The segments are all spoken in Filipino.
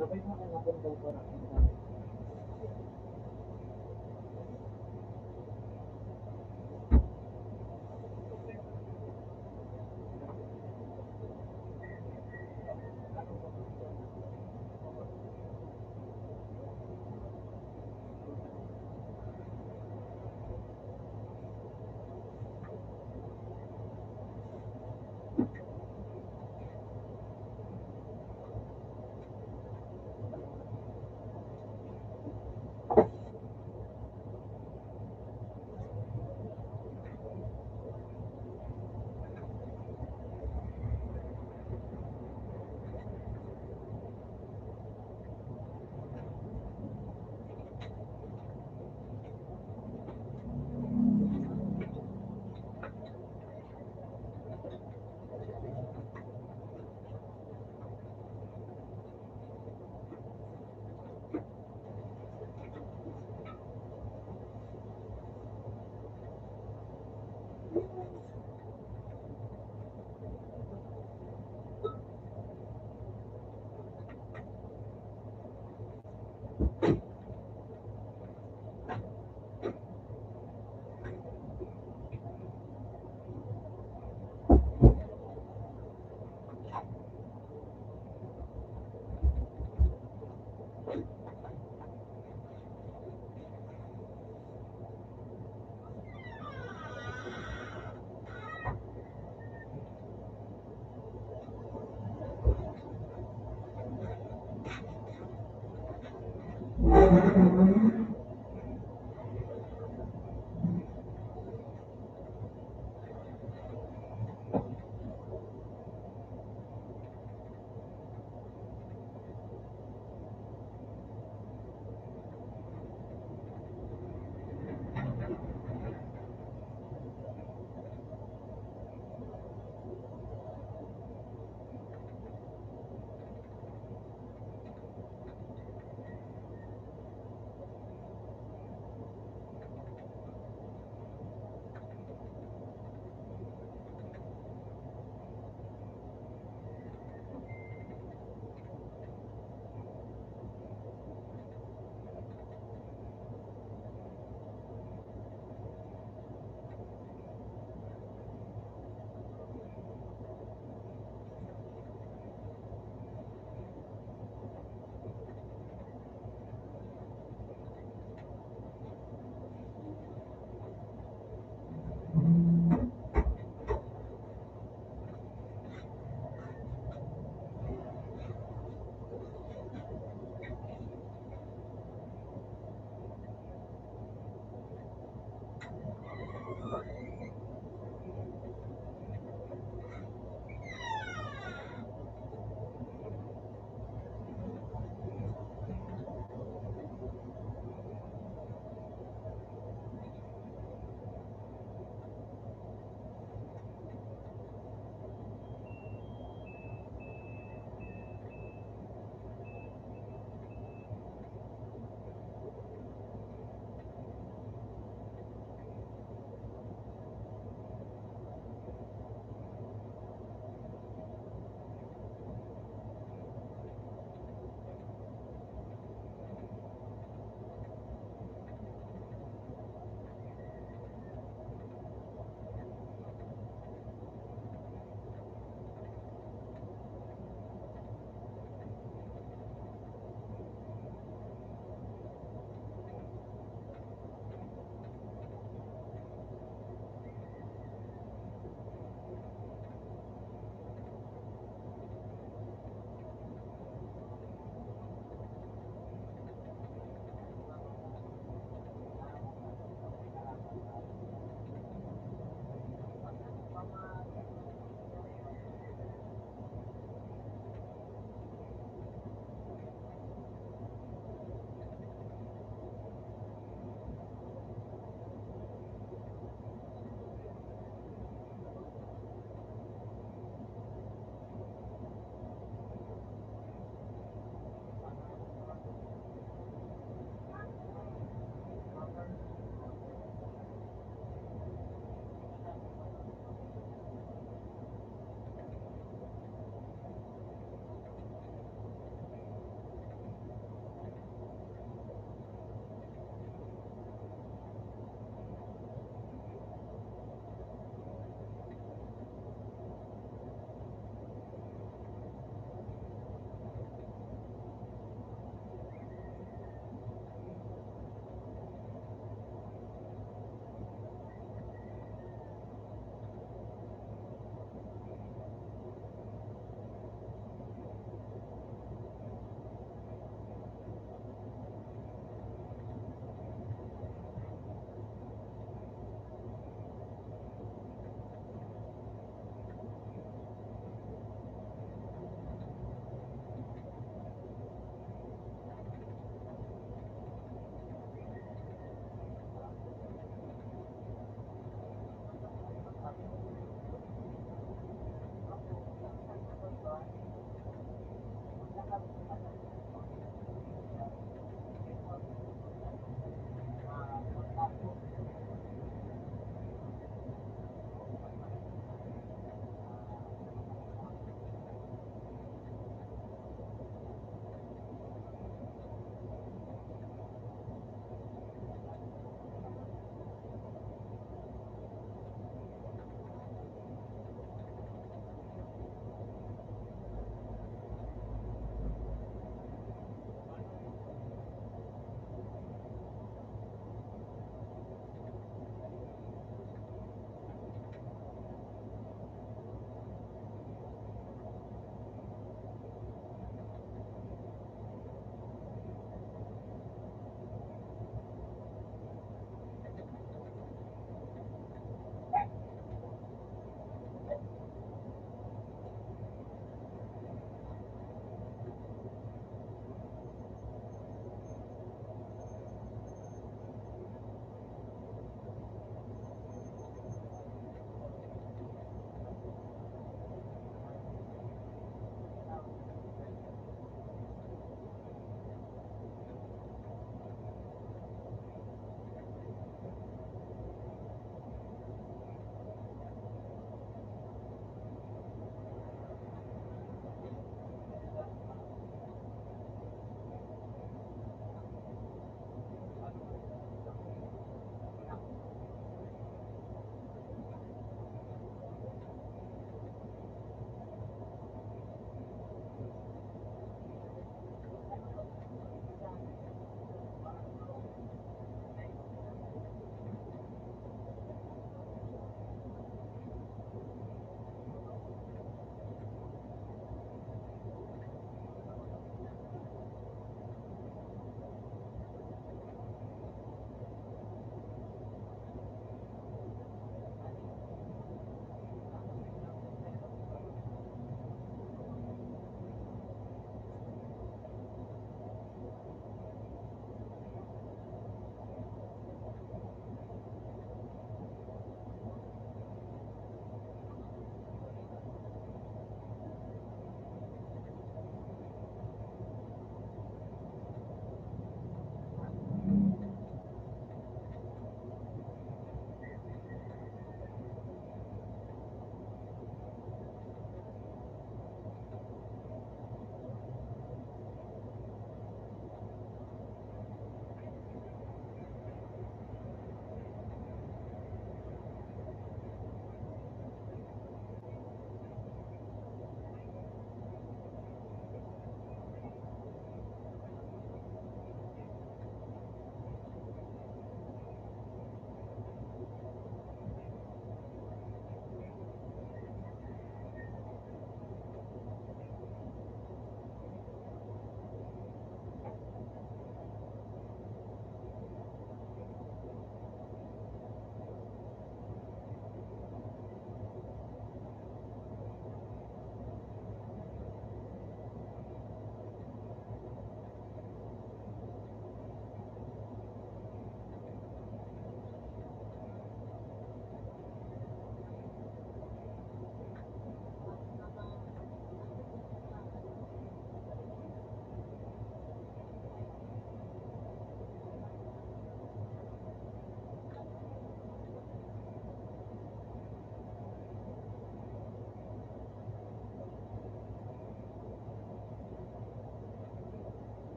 Sabay mo ang napon daw ko na.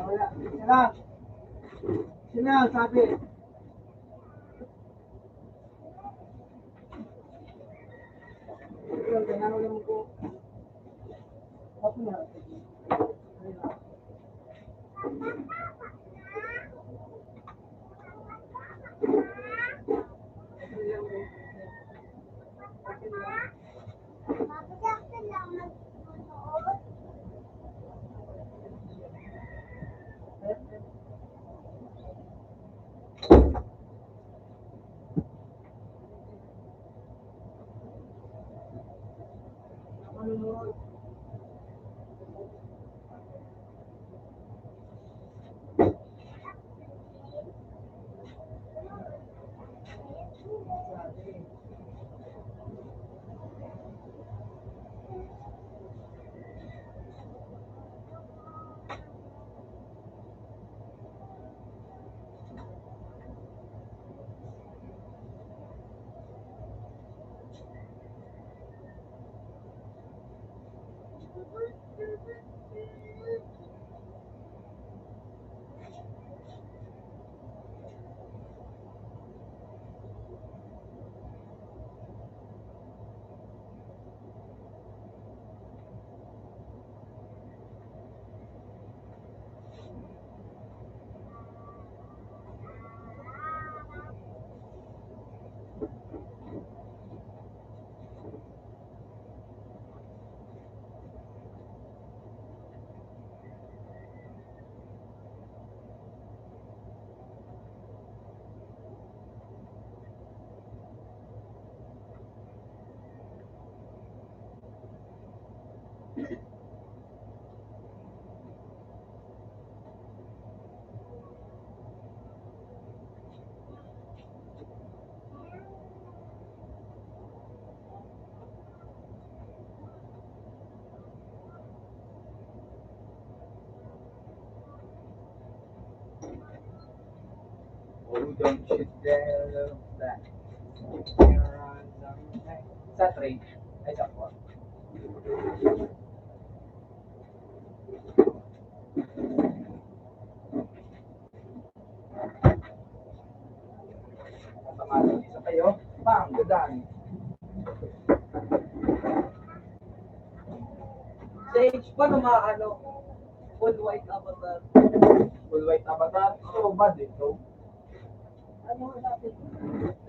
Wala. Sila. Sila, sabi. Kailangan naman ko. Ako na. Oh, don't you dare look back. Sa train. Ay, sa po. Kasama isa kayo. Bang, gadan. Stage pa na ano, full white avatar. Full white avatar. So, bad ito. Ano natin?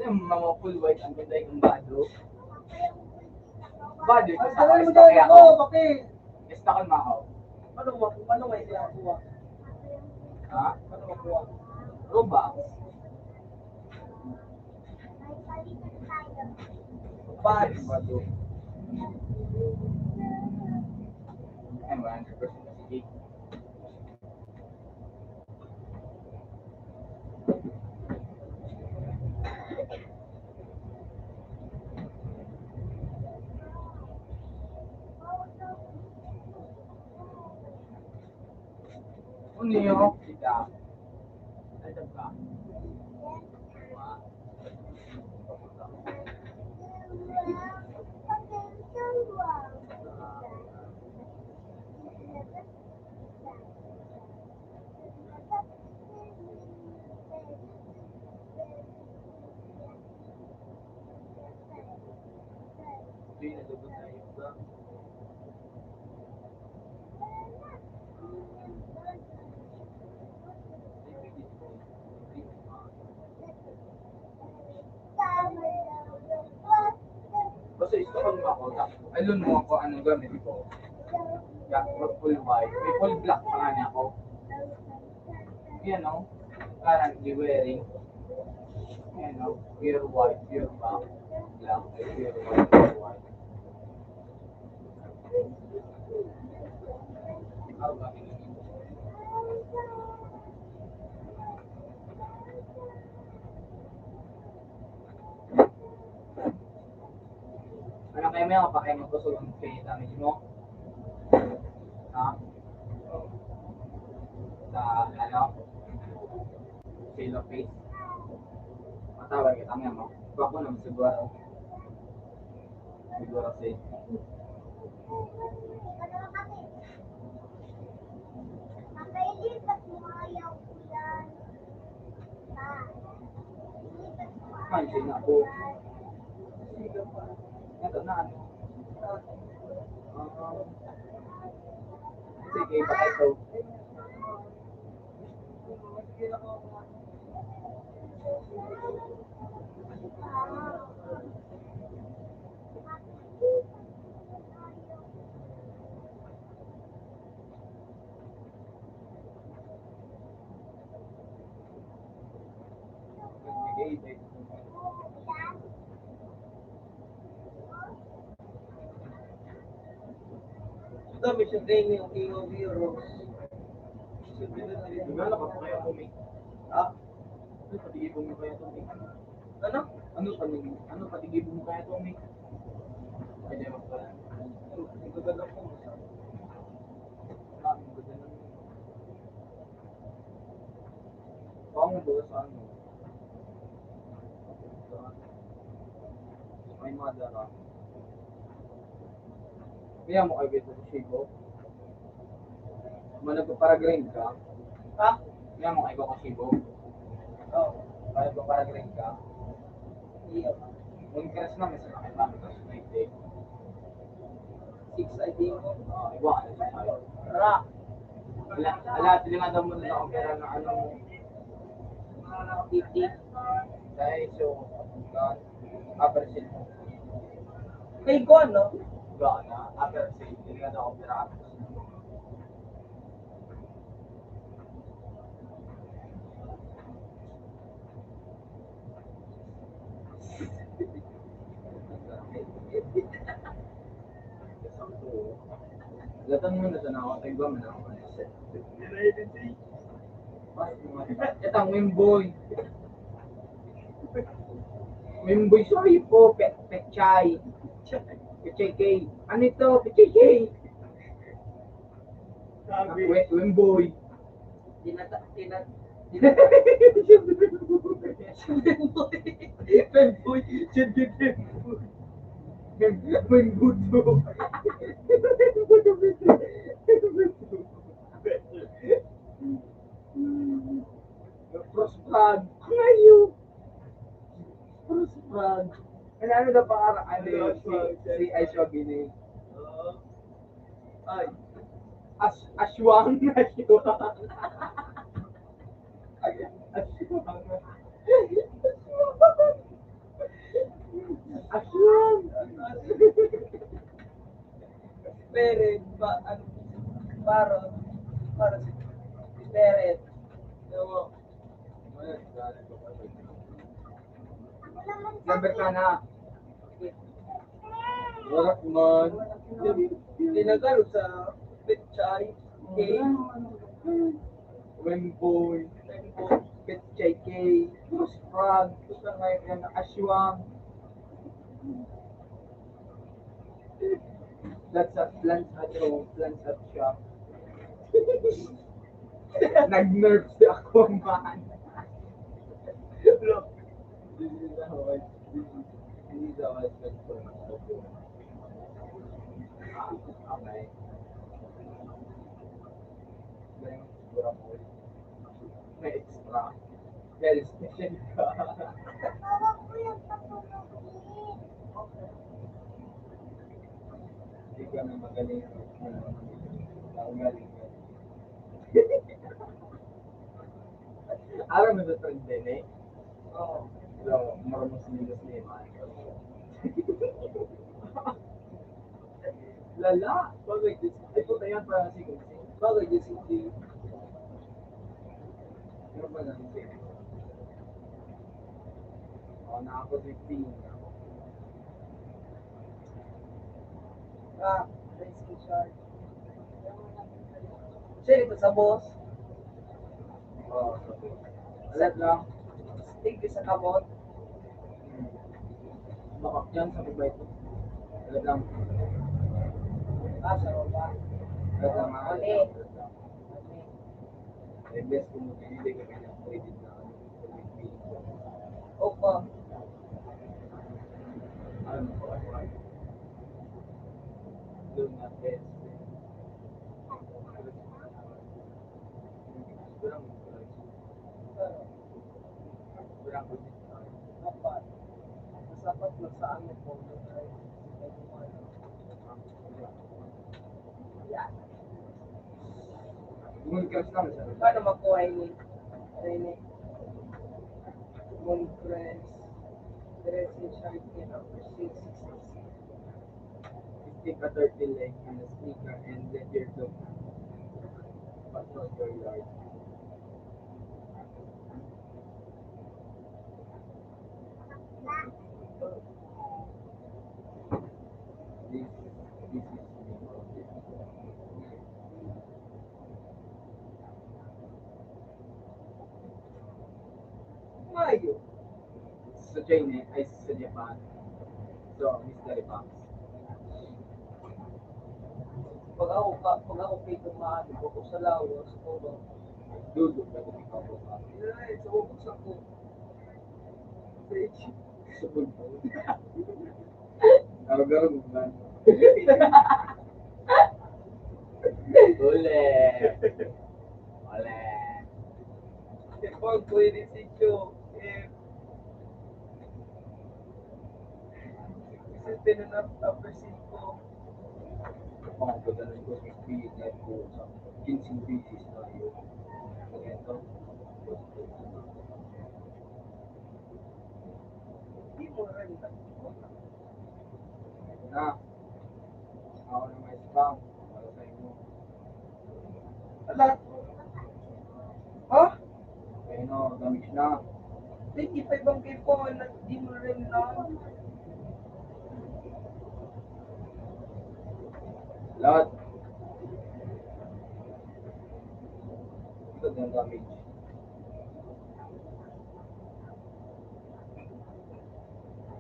Yung mga full white, ang ganda yung bado. Bado ito sa Alam mo Estake dyan ako. ako, bakit? Estake Macau. Ano may sinakuha? Ha? Ano makuha? Robux. Bags. Bado. Ay, 100% na si Jake. Ano yun? Kita. Ay, ka. Hindi na lubot na yung ba? Basta ito ko naman ako. Alun mo ako anong gamit ko. Yeah, full white. May full black pa nga niya ako. Yan o. Currently wearing. Yan o. Pure white, pure black. Black, pure white, pure white. How ba? Ano kayo may kapakay mo to sa damage mo? Ha? Sa ano? Sale of face? Matawag kita mo. Ito ako naman siguro. Siguro kasi. Mansin na ako. Ito na ano. Sige, baka ito. Nagbigay, Ito, may siya training yung King of Heroes. Gano'n ka pa kaya tumig? Ah, Ano patigibong mo kaya tumig? ano? Ano patigibong mo kaya tumig? Pwede mo pala. Hindi ko ganda po. Ang ganda ng... Baka mo ba sa ano? May mother ka. Kaya mo kayo dito sa Shigo? Nagpa-paragrain ka? Ha? Kaya mo kayo sa Shigo? Oo. Kaya nagpa-paragrain ka? Iya. Kung crush na, may sinakay ba? Crush na ite. 6 ID mo. Iba ka na siya sa'yo. Tara. Lahat lima daw mo na ako pera na ano. 50. Dahil so, upper seal. Kay ko ano? Gana, upper seal. Hindi nga daw ako pera upper seal. Latan mo na sa nakakatay ba mo na ako. Ito ang Wimboy. Wimboy, sorry po. Pechay. Pechay K. Ano ito? Pechay K. Wimboy. Tinata. Wimboy. Wimbuto. Prosprag. Ngayon. Prosprag. Ano na para ano si Aisha Bini? Ay. Aswang. Aswang. Spirit. Ano? Para si Spirit. Yung Number ka na. Wala man. tinagalo sa Pechay. K. Wemboy. Petchay K. Prosprag. Gusto ngayon yan. Aswang. Plants at shop. Nag-nerve si Aquaman. Look. This is how I spend so much of it. Okay. Galing siguro mo. May extra. Very special ka. Hindi ka na magaling. Ang galing ka. Alam mo ba ito din eh? Oo. So, marunong sinilas na yung mga Lala! Bagay, ito na yan para si Kasi. Bagay dyan si G. Ano ba lang si Oo, nakaka-15. Racing Shark. Siya ito sa boss. Oo, so, alat lang. Stick sa kamot. Bakak dyan sa mabay ko. Alat lang. Sa roba. Alat lang ha. Mali. Alat lang. Best kung hindi ka kanya credit na ano. Opo. Ano, okay. Lunar S. Kurang Dapat. Dapat lang sa ano po. Yan. Mooncaps lang siya. Paano makuha ini? Ini. Moon Prince. Dressing shirt in upper 666. Stick a turtle leg and a sneaker and let your dog patrol your yard. This is Mayo. sa China ay sa Japan. So, mystery box. Pag ako kay tumaan, ako sa Laos, ako Dudo ka kung ikaw po ba? Ay, sa ubos ako. Bitch. Subod po. Garo-garo mo ba? Ule. Ule. Pag pwede si Cho, kasi tinanap upper 5. Mga pagdalan ko sa speed na po sa 15 pieces na yun. Ito. Hindi mo rin na. Na. Ako na may spam. Para sa inyo. Ala. Ha? Kaya no, damage na. 25 ang kay po, hindi mo rin na. Lahat. Ito din ang damage.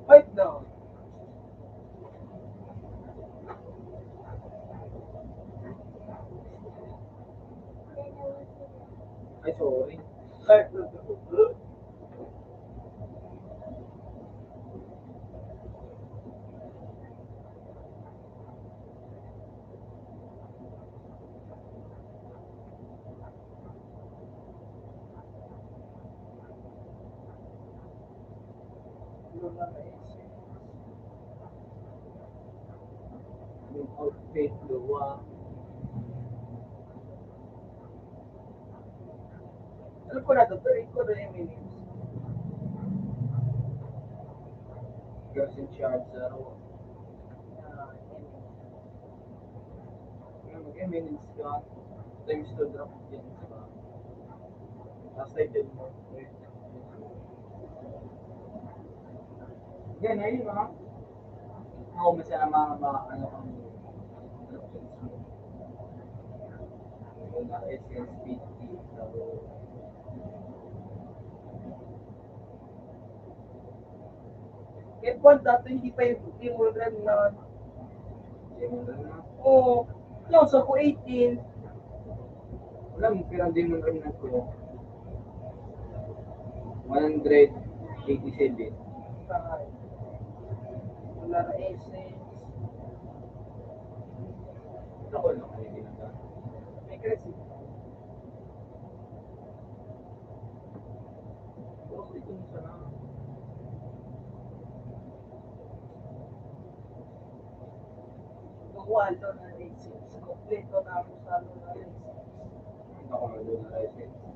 Fight na. Ay, sorry. Fight na. Yung outfit, luwa. Ano ko na to? Tuloy ko na yung minutes. Girls in charge, zero. Kaya mag-minutes ka. Times to drop yan, diba? Tapos title mo. Yan, ayun ha. Ako masaya na mga ano kang options mo. Yung essence, PT, F1 dati hindi pa yung mo rin na. na. Oo. Close ako 18. Wala mo, pero hindi mo rin ko. 187. Wala na essence. Ako lang kayo ginagawa. May crazy. Okay, kung saan. Walo na essence. Kompleto na ako sa ano na essence. Hindi ako nandun na license.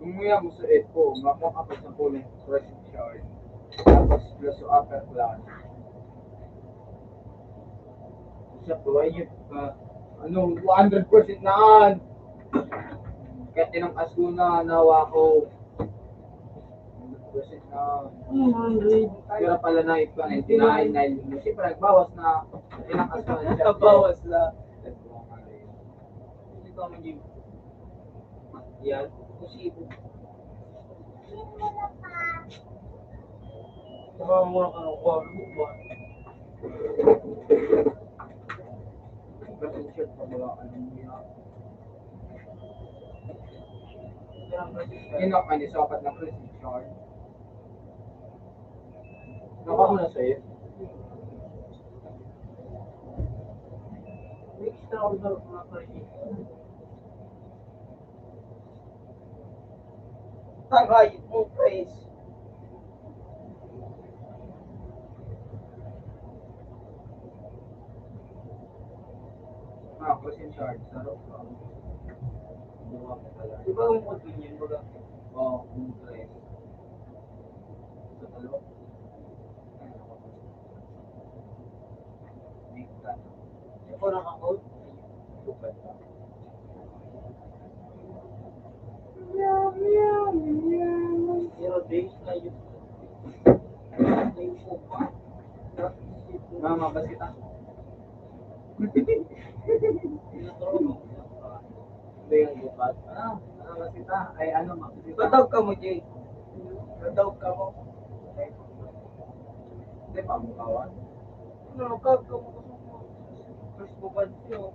Umuya mo sa EPO, makuha ka sa pulling press charge. Tapos plus sa upper class. Siya po ay ano, 100% naan. Kaya tinangkas ko na nawa ko. 100% na. 100. Pero pala na ito, 99, 9. Siyempre, nagbawas na. Tinangkas ko na siya. Nabawas na. Hindi ko mag-give. Yan. Posible. Tama mo na kung ano ko. Kasi shirt pa ba, ano mo yan? Yun ang kanya, sapat na Christmas shard. Nakakuna sa'yo. May extraordinary mga kayo. Tagay mo, praise. Ah, Christmas shard. Sarap ka. Buwa ka pala. Di ba yung opinion baga? Oo, kung tres. Sa talo. Big gun. Ako naka-out. Lupad ka. Zero days na yun. Yung upa. Mama, bas kita. Tinatulog. Hindi yung lupad. Ah, bas kita. Ay, ano, makikita. Patawag ka mo, Jay. Patawag ka mo. Hindi pa mo kawan. Ano, kag ka mo. First mo ba siyo?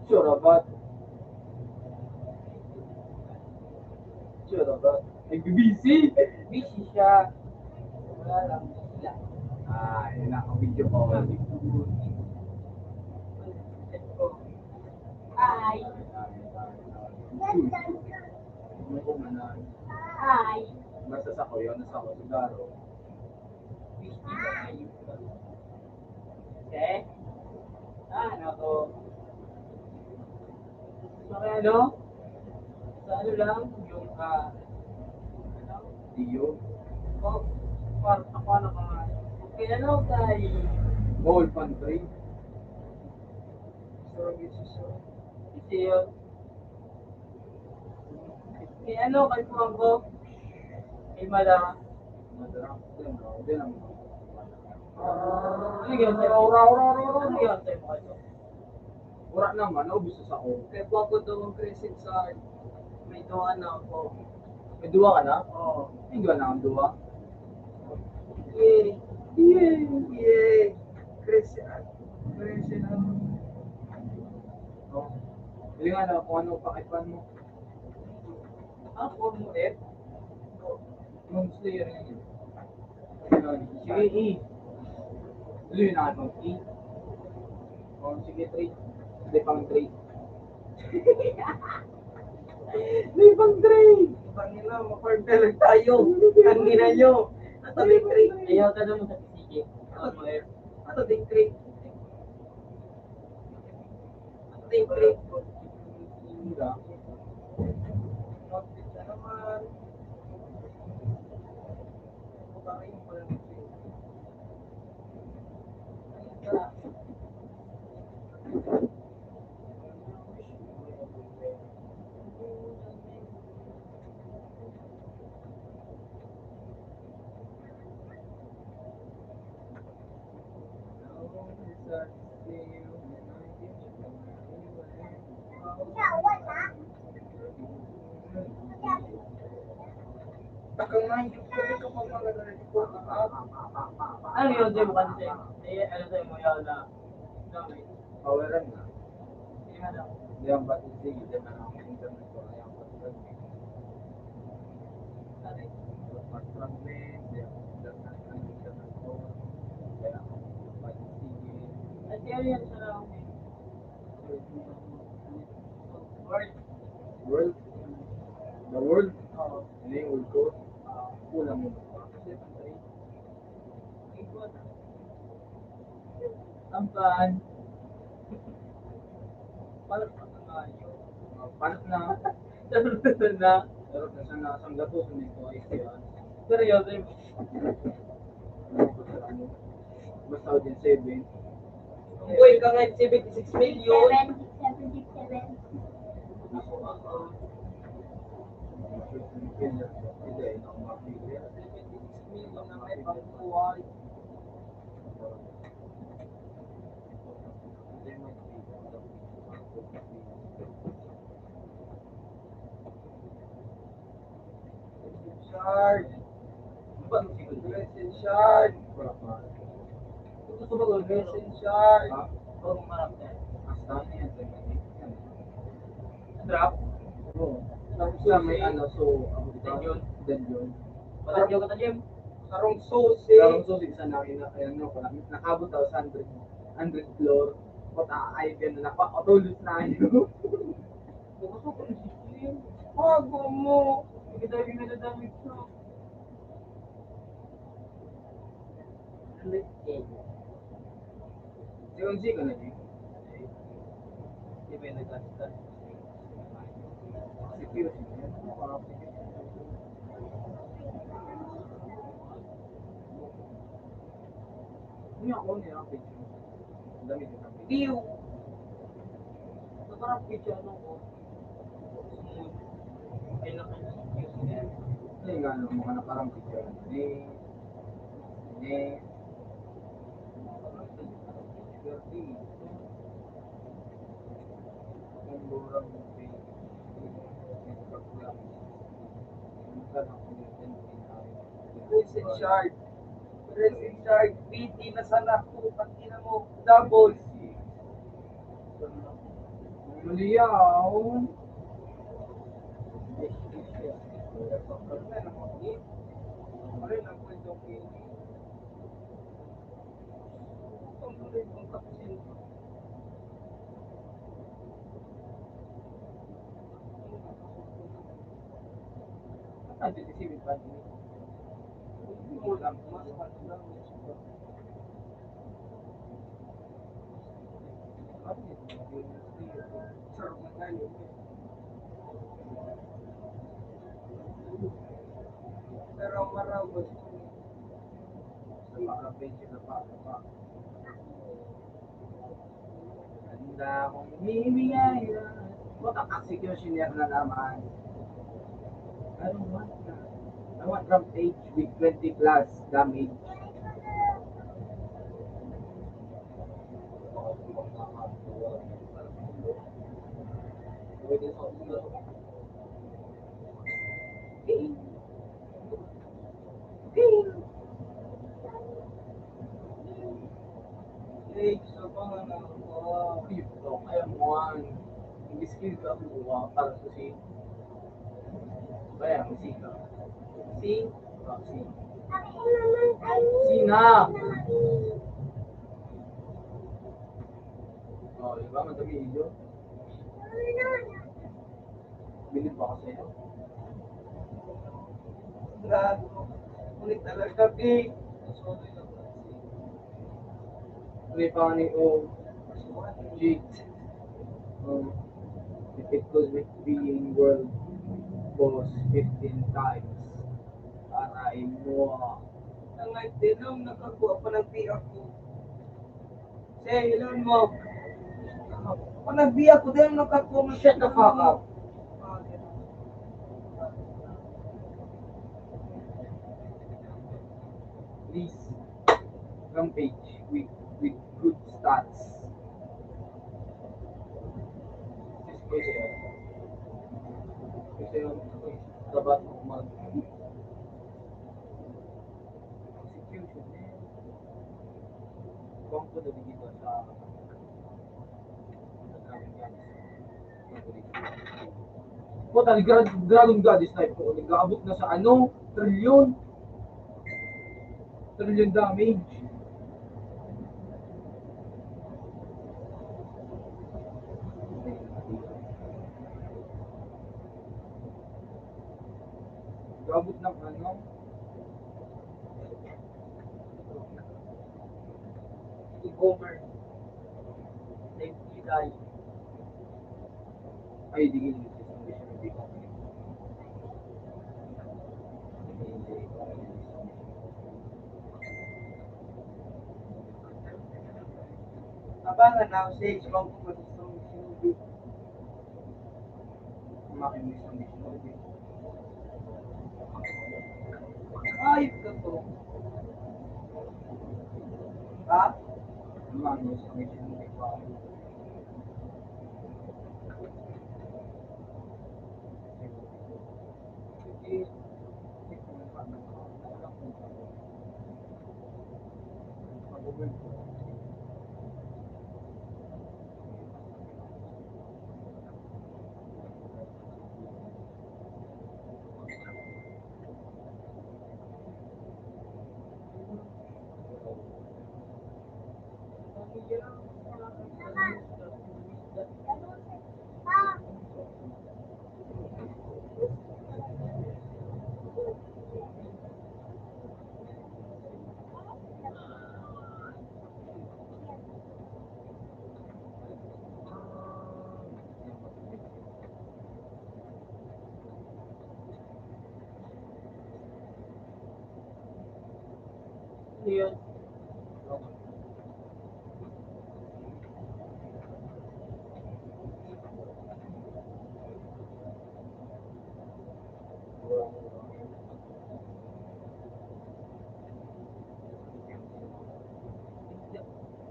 Sure about. Sure about. Nagbibisi. Busy siya. Wala lang. Sila. Ah, yun na. Ang video ko. Hi. Ano ko manan. Hi. Basta sa ko yun. Nasa ko sa garo. Busy na kayo. Okay? Ano to? So, ano? Sa ano lang, yung, ano? Tiyo. Oh, parang ako ano ka nga. Okay, ano kay... Gold country. Kasi yun. Kay ano, kay Franco. Kay Mala. Madarang. Hindi na mo. Ano yun sa'yo? Ano yun sa'yo mo kayo? Wala naman. Naubos sa ako. Kay Franco daw ang crescent sa may doha na ako. May duwa ka na? Oo. May duwa na ang duwa. Yay! Yay! Yay! Crescent. Crescent ako. Oh. Hindi nga na kung ano pakipan mo. Ako mo eh. Yung slayer niya. Sige, E. Tuloy na ako, E. Oh, sige, 3. Hindi pang 3. Hindi pang 3. Pangina, ma-partner lang tayo. Kanina nyo. Ato din trick. Ayaw ka naman sa pisige. Ato din trick. Ato din trick. Hindi ka. Notice na naman. Putarin mo pala ng trick. Ayun ka. Takang nga, hindi ko pa mag-report ng app. Ano yun sa'yo mo kasi? Eh, ano sa'yo mo yun na gamit? Poweran na. Hindi nga lang. Hindi ang batis sige. Hindi man ang internet ko. Ay ang batis Ano yun? fragment. Hindi ang internet ko. Kaya batis sige. At yun yan sa lang. Word. World. The world. Oo. Hindi yung world ko. Kulang mo ba? Kasi pantay. Tampan. Palat pa nga yun. Panak na. Salutan na. Pero nasa nasang gato sa nito ay siya. Pero yun sa'yo. Basta din 7. Boy, ka nga 76 million. 77. Ako ako. Hindi ay nakamapigil. 76 million na may pangkuhay. Hindi mo Essential. Wala pa. Gusto ba gawin? Essential. Ha? Huwag mong marap na yan. Hasta na yan. Yan. Drop. Oo. Sa may ano, so, Then yun. Then yun. Wala siya ka Jim. Sarong susi. Parang so, isa namin na, ayan, no, nakabot daw sa 100 floor. Kung ay, gano'n na, pa-autolus na yun. Gusto ko rin siya. Bago mo. Hindi tayo pinadadamit siya. Si ka na yun. Hindi ba yung nagkasita? Si Pio, si Pio. Hindi ako niya ang picture. Ang dami din ang picture. View. Ito parang picture ano ko. Smooth. Ay na kayo. Hindi nga, no, mukha na parang picture. Hindi. Swerte. Ang burang picture. Essential. Essential. PT na sana po. Pagkina mo. Double. Maliyaw. Ano lang po itong PT? Ang tuloy kong kapsin. Ang sisibig pa din. Mo lang. Mas lang. Sarap na galing. Pero maramot. Sa mga page na pa. Ganda kong himingay na. What a executioner na naman. I want rampage with 20 plus damage. Eh, gusto ko nga na. Wow. Kaya mo ang skill ka mo para sa si kaya mo si ka. Si na. Oh, di ba madami video? Bilib ba kasi? Grabe. Ulit talaga, B. May pa ni O. Cheat. If it goes with being world boss 15 times. Aray mo. Ang nagtinong nakakuha pa ng PR ko. Say, ilan mo? Kung nag-biya ko din, nakakuha mo. Shut the fuck up. Please. Rampage with good stats. Kasi yung dapat mo mag execution eh. Kung ko na dito sa po tali gradong gadis type ko nag-aabot na sa ano trillion damage. Gabot ng ano? E-commerce. Nagpilay. Ay, di gini. Hindi ko. Abangan na ako sa age mo kung gusto mo sinubi. Makinig sa mission. Ayos ka to. Ha? Makinig sa mission. Sige. Yun.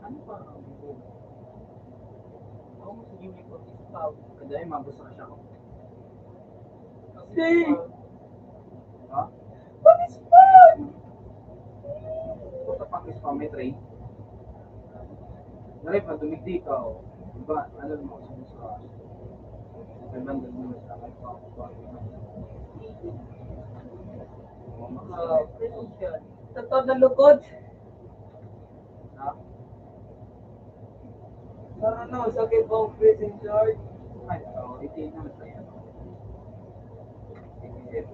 Ano pa? Ako mo sa unicorn is power. Kada yung mabasa ka siya ko. Kasi, Ha? what is fun? Puta pakis pa, may train. Nari pa, dumigdi ka o. Diba, alam mo, sa may bandal mo sa akin pa. Presence yan. Tatod na lukod. Ha? Para na, sakit pa ang prison charge. Ay, itin naman sa yan. Itin.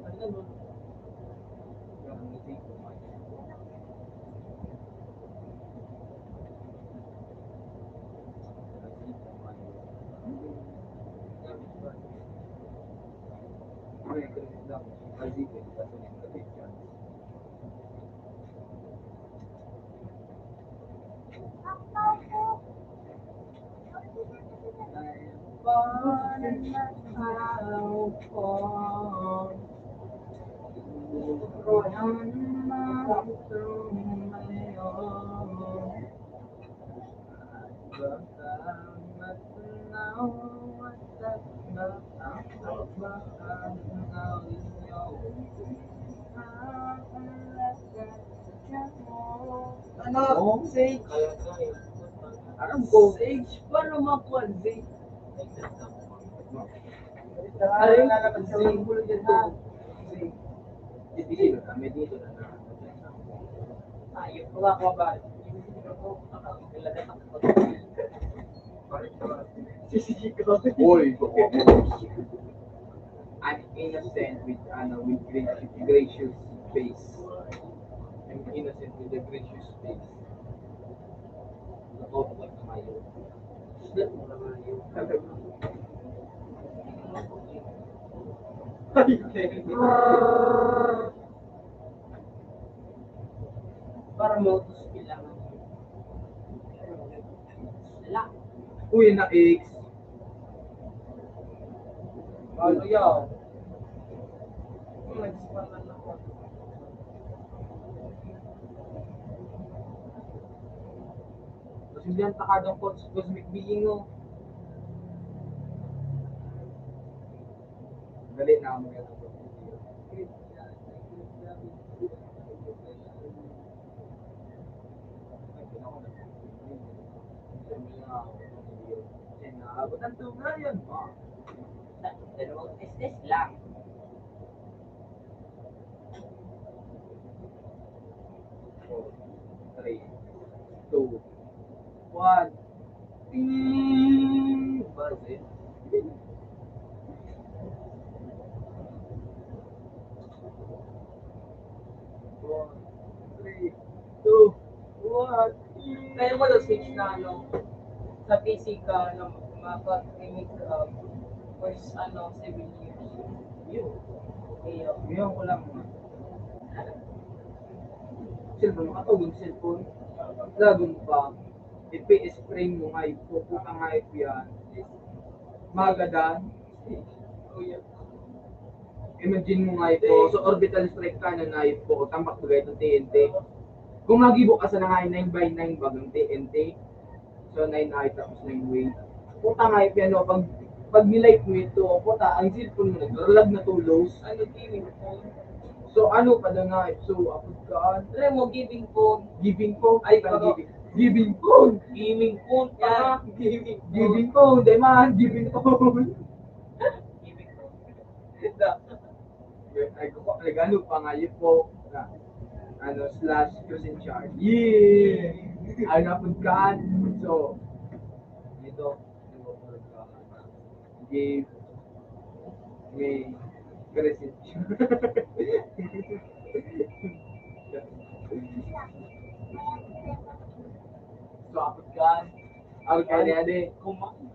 Ano na nun? Ano? Sage. Alam ko. Sage. Paano makuha? Sage. Ay, Sage. Bulo dyan to. Sage. dito na, may dito na na. Ayun, kuha ba? Boy, I'm innocent with gracious face. I'm innocent with a gracious face. Nakaupo ka na kayo. Para modus kailangan. Wala. Uy, na X. Ano yan? Nag-spalan ako. Tapos hindi ang takadang cosmic being mo. Dali na mo yan. Abot ang tunga yun. Dalawang testes lang. Four, three, two, one. Buzz it. One, three, two, one. Kaya mo daw switch na ano, sa PC ka na makapag-remake first 7 years. Yun. Okay, yun. Ngayon ko lang. Cellphone, makatawag yung cellphone. Lagon pa. FPS frame mo nga ipo. Putang nga ipo yan. Magadan. Oh, yeah. Imagine mo nga ipo. So orbital strike ka na ipo. Tambak bagay itong TNT. Kung magibo ka sa nangayon 9x9 bagang TNT, so 9 height tapos 9 weight. Puta nga yung piano, pag nilight mo ito, puta, ang cellphone mo, naglalag na to lows. Ano giving phone? So ano pa na nga, so apod ka, Alam mo, giving phone. giving phone, Ay, ka ano? giving phone, Gaming phone. Yan, giving phone. giving phone, di man, giving phone. Giving phone. Ay, ano pa nga yun po, na, ano, slash Christian Char. Yeah! Ay, napod ka, so, ito, give, may, Christian Char. So, apod ka, apod ka niya,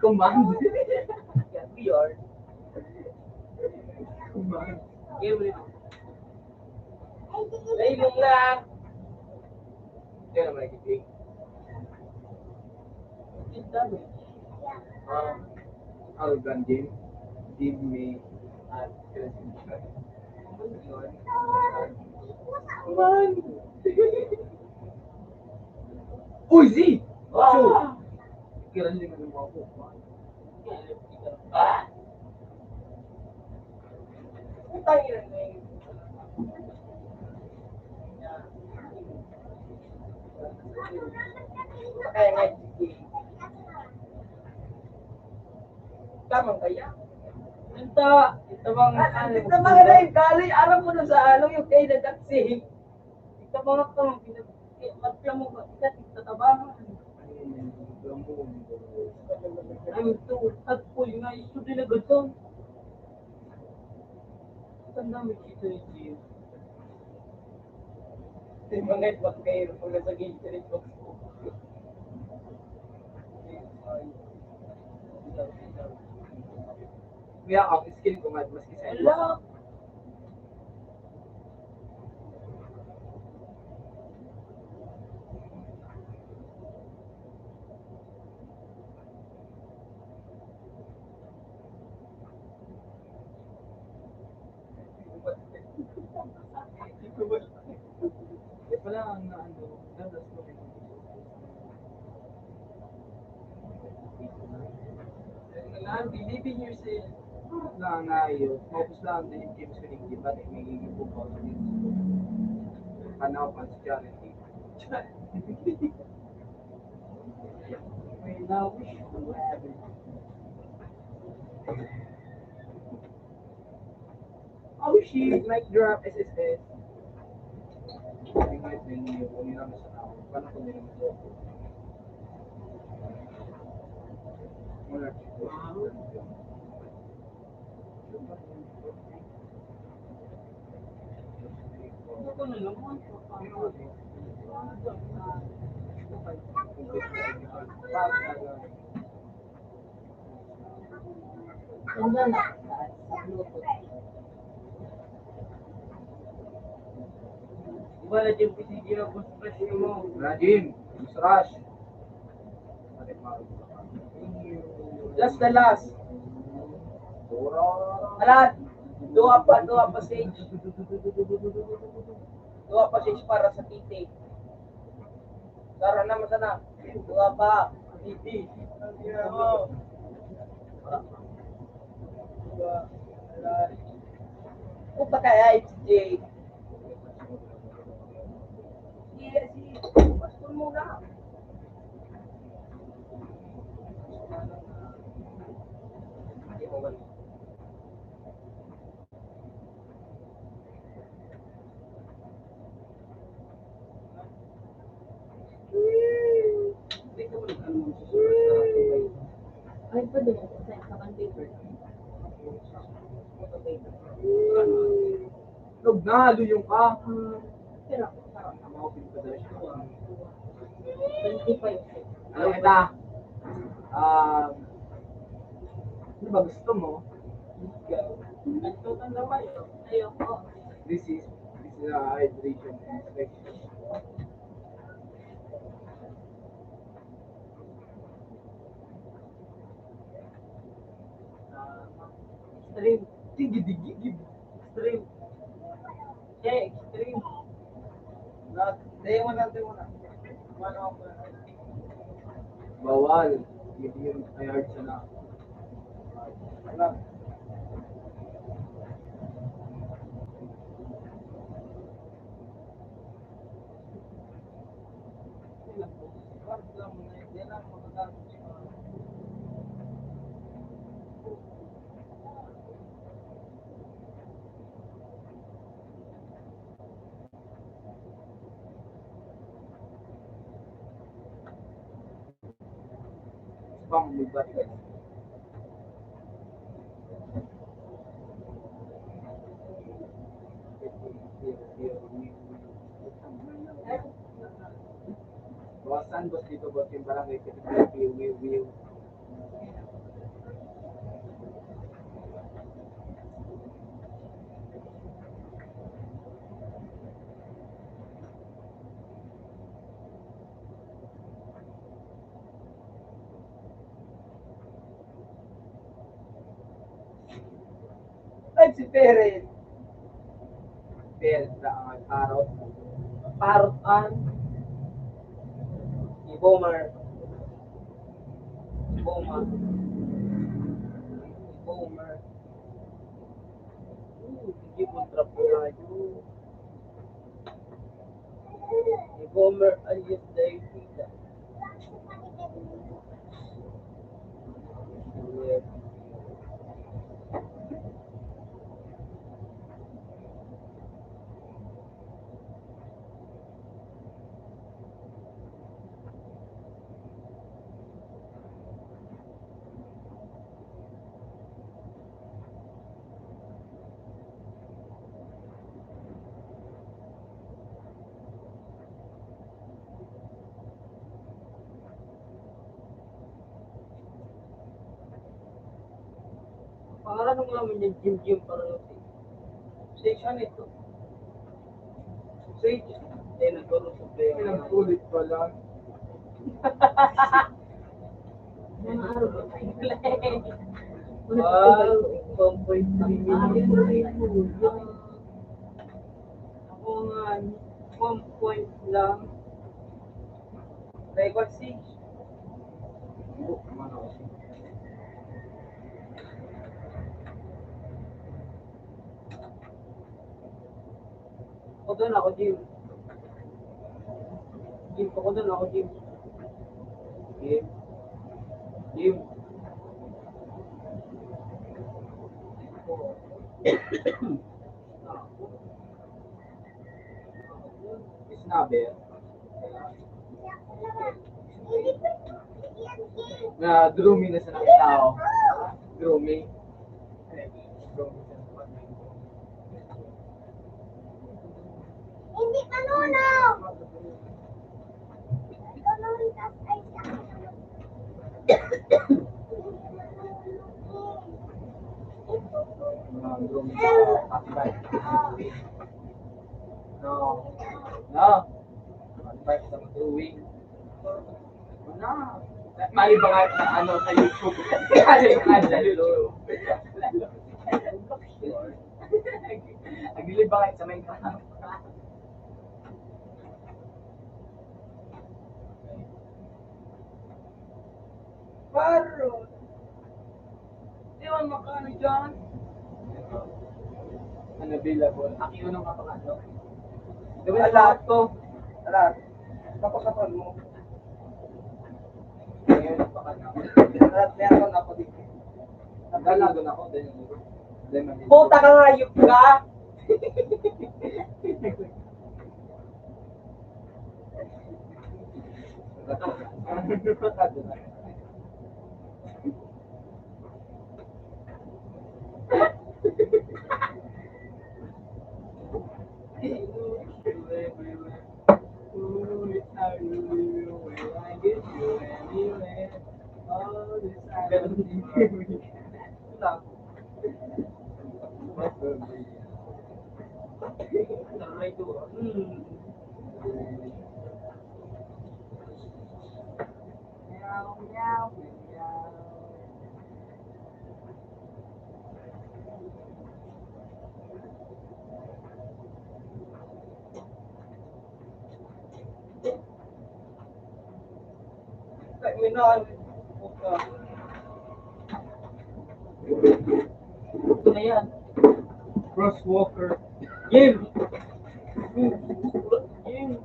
command. Yan, we are. Command. Everything. Nailong lang. Yan naman nagiging. It's damage. Arrogant game. Give me at Christian Char. Man! Uy, Z! Ah! Kira din ng mga po. Tangin na ngayon. Kaya nga, tamang kaya. Ito bang ano? Ito mga na yung kali, aram mo na sa ano yung kay na taxi. Ito mga itong matla mo ba? Ito tabangan. Ay, ito, tagpo yung nga, ito din agad to. Ang dami dito yung Gio. Yung mga itwag kayo, kung nasa gate ka rin box ko. Kaya ang skill ko nga, maski sa Hello! Wala ang na ano, dadas ko rin. Believe in yourself. Lang nga yun, focus lang din yung games ko ng game, ba't may po ko sa games ko. Panaw pa sa charity. May nawish ko rabbit. Oh shit, mic drop, SSS. Tingnan din yung kung nila sa tao. Paano ko nila sa tao? Wala. Ano ko na naman? Ganda na. Wala dyan pisigil ako sa presyo mo. Rajim, Musrash. Last na last. Alat. Dua pa stage. Dua pa stage para sa titi. Tara na masana. Dua pa. Titi. Kung pa kaya HJ. Yes, pastor muna. Ay, pwede mo sa computer. Nagnalo yung ka. Pero, 25. Ano kita? Ano ba gusto mo? Nagtutang naman yun. Ayoko. This is a hydration inspection. Extreme. Digi. Extreme. Yeah, extreme. Not Tayo mo natin muna. Ano ako? Bawal. Hindi yung ayard siya na. Wala. Bang, lugat ka. Bawasan, boss dito, boss yung barangay. Kasi view. Ay, si Perez. Pero sa ang parot. Parotan. Si Bomer. Bomer. Bomer. Hindi mo trap na yun. Si Bomer alias David. Pangalan ng namin yung Jim para section ito. Section. Eh, nagkaroon sa player. Ilang ulit pa lang. Mga araw ba tayo play? 1.3 million. Ako nga, 1 point lang. Record 6. Ako doon ako, Jim. Ako doon ako, Jim. Jim. Snabe. Na droomy na sa nakita ko. Droomy. Hindi manunaw! Ikaw na rin tatay siya. Droomy sa Patibay. No. Patibay sa drawing. No. Mali ba nga sa ano sa YouTube? Mali ba nga sa YouTube? Agili ba nga sa Minecraft? Paro. Di man makano dyan. Unavailable. Ang iunong kapakano. Gawin na lahat to. Lahat. Kapakapan mo. Ngayon, kapakano. Lahat meron ako dito. Nagalagon ako. Puta ka nga, yup ka! Minahan. Puta. Ito na yan. Crosswalker. Game! Game!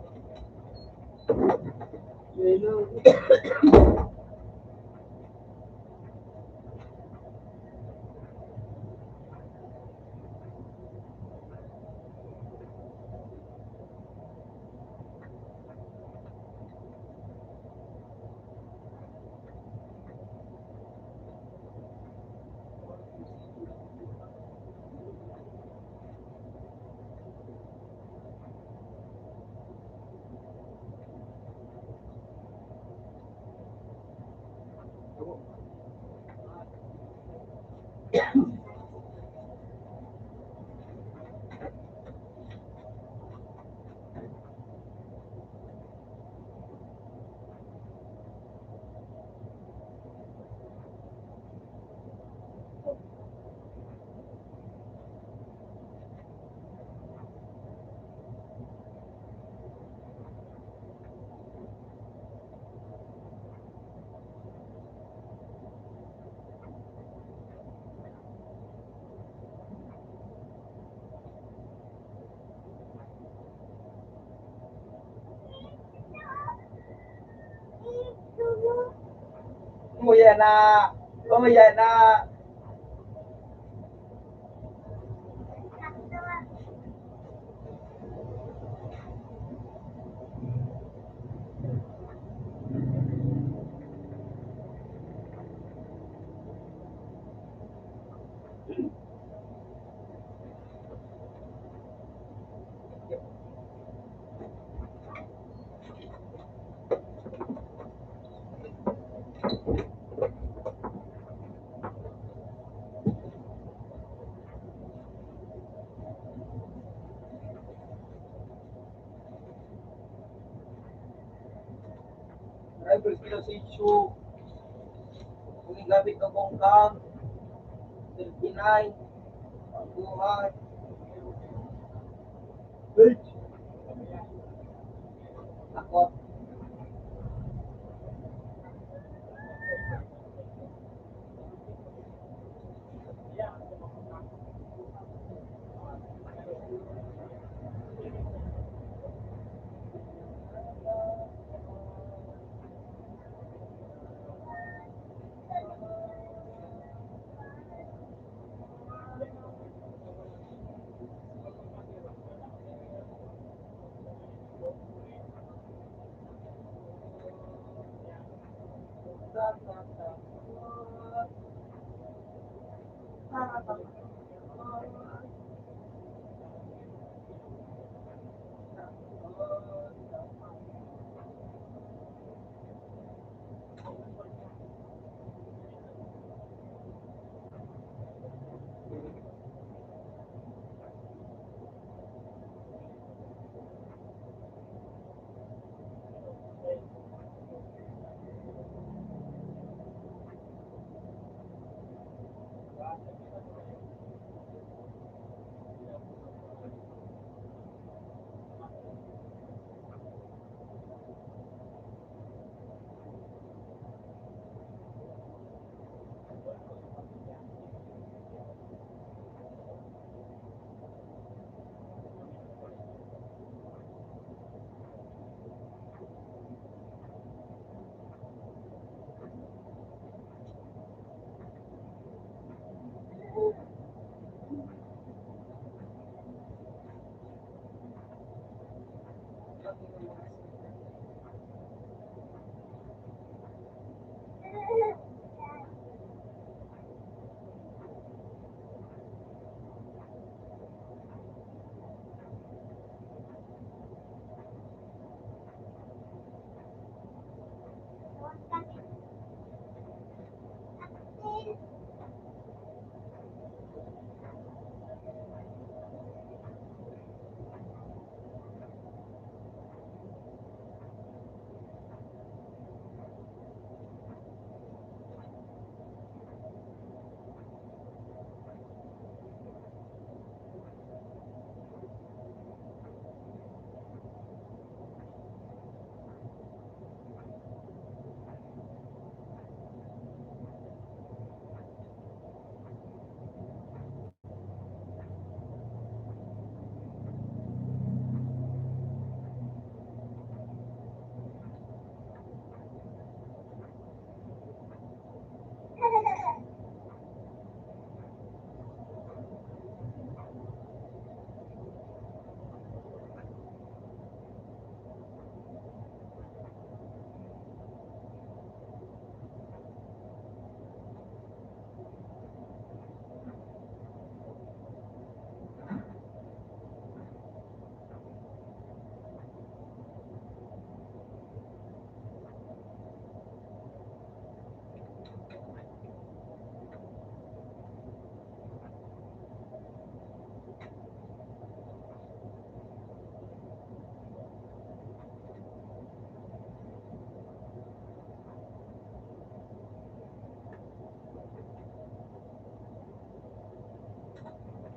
Umuya na! Umuya na! Drivers nila sa issue. Kung gamit ng bongkang, 39, buhay. Takot.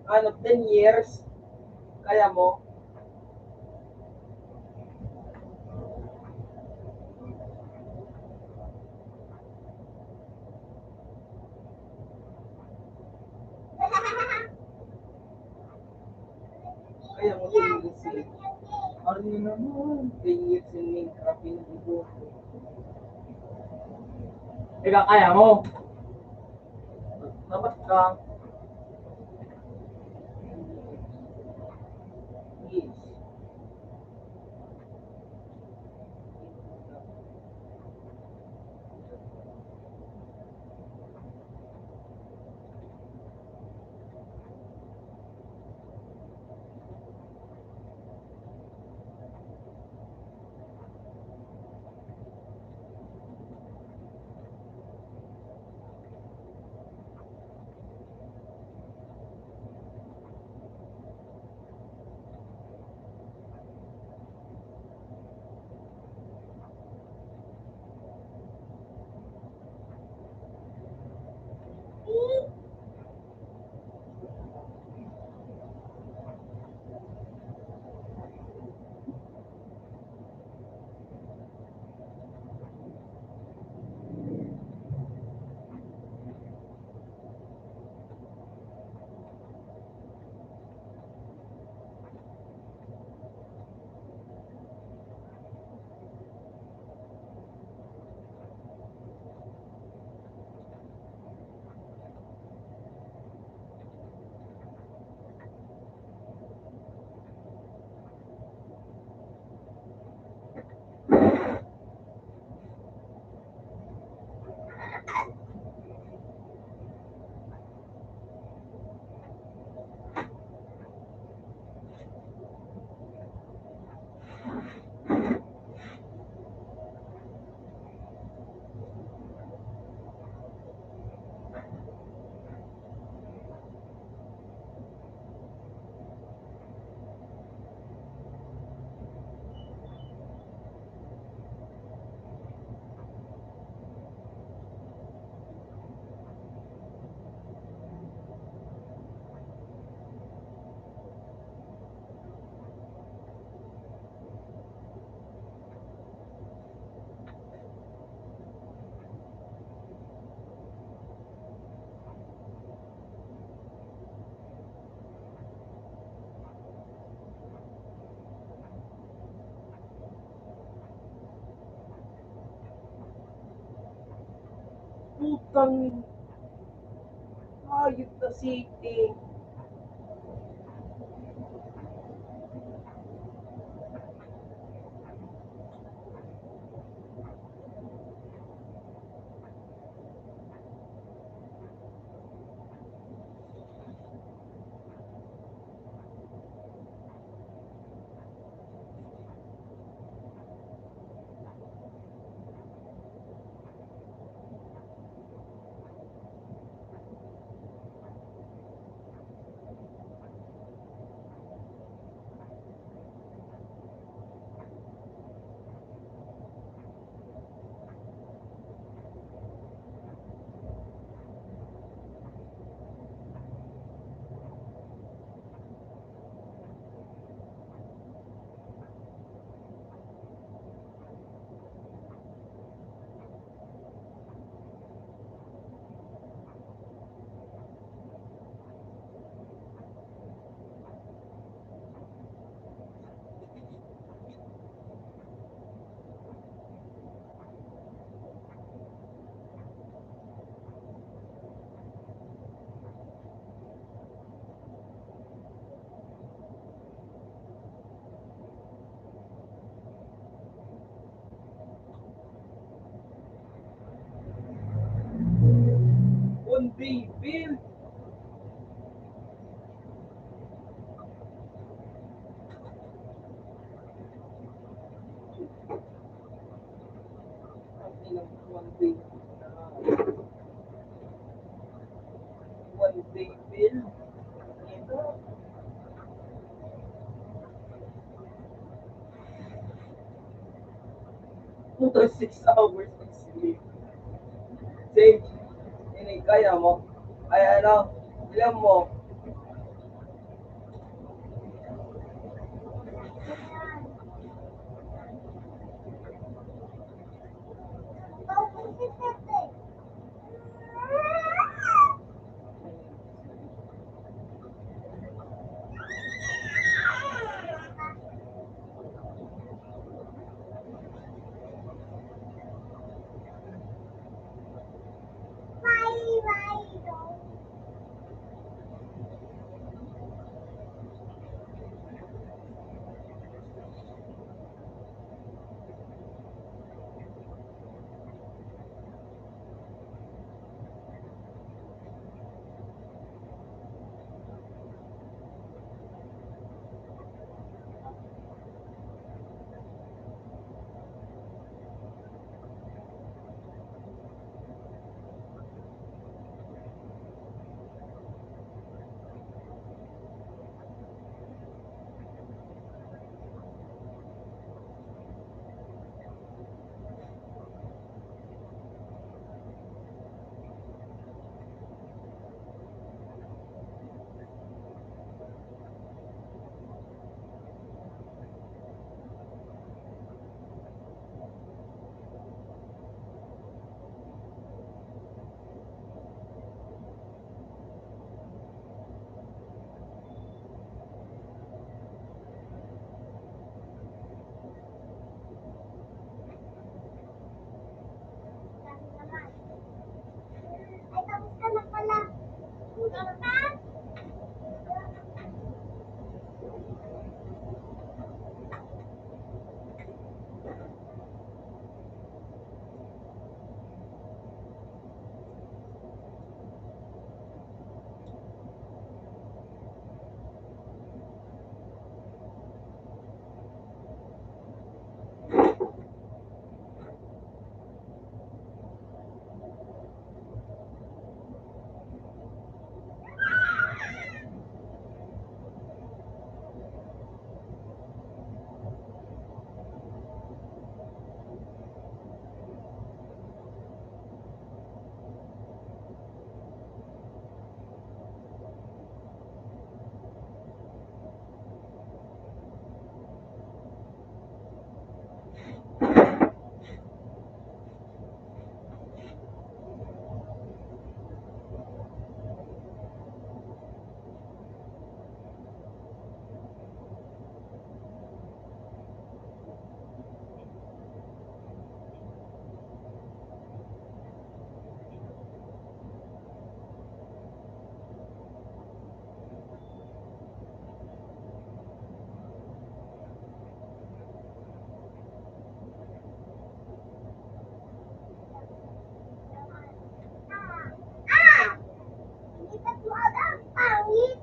10 years, kaya mo? Kaya mo tumigil. Ano yun naman? 10 years in Minecraft, pinag-ibo. Ikaw, kaya mo? Dapat ka. Yes. Putang hayop na city. On Bayville. One Bayville. One Bayville. Ito. 6 hours of sleep. Sage, hindi kaya mo. Ay ano, ilan mo? Ay, tapos ka na pala. Ano pa? Lipat mo agad. Pangit.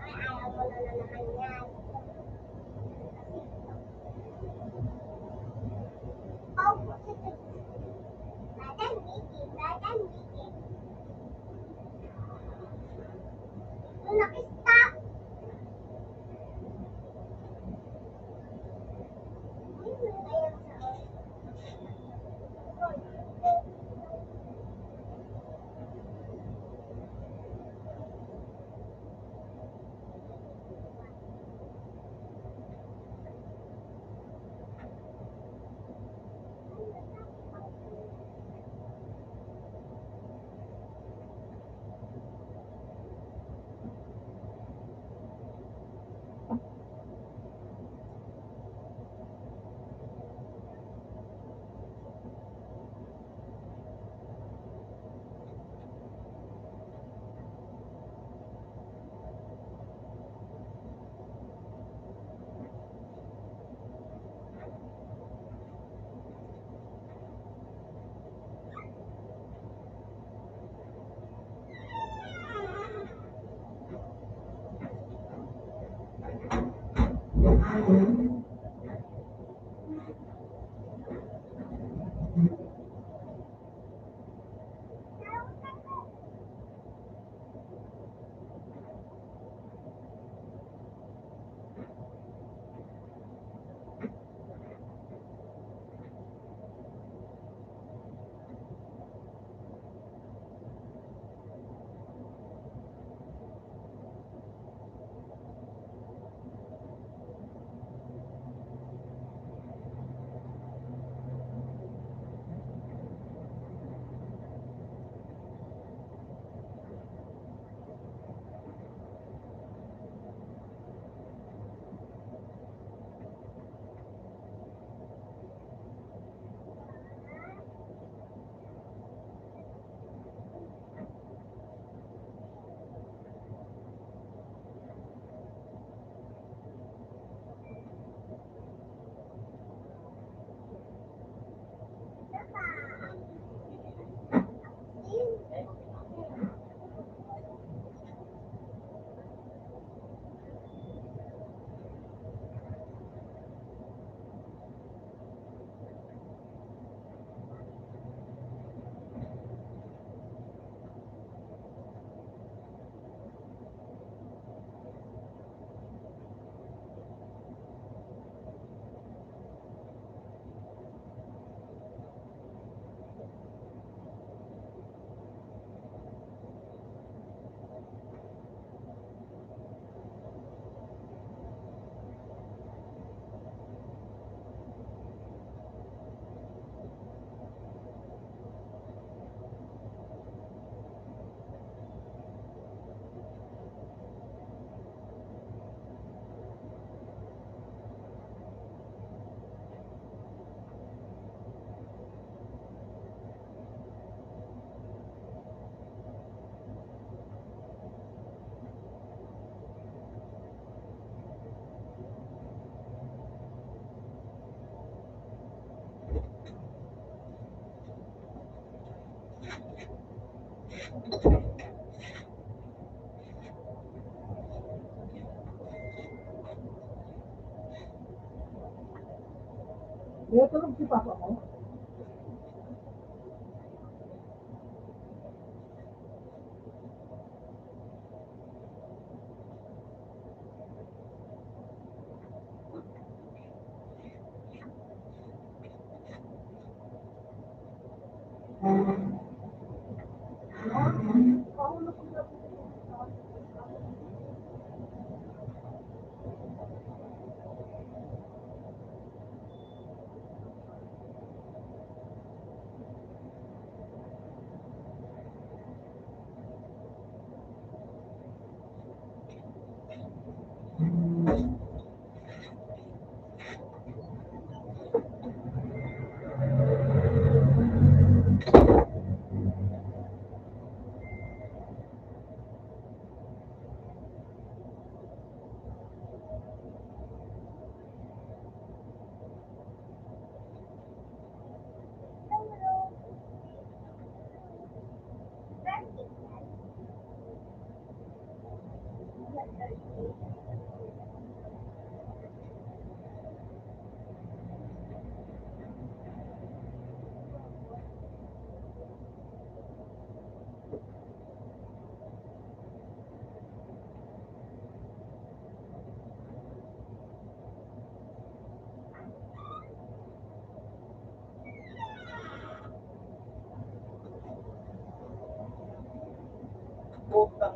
Ay, ayaw mo na naman yan. Oh, badan Mickey, badan Mickey. Nung nakistop. Ayaw sa Tinutulog si Papa mo? Puta.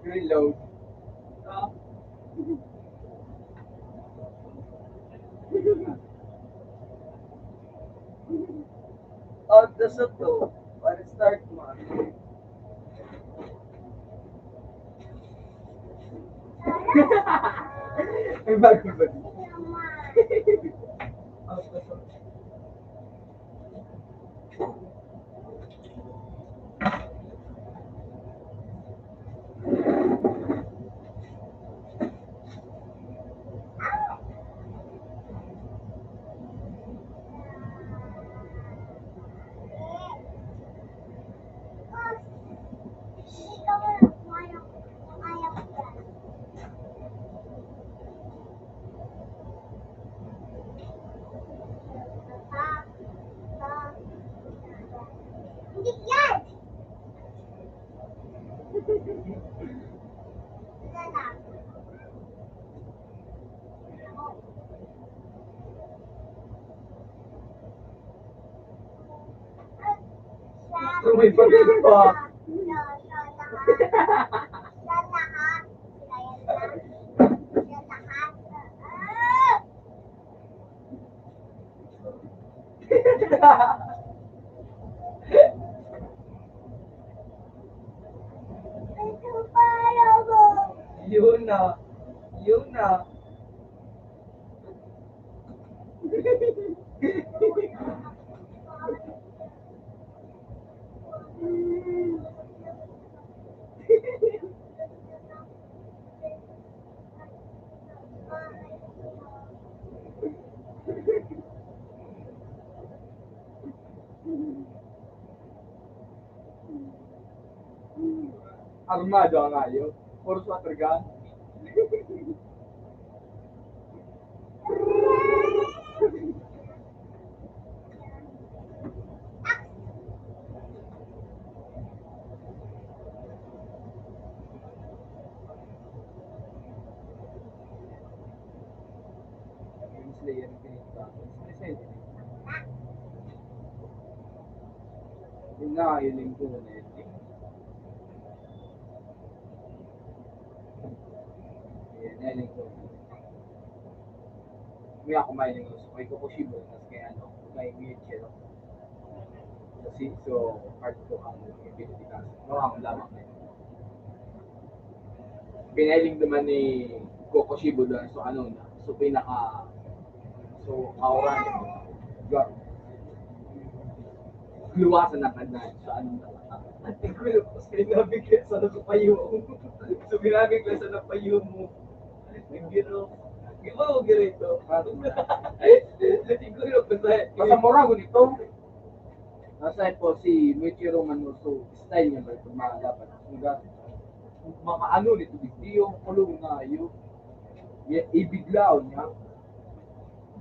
Reload. Ah, Out the soto. Para start mo. May bago ba? out the source. Hindi yan! Wala na. May pagod pa. Sa lahat. Kaya lang. Sa lahat. Ah! Ito para mo. Yun na. Yun na. Armado ang ayo. Force water gun. Slayer pinita. Yun na, yun yung ko na yun. Yan yung ko. May ako mahiling ko. So, may kukushibo. Tapos kaya ano, may wheelchair. Kasi, so, part ko ang ability kasi. Ang lamang na yun. Pinahiling naman ni Kokushibo doon. So, ano na. So, aura niya. Luwasan na kanay sa anong nalata. Ate ko, sinabigay sa napapayo mo. So, binabigay sa napayo mo. Nagiro. Di ba mo girito? Siguro ko sa... Basta mura ko nito. Nasa po si Michiro Manuso. Style niya ba ito malaban. Makaano nito. Di yung kulong na yun. Ibiglaw niya.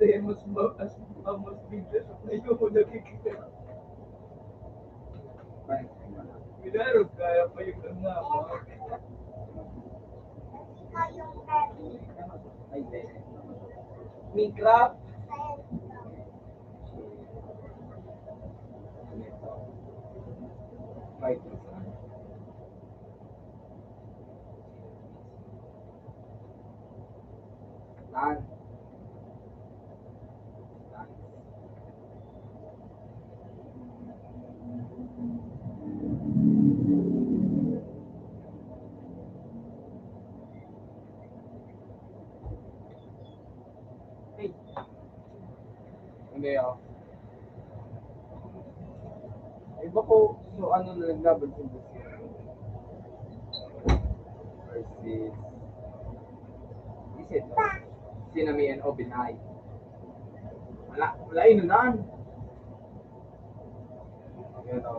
Dahil mas bigla sa payo mo nakikita. Minaro kaya pa yung nga. Ikaw yung daddy. Minecraft. Hey, Hindi ako. Iba ko, so ano na naglaban sa industry? Versus Isid, no? Sinami and Obinay. Wala inunan. Yan o.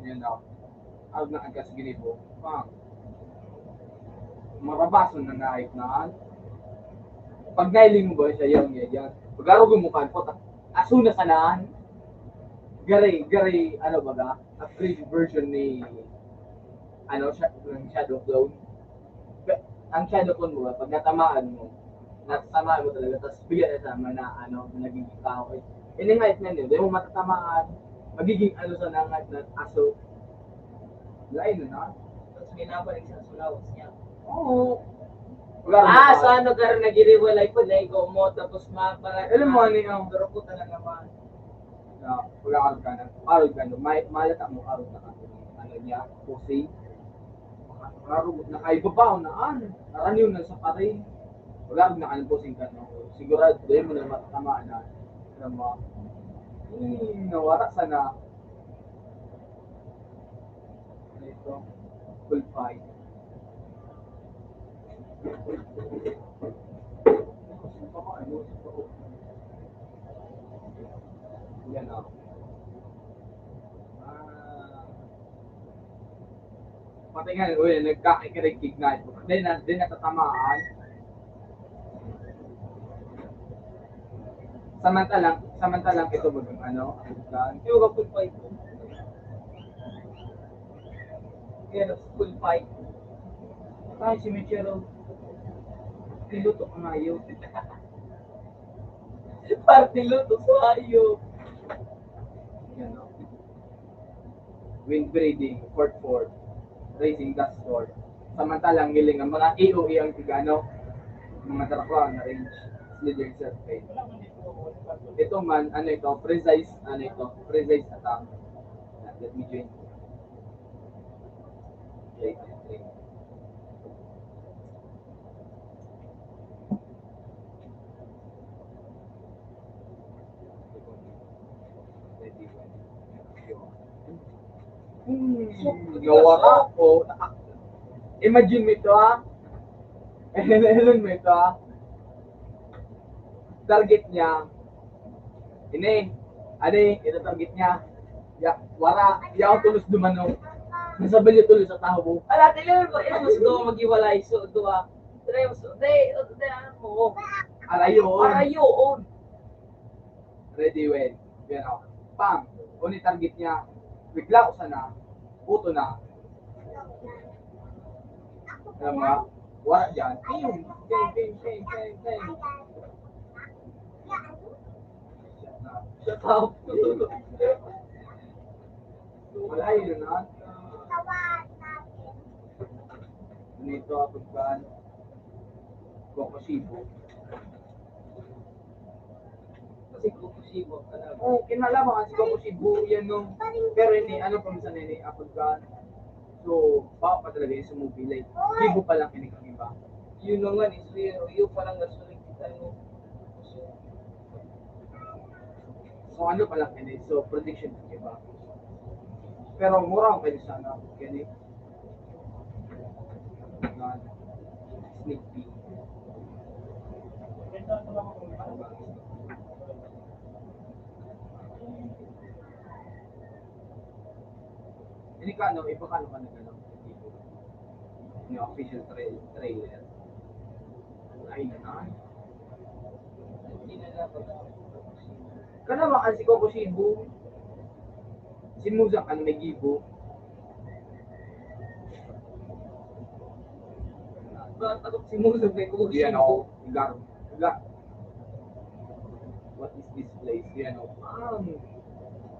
Yan o. Out na agkas ginipo. Marabason na naik na. Pag nailing mo ba siya yan. Pag-arog yung mukha po, aso na sanaan. Gary, ano ba ga? Upgrade version ni Shadow Clone. Ang Shadow Clone mo ba, pag natamaan mo talaga, tapos bigyan na sama na nagiging tao. Iningait na nyo, dahil mo matatamaan, magiging sa nangat na aso. Lain na. tapos binabalik sa sulawas niya. Oo. Sa ano ka rin nagiriwalay po, lego mo, tapos para... Alam mo, ano yung... Pero po talaga naman. Wala arog ka na. Malata mo, arog na ka. Ano niya, pusi. Arog na kayo babaw na naraniw na sa parin. Wala arog na ka ng pusing ka. Sigurado, dahil mo na matatamaan na. Alam mo, nawara sana. Ano ito? Full fight. Yan o. Pati nga, nagkakikirigig-ignite. Then natatamaan. Samantalang ito mo yung Yung ka full fight. Yan, full fight. tayo si Michero. Niluto ka nga yun. Party luto sa ayo. Yan o. Wind breeding, fort, raising dust sword. Samantalang giling ang mga AOE ang tigano, mga tarakwa na range, slither surface. Ito man, precise attack. Let me join. Okay. Nawara ko. Imagine mo ito Imagine mo ito Target niya. Ito target niya. Wara, ya ako tulos dumanong. Nasabal niya tulos sa taho. Ala, tilo mo, mas do maghiwalay. So, duwa. Try mo, ano mo. Alayon. Arayon. Ready, when. Yan ako. Pang. Uni target niya. Bigla ko sana. Puto na. Alam mo nga. Wala dyan. Ayun. Bang. Shut up. Wala yun na. Dito ako kan. Kokoshibo. Kasi kukusibo ka na. Oo, kinalaman kasi Kokoshibo yan nung. Pero ini, ano pa minsan ini, ako kan. So, baka pa talaga yung sumubi. Like, Kibo pa lang iba. Yun naman is real. Yun parang nasulit kita mo. So, ano pa lang ini. So, prediction ko iba. Pero mura ako kayo sana. Kaya sneak peek. Hindi ka ano, iba ka naman na gano'n. Yung official trailer. Ay na. Hindi na dapat. Kana ba kasi Kokoshibo? Si Muzak ano may gibo. Bakit ako si Musa may kukusibo? Yan ako. Igar. What is this place? Yan ako.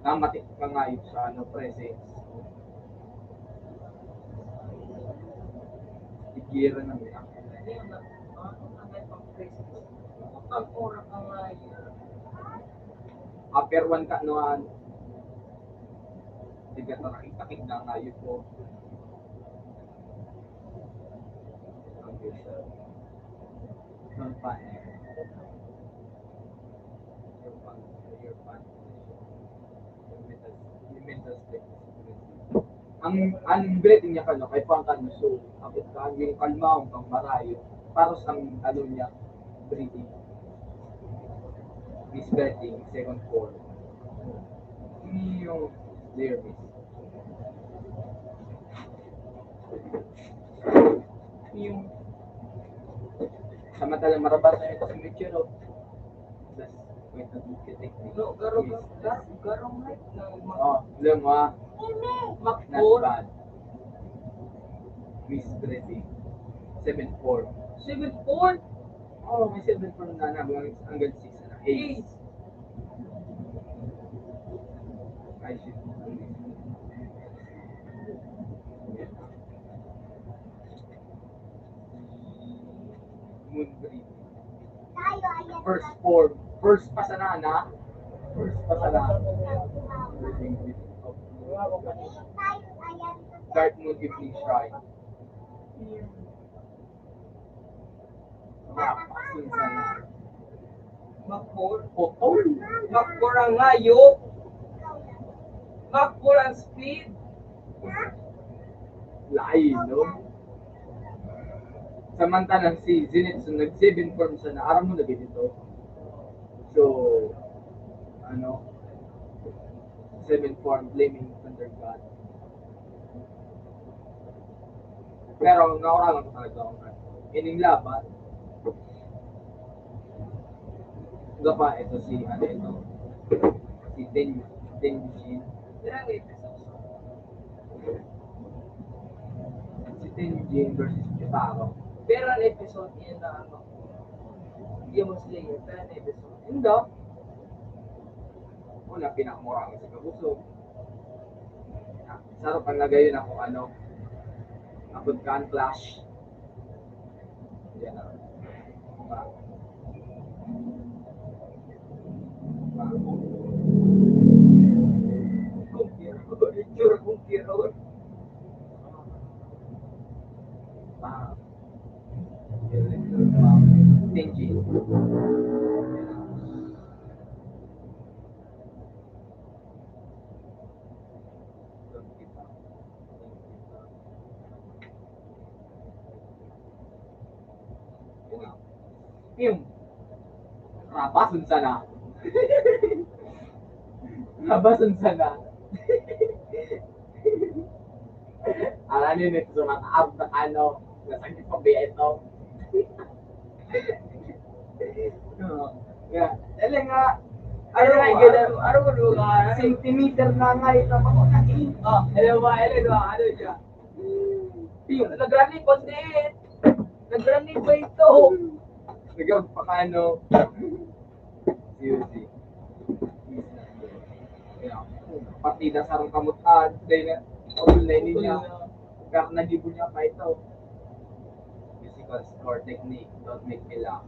Namatik ka nga yun sa ano, presence. Igira na nila. Ang oras ka nga yun. Upper one ka noan. Hindi ka nakikakig na nga yun po. Ang bisa. Ang pan. Your pan. Yung mental state. Ang breathing niya kano, kay pang kano, so, kapit ka, yung kalma, ang marayo, para sa ano niya, breathing. Miss breathing, second four. Yung there is. Yung samantalang marabat na ito si Michiro. Plus, wait na technique. No, garong light na Oh, alam mo ah. Not makpor. bad. Miss breathing. 7-4. 7-4. Oh, may 7-4 na hanggang 6 na. 8. I should. Moon breathing. First form. First pa sa nana. First pa sa nana. Dark Moon Evening Shrine. Mapasin sa nana. Makpor. Potol. Makpor ang hayop. Makpor ang speed. Lain, no? Samantalang si Zenitsu nag-7 forms na aram mo lagi dito. So, ano? 7 form blaming Thunder God. Pero nauralan ko talaga ako. Ining laban. Ito pa, ito si, ano ito? Si Tenjin. Dirang episode. Si Tenjin versus Kitaro. Pero ang episode niya na ano. Demon Slayer. Pero ang episode. Hindi. Una, pinakamura ko sa Kabuso. Sarap ang lagayin ako, ano, abot ka ang clash. Yan na. Itsura kong kiror. Tenji. Yung nabasun sana. Nabasun sana. Aranin ito sa mga up na ano, nasakit pa ba ito? Yeah. Dali nga, ano nga, gano'n, Araw ko lugar. centimeter na nga ito, ako na Oh, hello, ano siya? Nag-running pa din. Nag-running pa ito. Nagawag pa ka ano. Seriously. Yeah. Partida sa rong kamutan, dahil na, all na niya. Kaya nagibo niya pa ito. Physical score technique, don't make me laugh.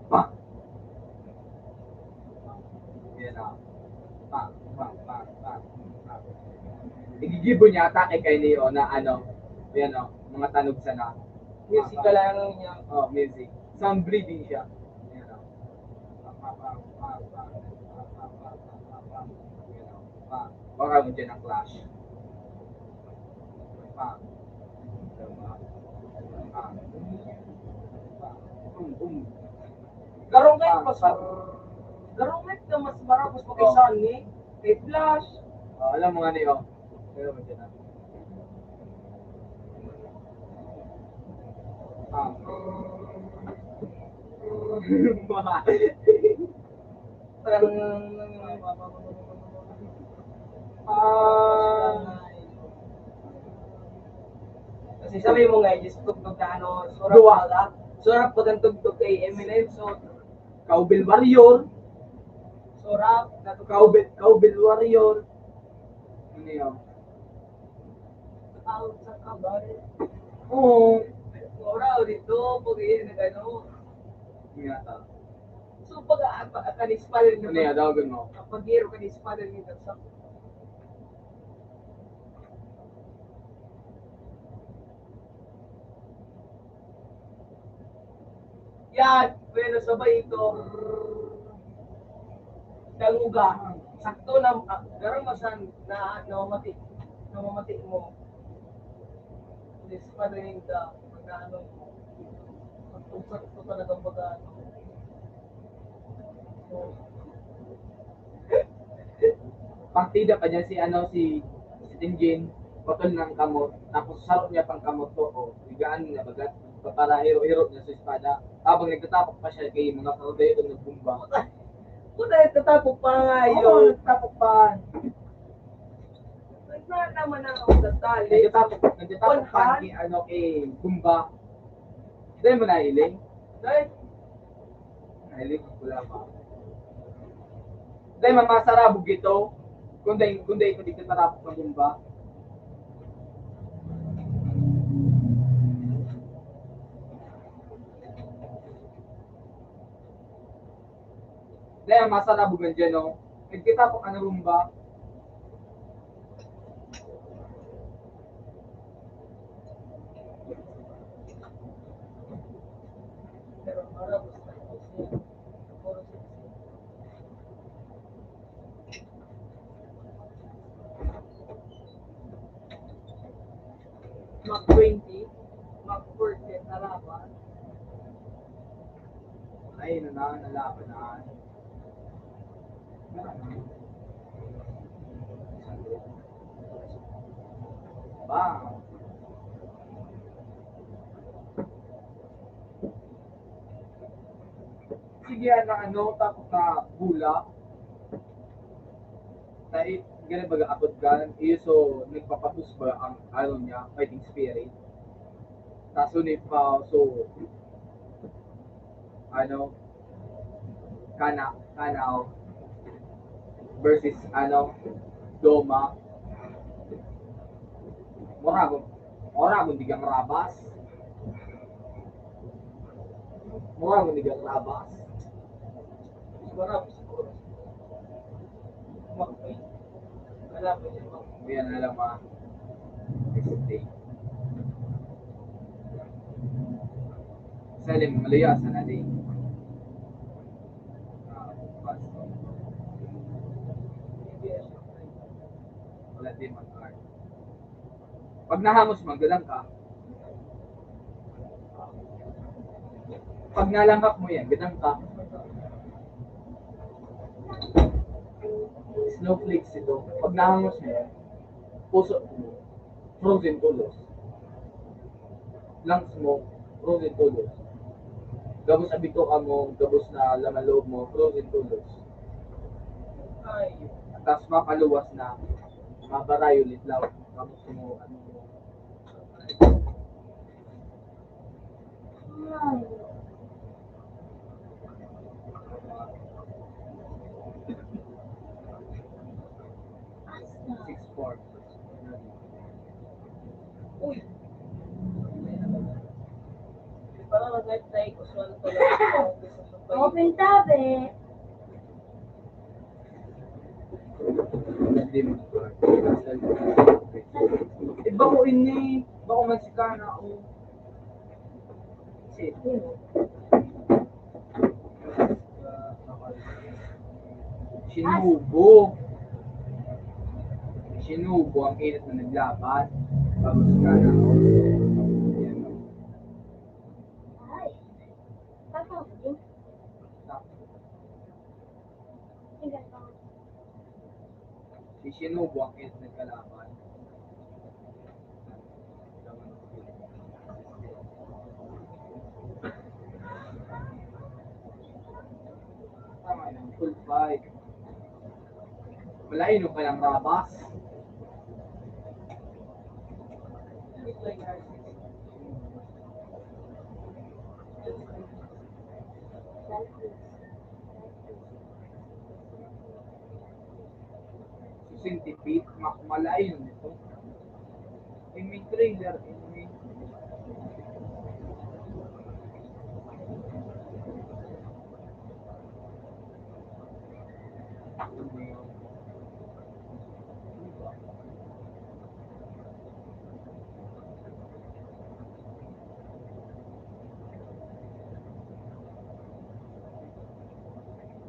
Pa! Yan na. Pa. Igigibo niya atake kay Leo na ano, yan o, mga tanog sana. Musical lang niya. Oh, music. Sound breathing siya. Yan o. Baka mo dyan ang clash. Garong kahit mas Garong kahit na mas marapos pa kay Sunny. Kay Flash. Alam mo nga niyo. Alam mo dyan na. Kasi sabi mo nga, just tugtog na ano, Duwa. surap po ng tugtog kay Eminem, so Cowbell Warrior. surap, Cowbell Warrior. Ano yun? out sa kabar. Oo. Oraw dito, pag yun na gano'n. Ingata. So pag kanispada Ano yun? Dawagan mo. kapag hero kanispada nito sa yan, bueno, sabay ito. Daluga. Sakto na, garang masan na namamati mo. Kanispada nito, magkano mo. Sakto talagang magkano. So, Partida pa niya si Tinjin, patol ng kamot, tapos sarap niya pang kamot to, o bigaan niya bagat, para hero-hero niya sa espada. Habang nagtatapok pa siya kay mga kaldeyo nagbumba. kung nagtatapok pa nga Oo, yun, nagtatapok pa. nagna naman ang datali. Nagtatapok pa kay Bumba. Dahil mo nahiling? Dahil, Nahiling, wala pa. Dahil mamasarabog ito, kundi ko di tatapok ng Bumba. Dahil masarabogan dyan, no? Nagtitapok ka ng Bumba. pero marap, puro siksi. Mark 20, Mark 40, nalaban. Ay, nalaban na. Bang! Sige, tapos na bula. Dahil, ganun baga akot ka, iyo so, nagpapatus ba ang niya, fighting spirit. Tapos sunod pa, so, Kanaw versus Doma. Mura kung di kang rabas. Marap, siguro. Mark 20. Nalaban niya, Mark. Hindi yan alam next day. Salim, malaya sa natin. Wala din mag-art. Pag nahamos, magalang ka. Pag nalangkap mo yan, gadang ka. Snowflakes ito. Pag nahamos mo yan, puso mo. frozen tulos. Lungs mo, frozen tulos. Gabos abito ka mo, gabos na laman loob mo, frozen tulos. Ay. Tapos mapaluwas na, mabarayo ulit lang. Tapos mo, ano mo. Six four. Uy. Parang nag-try ko sa ano talaga. Open tabi. Iba ko ini, iba ko Meksikana o. Sinubo. Sinubo ang init na naglaban. Iba Meksikana o. Yan o. Ay. Tapos, yung tingnan ko. Si Sinubo ang init na nagkalaban. Tama yun, full fight. Wala inom ka ng rabas. Centipede, malayo nito. Yung may trailer, yung may...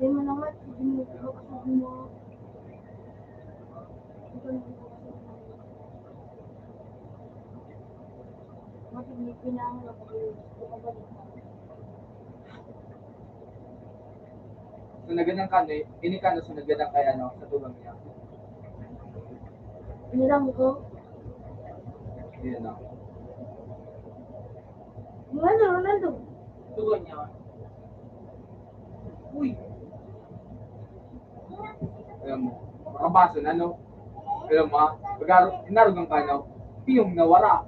Hindi mo naman, binubuksan mo. Matignitin na ako na Sunagan ng kano, ini kano sunagan ng kaya no, sa tulong niya. nilang ko. Yun na. Ronaldo. Tugon niya. Uy. Alam mo, makabaso na no. Alam mo, pag inarog ng kano, piyong nawara.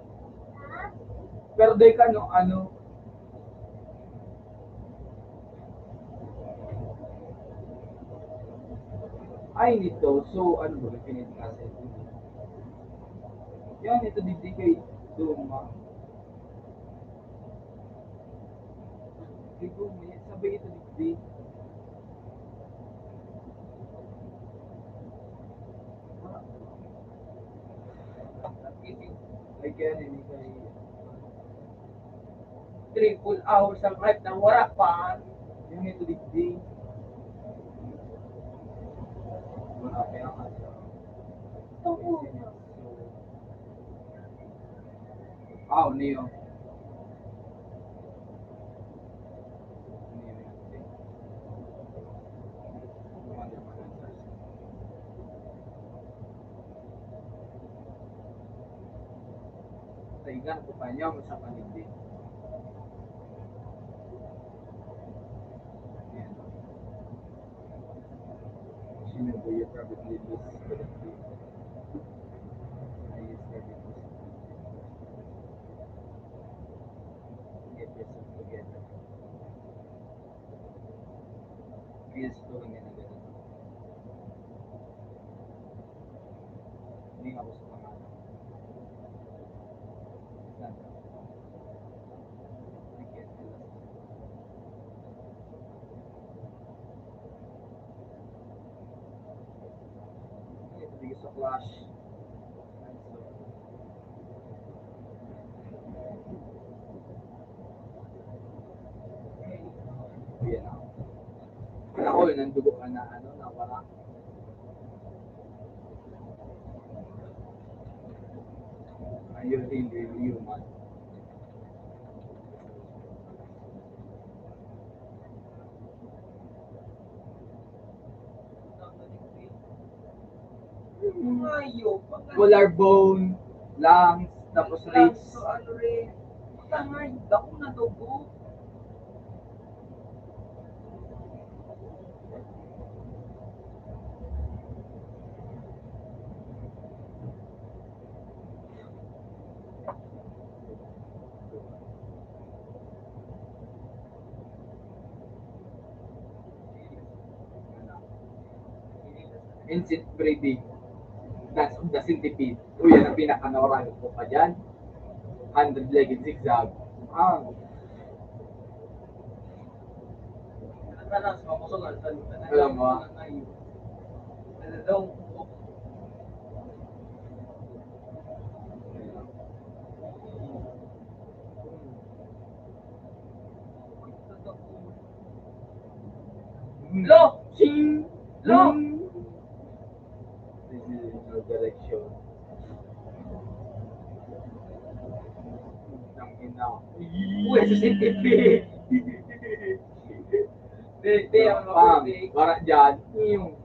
Pero day ka no, ano, ay nito, so ano ba, pinit kasi. Yan, ito digdi kay Duma. Kay Duma, yan, sabay ito digdi. Ay kaya hindi kay... Triple hours ang hype ng wala pa. Yan, ito digdi. Wala kaya ka sa... Ah, ano yun? Saigan ko pa niya sa paligid. Sino ba yung probably lose for the team? I use everything. Get yourself together. Yes, doon nga na ganun. Hindi nga ako sa pangalan. Sandra. I can't do that. Ito bigay sa Clash. Yan ako. Ako yun, nandugo ka na ano, nawala. Ayun, hindi human. Ayaw. Collarbone. lungs, tapos Lang, ribs. so ano rin. Tanga, ako na dugo. Insect breathing. That's the centipede. Uy, yan ang pinaka-nauran ko pa dyan. 100-legged zigzag. Ah, Nakalas, makusungan sa Alam mo, Ano daw? Lo! Sing! Lo! This is no direction. Ang ina. Uy, sa centipede. Hindi, ang Pang, mapirdi. para dyan, yung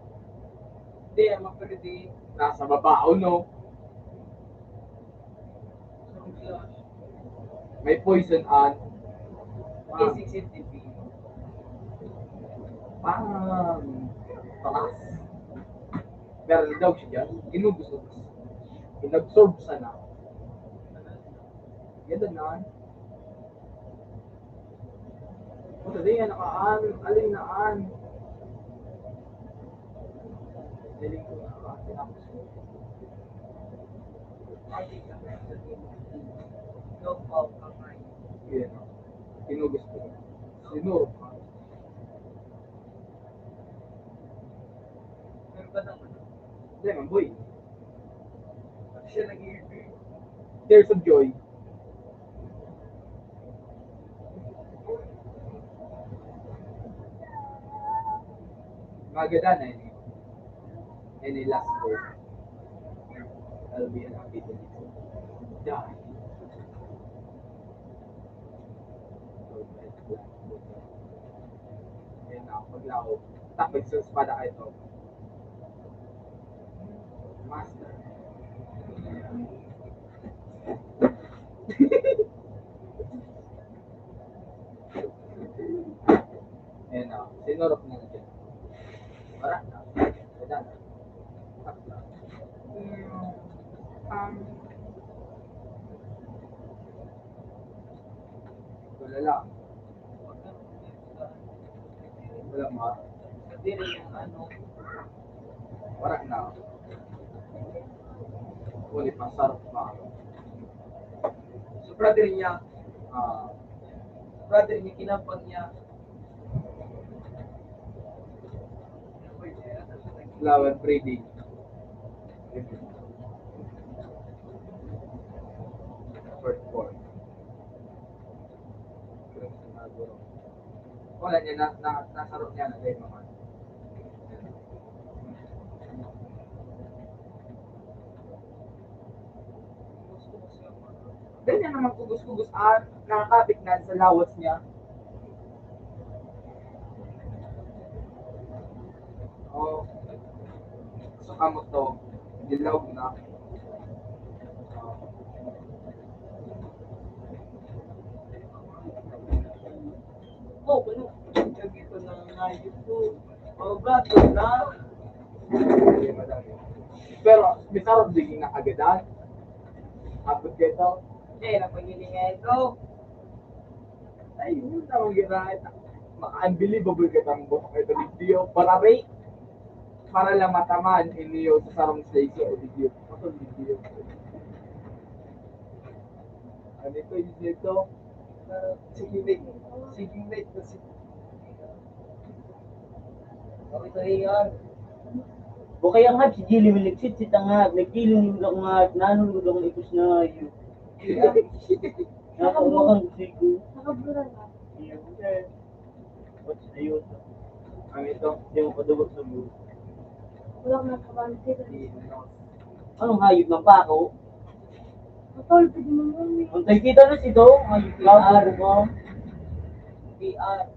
Hindi, ang mapirdi. nasa baba, no? May poison ant. Pang, Basic centipede. pang, taas. Meron daw siya dyan, inubos-ubos. Inabsorb sana. Ganda na. O, sabi nga, nakaan, alin naan. Galing ko na, tinapos ko. No fault, kamay. Yan, no? Inubos ko. Sinurok ka. Meron ka naman. Lemon boy. Siya nag-i-ibig. Tears of joy. Maganda na yun. Any last word? I'll be an happy to die. Yan na, paglao. Tapos sa espada ka ito. Master. Yan na, sinurok na dyan. Wala na. Wala na. Takla. Wala lang. Wala ma. Kasi rin yung ano, Wala na. Uli pa, sarap pa. so brother niya, Ah, kinapag niya. flower breeding. First form. Wala niya, nasarap niya na dahil naman. Ganyan naman kugus-kugus nakakapit na sa lawas niya. Oh, sa kamot to, dilaw na. Oh, ano? Sabi ko na ngayon ko. Oh, gato na. Hindi madami. Pero, may sarap diging na agadan. Abot kayo to. Eh, napagilingan ito. Ay, yun naman ginahit. Maka-unbelievable ka ng buhok ito video. Para rate. Para lang mataman iniyo sa sarong station o video. Ito video. Ano ito yung dito? Sige, mate. Sige, mate. Okay, so yan. O kaya nga, si Jilly Miliksit, si Tangag, nagkiling nila ko nga, nanunod akong ipos na yun. Nakaumakang sigo. Nakabura na. What's na yun? Ano ito? Hindi mo padugod sa buho. Wala ko nakabanti. Anong hayop ng pako? Matol, pwede mo mo. Antay kita na si Do, hayop lang mo. PR.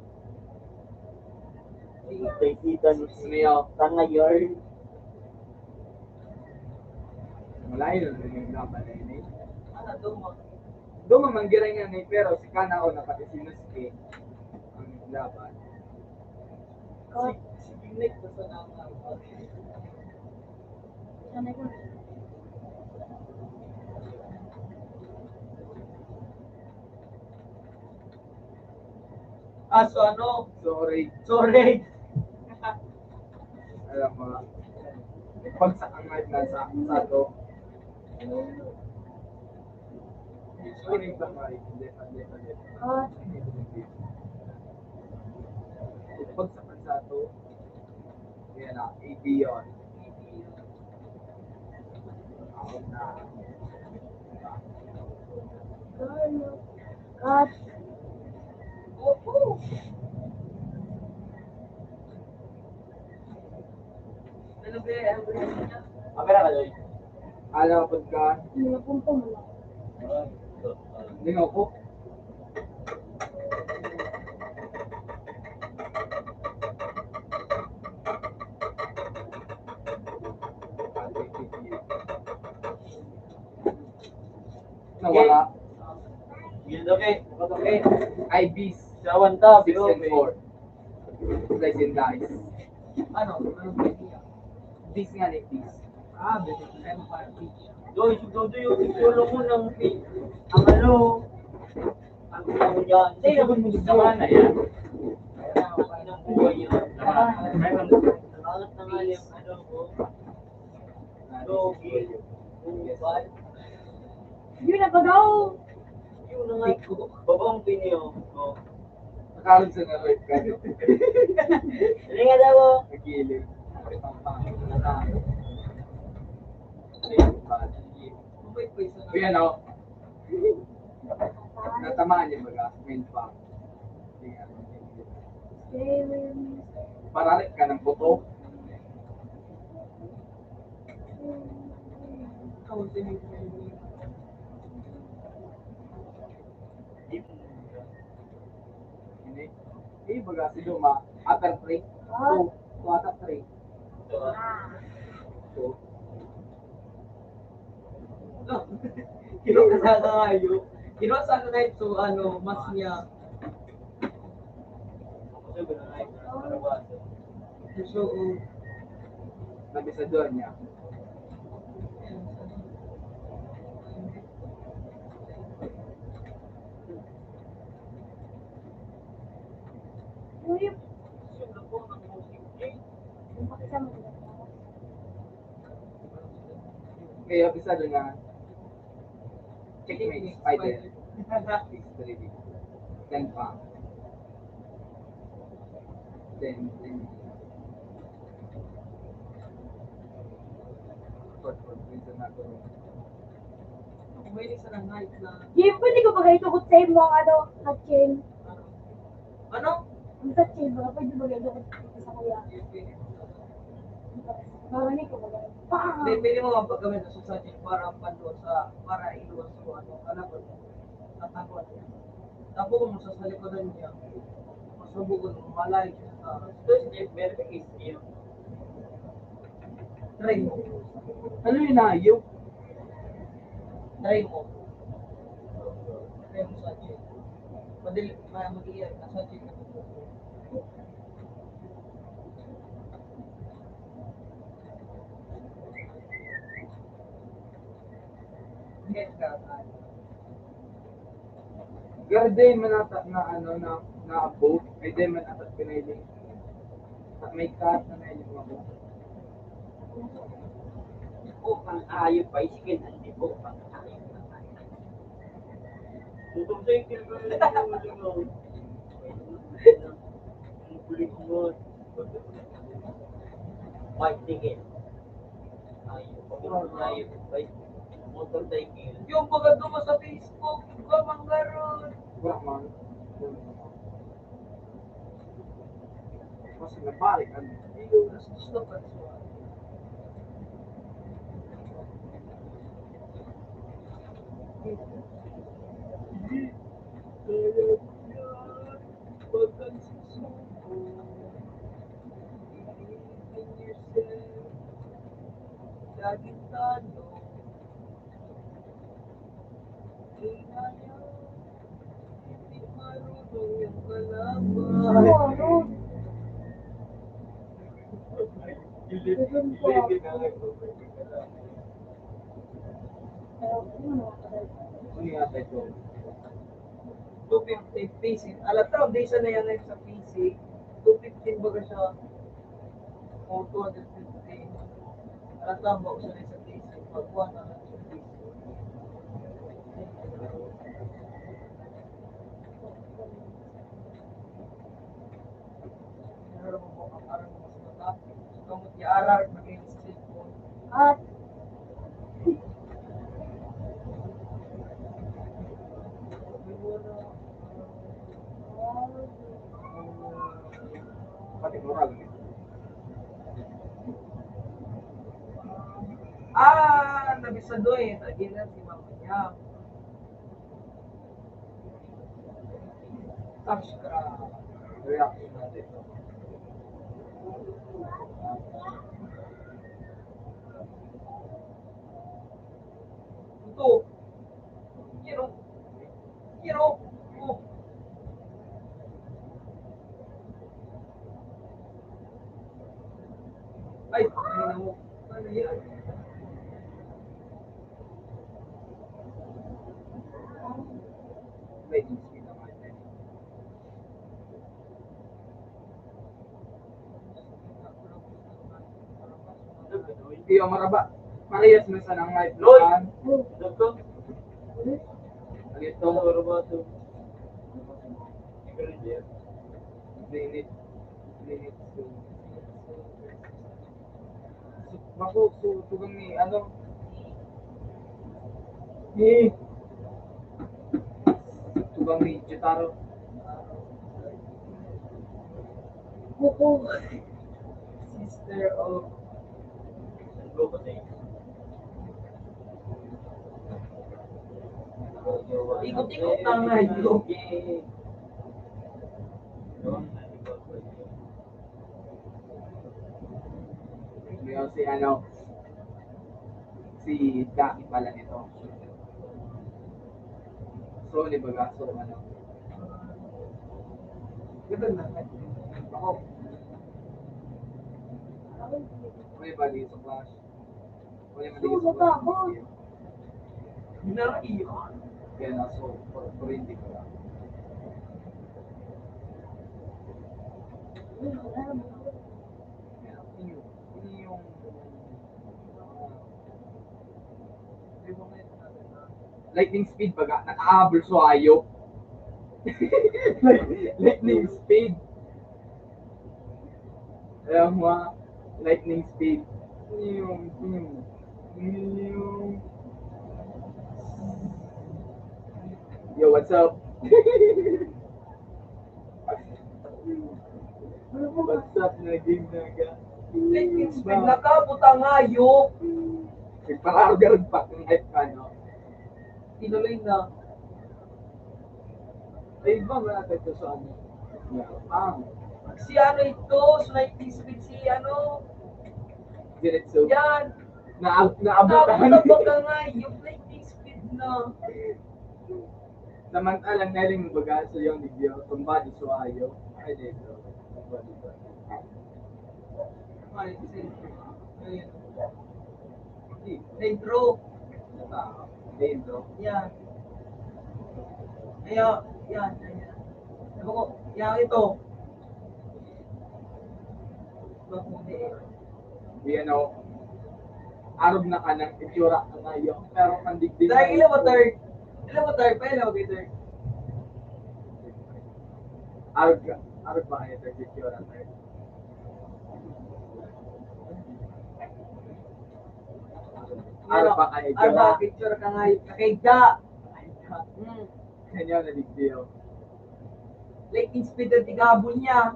Antay kita na si Ano yun? Tanga yarn. Malayo na yung laban na yun eh. Ano, duma. Doon mamanggiray nga ni pero si Kana o napati si Nuski ang laban. Si Gimnek ko sa nama. Sanay ko. Ah, so ano? Sorry, Sorry. alam mo, pag sa angay na sa to, sorry ba nga, hindi. Ah, Pag sa kansato, yan na, AB yun. Ako na, cut. Oo. Ano ba yan? Kamera ka doon. alam ko ka, Napunta mo lang. hindi nga po. Nawala. Gilid okay. Okay. IBs, Sawan ta, 6 and 4. Slice and dice. Ano? Ano ba niya? This nga ni this. Ah, beto M party. Doy, siguro yung itulo mo ng ang ano. Ang tawag yan. Siguro mo naman na yan. Ang buhay yun. Nakangat na nga yung ano ko. Doggy. Bubal. Yun na ba daw? Yun na nga. Babang pinyo. Oh. Nakalog sa nga word ka. Dali nga daw. Nagilid. Mabait pa isa O yan o. Natamaan niya baga. Main pa. Pararik ka ng buto. Hindi. Eh, baga si Luma. Upper 3. 2. 2 ata 3. 2. Kinuha sa kayo. Kinuha sa kayo so ano, mas niya. So, Nabisador niya. Uy, pakita mo na. Kaya bisado nga. Checkmate. Spider. 6-3. 10 pa. 10. 10. Reason na to. Pwede sa night na. Jim, pwede ko ba ito kung save mo ang ano, hatchin? Ano? Ang hatchin, baka pwede ba ito sa kuya? Parang hindi ko ba Bang! Hindi, pwede mo mapaggamit sa society para pando sa para iluwas ko ano, alam ko. Tatakuan niya. Tapos kung sa salikuran niya, masubukan mo, malay siya sa Verification. try mo. Ano yun na? Yung Try mo. Try mo sa chin. Madali, mag-iyak na sa chin. Get ka. garden man ata na ano na boat. Ay din man ata pinailing. May cat na nailing mga boat. O, pang-ayos, bicycle, hindi po, pang-ayos. Tutong sa yung kilbang na yung kulit mo. Bicycle. Ayos, motorcycle. Yung pagod mo sa Facebook, ko manggaron. Wala man. Kasi nabalik ano. Yung gusto pa siya. Laging talo. Salamat. Ano nga ito? 250 PC. Alam tao, di siya na yan sa PC. 215 baga siya. O 250. Alam tao, ba siya na sa PC. Pagkuha na lang sa PC. Pero mo ang parang mas matapos. Kamot i-arar, maging sa cellphone. At Pati moral. Nabisado eh. Tagilan si mama niya. Subscribe. Reaction natin. Ito. Kiro. Kiro. Oh. Ay, ano mo? Ano yan? Lightning speed naman. Hindi yung maraba. Parehas na sa nang light. Loy! Kan? Dagko? Ganito. Ito, roboto. Linit. Bako, tugang ni, ano? Tugang ni Jotaro. Kuko. Sister of Go ba tayo? Ikot-ikot na nga ito. Ngayon si ano? Si Daki pala nito. So, di ba so ano? Ganda na. Ako. May bali sa class. May mali sa class. Naiyan. Kaya na so, hindi ko lang. Ini yung lightning speed baga nakahabol so ayo. Lightning speed. Ayan mo, lightning speed. Yung Yo, what's up? What's up na game na ka? Lightning speed na ka, puta nga, yok. Nagpakaroon pa kung hype ka, no? Tinuloy na. Ay, iba ba natin ito sa ano? Si ano ito, so lightning speed si ano. Diretso. Yan. Naabot ka Nakapot ka nga, yung lightning speed na. Samantalang naling baga so yung video, tumbado so ayo. Ay, dito. Ay, ayun. Intro. Dito. Yan. Ayan. Yan. Sabi ko, yan ito. Bakuni eh. Di ano, arog na ka ng itsura ka ngayon, pero pandigdig. Dahil ilan mo third? Ilan mo third? Pa ilan mo third? Arog ba kayo sa itsura tayo? Arog ba kayo itsura? Arba, picture ka nga. Kakayda. Kanya na digdiyo. Lightning speed ang tigabol niya.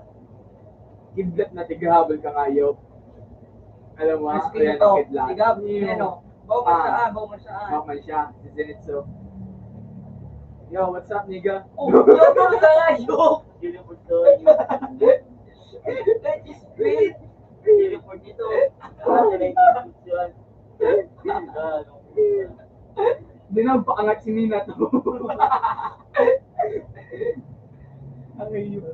Kidlat na tigahabol ka ngayon. Alam mo, Mas kaya ito. na kidlat. Tigabol niya, no? Bawa masyaan, bawa masyaan. Bakman siya, si Zenitsu. Yo, what's up, nigga? Oh, yung ka nga, yung. Teleport to. Lightning speed. Teleport dito. Television. Hindi na pakangat si Nina to. Ang ayun.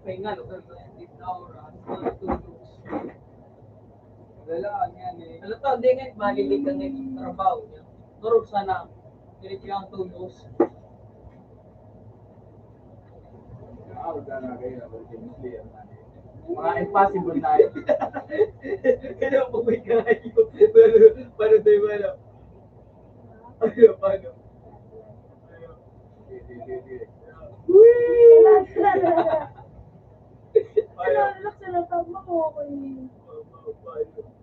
Pahinga, lugar sa oras, tulog. Wala yan eh. Ano to, hindi nga, malilig ka ngayon sa trabaho niya. Turog sana, diretso ang tulos. Mga impossible na yun. Kaya po may kayo. Paano tayo wala? Paano? Relax na lang. Tama mo ako yun.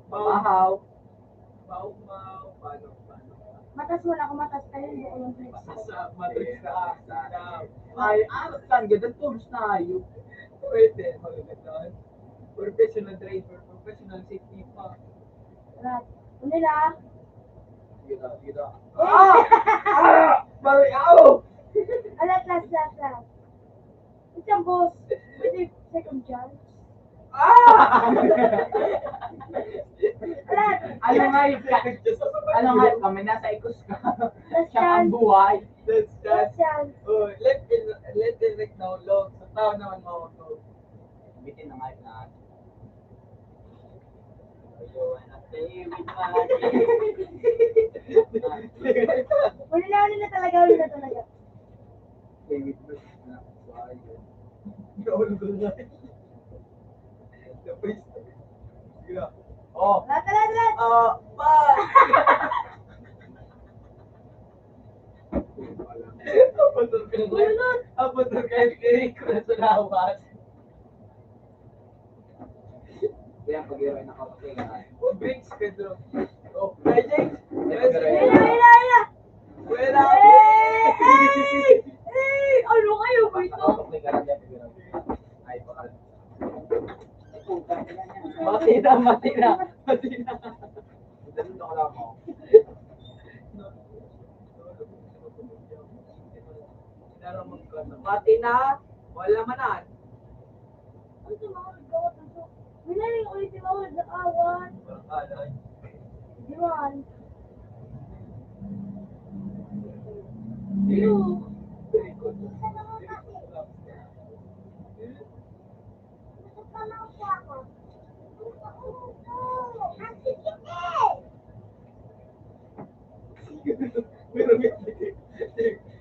Mahaw. Paano? Matas wala ako matas kayo. Hindi ko lang flex. Sa matrix na Ay, aras lang. Ganun tulos na ayun. pwede, magagandaan. Professional driver, professional safety pa. Relax. Hindi na. Sige. Mariaw! Alat, last. Ito ang boss. Pwede second chance. Alat. Ano nga yun? Ano nga yun? Kami nasa ikos ka. Last Siya ang chance. buhay. That's Last that. chance. Oh, let direct now long. Sa tao naman mauto. Bitin na nga yun na. Uli na talaga. David Bruce na buhay. Gawin ko na. The face. Sige. Oh! Alat. Bye! Apator ka kay ko na sa lawas. Kaya pag-iway na kapatid na. Bricks ka doon. Oh, James! Ila. Wala! Ano kayo ba ito? Nakapatid ka lang dyan. Ay, bakal. Mati na. Ganun ako lang mo. Mati na. Wala manan. Ano sa mga nagkawat ng so? Minaling ulit yung mga nakawan. Diwan. Ano?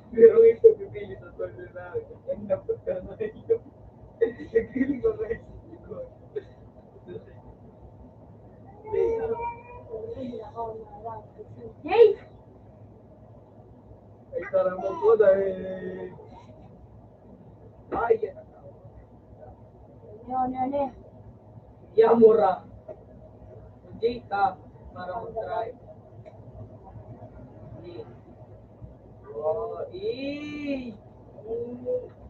Merong ito pipili sa todo na. Ang dapat ka na yun. Nagkiling ko kayo sa likod. Yay! Ay, sarang mo po dahil... Ay, yan ang tao. Yan. Yamura. Jita. Para mag-try. Oh,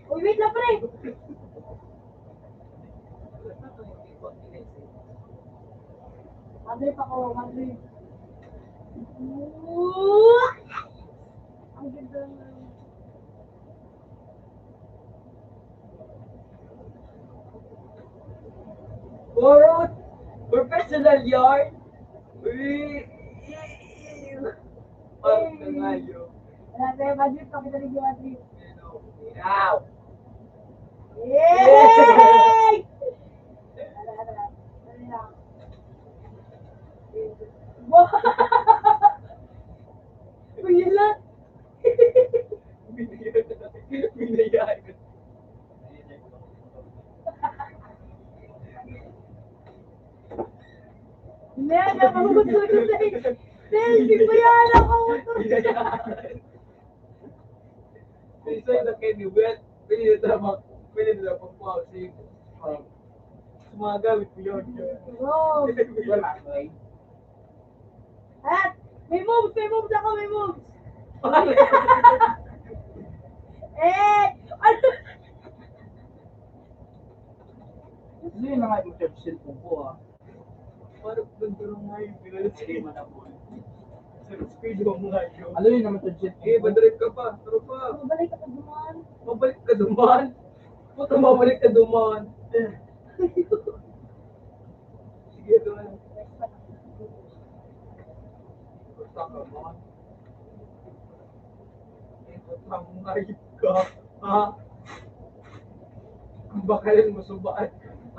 Uy, wait lang pre! Madre pa ko, madre. Ang ganda na. Borrowed professional yarn. Parang nangayo. Wala tayo, madre. Pakita rin yung madre. Ow! Yay! Tara. Dali lang. Uy, yun lang. Binayaan. Hindi, nakahutol ko sa selfie ko yan, nakahutol. Isa yung kay ni Beth, pinili na pag-pausing. Sumagamit mo yun. Oh. Wala ko eh. At, may moves ako, may moves. Ano? Ano yun na nga yung cellphone ko ah. Parang nagkaroon nga yung pinalitin mo na po. Speed mo nga yun. Ano yun naman yung cellphone Eh, ko? madrive ka pa. Taro pa. Balik ako dumaan. Mabalik ka duman. Puta, mabalik ka duman. Sige, duman. Puta ka man. Eh, puta, mangayip ka. Ha? Bakalin mo subaan.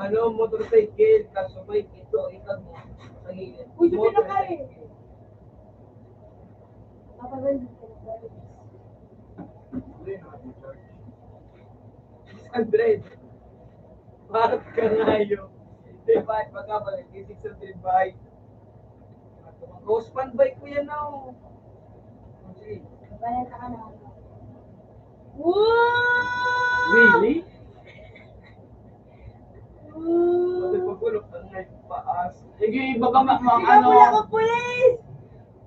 Ano, motorcycle, kasubay, ito, ikaw mo. Sa gilid. Uy, yung pinakain. Papagod ka na. 600. Bakit ka nga yun? Hindi ba, pagkabalik, 600 bike. Ghost fan bike ko yan now. Sige. Balanta ka na. Wow! Really? Wow! Pati pagulok ng night paas. Sige, ibaba mga Ikaw ano. pula ka, pulis!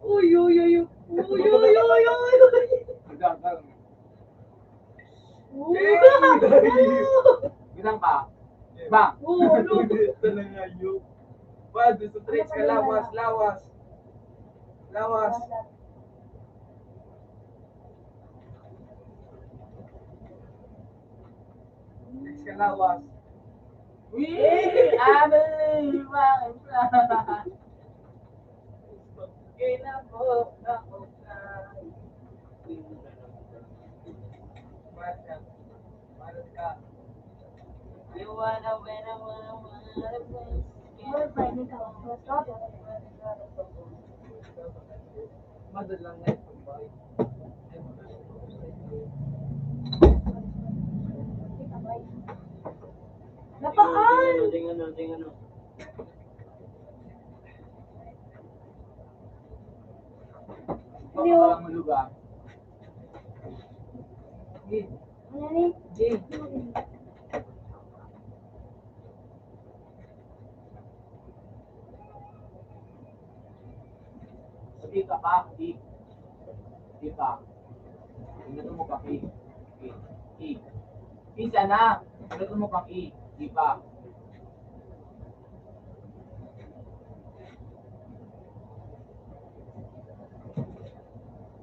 Uy, uy, uy, uy. Uy, uy, uy, uy, uy. Gagang. Uy! Ginang ka? Ba? Oo, ano? Ito na nga yun. Ba, doon sa traits ka, lawas, lawas. Lawas. Traits ka, lawas. We I believe I'm fly. Kinabok ako na. Malat ka. You wanna win, I wanna win. Uy, pwede ka. Stop. Madalang na yung pagbahay. Napaan? Tingnan. Baka walang maluga. Sige. Ano ni? Sige. Sabi ka pa, di. Di pa. Tingnan mo pa, I. I. Isa na. Tingnan mo pang I. Di pa.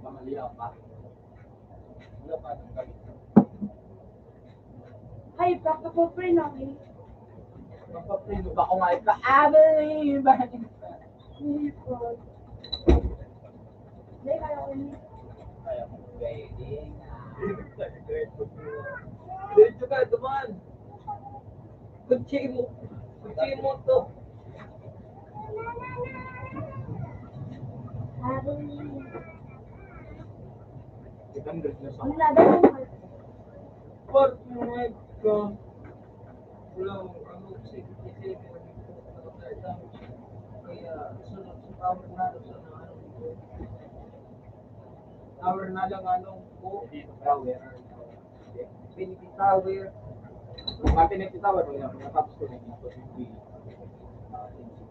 Mamaliyaw pa. Wala pa ng gabi. Ay, practical friend namin. Magpaprino ba kung ay pa? I believe I'm fly. Hindi, kaya ko yun. Kaya mo pwede na. Diretso ka, dumaan. Kutsi mo to. Itang na sa Ang nada mo. Fortnite ka. Walang ano kasi kaya sunod sa power na sa ano dito. Tower na lang anong po. Tower. Infinity Tower. Infinity Tower wala na tapos ko lang ito si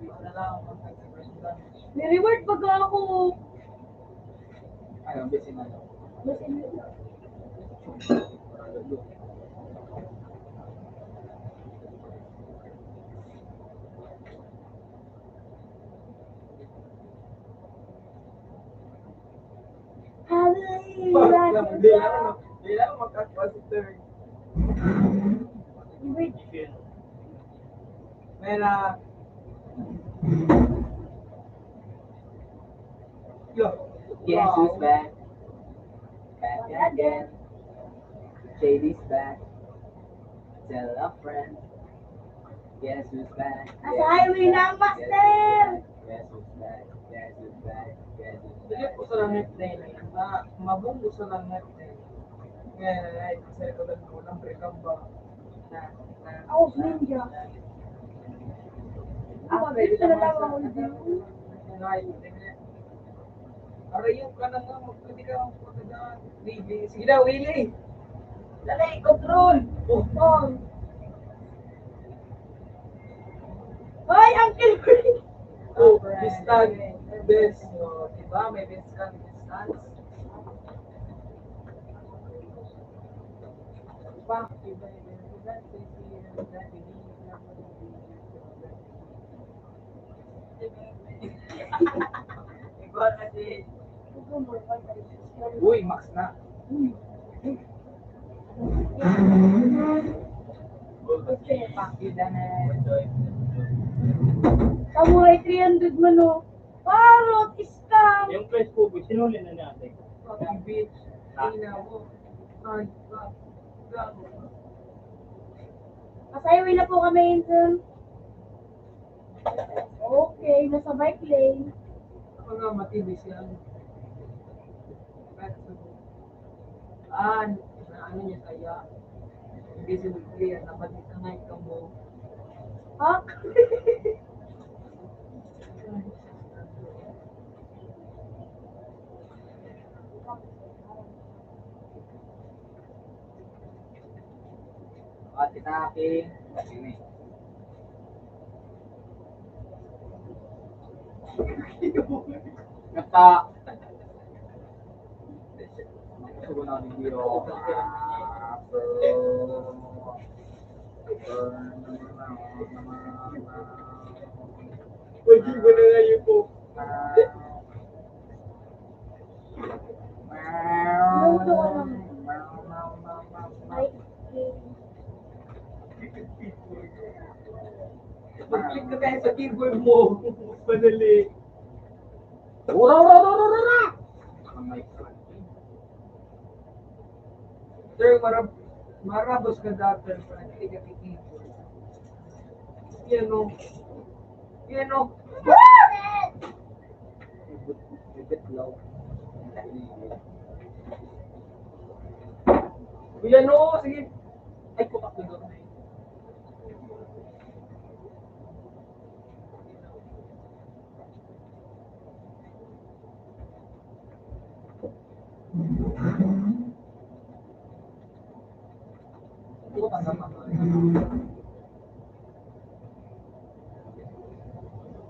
Ano lang ang president. May reward pag ako. Ano besi na lang. Mas in Di lang magkakasitor. Mera. Guess who's back? Back again. JD's back. Tell a friend. Guess who's back? Nasa highway na ang master! Guess who's back? Guess who's back? Guess who's back? Dili ko sa langit na yun. Mabunggo sa langit na yun. Ngayon, ay, kasi ko lang ko ng prekamba. Ako, ninja. Ako, gusto na lang ako dito. Arayo ka na nga, magpwede ka ang pagkadaan. Willy, sige daw, Willy! Dali, control! Oh. Hoy, Uncle Green! Oh, distance, best. So, diba, may distance. Back, iba. Iba na din. Uy, max na. Pakida na. Samurai 300 man o. Parot, scam! Yung price po, sinuli na natin. Fucking bitch. Tingnan mo. Ay, gago. Masayawin na po kami dun. Okay, nasa bike lane. Ako nga matibis yan. Na ano niya kaya? Hindi sinugli yan. Nabalit ka nga ikaw mo. Ha? Ate Taki. Sini. Kata. Sugo na ni Dio. Pwede mo na nga yun po. Luto ka lang. Bike lane. Mag-click ka tayo sa keyboard mo. Madali. Ura! Kamay ka. Sir, marabos ka dati. Hindi ka keyboard. Yan o. Yan o. Bibit low. Yan o. Sige. Ay, kumak na doon.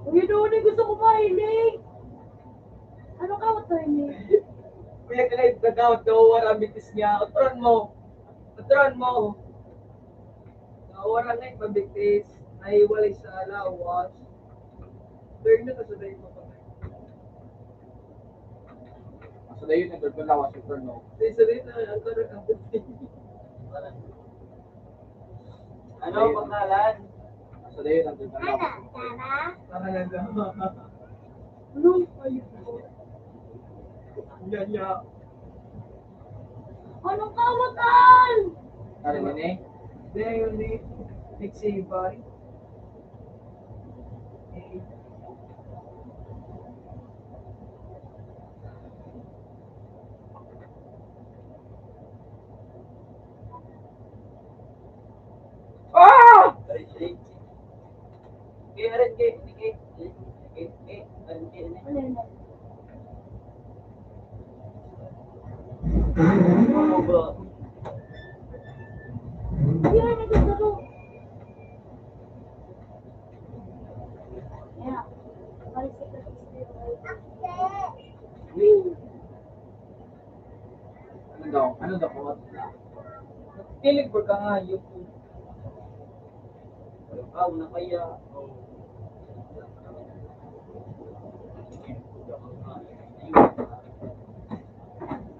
Uy, doon eh, gusto ko mahilig. Ano ka mo to, Hiling? Kuya ka na nagkakawat ka wala bitis niya. Uturan mo. Uturan mo. Wala nga yung mabitis. Nahiwalay sa lawas. Turn na sa dayo mo pa. Masa dayo yung nagdalawas yung turno. Sa dayo na ang karoon ng bitis. Ano ang pangalan? Masa dayo yung nagdalawas yung turno. Pangalan daw. Ano? Ayun po. Yaya. Anong kawatan? Kari mo ni? Dahil ni Nixibay. Ah! Kaya rin Ano yun? Hindi ka nagsasabi. Yeah. Balik sa Ano daw? Ano daw? Pilig ko ka nga yung na kaya.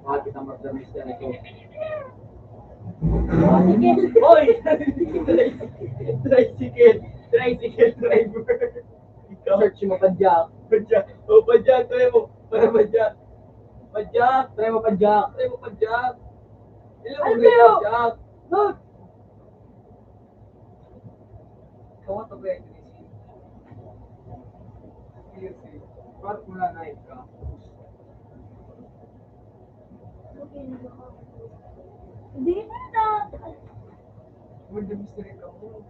Mahal kita mag-damis ka nito. Hoy! Tricycle driver. Ikaw. Search mo pa Jack. Padyak. O, padyak. Try mo. Para padyak. Padyak. Try mo pa Jack. Try mo padyak. Ilan Ano mo kayo? padyak? Look! Kawan to ba yung seriously? Bakit mula na ka? Hindi na. More the mystery ka mo.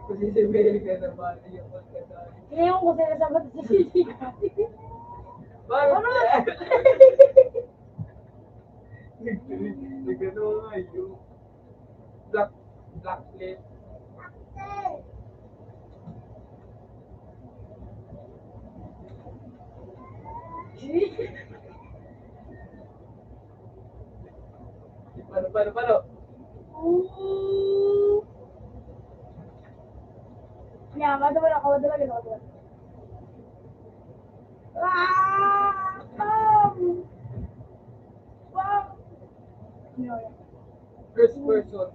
Kasi si Mary ka na ba? Yung pagkatay. Ngayon ko sila sabat sa sisiga. Bakit? Ano? Nagano nga yung black plate. Paano? Ooh. Yeah, madawala ako, madawala. Ah! Bam! Bam! No. First person.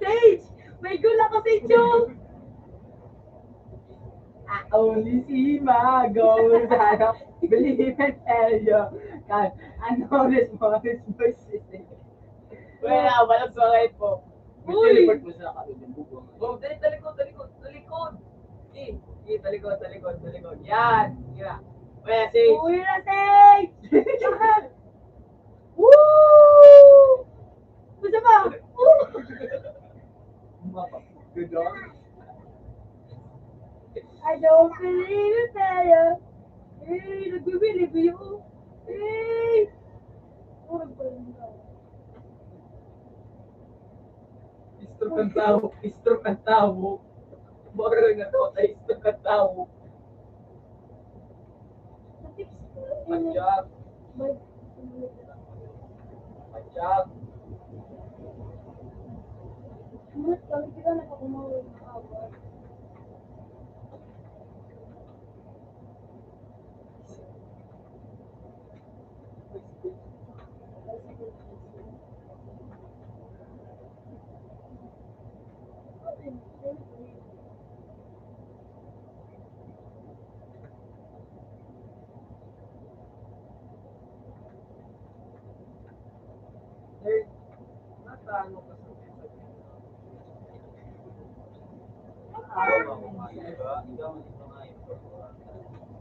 Sage! May gula ka sa Chong! Only si Ma goes out. Believe and tell you. Ano responsibility? Wala, walang sangay po. May teleport mo sa kalubing bubong. Oh, dali, talikod. Talikod. Yan. Yan. Wala, say. Uwi na, Tay! Woo! Gusto mo? Good job. I don't believe it, tayo. Hey, nag-believe you. Hey! Puro ba yun daw? Stroke ang tao. Bora na to, stroke ang tao. Sa-fix ko. Patyag. Sumunod kami, di ba nakakumawin ng awal? Natano ka sa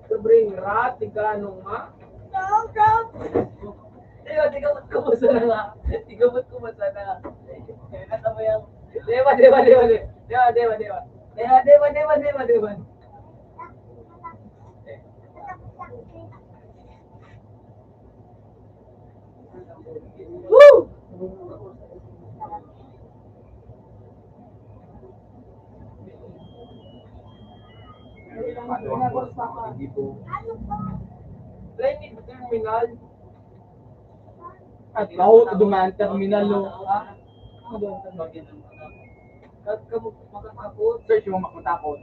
Sobrang rat, tigano nga. Tigamot ko mo sana nga. Kata mo yung, Dewa. Woo! Training terminal. At ako, dumaan terminal lo. Ano doon sa bagay ng mga? At kamu makatakot. Search mo makutakot.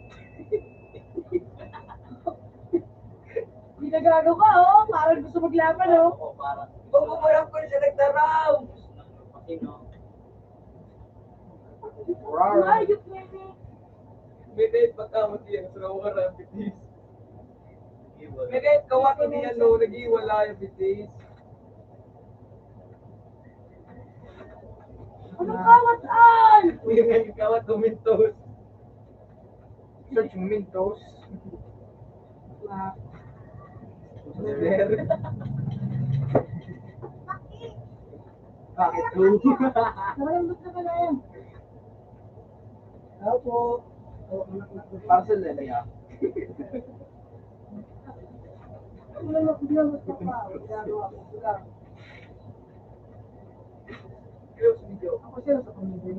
Ginagago ka, oh. Parang gusto maglaban, oh. Oo, parang. Pagbumarang ko siya nagtaraw. Ay, yung pwede. Minit pagkamot yan sa wala bitis. Minit kawat niya no, nag-iwala yung bitis. Anong kawataan? Yung nga kawat tumintos. Search mo Mentos. Bakit to? Nakalambot na pala yan. Opo. Parcel na niya. Nakalambot na pa. Close video. Ako siya sa pamilya.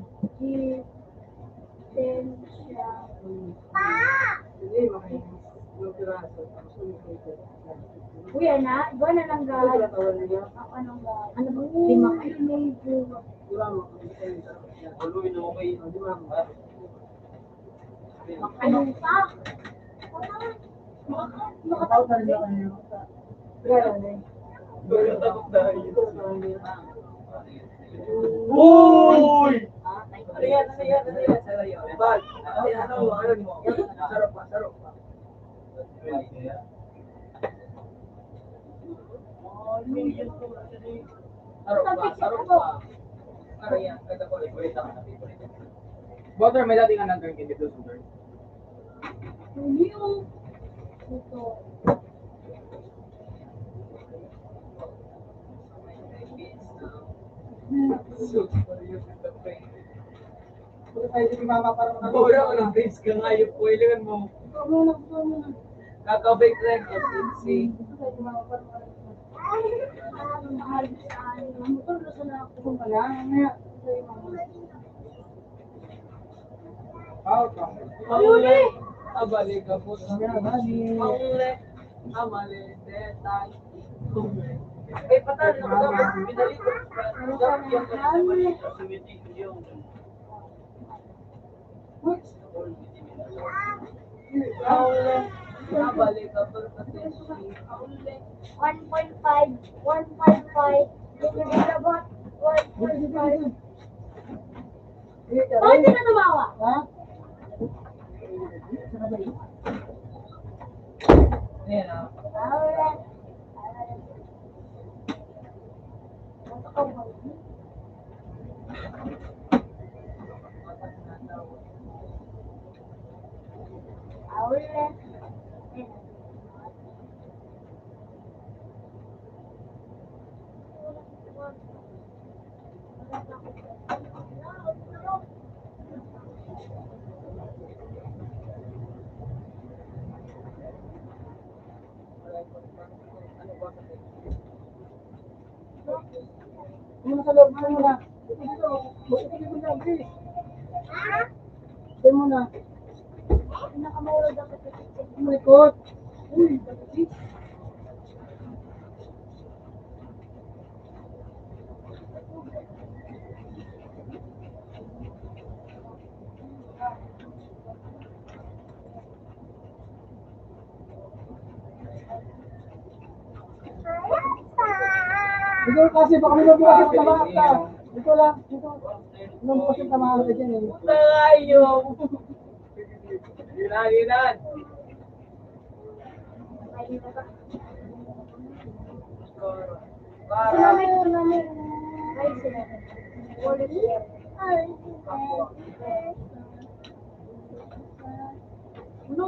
Sensya. Hindi, mga piraso. Kuya na, iba na lang gahal. Ako nang gahal. Ano ba? Lima kayo na yung buwa. Tuloy na okay. Di ba? Anong pa? Makataw ka rin ba kayo? Wala takot dahil. Uy! Ano yan? Bag. Ano mo? Sarap pa. Sarap pa. Ano yan? Kaya ko, ulit ako na favorite. Butter, may dating anong drink dito, sugar. Hindi yung ito. Bora ko ng face ka nga yung puwilingan mo. Ito mo na. Kakabake lang kasi. Mahal sa akin. Motor na sana ako kung pala. Mamaya. Maule. Abali ka po. Maule. Amali. Detay. Eh, patay. Nakasama. Pinali ko. Maule. Abali ka po. Maule. 1.5. 1.5. Hindi na ba? 1.5. Bakit di ka tumawa? Ha? Ayan ah. Muna sa loob mo muna. Dito na, please. Dito muna. Nakamura dapat ito. Umikot. Uy, dito kasi baka may mabukas yung tamahan ka. Dito lang, dito. Mabukas yung tamahan ka dyan eh. Tayo! Ginan! Mami. Ay, sila. Wala siya. Ano?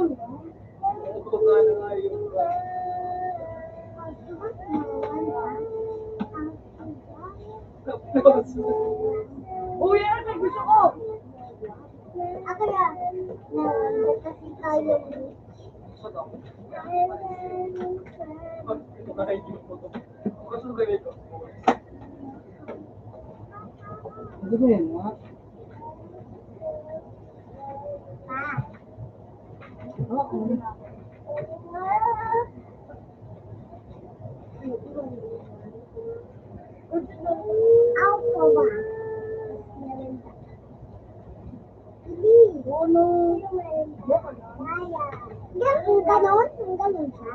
Uy, ano gusto ko? Ako na. Kasi tayo. Ano ba yan, ha? Ganon siya.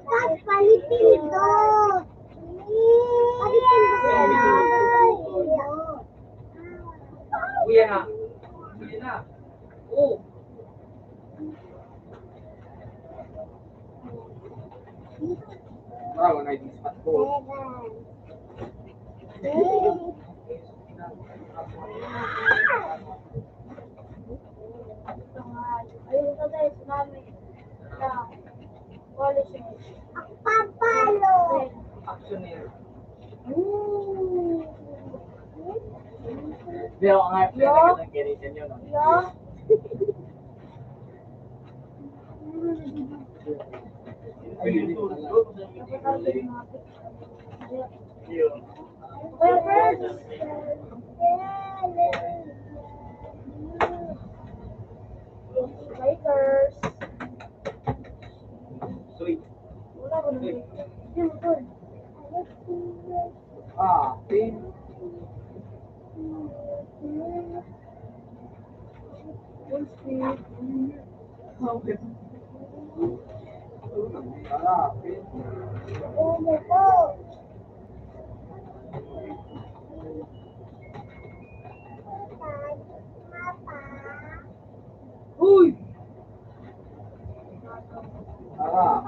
Stop, palitin ito. Palitin ito. Uya na. Uya na. Oh. Bravo, na yung spot ko. Ayun ka guys, mami. Wala siya. Action na yun. Ooh. Hindi ako nga pinag ng kinitin yun. Yeah. Ayun. Well, first. Lakers. Sweet. Wala ko na. Hindi mo to. Ah, pin. Ah, pin. Ulo ko. Uy! Ah,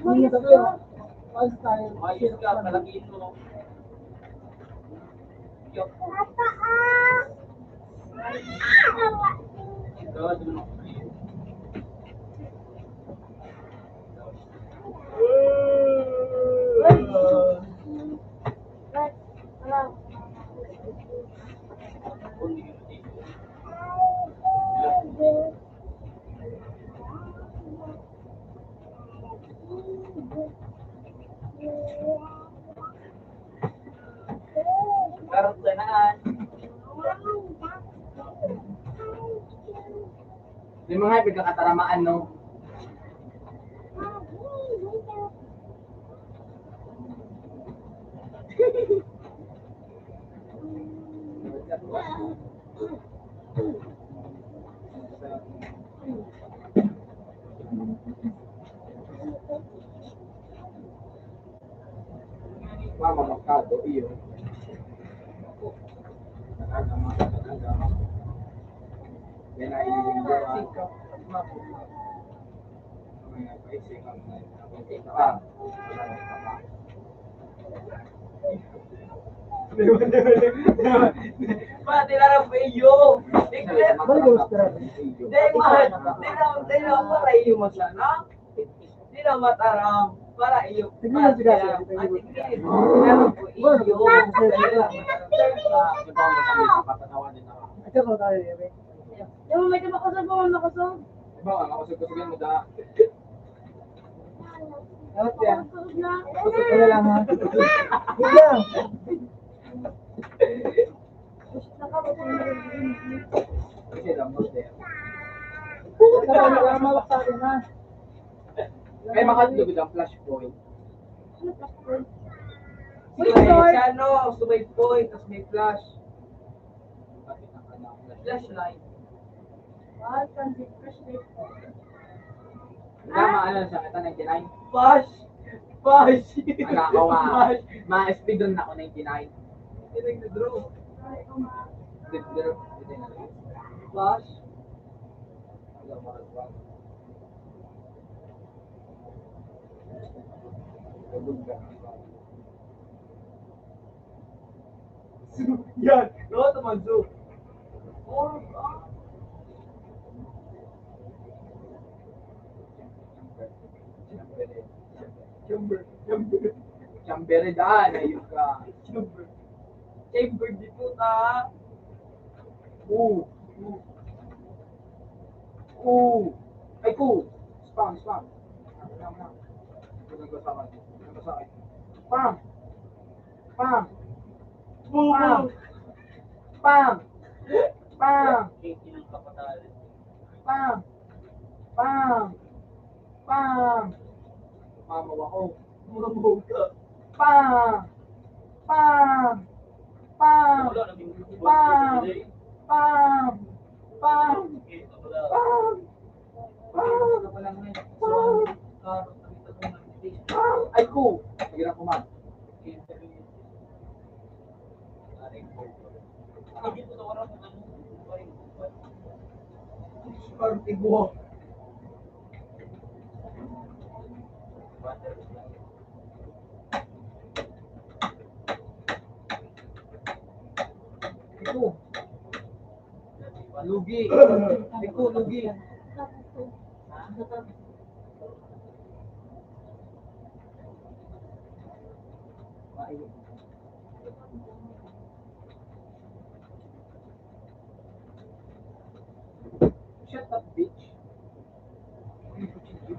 Ano sa kayo? Ayos tayo. Ayos ka, palakiin mo. Yup. Gawad mo. Karot na naan. yung mga pagkakataramaan, no? Mama, magkado, iyo. Yan ay yung Ma, tinarap ko iyo. Di na para iyo masana. Di na mataram para iyo. Tinarap ko iyo. Yung may kumakasal pa, makasal. Makasal na. Wala lang ha. Hindi. May makatulog ang flash point. Subay point, tapos may flash. Flashlight. Tama, ano siya, ito 99. Flash! Flash! Wala ako ma-speed doon ako 99. Hindi nag-draw. Pero, Flash. Yan! No, naman zoom. Chamber. Chamberedaan, ayun ka. Chamber di po ta. Ooh. Ay, cool. Spam. Pam. Mamaw ako. Mamaw ka. Pam. Ay, cool. Sige na kuman. Parang tigwa. Iko. Lugi. Iko, lugi. Shut up, bitch.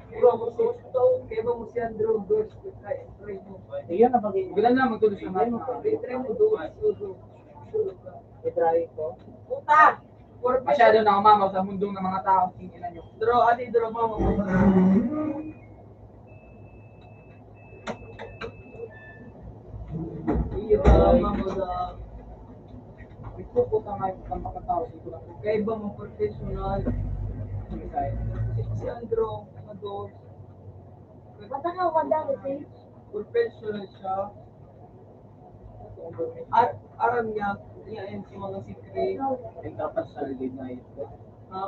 Puro ako susto. Kaya ba mo si Andrew Ghost? Try mo. Iyon na bagay. Bilan na magtuloy sa mga. Try mo doon. Sulog ka. I-try ko. Puta! Masyado na umamaw sa mundong ng mga tao. Tingnan nyo. Draw mama mo. Iya mama mo da. Ipupot ang mga tao. Dito lang. Kaya ba mo professional? Si Andrew, Adolf. Matanaw ka daw, eh. Professional siya. Aram niya, yan si mga secret. Ang dapat sa lead na ito. Ha?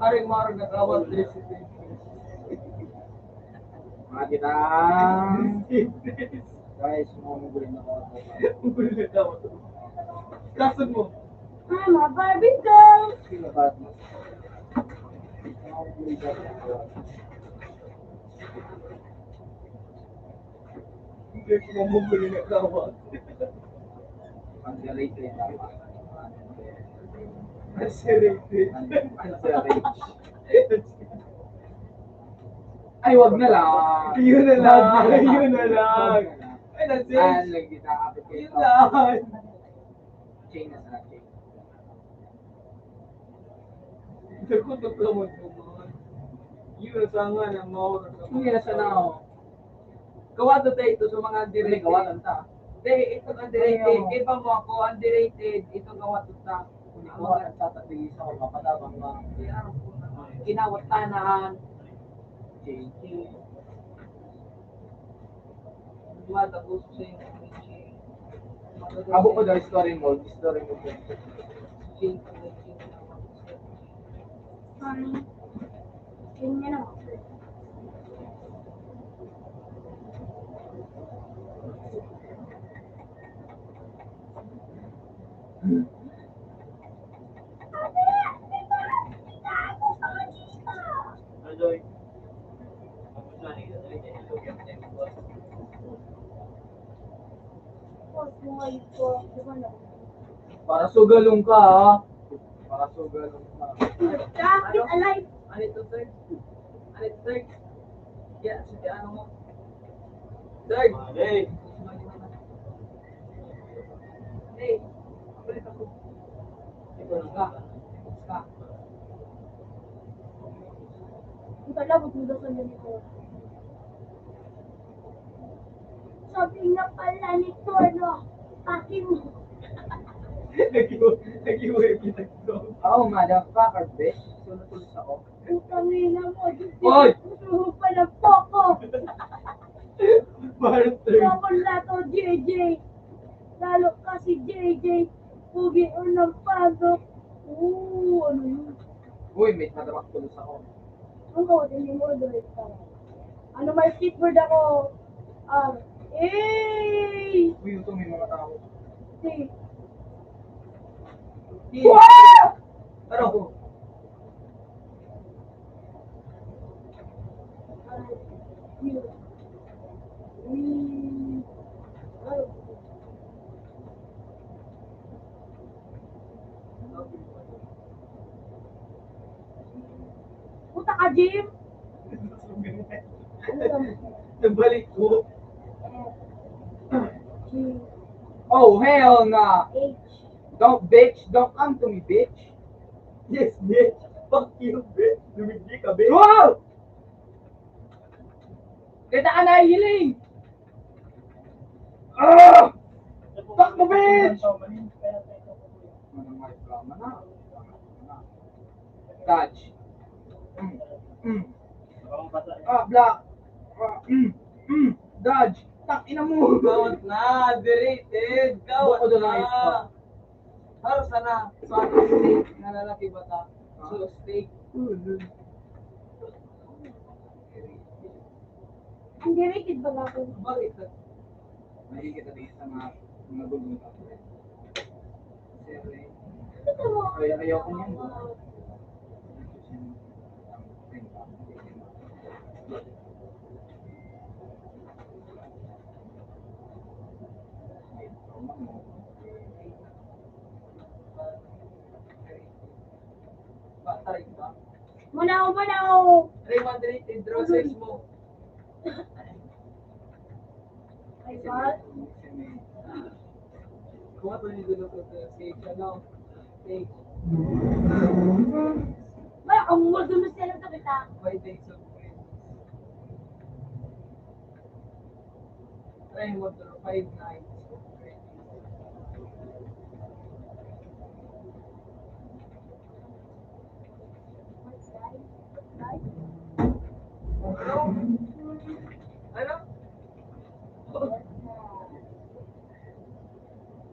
Aring marag na kawat resident. Mga kitang. Guys, mamugulin na ako. Ulit daw. Kasod mo. I'm a Barbie girl. Sino ba? Mamugulin na ako. Hindi ko mamuguli na kawat. Underrated tama. Underrated. Underrated. Ay, wag na lang. Yun na lang. Wag na Yun na lang. Ay, that's it. Ah, lagi na kapit kayo. Yun lang. Chain na sa chain. Nakutok ka mo naman. Yun na sa nga na maura ka. Hindi na siya na ako. Kawato tayo ito sa mga Hindi, underrated. kawatan ta. Hindi, ito underrated. Iba mo ako, underrated. Ito kawato ta. Kung ikaw ang tatabi sa mga patabang mga Kinawatanahan. chain. Matapos sa inyo. Abo ko daw story mo. Story mo. Ganyan na. Joy. Kamusta ni Joy? Hello, Captain. Huwag mo kayo po. Di ba na? Para sugalong ka, ha? Para sugalong ka. Traffic alive. Ano ito, sir? Ano ito, sir? Yeah, sige, ano mo? Sir! Mali. Hey, balik ako. Ikaw na ka. Ka. Ang talabot mo daw sa ganito. Sabi nga pala ni Torno, aking Nag-iway pinagdo. Oh, motherfucker, bitch. Sunod-tulos ako. utang ina mo. Oy! Gusto pa ng poko. Martin. Poko na to, JJ. Lalo kasi JJ. Pugi o ng pasok. Ano yun? Uy, may madamak tulos ako. Ang kawatin ni mo, direct ka. Ano, may skateboard ako. Uy, ito may mga tao. Si. Wow! Ano ko? Puta ka, Jim! Ano lang? Nagbalik ko. G, Oh, hell nah. H. Don't bitch. Don't come to me, bitch. Yes, bitch. Fuck you, bitch. Lumigdi ka, bitch. Wow! Kita ka na hiling! Ah! Fuck the bitch! Dodge. Block. Dodge. Tak ina mo. Gawat na, deleted. Gawat Bukod na ito. na. Haros na. So, ano steak? Nalalaki ba ta? So, steak. Hindi rated ba ako? Bakit? Nakikita din sa mga gulong ka. Ito mo. Ayoko niyan. Tarik ba? Manaw! Raymond, deleted. Draw search mo. Ay, ba? Kung ano yung dulo ko sa stage, ano? Stage. Ba, ang muldulos na lang ito kita. 5 days of friends. Raymond, 5 nights of friends. Ano? Ano?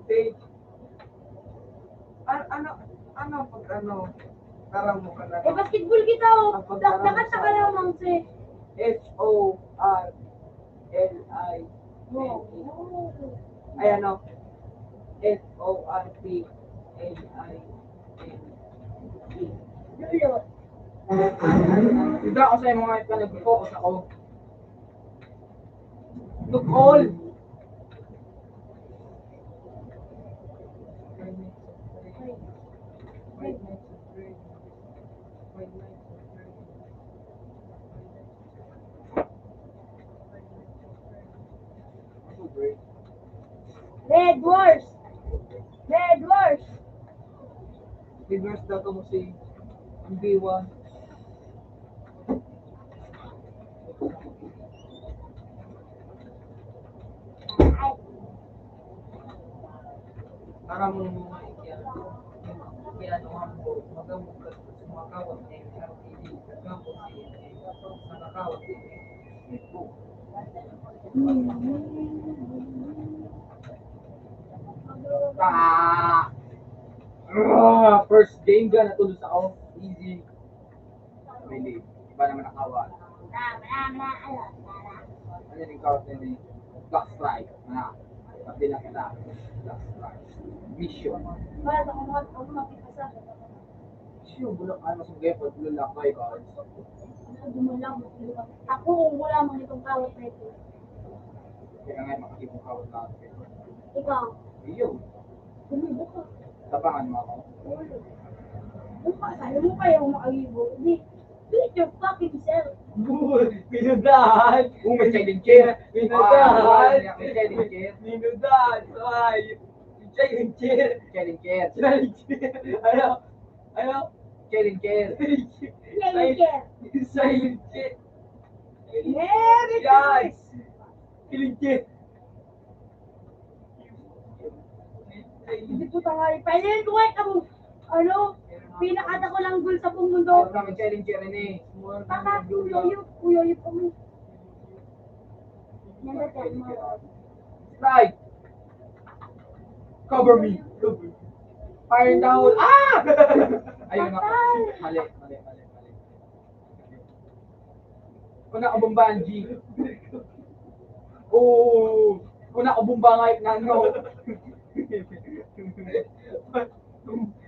Stage. Ano pag ano? Karang mo ka na. Eh, basketball kita oh. Nakanta ka lang, Ma'am Se. H-O-R-L-I. Ay ano? F-O-R-T-L-I-N-E. Lulo. Hindi ako sa mga ito, nag-focus ako. Look all! Red Wars. Red Wars. Reverse daw to mo si ang B1. Ay, Para mo mga ikyan. Kaya no hambo, magamot ka sa sumakawat na yung RTD. Magamot sa nakawat din. First game ka, natulog ako. Easy. may lead. Iba naman ang kawat. Ano yung kawat na ni Black Strike? Na, pati lang kita. Black Strike. Mission. Mission, bulak ay mas mga effort, bulak kayo cards. Ako kung wala mo nitong kawat na ito. Kaya nga makakipong kawat natin. Ikaw, Iyo, bumibo ka. tapangan mo ako. Buka, sabi mo kayo makagibo. Hindi, beat your fucking self. Pinudahan! May challenge chair. Pinudahan! May challenge chair. Pinudahan! Ay! Challenge chair! Challenge chair. Challenge chair! Ano? Ano? Challenge chair. Silent care. Silent chair! Very Guys! Challenge chair! Hindi po tangali. Pwede ko kahit ang, ano, pinakata ko lang gul sa buong mundo. Ito kami challenge chair ni. Baka, kuyoyo pa mo. Nandatan mo. Strike. Cover me. Fire down. Ah! Ayun ako. Mali. Kuna ko bombahan, G. Oh, kuna ko bomba nga na no.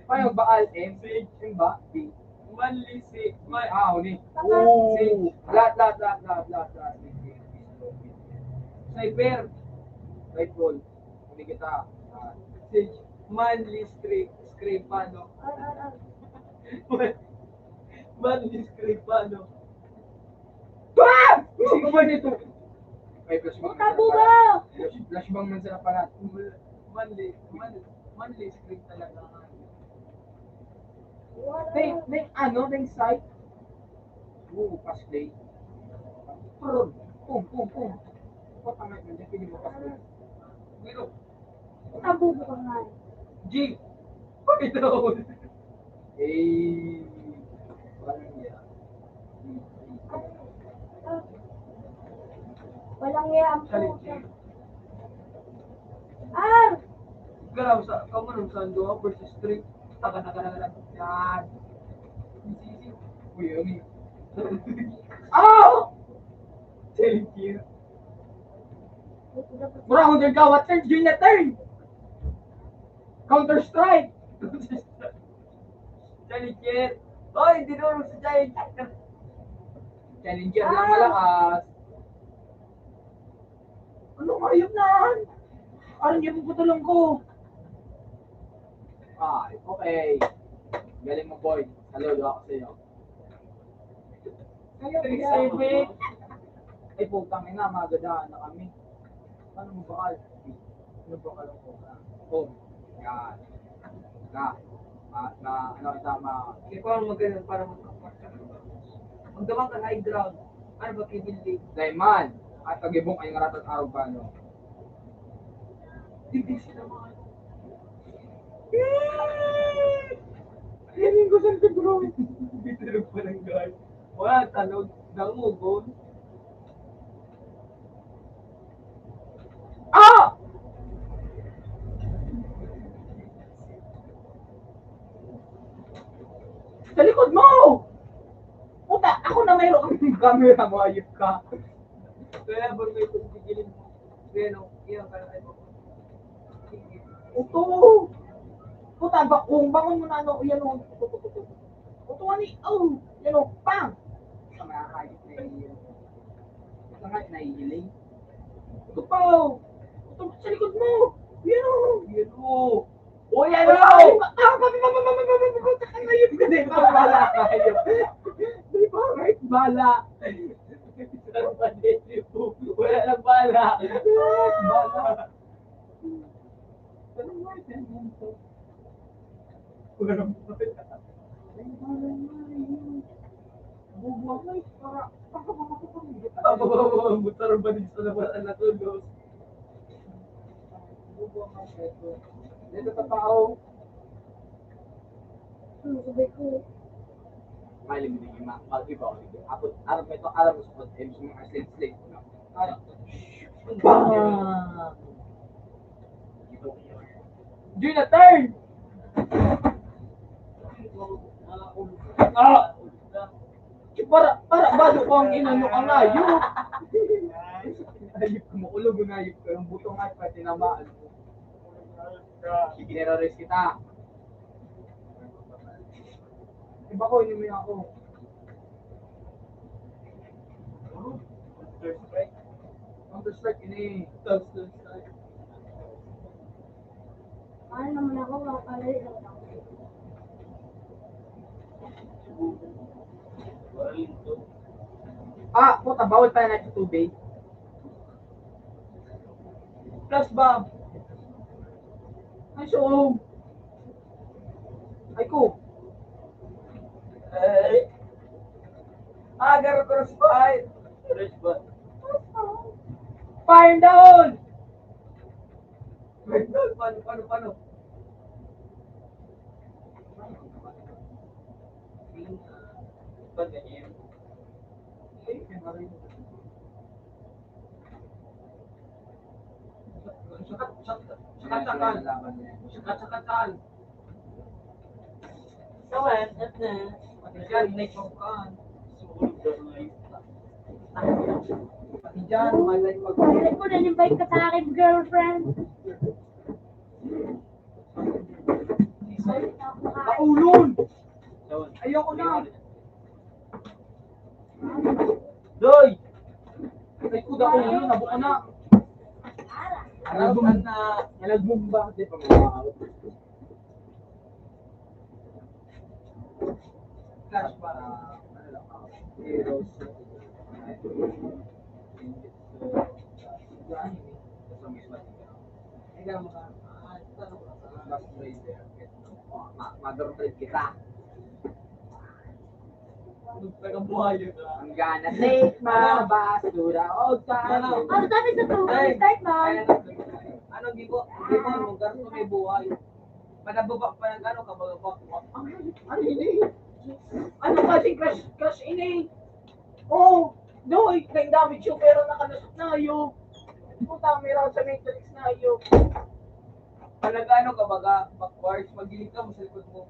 Paano ba M? M ba? B. Manli si... Uni. Oh, lat. Cyber! Right ball. Hindi kita. Si Manli Scripano. Manli Scripano. Ah! Ano ba nito? Ay, flashbang. Tabo ba? Flashbang man sa parat. Manli Script talaga. May site. Pass play. Pum. Patangay mo, hindi pili mo pass play. Pero, Tabo ba nga? G! Pagkitaon! Walang yan. Walang yan po. Challenge chair. Ah! Garaw sa kamanong sando versus street. Taka. Yan. Easy. Uy, ano yun? Ah! Challenge chair. Mura akong doon kawat turn, yun na turn! Counter strike! Challenge chair. Oy, dinurog sa challenge chair. Challenger lang malakas. Ano ayun na? Parang hindi mo putulong ko. Okay. Galing mo, boy. Hello, ako sa iyo. Ay, putang ina, magadahan na kami. Ano mo bakal? Ano bakal ang puta? Yan. Ano tama? Hindi ko ang magaling para magdamang ka high ground. Ano ba kibilig? Daiman. At pag-ibong ay ngaratat araw pa, no? Hindi sila mga... Hiling ko saan ka, bro? Bitirog pa ng guard. Wala, talog. Dangugon. Ah! Sa likod mo! Puta, ako na mayroon kang camera mo, ayop ka. Kaya ba may pagpigilin mo? Pero, iyan ka na mo. Uto! Puta, bangon mo na, ano, yan o. Uto, yan o, pang! Sa mga hayop na iiling. Sa nga, naiiling. Uto pa, uto, sa likod mo! Yan o! Yan o. O, yan o! Hayop ka, di ba? Bala, hayop. Di ba, right? Bala. Wala lang bala. Bala. Anong right yan? Wala lang bala. Bubuhay, para Butar ba din sa labasan na tulog? bubuhay ito. Dito sa tao. Sabay ko. Mali mo din yung mag-iba. Alam mo ito, alam mo sa pag-ems mo ang slate. Ano? Bang! June na turn! Bado ko ang inano ka nga, yun. Ayop, kumukulog yung ayop ko. Yung buto nga, pati tinamaan mo. Gineraris kita. Iba ko, inumin ako. Counter-Strike, ini. Counter-Strike. Ano naman ako, makalali lang ako. Ah, puta, bawal pa na sa tubig. Plus bomb. Ay, so. Ay ko. Agar crossfire. Fire down! Paano? Sakat-sakatan. Kawan, at na. Yan, next of kan. Diyan, malay mag... Bakit mo na-invite ka sa akin, girlfriend? Naulon! Ayoko na! Doy! Ay ko, naulon, nabuko na! Araw na. Nalagbumba, di pa mga Flash para, ano lang, heroes. Mother trip kita. Nagbuhay yun. I'm gonna take my basura all time. Ano sabi sa tubig? Start mo. Ano gibo mo garso may buhay. Manababa pa ng ano kababa. Ano ini? Ano kasi crush ini? Oh, no, kay damage yung pero nakalusot na yun. Puta, meron sa Matrix na yun. Palagano ka baga backwards magiling ka mo sa likod mo.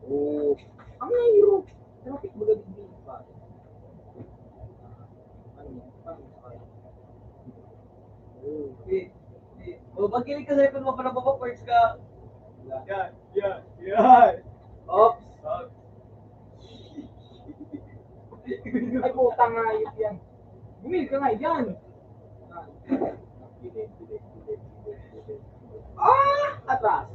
Oh, ang ngayon. Bakit mo gagawin din pa? O magiling ka sa likod mo para backwards ka. Yan! Oops. Ay, puta nga yun yan. Bumili ka nga yan. Ah! Atras.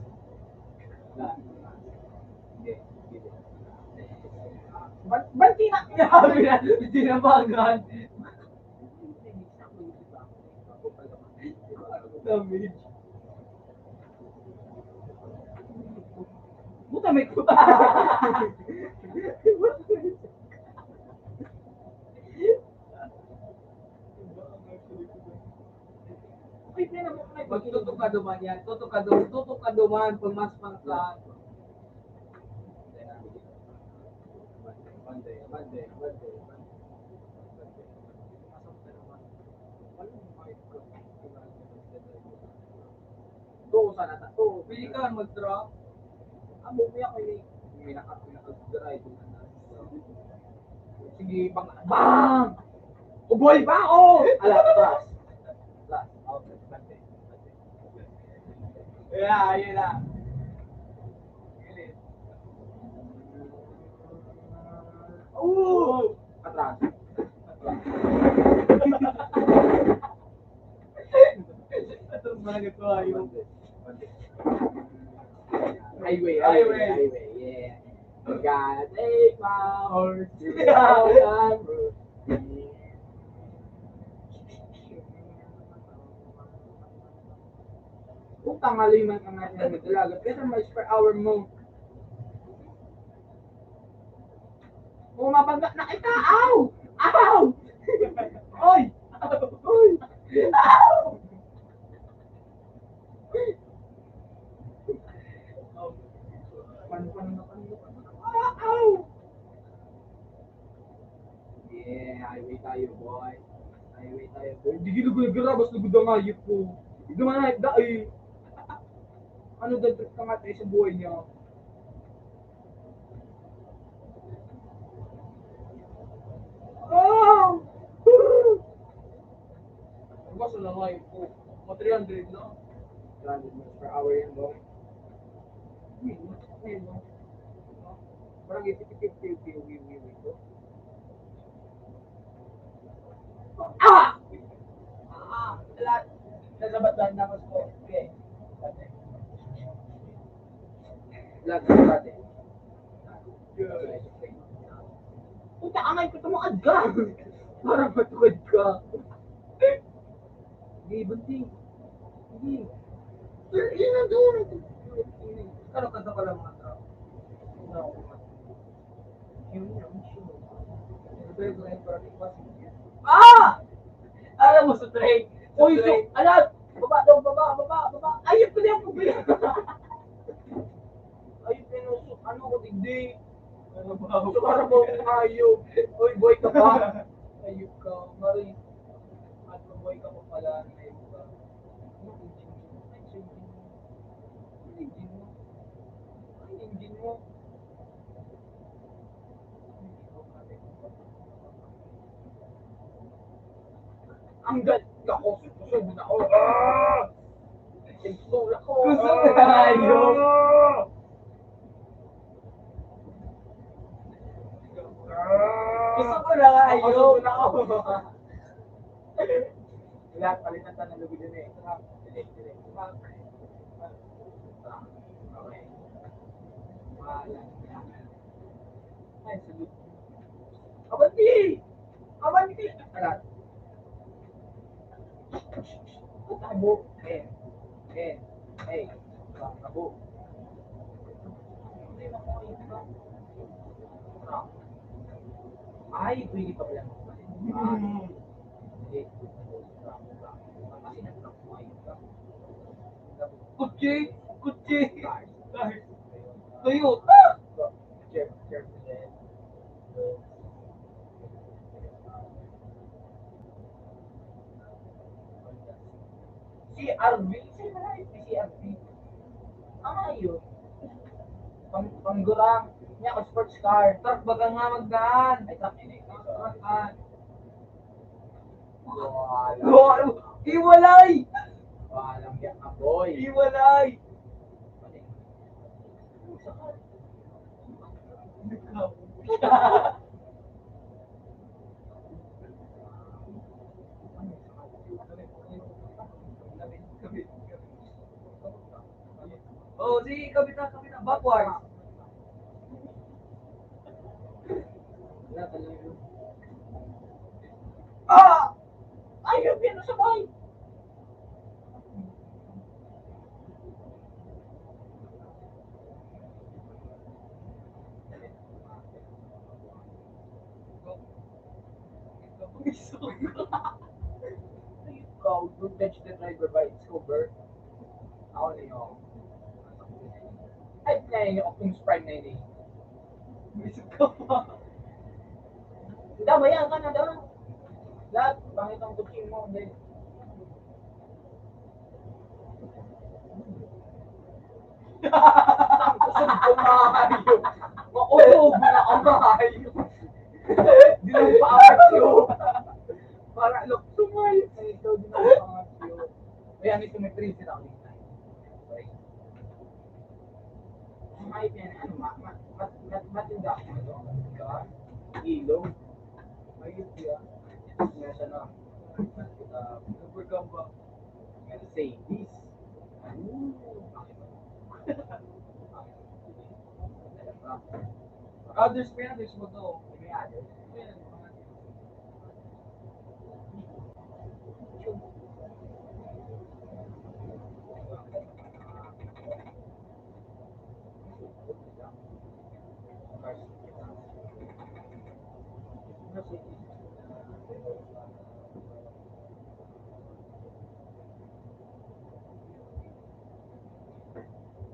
Banti na! Sabi na, hindi na bagan. Damage. Puta, may kuta. Magtutok ka duman yan. Tutok ka duman pag mas pangklaan. Oo, sana ta. Oo, Pili ka mag-drop. Amo mo yan kayo. May naka-drive. Sige, bang! Uboy ba ako? Ala, atras. Atras. Okay, bante. Ayun na. Oo! Atras. Ito ba nagagawa yun? Highway. Yeah. I'm gonna take my horse down the road. Kung tangali man ang natin ng dalaga, pero may per hour mo. Kung mapagda na kita, aw! Aw! Oy! Oy! Aw! Aw! Yeah, highway tayo, boy. Highway tayo, boy. Hindi gila ko nagrabas na gudang ayip ko. Hindi man ayip da eh. Ano dadrik ka nga tayo sa buhay niya? Kaso lang ngayon po, mga 300 na. 200 miles per hour yan, bro. Ayun, no? Parang 50-50 uwi ko. Ah! Lahat. Nasabat-lahat na mas ko. Okay. Lahat na dati. Puta, amay ko tumakad ka! Parang matukad ka. Hindi, bunting. Hindi. Hindi na doon. Ano kanta ka lang mga tao? Ah! Alam mo sa train. Uy, so, alam! Baba daw, baba. Ayun ko na yung problema. Ayun ko na yung ano ko, hindi. So, parang mo kung hayop. Uy, boy ka pa. Ayop ka. Maray. At boy ka pa pala. Ayop ka. Engine mo. Ang galing ako. Kusog na ako. Kusog ako. Kusog na hayop. Gusto ko na nga Kusog ayun. na ako. Lahat palitan tayo ng lubi din eh. Direct. Okay. Ay, salut. Abanti! Alat. Tabo. Hey. Tabo. Ay, pwede pa pala. Kutsi. Toyota. CRV? CRV. Ayun. Panggurang. Niya ako sports car. Truck baga nga magdaan. Ay, truck yun eh. Truckan. Wala. Hiwalay! Walang yak na boy. Hiwalay! Oh, sige, kabit na. Backwards. Ah! Ayun, yan sa bahay. Ikaw, don't touch the driver by its cover. Ako na yun. Ay, na yun yung Optimus Prime na yun eh. Bisog ka pa. Dabayan ka na daw. Lahat, pangit ang kutsing mo. Hindi. Kusog ko maayo. Maulog na ang maayo. Di lang pa-aksyo. Para look, sumayo sa ito. Di lang pa-aksyo. Kaya may symmetry sila ulit. Ay, yan. Ano, matinda ako ito. Ilong. Ayun siya. Nga siya na. Overcome ba? Mercedes. Others pa yan, others mo to. May others.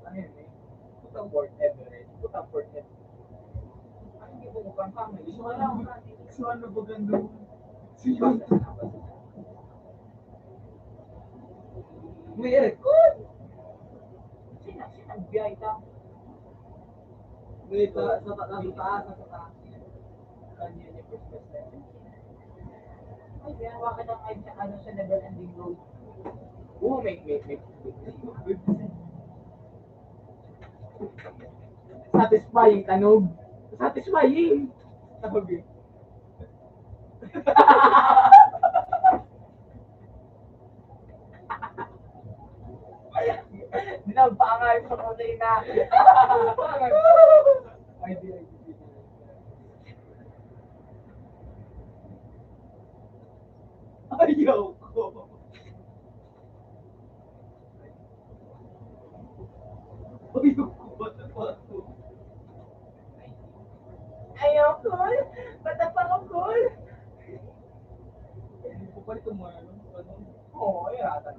Ano yun eh? Putang Fort Everett. Putang Fort Everett. Ano hindi mo mukhang kami? Gusto ka lang. So ano ba ganda mo? May record! Sino biyay ka? Wait, sa taas. Kanya niya first class na. Ay, ginawa ka ng ano sa never ending road. Oo, may. Satisfying tanog. Satisfying. Sabi. Dinapangay sa kusina. Ay, di. Ayaw ko. Ayaw ko. Bata pa ako. Ayaw, cool. Bata pa ko, cool. Hindi ko pa ito ano. Oo, ay, atan.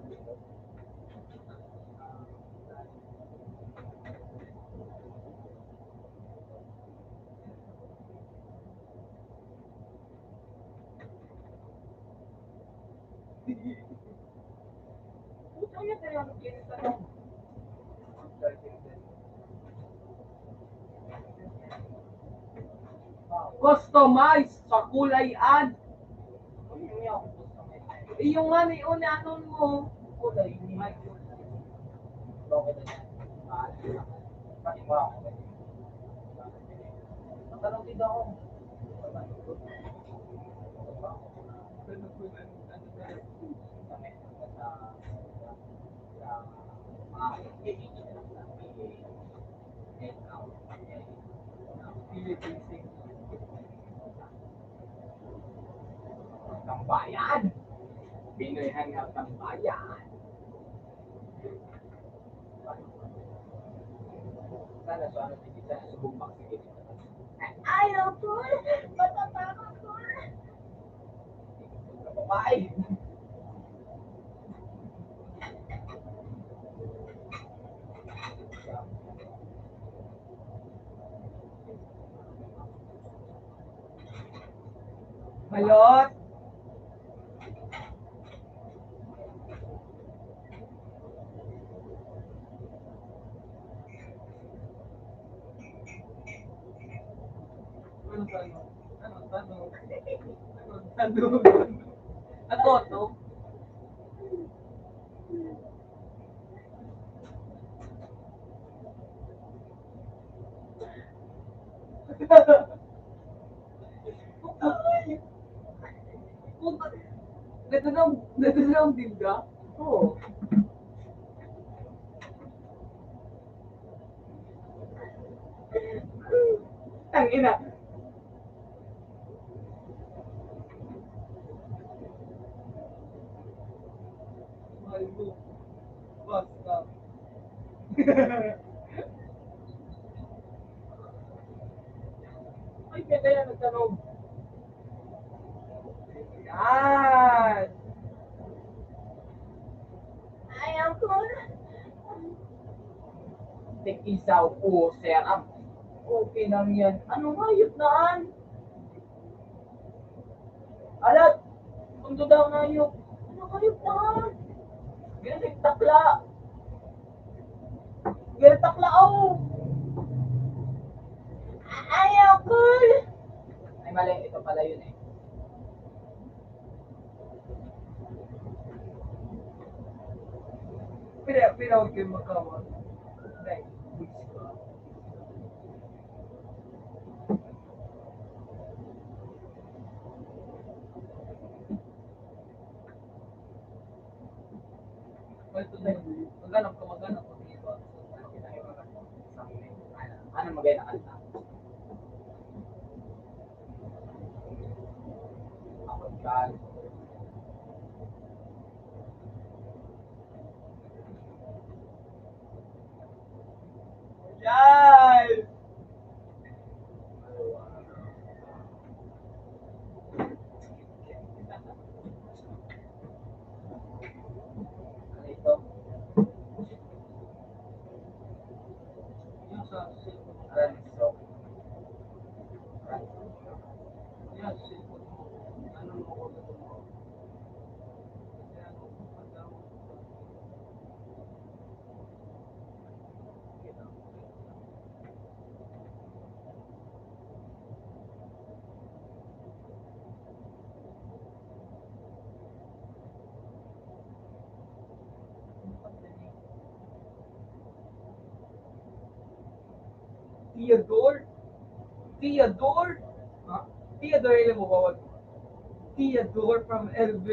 Puto niya tayo ang tanong. Customize sa kulay ad. Hindi ako gusto may Yung nga ni una anon mo. kulay, hindi may kulay. Okay na yan. Pati mo ako. Natanong din ako. Tambayan. Pinoy Hangout Tambayan. Sana so ano hindi sana subong bakit. Ayaw ko. Bata pa ako ko. Babae. Malot. Ano tanong? Ano tanong? Ano tanong? Ako to? Dito na ang bilga? Oo. Tangina. Mahal mo. Basta. Ay, ganda yan nagtanong. Yan. Ayaw ko. Tig-isaw o serap. Okay lang yan. Ano hayop naan? Alat! Mundo daw na hayop. Ano hayop naan? Ganit takla. Ganit takla oh. Ayaw ko. Ay mali, ito pala yun eh. Pero huwag kayo makawa. Dahil, buwis ko. Ito na yun. Maghanap ka. Mag-iba. Ano magay na kanta? Ako dyan. Yan! Ano ito? Yung sa cellphone mo. Ranso. Yan, sa cellphone mo. Ano mo ko ito mo? Yan, pagkaw. Theodore? Theodore? Ha? Theodore, alam mo ba? Wag. Theodore from LB.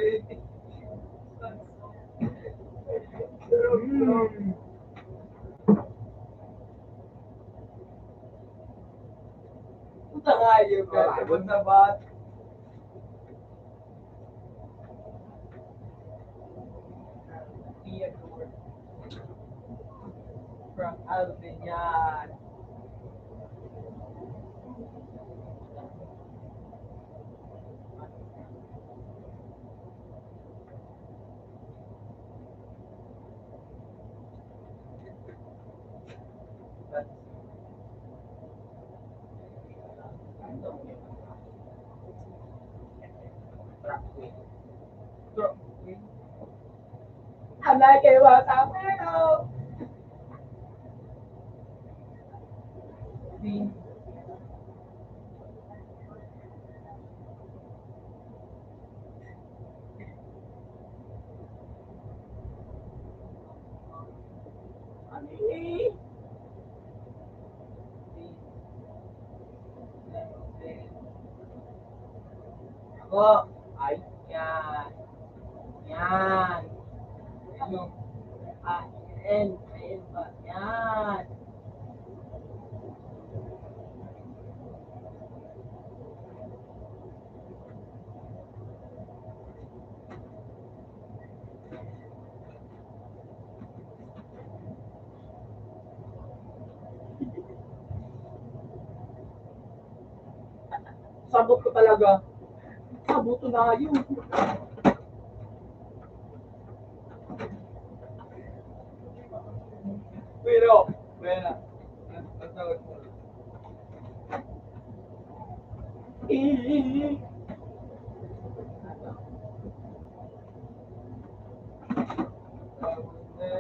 Punta nga yun. Punta ba? Theodore. From Alvin yan. I'm like it was a fellow. Ako, ay, yan. Yan. Ano? Ah, N ba? Yan. Sabot ko talaga. Sabot ko na yun. Pero, wala. Tatawag ko.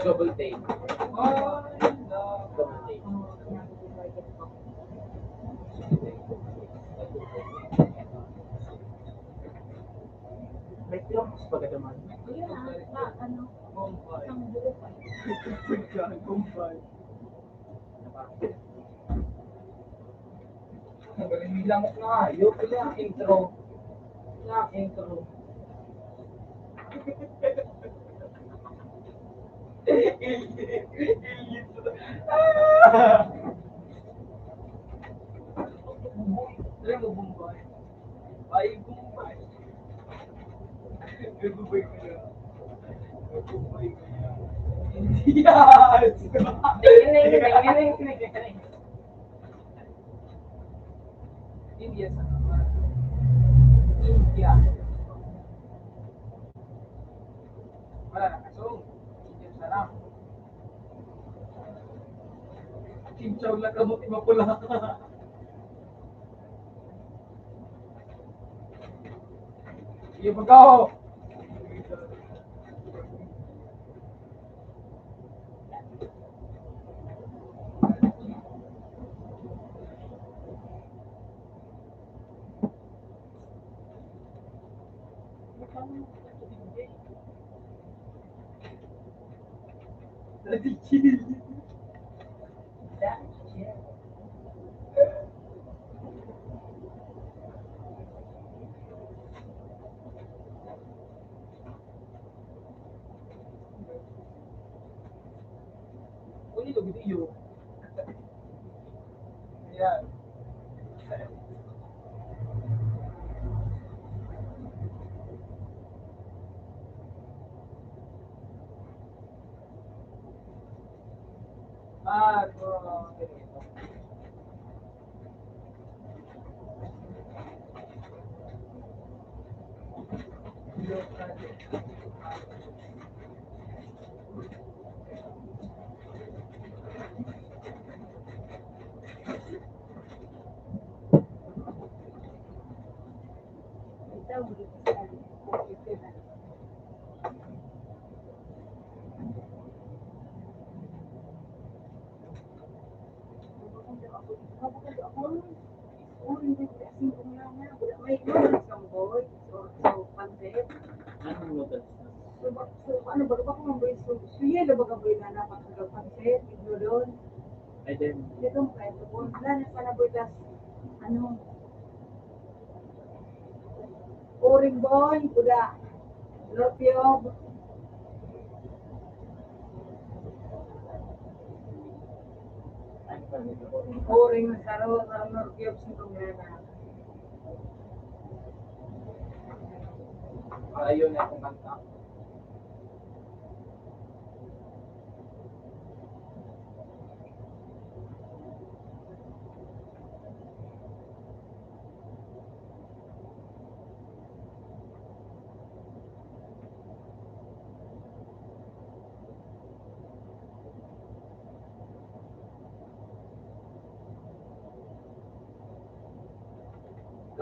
Double take. Double take. May kilamos pa ka naman. Ano? Bombay. Ang buo pa. Bombay. Ang galing nilang na. Yung pala ang intro. Ang intro. Alam mo Bombay? Ay, Bombay. Bombay ko yan. Bombay ko yan. Yes! India sa India. Wala na kasong. India sa lang. Kinchaw lang kamot mapula ka. Iya magaw. Tadi chill. Ini lo video. Ya. Ah, bro. Anong noodles na? Ano ba ba kung may suya na baga boy na naman sa pansit, ito doon. And then, Dito mo kayo. Wala na pala butas. Ano? Oring boy. Kuda. Lopio. ano pa dito? Oring saro. Sarang Lopio. Sintong gana. Ayaw na akong kanta.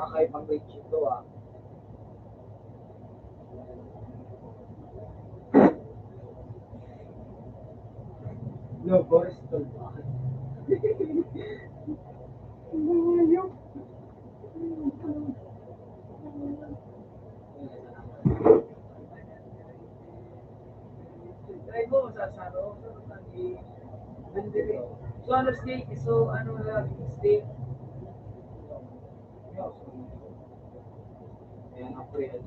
Kakaibang grade sheet to ah. No, Boris Tol. Try mo sa saro. So ano steak? So ano lang steak? Ayan, ako rin.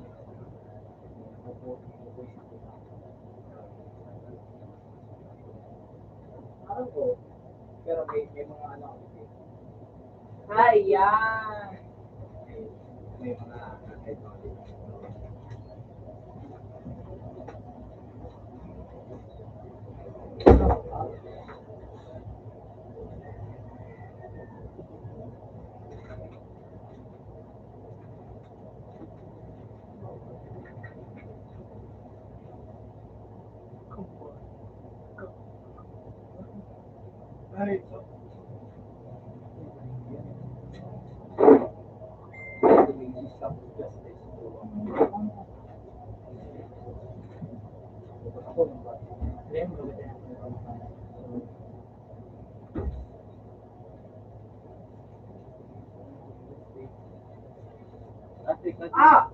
Parang ko. Pero may mga ano ako dito. Ayan. May mga kahit mga dito. Ay, so. The basis of justice. Ako nung ba? Ayan, maganda yan. Ah!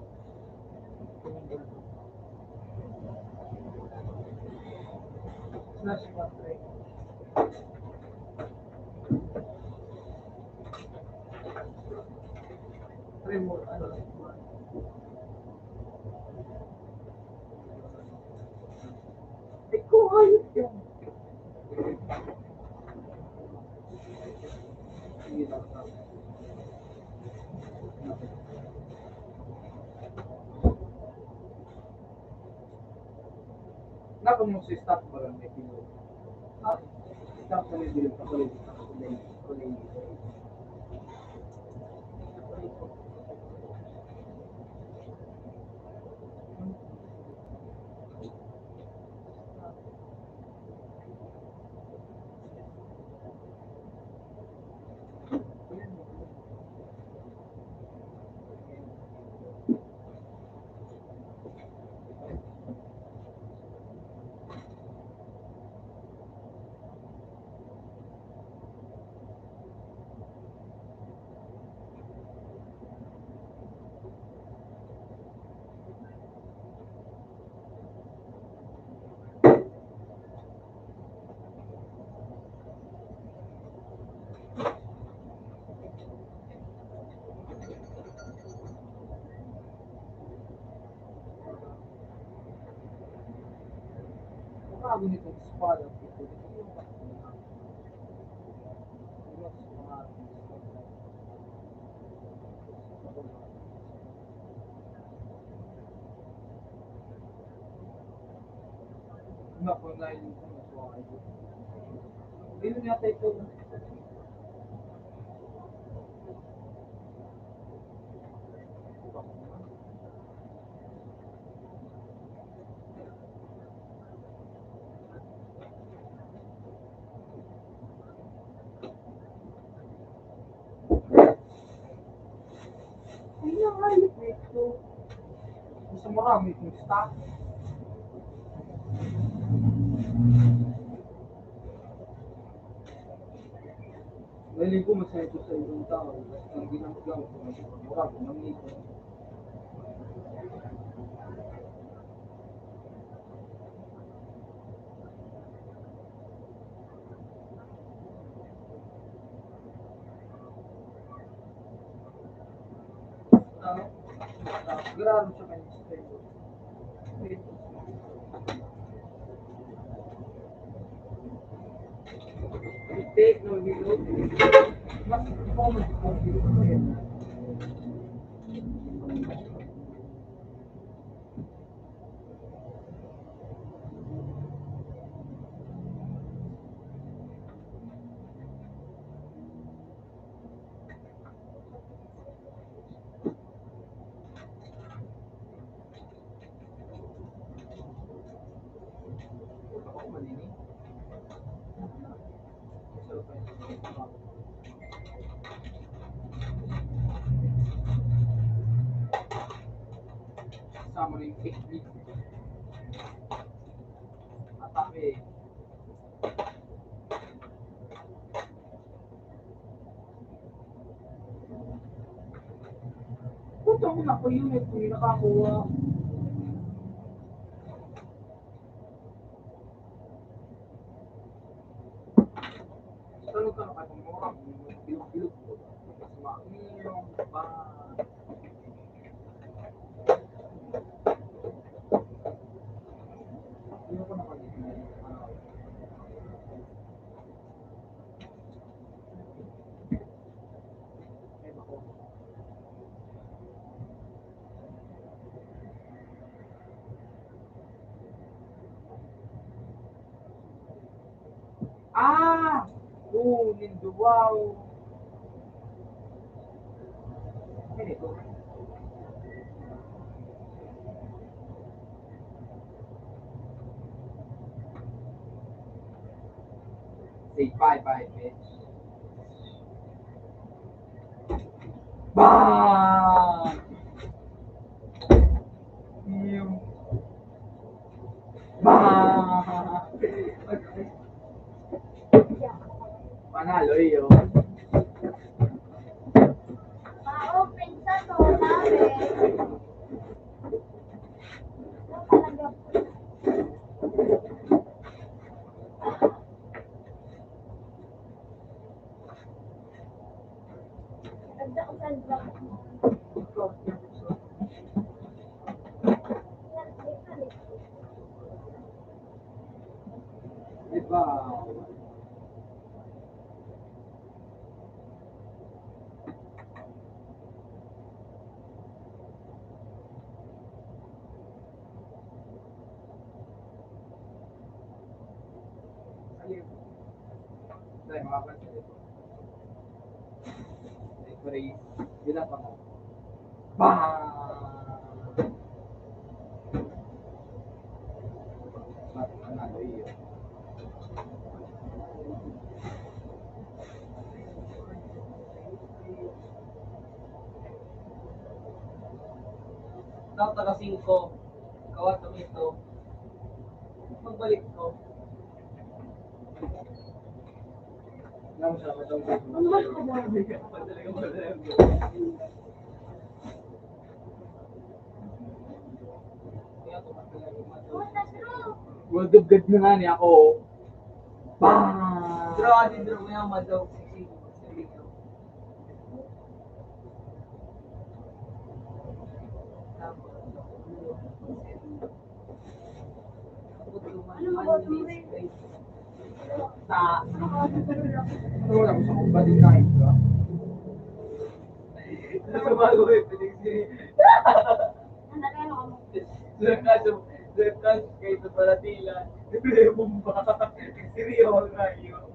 Slash patre. Tremor, ano? Ay, ko ayos yan. Sige lang. Nako mo si stop mo lang may pilo. Stop mo yung bilog ako ulit. Bago nitong espada. Nako na yung Ayun yata ito. Ay, nakayot na ito. Gusto mo kami kung stop. Galing ko masaya ko sa ibang tao. Ang ginagawa ko, marami nang ito. ano? Grano siya kayo sa tayo. Take no video. Mas common sa computer. Ako malini. Sama rin yung technique. Atake. Puto ko na ko yun eh, kung nakakuha. Tanong ka na kayo kung mura, bilog-bilog ko. Mas mailong ba? Hindi ko na kanina. Ay, bako. Ah! Oh, lindo, wow! Ganito. Say bye-bye, bitch. Bang! Yung... Bang! Panalo yun. Ma-open sa to, namin. Talaga po. Ganda ko sa vlog. Diba? Ayun. Dahil makapansin ito. Ay, bilang pa mo. Bang! Panalo yun. Ikaw taga 5. Ikaw at ito. Pagbalik ko. Alam mo siya, matawag ko. Ano ba ako mga bigat? Talagang madala ko. Kaya tumatala yung madala. World of God na nga niya ako. Bang! Draw ka din, draw mo yung madaw. Ano mo Sa Ano wala ko sa kumbalik na ito? Ano bago eh, pinigsi. Lekas, kayo sa palatila. Libre bomba. Seryo nga yun.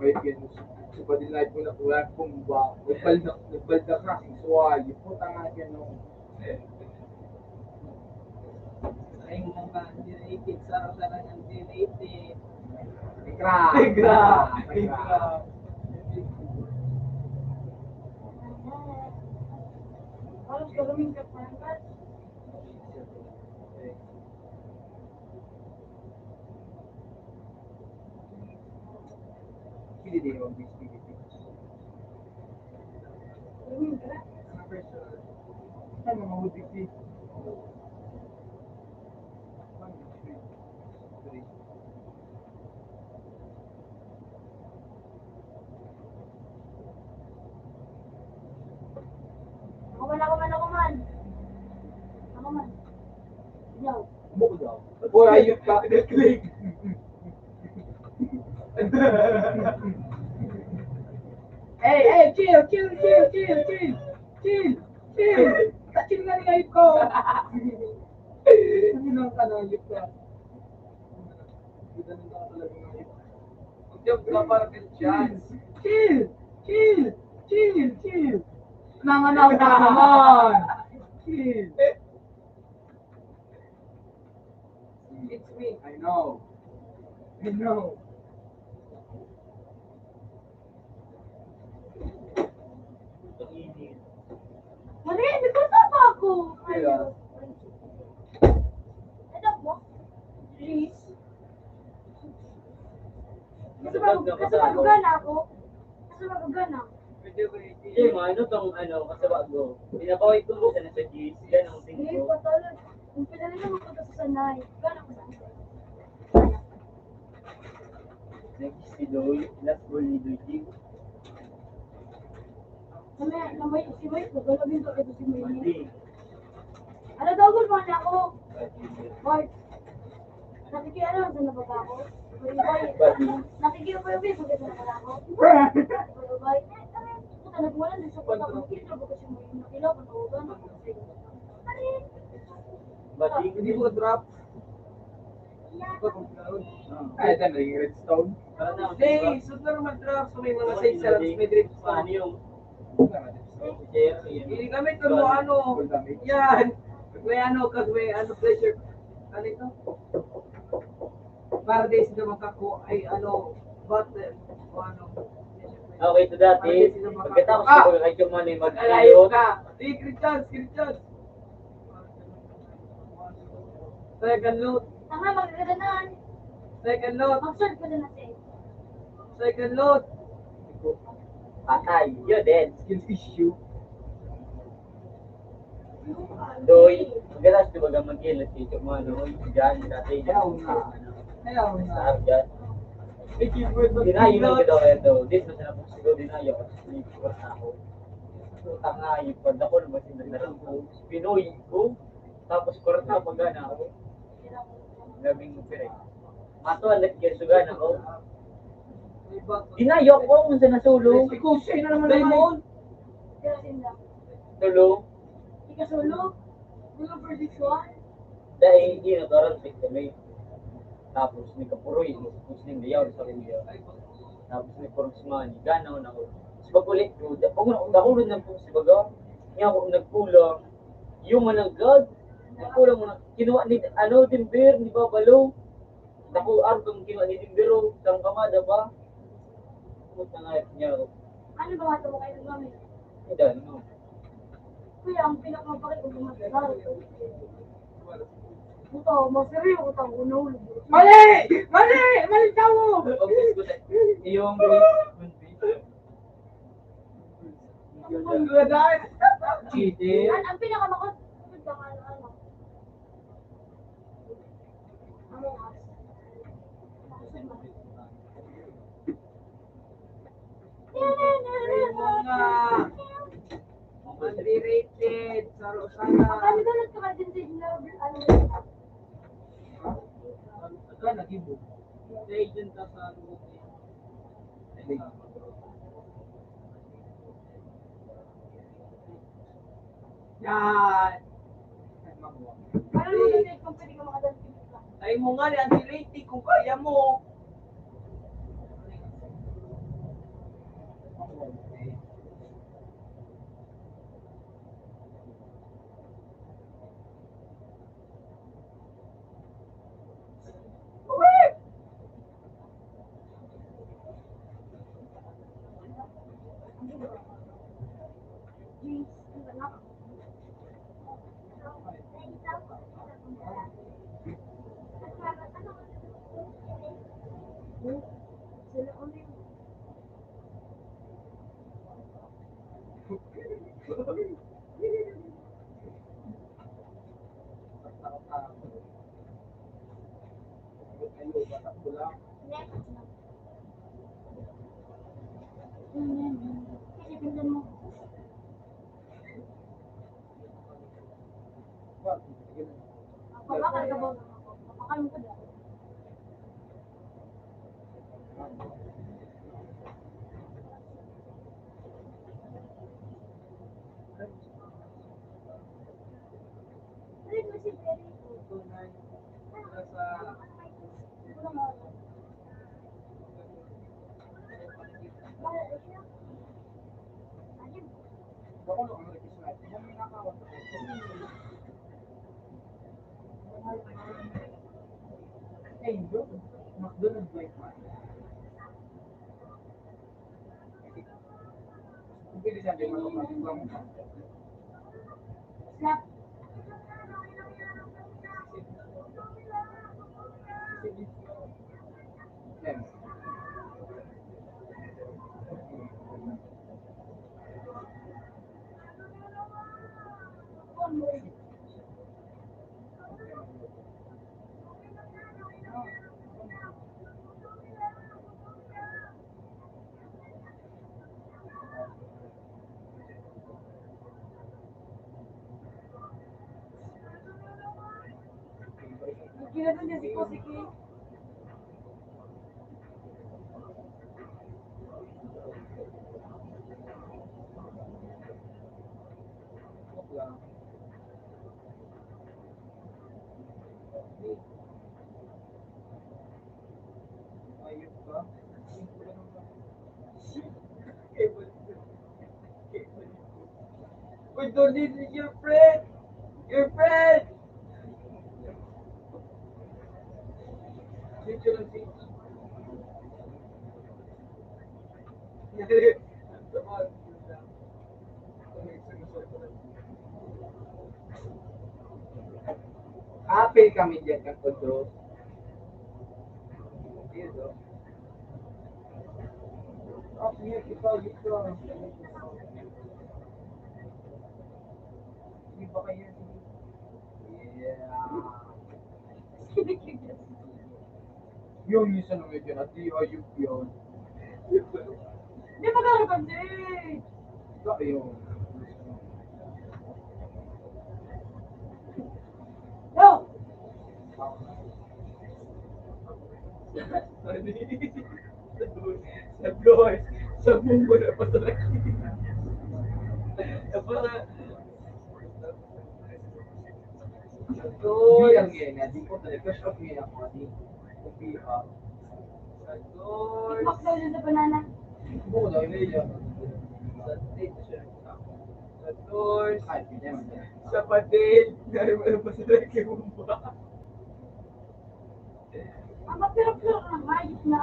Wait, yan. Sa body light mo na wala kong ba? Nagbaldak na si Suwal. Yung puta nga yan nung. Ay mo ba, generated. Sarang-sarang ang generated. Negra! Negra! Halos galawin ka pa. Hindi din yung biscuit. Galawin ka. Ano mga hudik si? Wala ayop ka. Click. Hey, chill. Chill nga ni ayop ko. Ano ka na ayop ka? Joke ka para kay Chance. Chill. Nanganaw ka naman. Chill. It's me. I know. Mali, nagpunta pa ako. Yeah. Anak mo? Please. Kasi magugana ako. Hindi, ano tong kasabag ko. Pinapawit ko sa nasa G's. Yan ang Hindi, tingin ko. patulog. Kung pinali naman ko sa sanay. Gana ko sa Next si Loy. Last goal ni Luigi. Namay, si Mike, nagalabin ko ito si Mike. Mati. Ano daw mo na ako? Bart. Nakikiano sa nabaga ako? Nakikiano pa yung bibig sa nabaga ako? Bye. Puta, nagwala din sa pata ko. Kito ba kasi may nakilaw pa tawagan ako? Mati. Hindi mo drop. Ay, ito, naging redstone. Hey, sunod na naman drop. So may mga size sa may drip. Paano yung Hindi gamit ko mo ano. Yan. May pleasure. Ano ito? Para days na makako ay butter o ano. Okay, to dati. Pagkatapos ko kahit yung money Alayo mag-ayot. ka. Screenshot. Second loot. Tanga, magagadanan. Second loot. Mag-search ko din natin. Second loot. Patay. Yun din. Skills issue. Doy. Pagkatapos ko baga mag-ilat dito mga dyan. Dati Ayaw na. sa harap dyan. Dinayo lang kita ito. This na sila po siguro dinayo ko. Sleep ko na ako. Tanga yung pad ako naman sinadalan ko. Pinoy ko. Tapos korta pagana ako. Labing pire. Matuan na kiyasugan ako. Dinayo ko kung sa nasulo. Ikaw, siya na naman naman. Tirasin lang. Tulo. Ikasulog. Mga prediction. Dahil hindi na torang sa kami. Tapos ni Kapuroy. Tapos ni Liyaw sa Kuya. Tapos ni Korgsman. Ganaw na ako. Tapos pag-ulit ko. Pag nakulod na po si Baga. Niya ako nagkulang. Yung managad. Nagkulang mo na. Kinuha ni Timber. Ni Babalo. Naku, arbang kinuha ni Timbero. Sang kamada ba? Kumot na nga niya ako. Ano ba nga mo kayo ng gamit? Hindi, ano. Kuya, ang pinakamabakit ko gumagalal. Puto, masiri ako tang unahulog. Mali! Mali tawo! Yung Cheating. Ang pinakamakot. Ano? Among Us. Mga underrated. Saro sana. Ano ba nagkakadin sa level? Ano? Ito, nag-ibo. Agent ka sa ano. Yan. Paano mo na kung pwede ka makadalhin ka? Ay mo nga, anti-rating kung kaya mo. Jeez, ang anak. Sila ulit. Next. Kasi pindan mo. Papakal ka ba? Papakal mo ko Ako lang ang request na. Yung nakakawat ako. Hey, bro. McDonald's like man. Pwede siya din mag-upload. Snap. Yan. Ginagawa niya si Kosiki. Lang. Ayun ba? We don't need your friend. Your friend. Dito lang si. Happy kami dyan ng kudo. Yun o. Sige, ikaw dito. Hindi ba kayo? Yeah. Yung isa nung medyo na di ayup yun. Di ba gano'n kasi? Ikaw yun. Yo! Sa Bloy. Sa Bumbo na pa talaga. Hindi lang yan. Di ko talaga shock ngayon ako. Hindi ako. Tikmak daw yun sa banana. Buko daw yun yun. Sa state siya. Sa doors. Ay, hindi naman yan. Sa patil. Dari mo na pa sa laki Bumbo. Ang mapirap-pirap ng hayop na.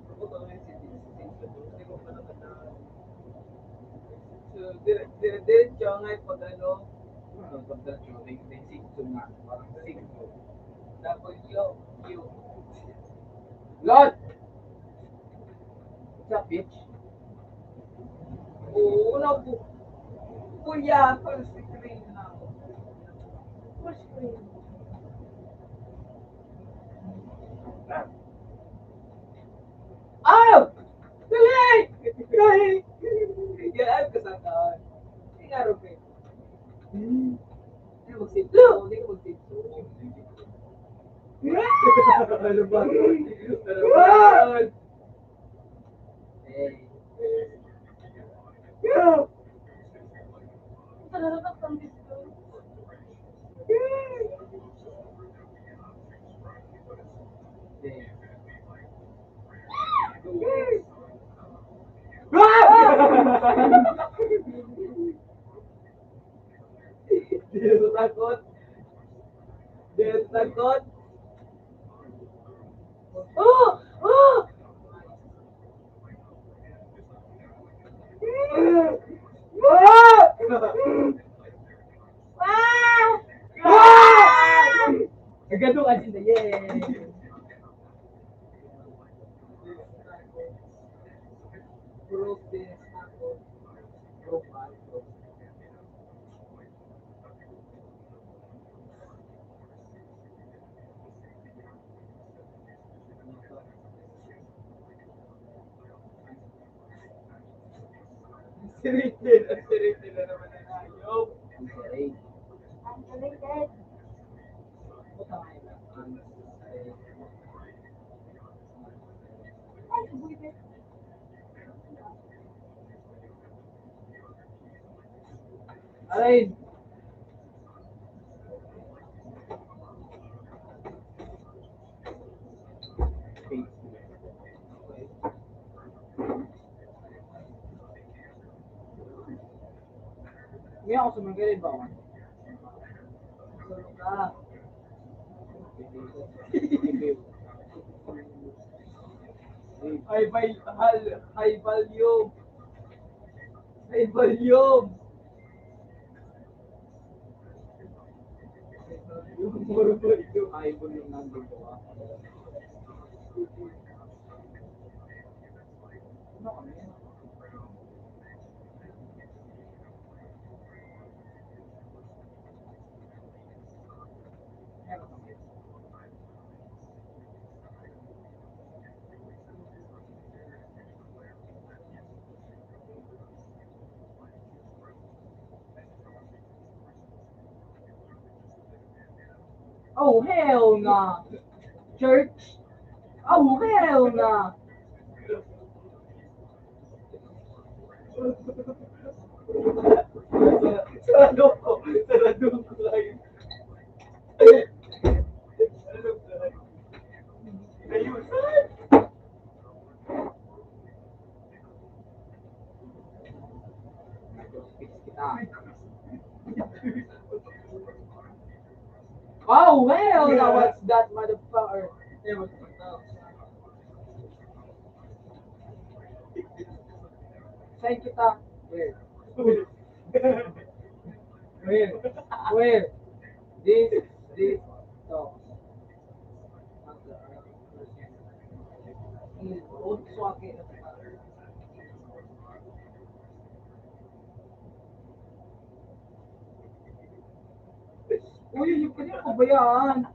Ako ba ngayon si hindi ko pa naman na. So, dire-diretso ngayon pag ano. Ano, pagdating yung may sikso nga. Parang sikso. W. Lord! What's up, bitch? Oo, na po. Kuya, full screen lang. Full screen. Ah! Dali! Dali! Yan, kasangkaan. Hindi nga, Rupe. Hindi ka mag-sipso. Hindi ka mag-sipso. Ano ba? Ano ba? Hey. Talaga kang disco. Hey. Di na takot. Di na takot. Oh! Oh! Ah! Agad ka din na, yay! Broke this ako. Broke ako. Siriti na naman ang ayaw. Ang saray. I'm related. Puta nga yun. Ang saray. Ay, buibit. Aray! May ako sumagalid ba ako? Tulog ka. High volume. High volume. Ay, yung nandun ko ba? Ano kami? Meron kami. Oh, hell nah. Church. Oh, hell nah. Sarado ko kayo. Ayun. Fix kita. Oh, hell nah. What's that, motherfucker? Saan kita? Where? Where? Where? This. So. Oh, swake. Uy, yung kanya ko ba yan?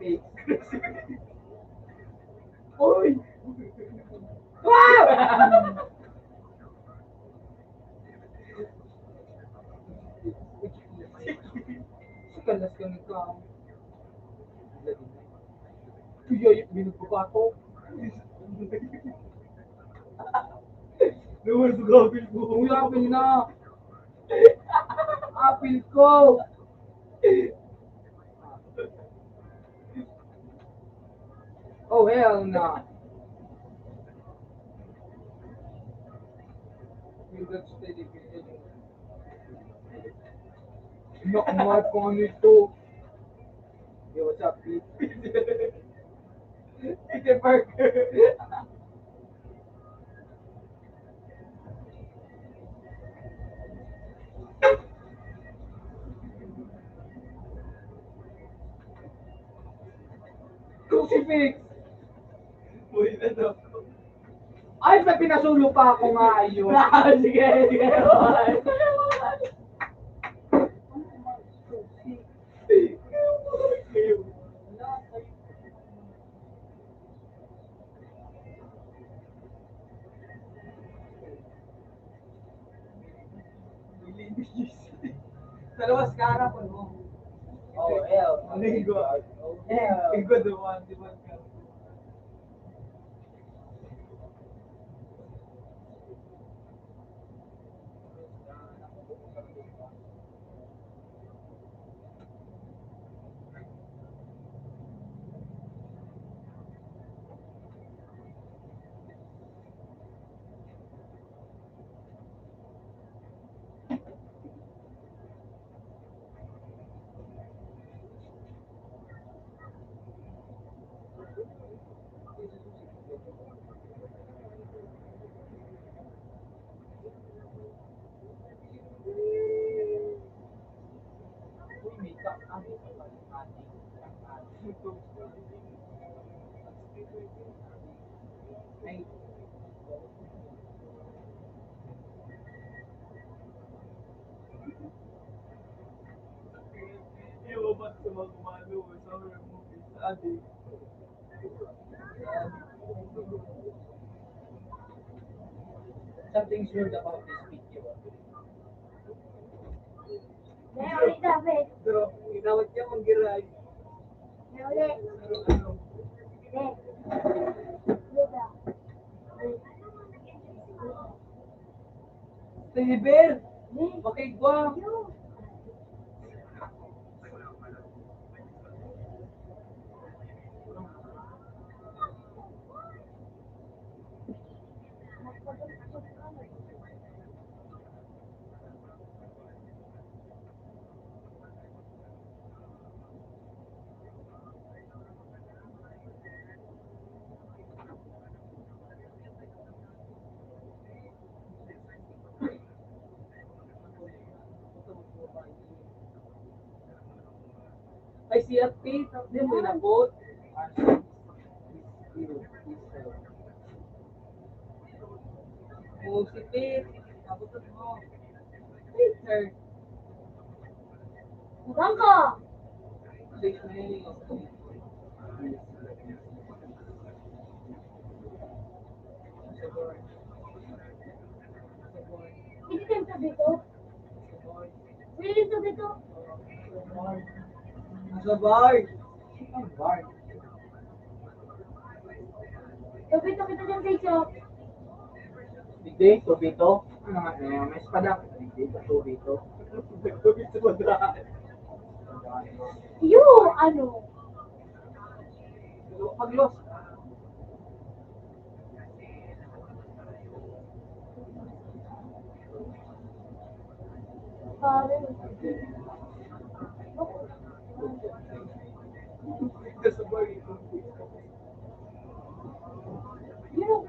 Fix. Uy! Wow! Kalas ka ni Kam. Uy, binagbabato. Naman sa gawin mo. Uy, apil na. Apil ko. Oh, hell no. You got steady feeling. Nakamahal ko ano ito. Yo, what's up, Pete? Ike Parker. Crucifix! Uy, ano? Ay, may pinasulo pa ako nga ayun. Sige. Dalawas ka harapon mo. Oh, hell. Ligo. Yeah. Ligo duman, di ba? Iwabat sa mga kumano sa horror movies. Adi. Something's weird about this video. May ulit David. Pero, inawat niya ang giray. May ulit. Ano? Diba? Silver! Okay, gwa! siya, Pete. Hindi mo inabot. Oh, si Pete. Abutan mo. Peter. Bangka. Hindi kayo sabi ko. Really sabi ko. Nasa bar. Ang bar. Sabi ko kita dyan kay Chok. Hindi, tubito. Ano nga, may espada. Hindi, tubito. Tubito ba? Yo, ano? Paglos. Pare. Nasa bar ito. Yo.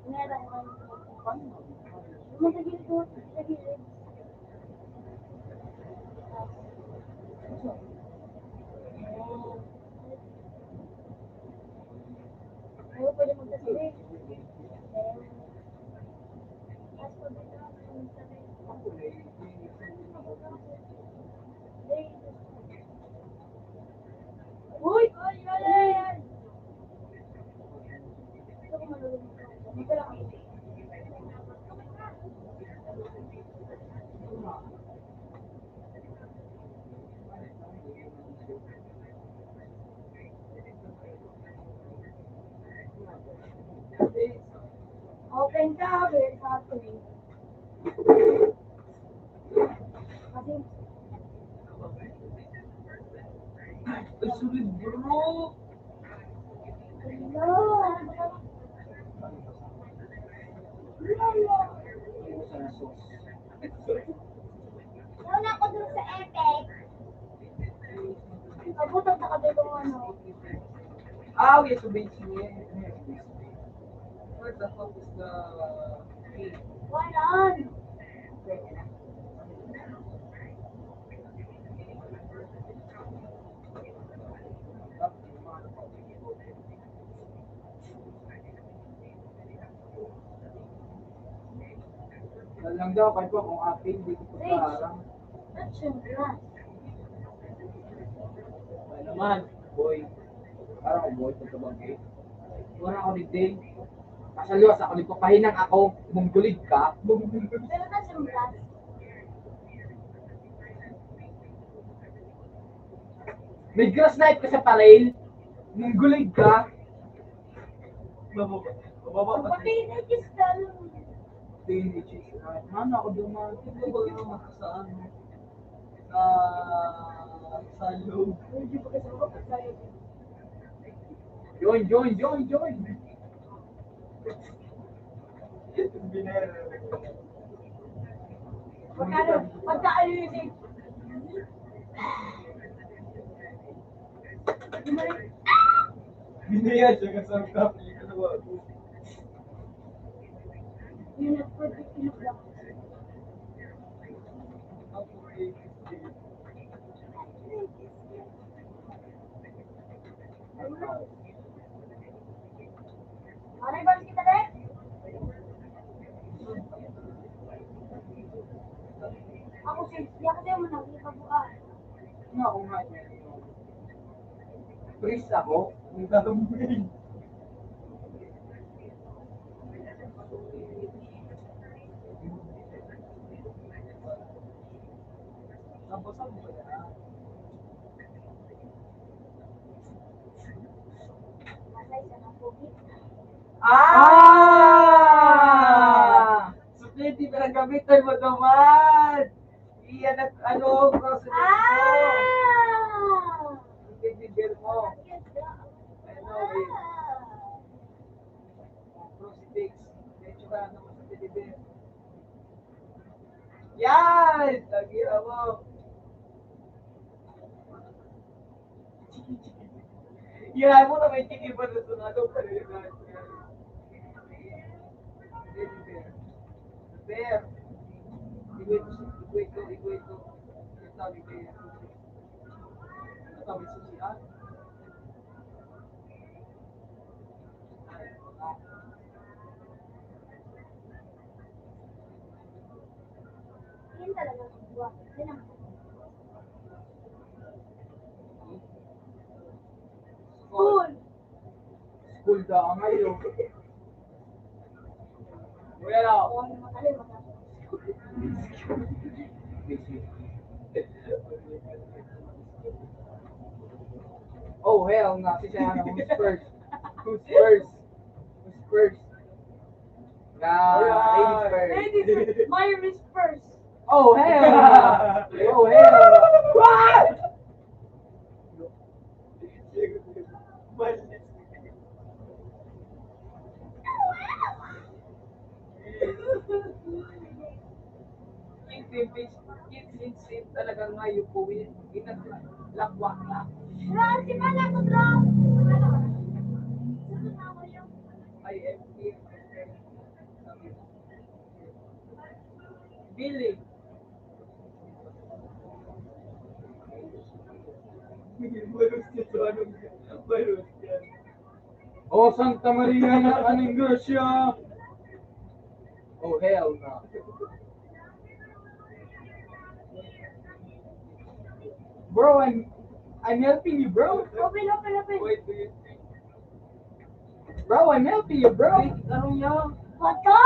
Meron ko. Masagilid ko. Masagilid. Ayaw pwede magsasabi. As for the Uy! Ay, ay, ay! Gusto ko malulog. Dito lang ako. Open ka, very happy. Kasi, Ay, sulit bro. hello! Hello! Nauna ako dun sa Epic. Abutan na ka dito ng ano. Ah, okay, so base niya. Where's the fuck is the... Walaan! Lang daw, kahit po kung apil, hindi ko parang. That's your glass. Ano naman, boy. Parang ako boy, pagkabagay. Wala ako ni Dale. Kasaliwas ako, nagpapahinang ako. Munggulig ka. Pero that's your glass. May grass night ka sa parel. Munggulig ka. Bababa pa. Pati na kistal. Teenage night. Ano ako duman? Ito ba naman sa ano? Sa loob. Hindi pa kasi ako sa'yo. Join. Pagka-alilig. Binaya siya kasang kapi. Ano ba? Yun ang perfect inulang. Ano ba kita rin? Ako siya kasi mo nang ikabuan. Ano ako nga yun? Priest ako? Ang talumbig. Nabasan mo ba yan? Masay sa ng pogi. So, pwede pinagamitan mo naman! Iyan at ano, cross Bibigyan mo. Ano, crucifix. Medyo ka naman sa bibigyan. Yan! Lagi mo. Yan mo na may chicken pa na sunado. Bear. Iguito. Ito sabi kay Susi. Ito sabi Susi, ah. Yun talaga ang buwan. Yun ang School. School daw ngayon. Well, buwan na matalin mo. Oh, hell no. Si Sayana, who's first? Who's first? Who's first? Ladies first. Ladies, Myra is first. Oh, hell no. Oh, hell no. What? Yung sip talaga nga yung buwin. Lakwak lang. Ron, si Mana ko, Ron. Ay, FP. Billy. Oh, Santa Maria na kaning Gracia. Oh, hell no. Bro, I'm helping you, bro. Open. Wait, wait. Bro, I'm helping you, bro. Ano niya? What the?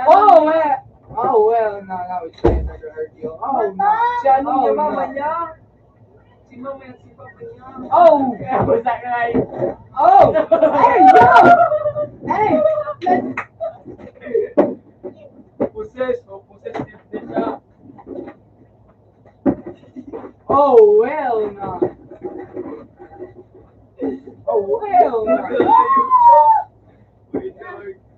Oh, well. Oh, well, no, it's fine. I heard you. Oh, no. Si ano Oh, niya, no. mama niya? Si mama yan, si papa niya. Oh! Basta ka na yun. Oh! Hey, yo! Hey! Possessive din siya. Oh, well, no. Oh, well, no. Wait,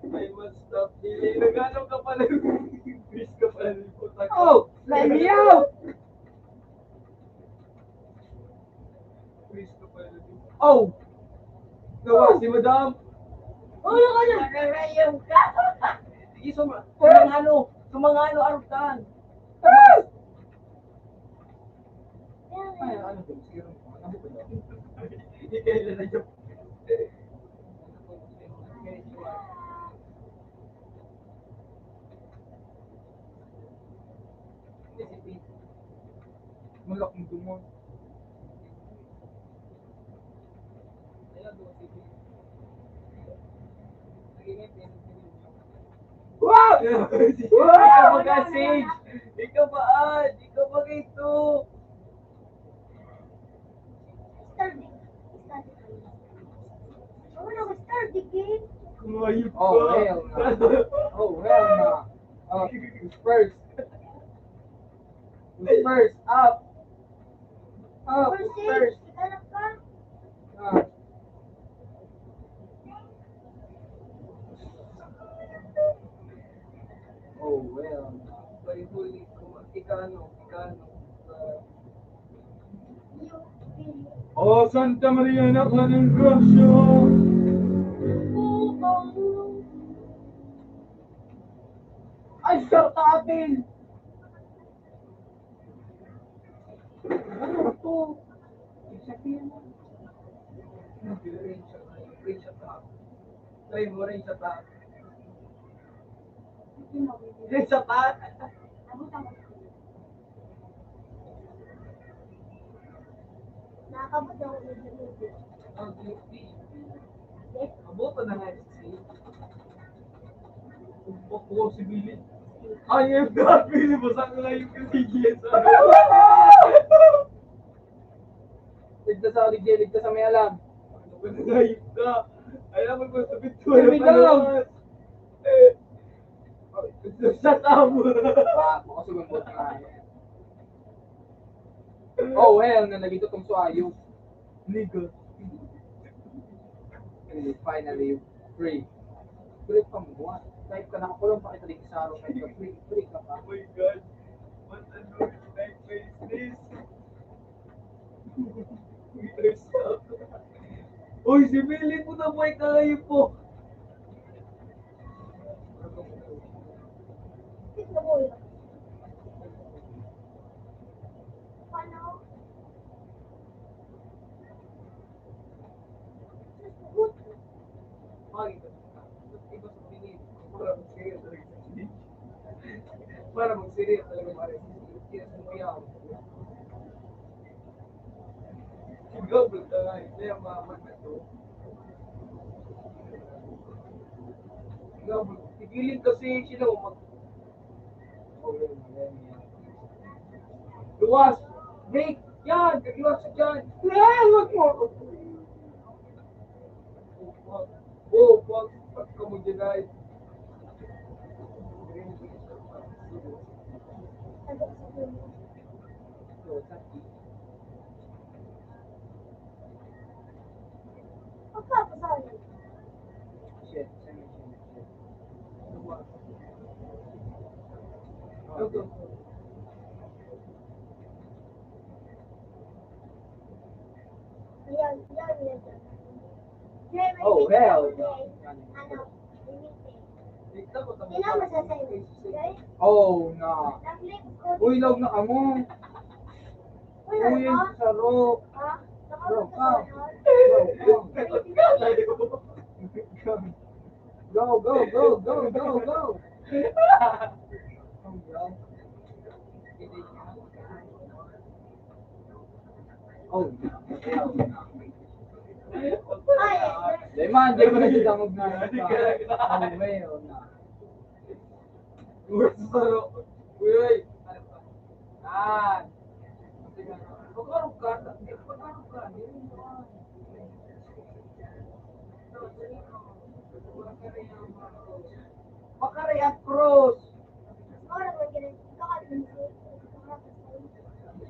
I must stop dealing. Nagano ka pala yung English ka pala yung putak. Oh, let me out! English ka pala. Oh! Gawa, si madam. Oh, yung ano? Nakarayong ka. Sige, sumangano, arutan. Ay, ano to? Sige, ano ba yun? Hindi kailan na yung... Malak ng dumon. Wow! Ikaw mag-sage! Ikaw ba? Ikaw ba ito? Starting. Oh, nag-starting game. Kumayip ka. Oh, hell no. Oh, hell no. Oh, who's first? Who's first? Up! Up! Who's first? Anak ka? Up! Oh, well no. Huli, ikano. Oh, Santa Maria na kaning Gracia. Ay, short apple! Ano to? Sabihin mo. Rin siya pa. Try mo rin siya pa. Rin siya pa. Nakakabot ako ng video. Oh, guilty. Mabuto na nga si Upo si Billy. Ay, yung Billy mo sa nga yung kasigyan sa Ligtas sa Origel, ligtas sa may alam. Nagayip ka. Alam mo kung sabi ko. Here we go. Shut up! Makasugunbot na. Oh, hell na nagito tong suayo. Nigga. And finally, free. Free pa mo. Type ka nakakulong pa kita dito sa araw. Free ka pa. Oh my God. What a annoying nightmare is this? Uy, si Billy po na may kayo po. Nabuhay. Paano? Para mag-serious talaga pare. Gobble talaga. Kaya mga to. Gobble. Tigilin kasi sila mag... Luwas! Break! Yan! Kagiwas sa dyan! Wag mo ako! Oh, fuck! Fuck ka mo dyan ay! Pagkakasali. Shit, send me shit. Okay. Yan, yan, yan. Jay, may Oh, picture hell ako, no. Jay. Ano? Meeting. Sino Sino masasayo? Jay? Oh, no. Nag-lip ko. Uy, log na ka mo. Uy, Uy, ano? sa rock. Ha? Bro, Nakakot come. Go, go, go, go, go, go. Oh, bro. Oh, hell no. Ay, Leman, di mo na sidangog na. Oh, hell no. Uy, sa rock. Uy, ah. Pagkarong ka, pagkarong ka. Makarayat cross. ako naman ganun. Kakalimutan.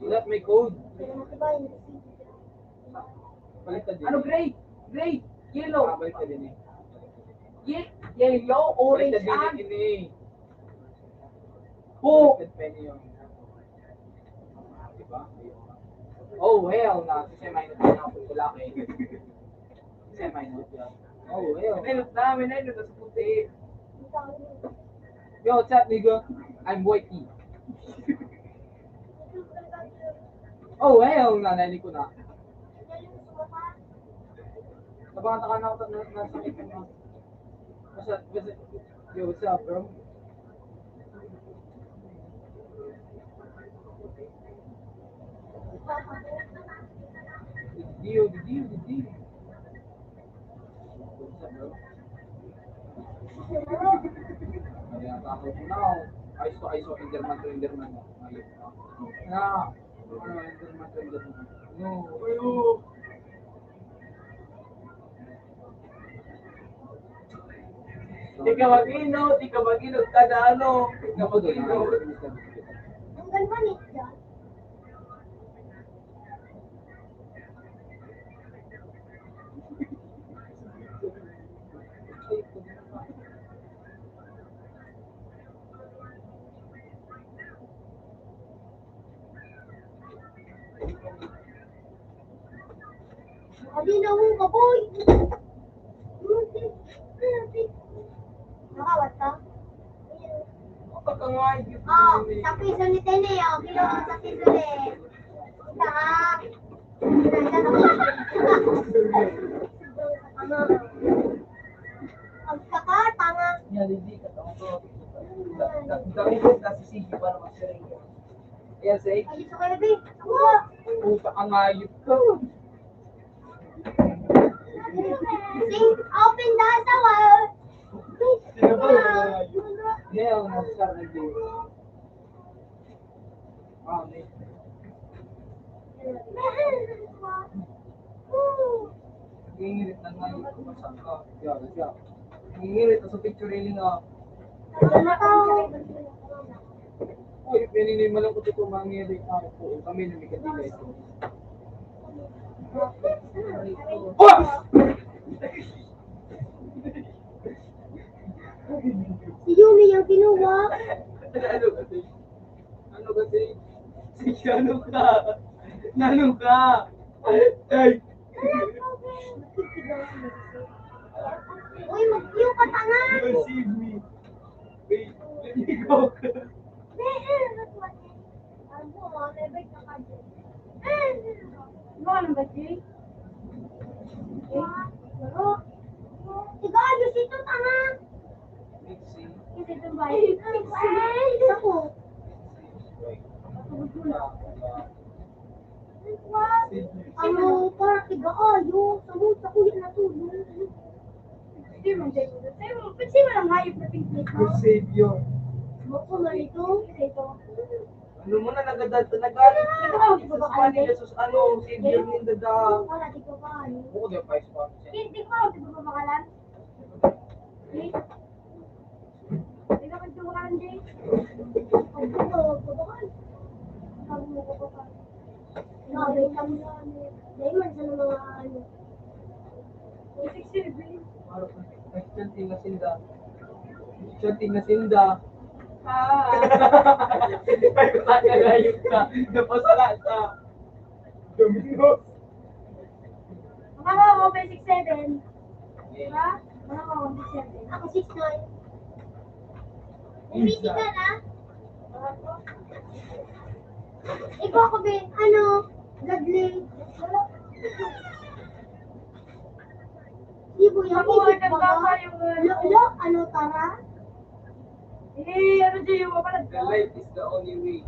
Is that my code? Pero matibayin kasi. Baliktad din. Ano, gray? Gray? Yellow? Baliktad din eh. Yellow, orange, Baliktad and... din eh. Oh! Baliktad penny yun. Diba? Oh, hell na. Si Semi-Note na ako lalaki. Semi-Note yan. Oh, hell. Minute na sa puti. Yo, what's up, nigga? I'm Whitey. Oh, hell na. Nani ko na. Nabangata ka na ako nasa may ko na. Yo, what's up, bro? The deal. What's up, bro? Ayan, ako na ako. Ayos ko, Enderman. Ayos. Na. Enderman. No. Ayo. Di ka mag-inod, kada ano. Di ka mag-inod. Ang ganda nito. Adi na mo ka, boy. Nakawat ka? Kakangay. Oh, sa piso ni Tene, oh. Kilo sa piso ni. Ita ka. Pagkaka, tanga. Yan, hindi ka tao. Dami ko na si Sige para mag-sharing ka. Yes, eh. Ay, gusto ko na, babe. Ako. Puta ka ngayot ka. Sing, open the door. Sino ba yung Hell na, sir, nag-deal. Ah, may. nangingirit na ngayot ko masak ka? Yeah, let's go. Nangingirit na sa picture railing nga. Uy, pinili mo lang ko ito mangyari ako po. Kami na may kadila ito. Oh! Si Yumi yung kinuha. Ano kasi? Ano kasi? Sige, ano ka? Nano ka? Ay! Uy, mag-view ka, tanga. Receive me. Wait, let me go. Ano ba, Jay? Pero, tiga, ayos ito, tanga. Mixing. Ito itong bahay. Ay, ako. Ano, para tiga, ayos. Samot, ako yun na to. Hindi mo, Jay. Kasi mo lang hayop na pink-plate mo. Good savior. Bako na ito. Ito. Ano mo na nagalit sa Manila sus ano savior ni dada. Wala, di ko pa. Oo, di pa ispa. Hindi ko, di ko pa makalan. Jay? Hindi ka magtumakalan, Jay? Hindi ko, pabakal. Sabi mo ko pa. Grabe, kami na ano. Dahil man sa mga ano. 60 billion. Chanting na sinda. Chanting na sinda. Hindi pa yung nakagayot ka. Napasala sa Domino's. Mga ako may 6'7". Diba? Mga ako 6'7". Ako 6'9". Busy ka na? Ikaw ako ba, ano, Dudley. Di po yung Ako, isip mo nagbaba ba? yung, Lo, ano, Tara? ano dyan yung mapalad The light is the only way.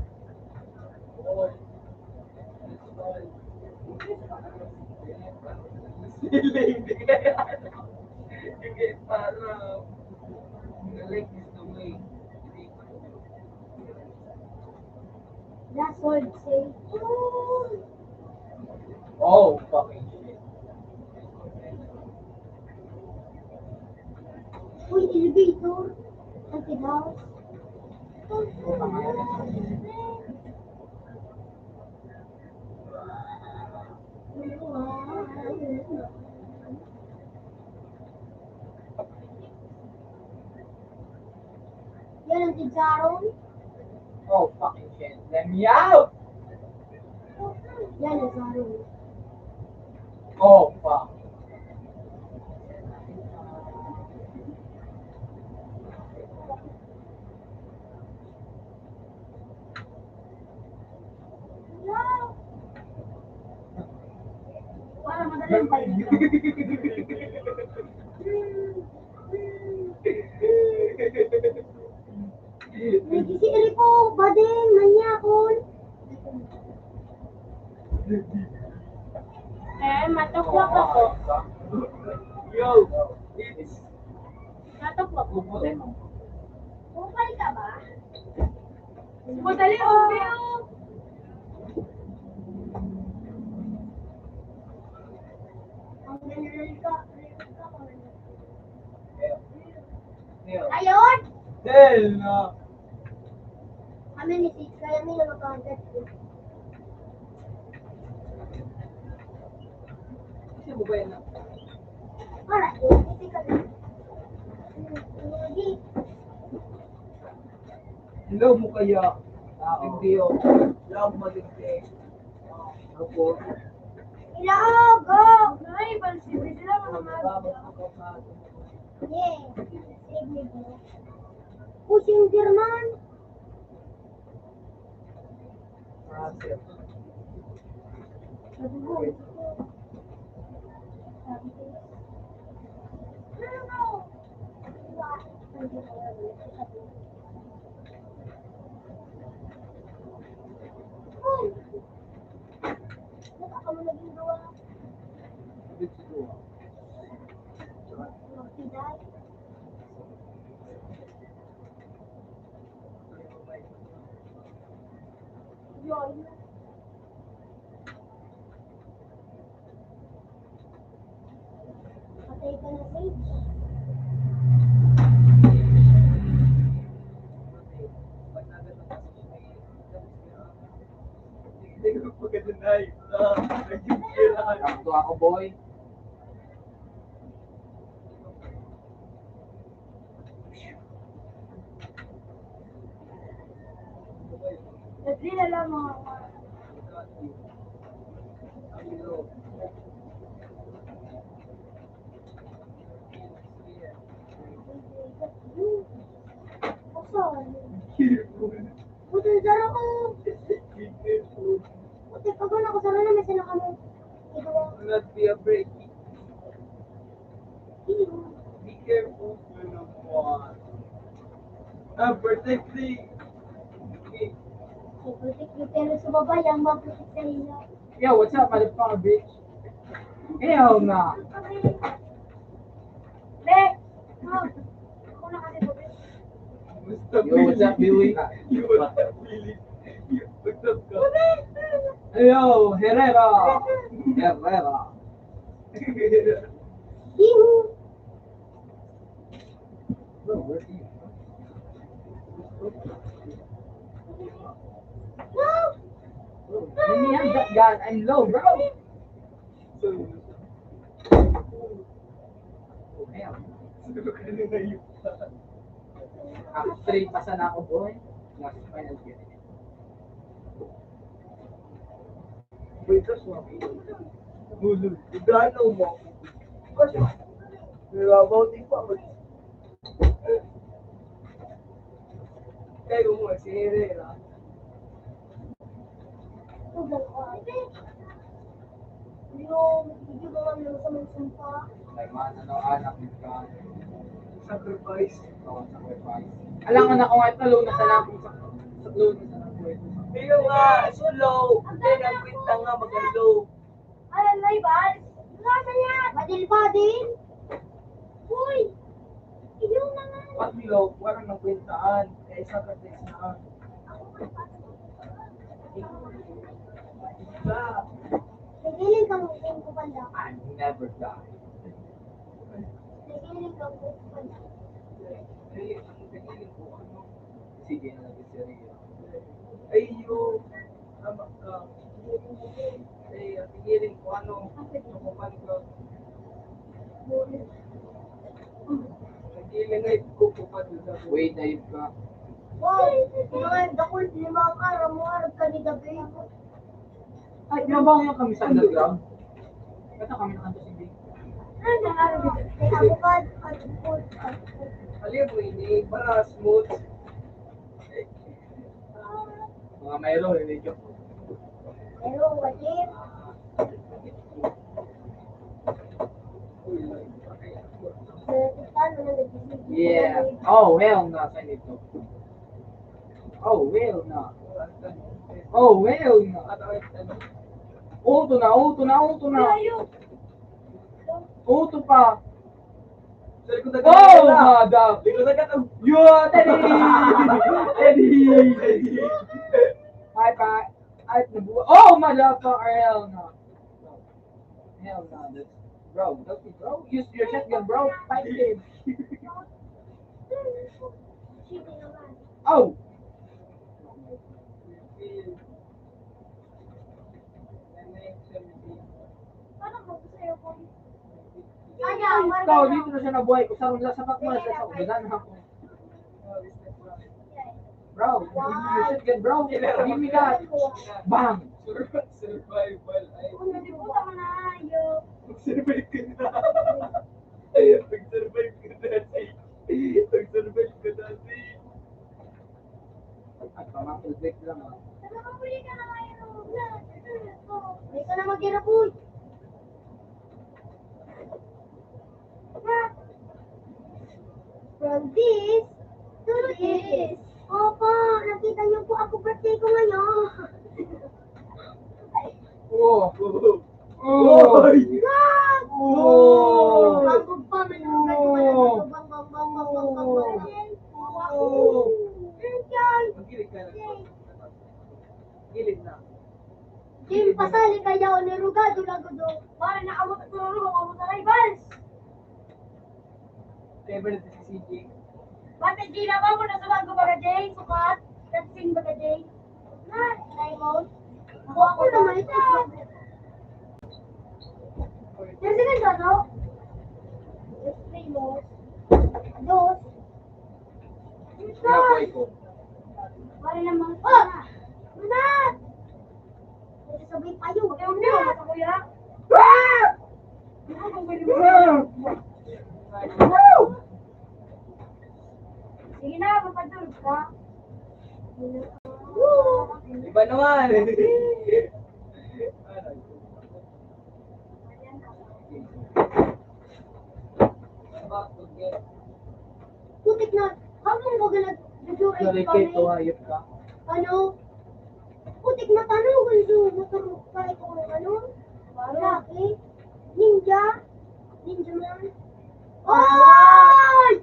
Oh. Siling, hindi kaya ano. Hindi para. The light is the way. Last word, say. Oh, fucking shit. Uy, elevator. Anti-house. Yan ang tigaron. Oh, fucking shit. Let me out! Yan ang tigaron. Oh, fuck. Para madaling balik. Nagisi ko, bading, manyakon. Matakwak ako. Yo, it's Matakwak ako. Bukal ka ba? Madali, okay. Ang ganyan ka. Neil. Ayun! Hell no. Kami ni Sis, kaya nila mag-contact ko. Kasi mo ba yun na? Para, hindi ka lang. Hindi. Hello mo kaya? Hindi yun. Love mo din eh. Ako. Ilaog! Go! Ay, pansin sila mga Yeah. Save me, bro. Pushing German. Nagugulo. Sabi ko. No! Uy! Baka mo naging gawa. Magpiday. Yun. Patay ka na, Sage. Sakto ako, boy. Nagli na lang mga Asan? Buti dara ko. Buti pag wala ko sana na may sinaka mo. Do not be afraid. Be careful. Protect me. Pero sa baba, yung mabutit sa inyo. Yo, what's up, motherfucker, bitch? Hell nah. Le! Ako na kasi sabi. Yo, what's up, Billy? What's up, Billy? What's up, ka? Yo, Herrera. Herrera. Hihu! Bro, where's he? Wow! Bro, let me have that gun. I'm low, bro. Oh, hell. Actually, pasa na ako, boy. Last final game. Wait, that's not me. Hulu. Gano mo? Kasi, nilabouting pa. Kayo mo, si Herrera. Tugal ko. Hindi ko naman lang sa mga sumpa. Like, man, ano, anak, ka. Sacrifice. Oh, sacrifice. Alam ka na kung ay talo na sa lapong sa talo na sa lapong. Tingnan nga, slow. Hindi, nagkwinta nga, magalo. Ay, may bal. Wala niya. Badil pa din. Uy! Iyon na nga. Pag low, walang nagkwintaan. Kaya sacrifice na. Isa. Nagiling kang mukhang ko pala. I never die. Nagiling kang mukhang ko pala. Nagiling ko, ano? Sige na lang si Rio. Ayo. Tama ka. Ay, nagiling ko, ano? Tukupan ko. Nagiling ay kukupan ko sa Wait, dive ka. Wow! Mga dakol, lima ka, ramuarap ka ni gabi. Ay, nabang yung kami sa underground. Kata kami nakanto si Big. Ano nga, may avocado, at food, at food. Alam mo, ini para smooth. Mga mayroon, hindi ko. Pero, walit. Yeah. Oh, hell no. Sa nito. Oh, hell no. Oh, hell no. Auto na, auto na, auto na. Auto pa. Oh, mother. Yeah, Teddy. Teddy. Hi, bye. Oh, motherfucker. Hell no. Hell no. That's, bro, bro. Use your shotgun, bro. Fight him. Oh. Ikaw, dito na siya nabuhay ko. Sarong lasapak mo na siya sa ugadan ako. Bro, use your shotgun, bro. Give me that. Bang. Survival ay. Mag-survive ka na. Mag-survive ka dati. Mag-survive ka dati. Ay, pamakil break lang ah. Hindi ka na mag-hirap, uy. From this to this. Opo, nakita niyo po ako birthday ko ngayon. Oh. Oh! Wow! Oh. Bago pa, may lugar ko pala. Bang, bang, bang, bang, bang, bang, bang. Oh. Enjoy! Magkilig ka na. Gilid na. Jim, pasali kaya o nirugado lago do. Para nakamot at tururo ako sa rivals. Favorite si CJ. Bakit di na ba mo na sa bago baga, Jay? Sukat? Dancing baga, Jay? Na, Raymond. Ako naman ito. Kasi ka no? Yes, Raymond. Dos. Nabuhay ko. Para naman. Oh! Manat! Sabi pa yun. Huwag kayong nila. Mata kuya. Sige na, mapadulog ka. Iba naman. ka, forget. Putik na. Habang baga nag-durate Sorry, kami. Keto, hayop ka. Ano? Putik na tanong gusto motor kahit kung ano? Laki? Ninja? Ninja man? Ay!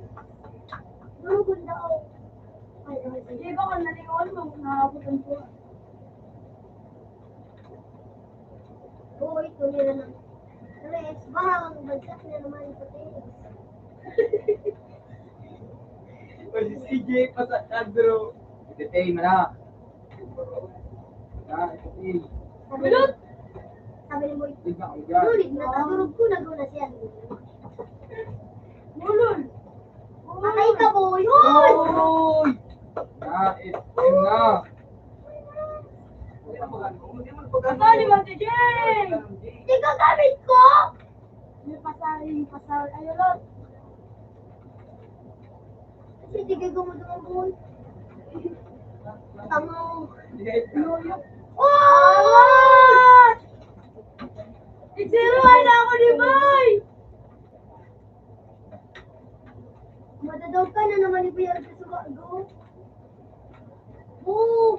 Ano ganda ako? Ay, Hindi ba ka nalingon mo, nakabutan ko. oo, ito nila na. Rex, baka ang bagsak na naman ito. O si CJ pa sa kadro. Ipitay mo na. Ipitay. Bilot! Sabi ni Boy, Tignan ko dyan. sulit na tadurog ko na guna siya. Mulol! Patay ka, Boy! Hoy! Uy! Itim na. Kasali mo si Jay! Hindi ka gamit ko! May pasal. Ayun, Lot. Kasi hindi ka gumagawa, Boy. Tamo. Yoyo. Oh! Iksiruan na ako ni Boy! Madadaw ka na naman ni Kuya sa sumago. Oh!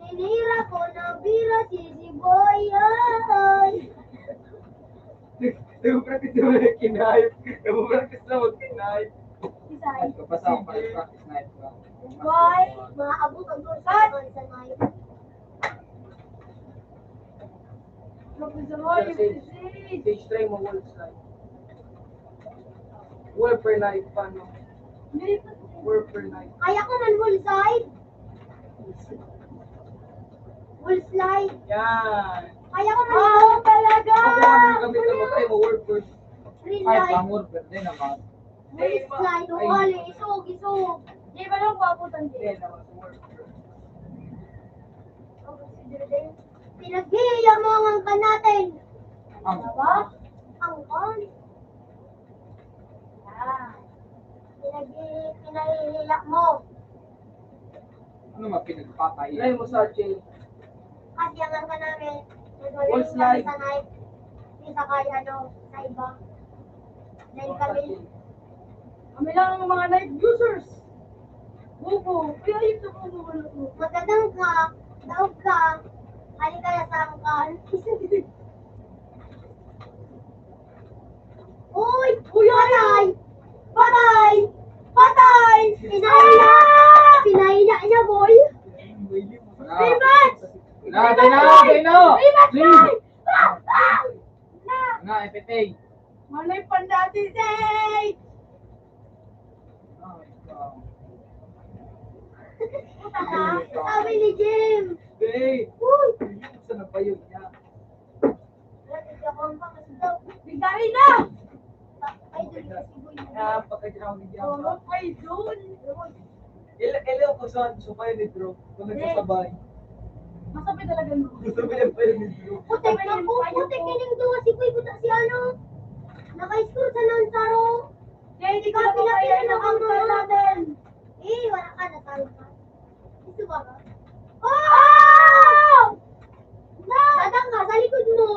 Tinira ko na bira si Boy. Ay! Nag-practice naman ang kinayot. Nag-practice na mag-kinayot. Isay. Kapasa ko pala sa practice night ko. Boy! Maabot ang doon sa night. Professor Roy, yung si Stage try mo, wall slide. Wall per night pa, no? Wall per night. Kaya ko man full side. Full slide. Yan. Kaya ko man Oh, talaga! Ako naman kami na try mo, wall first. free Ay, slide. pamor, pwede naman. Full slide. O, ali, isog. Di ba lang paputan Hindi din? naman, wall first. Pinaghihiyamangan ka natin. Ang Diba? Ang on. Pinahihiya mo. ano man pinagpapaya? Try mo sa jail. Kasyangan ka namin. Full Nagaling kami slide. sa night. Hindi sa kaya sa iba. Dahil kami, Kami lang ang mga night users. Bubo. Kaya yun sa bubo. magandang ka, daog ka, halika na sa angkan. Uy! Patay! Patay! Patay! Pinahiya! Pinahiya niya, boy! Rimas! Na! Rimas! Na, ipitay. Manay pandati, Zay! Sabi ni Jim! Hey! Uy! Saan na pa yun niya? Bigari na! Ay, doon kasi boy. Kaya pagka-ground niya. Ano kayo doon? Ilaw ko saan, so kayo ni Drew. Kung nagsasabay. Masabi talaga mo. Gusto mo yung pwede ni Drew. Putek na po, putek kining duwa si Kuy buta si ano. Naka-score sa Nansaro. Kaya hindi ka na makayain ang angkal natin. Eh, wala ka, natalo ka. Gusto ba ka? Oh! Dadang ka, sa likod mo.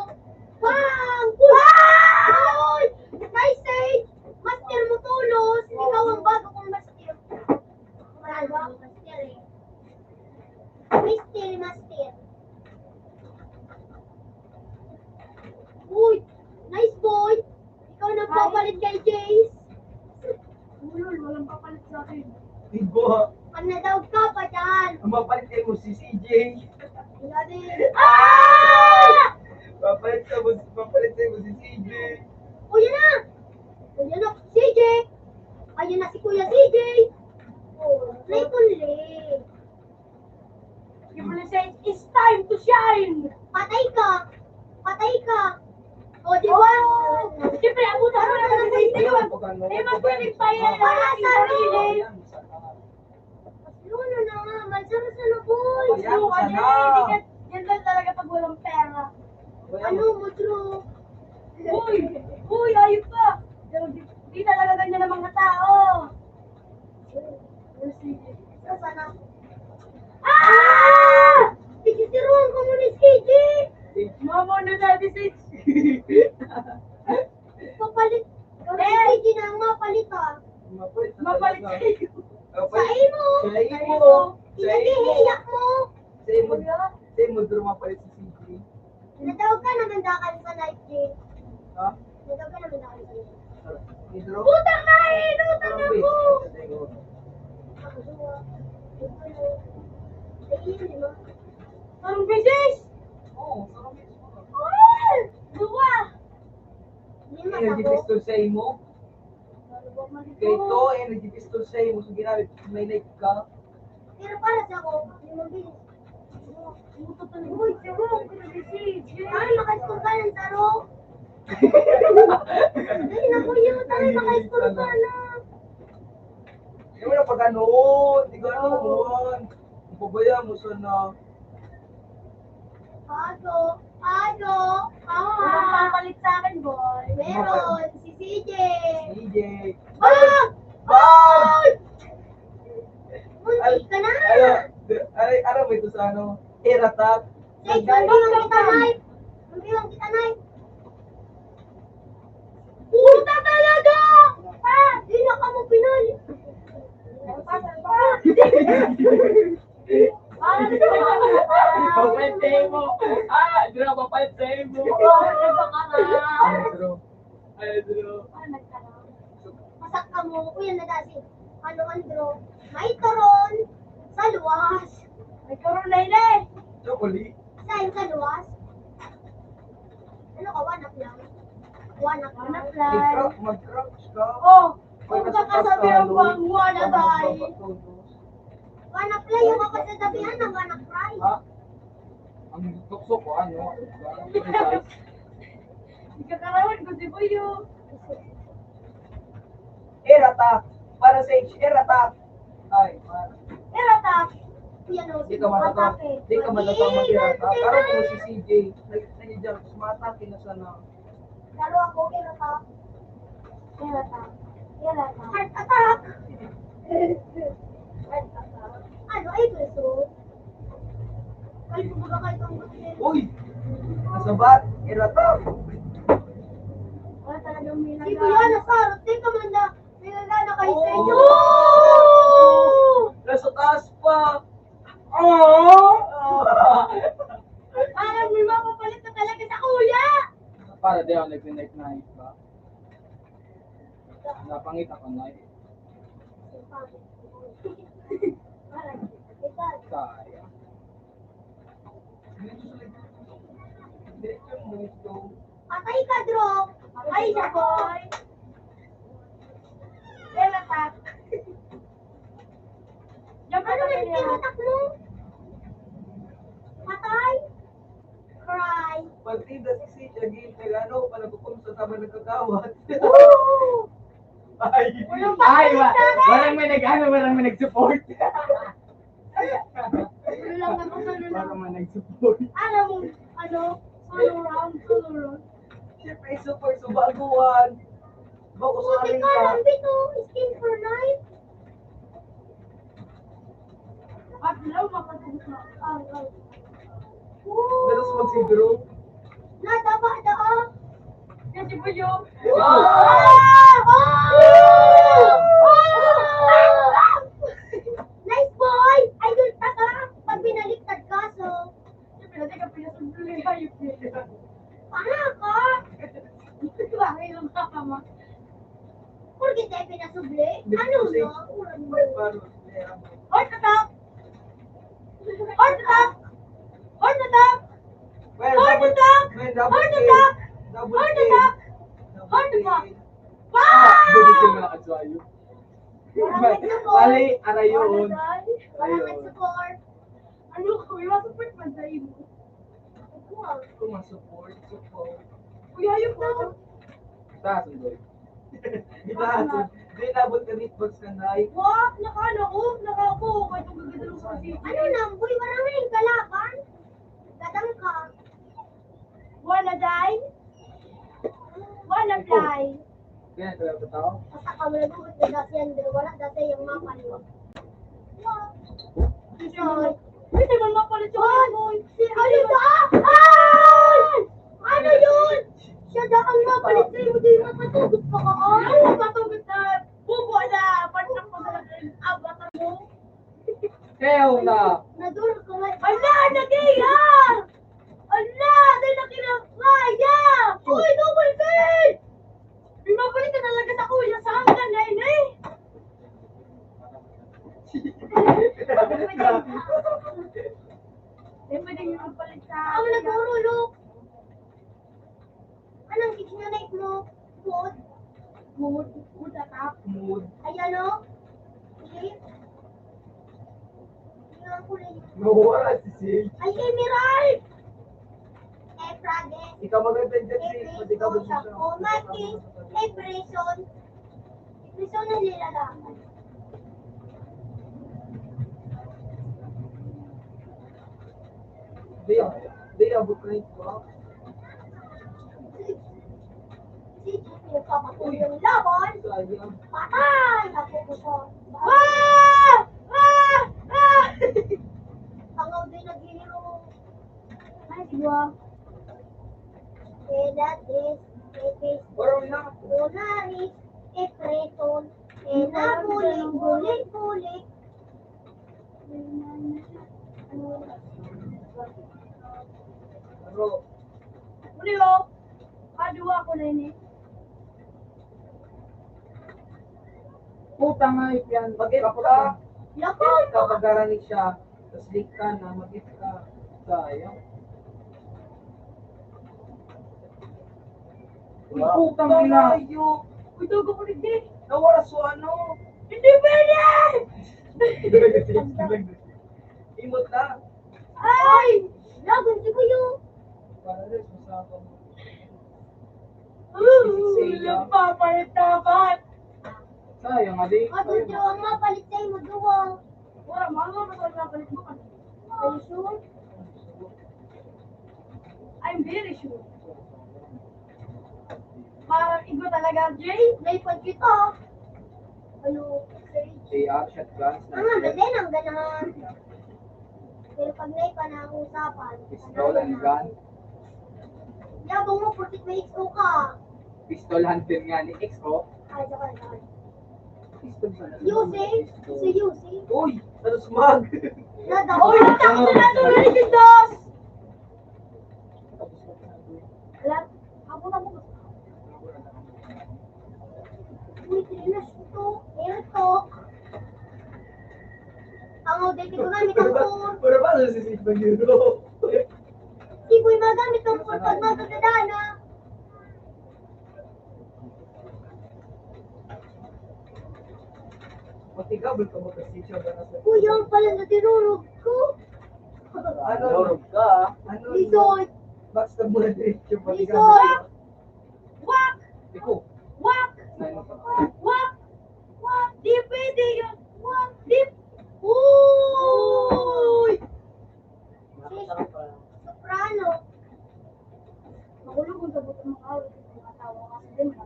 Bang! Uy! Nice save! Master mo tulos. Ikaw ang bago kong master. Mahal ba? Master eh. Master. Uy! Nice boy! Ikaw na papalit kay Jace. Ulol, walang papalit sa akin. Ibo, Pag nadawag ka pa dyan. ang mapalit kayo mo si CJ. Wala din. Mapalit kayo mo si CJ. O yan na! O yan na, CJ! Ayun na si Kuya CJ! Oh, play kunli. Yung message, it's time to shine! Patay ka! Patay ka! O, di ba? Siyempre, abutan mo naman sa inyo. Eh, mas pwedeng payan na Para ating sa sarili. Luno na nga, mansara na boy! Ayan, True, sana. yan lang talaga pag walang pera. Ano mo, true? Uy, ayun pa. Di talaga ganyan ang mga tao. Sana. Tikitiruan ko mo ni CJ! Mama na 36. Papalit. Si CJ na ang mapalit. mo dumapalit si CJ. Natawag ka naman dakal sa live stream. Ha? Natawag ka naman dakal sa live stream. Pedro? Putang na eh! Inutan Parang ako! Ako duwa. Ay, yun, di ba? Parang bisis! Oo, parang may Ah! Duwa! Lima energy ako. pistol sa imo. Kay to, energy pistol sa imo. So, ginamit, may like ka. Pero para sa ako, limang bilis. Uy, siro, ay, maka-score ka ng taro. Ay, naku yun, ay, maka-score ka na. Hindi mo na pag ganoon. Hindi ganoon. Ipabayaan mo sana. Ano, Walang papalit sa akin, boy. meron, si CJ. CJ. Ah! Bang! Muntik ka na. Ano mo ito sa ano? Air-attack. Say, magbiwang kita, Nay. Magbiwang kita, Nay. Puta talaga! Ah, di na ka mo pinali. Papalit sa mo. Ah! Hindi na papalit sa mo. Pedro. Masak ka mo, kuya na dasi. Ano, Andro? May toron sa luwas. May karoon na yun eh. Chocolate. Saan ka luwas? Ano ka, wanak lang? Wanak lang. Mag-crouch ka. Oh! Kung kakasabi ang buwang na bay. Wanak lang yung kapasasabihan ng wanak fry. Ha? Ang tukso ko, ano? Hindi ka karawan ko si Buyo. Air-attack. Para sa air-attack. Ay, man. Erata. Yan o, Di ka matatang. Di ka matatang mag-air-attack. Parang kung si CJ, nandiyan, sumatake na sana. Lalo ako, erata. Erata. Erata. Heart attack. Heart attack. Ano, ay gusto? Ay, kumbaga kayo itong gusto. Uy! Nasabat. Air-attack. Wala talagang Si Kuya, nasarot. Di ka man na. Nilagana kayo sa inyo. Nasa taas pa. Oh! Parang may mapapalit na talaga sa kuya. Para di ako nag-connect na ba? Napangita ko na Kaya. Patay ka, Dro. Patay siya, boy. Erata. Ano yung tinatak mo? Patay? Cry. Pagtinda si Sid, again, nag-ano, palagukom sa tama nagkakawat. Woo! Ay! Walang Ay! papalit sa akin. Walang may nag-ano, walang may nag-support. Ano lang ako, ano lang. Walang may nag-support. Alam mo, ano, solo round, solo round. Siyempre, support sa baguhan. Bago sa Buti amin ka ka. lang, Bito. Skin for life. At lang makatubos na. Dalas magsiguro. Nadaba daa. Yan si Buyo. Nice boy! Idol ta ka! Pag binaliktad ka, so... Siyempre, natin ka pinasumbuli hayop niya. Para ka! Bakit lang kakama? Porque tayo pinasubli? Ano no? Heart attack! Heart attack! Heart attack! Heart attack! Heart attack! Heart attack! Heart attack! Budisin mo na kaswayo. Walang nag-support. Bali, arayon. Walang nag-support. Ano ko? Iwasuport man sa iyo. Kung ma-support, support. Kuya, hayop na. Taas ang doy. Itaas. Di nabot ka meatbox ka na. Wah! Nakaano ko? Nakako. Kahit ang gaganda ng kasi. Ano nang boy? Maraming kalaban. Gadang ka. Wanna die? Wanna fly? Kaya kaya ba tao? Basta ka mo nag-uot na dati yan. Wala dati yung mapaliwa. Sorry. Hindi man mapalit yung Ay! boy. Ano ba? Ay! Ano yun? Siya daw ang mapalit sa'yo. Di matatugot pa ka. Ano matugot na? Bubo na! Panak mo sa avatar mo. Kaya na. Naduro ko nga. Ala! Nagayat! Eh, pwede nyo magpalit sa... Ako naguro, look. Anong dictionary mo? Mood? Mood? Mood attack? Mood. Ayan o. Sige. Tingnan ko rin. Nawala si Sil. Ay, emerald! Efrages. Ikaw maganda dyan, Sil. Pati ikaw Efrages. gusto siya. O, Marquis. Efrason. Efrason ang nilalaman. Di, abot na ito. Sige, pinagpapatuloy yung laban. Sayang. Patay! Ako ko. Ah! Ah! Ah! Pangaw din naghihiro. Ay, diba? Edates, Epes, Parang na. Polaris, Epreton, Enabulik, Bulik, Bulik. Pero, Uliyo, kaduwa ko na ini. puta nga yan. Bakit ka? Lakot! Kapag garanik siya, tapos late ka na, mag-it ka. Sayang. Uy, putang ina. Uy, tugo ko rin din. Nawala so ano. Hindi pwede! Imot na. Ay! Lagon si Kuyo. Para rin, masama mo. Nagpapalit naman. Sayang, adi. Ato, Diyo, ang mapalit sa'yo mo, duwang. Wala, mga mapalit mo. Are you sure? I'm very sure. Parang igo talaga, Jay. Naipad kita. Ano, Sage? JR, shotgun, Ang ganda din, ang ganahan. Pero pag naipan na ang usapan, pistol and gun. yabang mo, porkit may XO ka. Pistol hunter nga ni XO. Ay, saka. Pistol sa Yusi? Si Yusi? Uy! Ano smag? Nada. Uy, tapos na natuloy si Dos! Alam, ako. Uy, tinilas ito. Ito. Ang odete ko gamit ang tour. Pero ba sa sisip ng hero? Di ko'y magamit ang tour pag matutadana. Matigabal ka mo kasi siya ba nasa... Uy, ang pala na tinurog ko. Ano? Dorog ka? Ano? Resort. Basta mo na diretso Resort. Wak! Iko. Wak! Wak! Wak! Di pwede yun. Wak! Di... Uy! Soprano. Makulog kung sabot ang mga awit ng mga tawa kasi din mga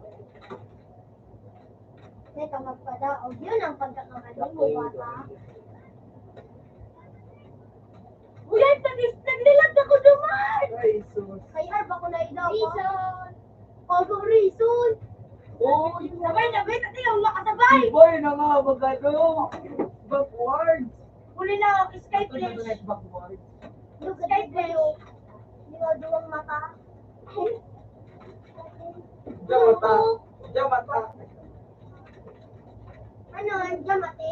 teka, magpadaog. Yun ang pagkakamaling mo, bata. Uy, ay, naglilag ako duman! Ay, sus. Kay Arb ako na ilaw. Reason! Pagong reason! Uy! Sabay, natin yung makasabay! Boy na nga, magano? Backwards! Huli na ang sky Ito na flash. backwards. Yung sky flash. Di ba duwang mata? Jamata. Jamata. Ano, Jamate?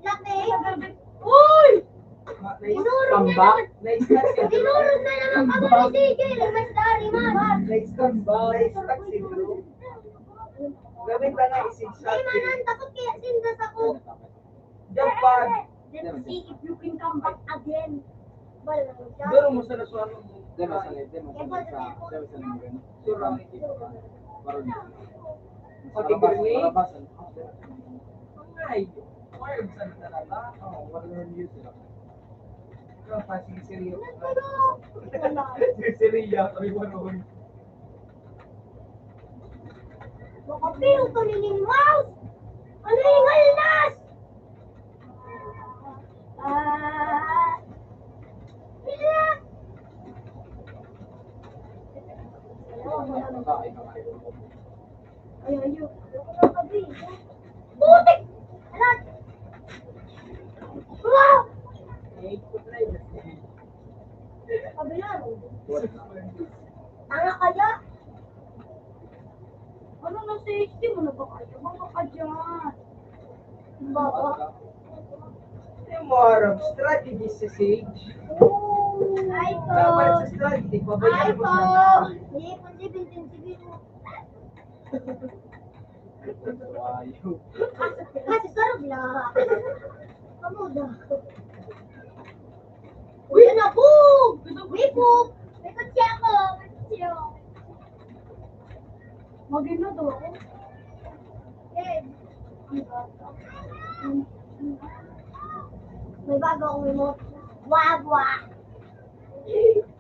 Late? Uy! Tinurog na naman. Tinurog na naman kami ni Sigil. Mas dari man. Na-stuck si Drew. Gamit na nga isig-shot. Ay, manan, takot kaya sindas ako. Jump pad. Let's see if you can come back again. Wala naman siya. Pero mo sa nasuano mo. Pati grenade. Ay, wired sa talaga. Oh, wala naman yun sila. Pero pa si Siria. Wala. Si Siria, kami wanoon. Makapiro ka ni Mouse! Ano yung halnas? Hila! Ay, ayo. Putik! Alat! Wow! Kabilan. Tanga kaya? Ano na safety mo na ba kayo? Baka ka dyan. Baba. Hindi mo harap. Strategy si Sage. Ay po. Dapat sa strategy, Ay pabayaan mo po. sana. Hindi po, sibin mo. Ayaw. Kasi sarap lang. Kamu daw. Uy, na po! Uy po! May kutsi ako! May kutsi ako. Magino daw ako. Eh, ang bata. May bago akong remote. Wawa!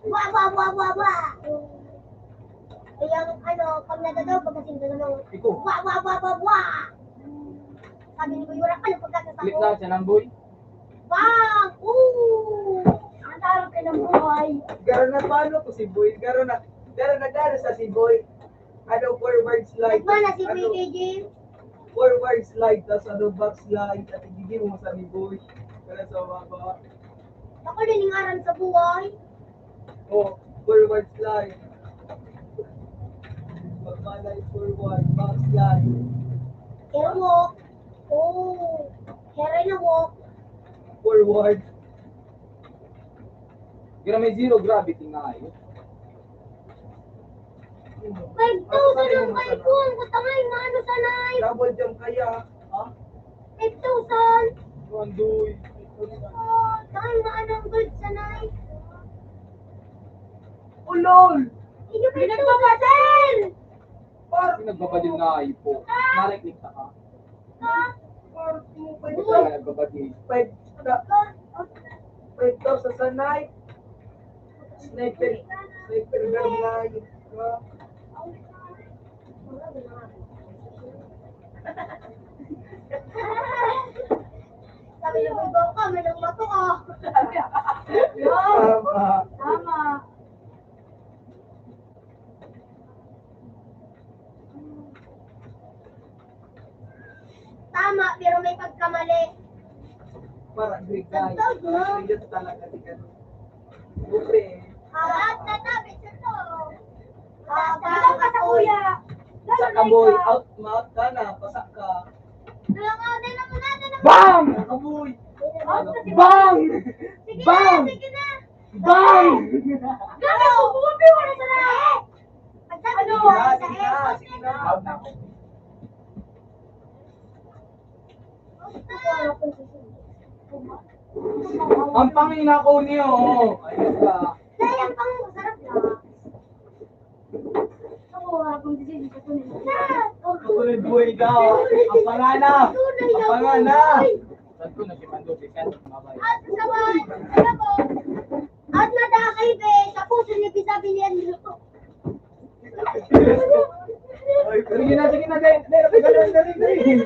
Wawa! Ay, ang pag nadadaw, pagkasing ka naman. Ikaw. Wawa! Sabi ni Kuya Rak, ano pagkakasako? Click lang siya ng boy. Bang! Ang tarap ka ng buhay. Garo na paano ko si Boy? Garo na sa si Boy. Ano, forward slide. Nagmana si Ano, PKJ. forward slide, tapos ano, back slide, at igigil mo sa ni Boy. Garo sa baba. Ako liningaran sa buhay. Oh, forward slide. Pagmalay, forward, back slide. Kaya walk. Oh. Kaya na walk. Forward. Kira may zero gravity na kayo. 5,000 ang kay Kung. Kutangay, maano sanay. Double jump kaya. Ha? 5,000. Randoy. Oh, tangay, maano ang gold sanay. Ulol! Hindi ka nagpapadel. Parang Yung nagbabadil na kayo po. Naliklik na ka. Parang mo pa Ito ka nagbabadil. 5,000 sa night. Sniper gun na yun. Sabi ng ibang ka, may nang bato ka. Tama. Tama. Tama, pero may pagkamali. Parang Greek guy. Tagtag, no? Yun talaga di ka. Bupe. At natabi sa to. Bilang ka sa kuya. Pasak ka boy. Out mouth ka na. Pasak ka. Bilang mo natin ang... BAM! Nakaboy. BAM! Sige Bang! na, sige na. BAM! Gabi, bumubi mo na sa lahat. Pagsabi Sige mo, na, sa sige na, airport sige na. na. Out na ako. Ang pangina ko niyo. Ayun ka. Sayang pang masarap lang. Ako, habang disili ko tunay. Kasunod boy daw. Ang pangana. Ang pangana. Saan ko na si Mando? Bisan. Mabay. At sabay, ano po? At nadakay be, sa puso ni Pisabi ni Andrew. Sige na, sige na. Dali.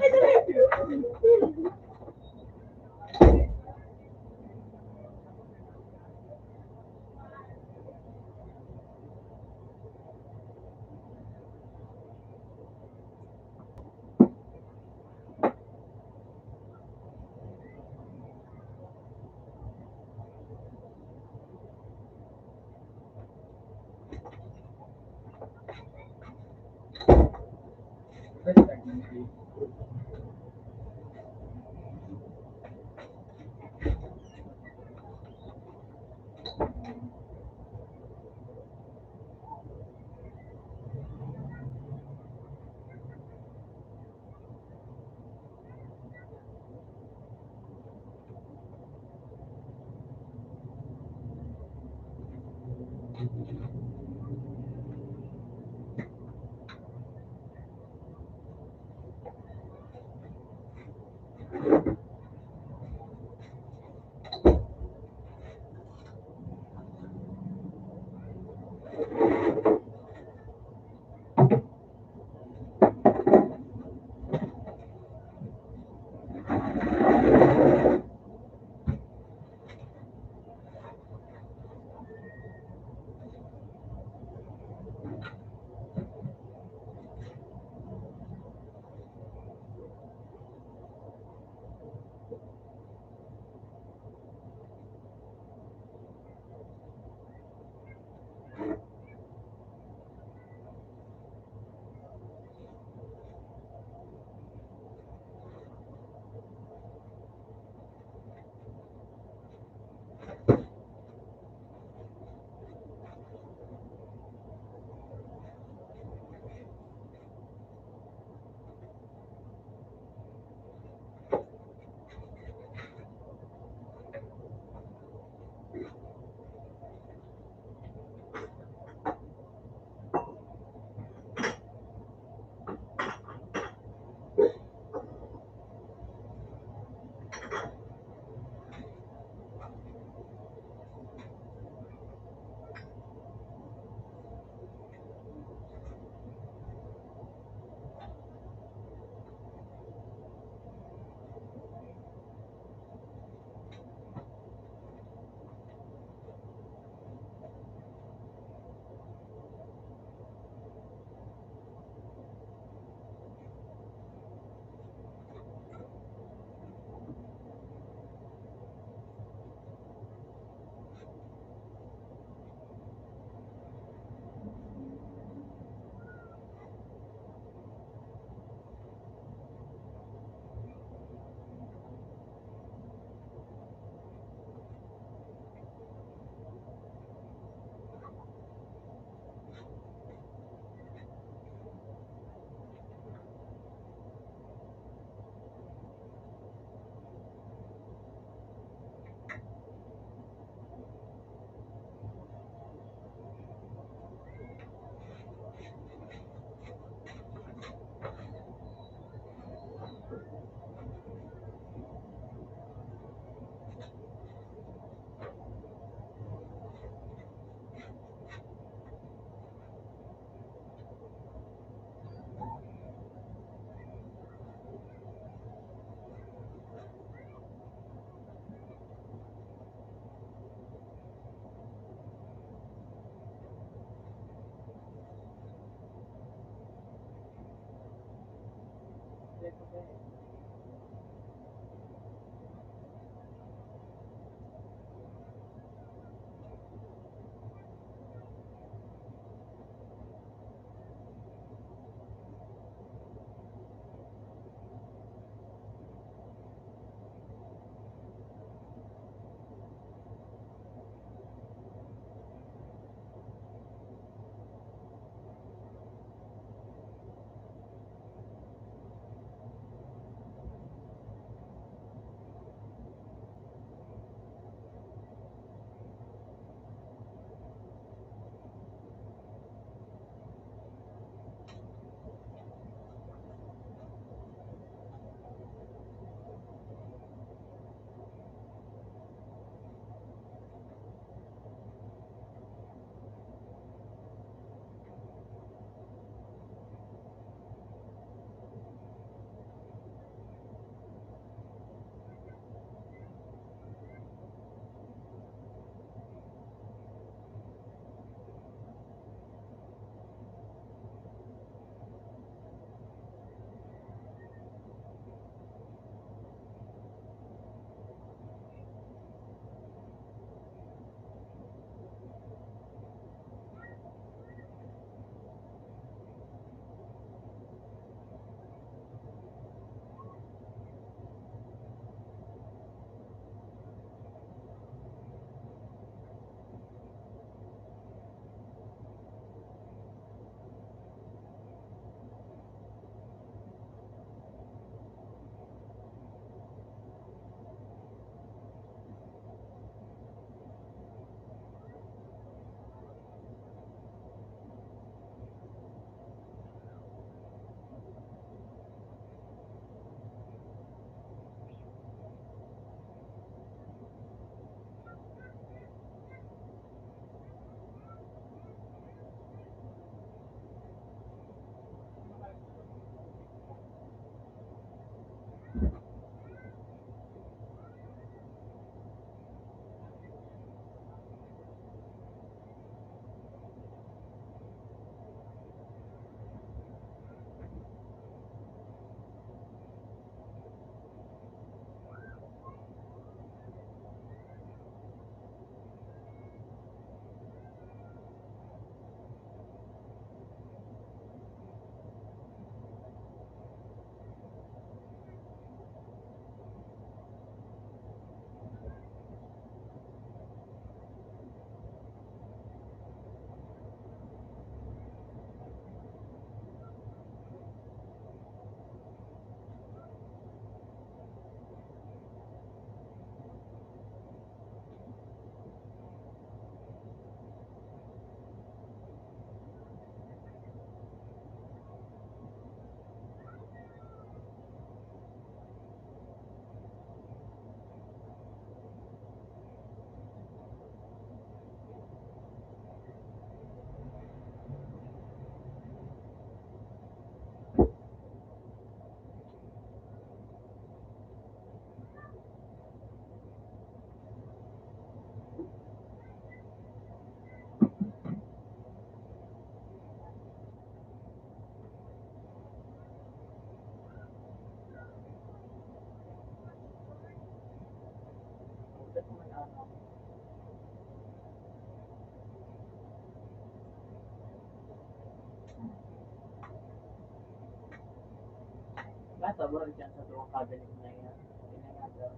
Basta bro, dyan sa tuwang cabinet na yan. Pinangagawa.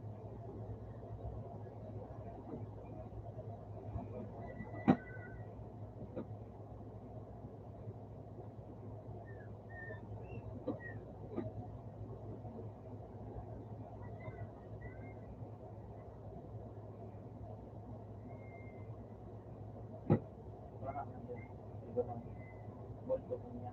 Wala na dyan. Iba lang. Bolto ko niya.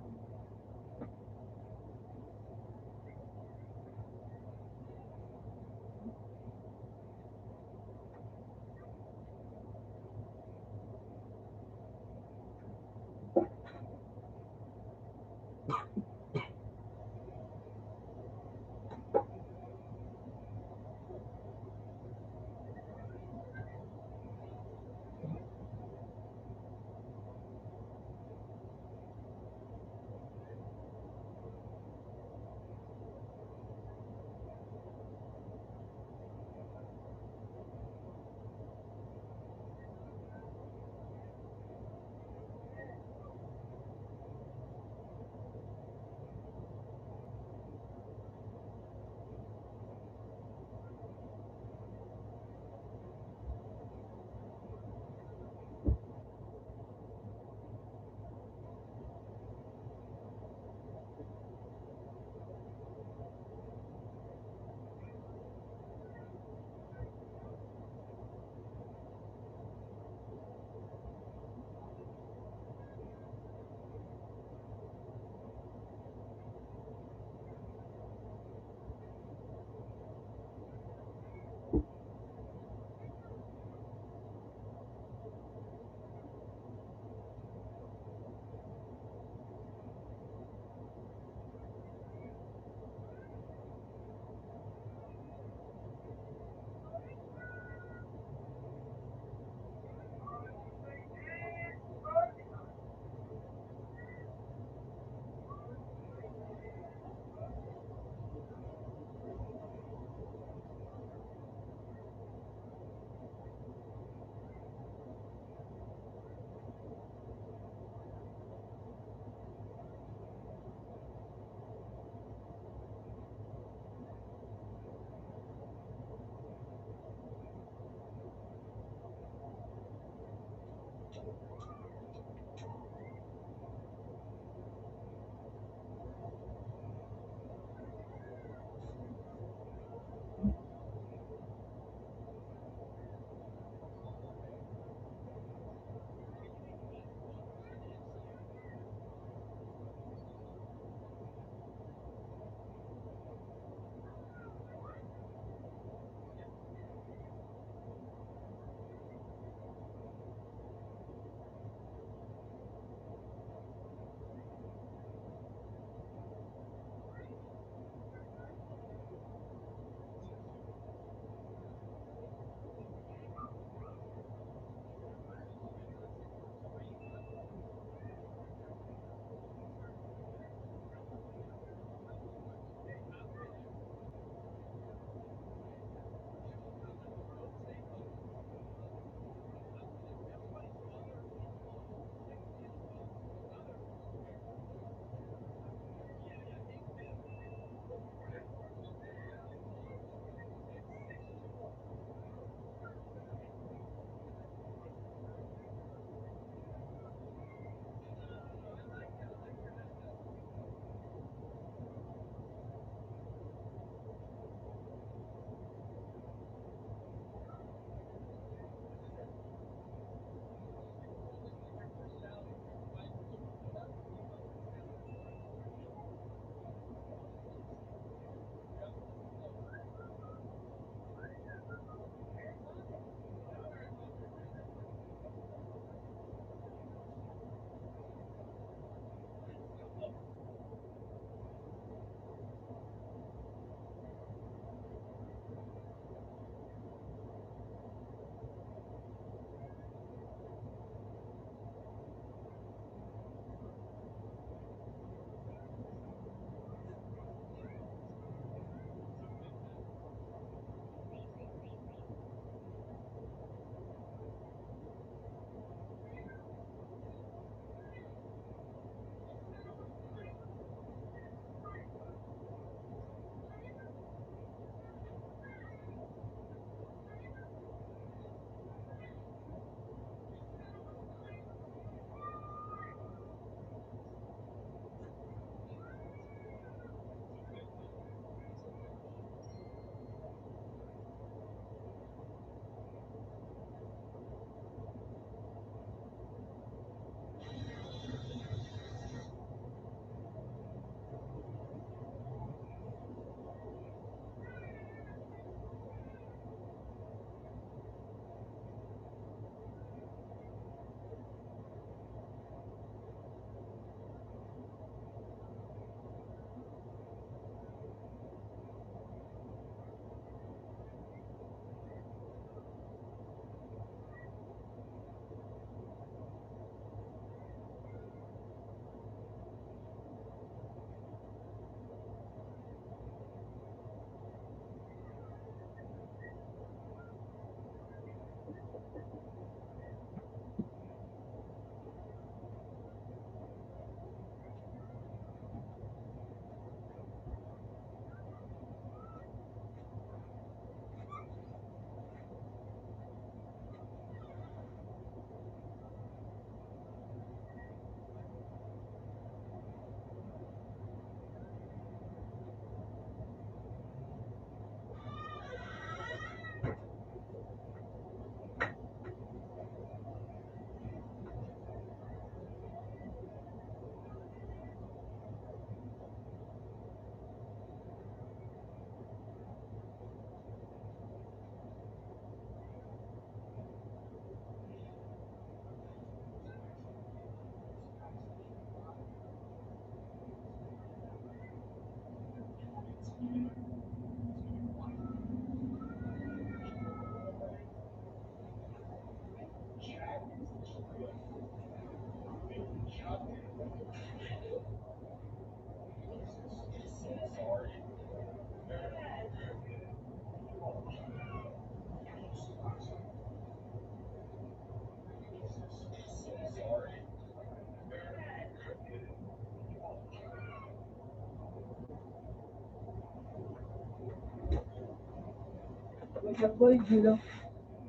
Sa gold, no?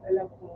Alam ko.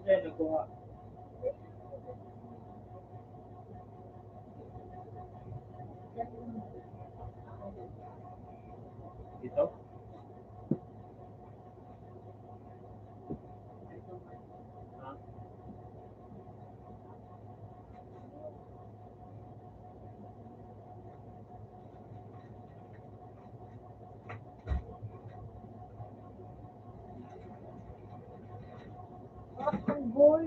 Yan, nagkuha. Dito? Ha? Ang boy.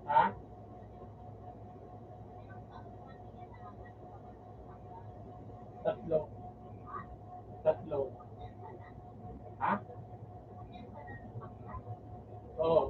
Ha? Tatlo. Tatlo. Ha? Oo.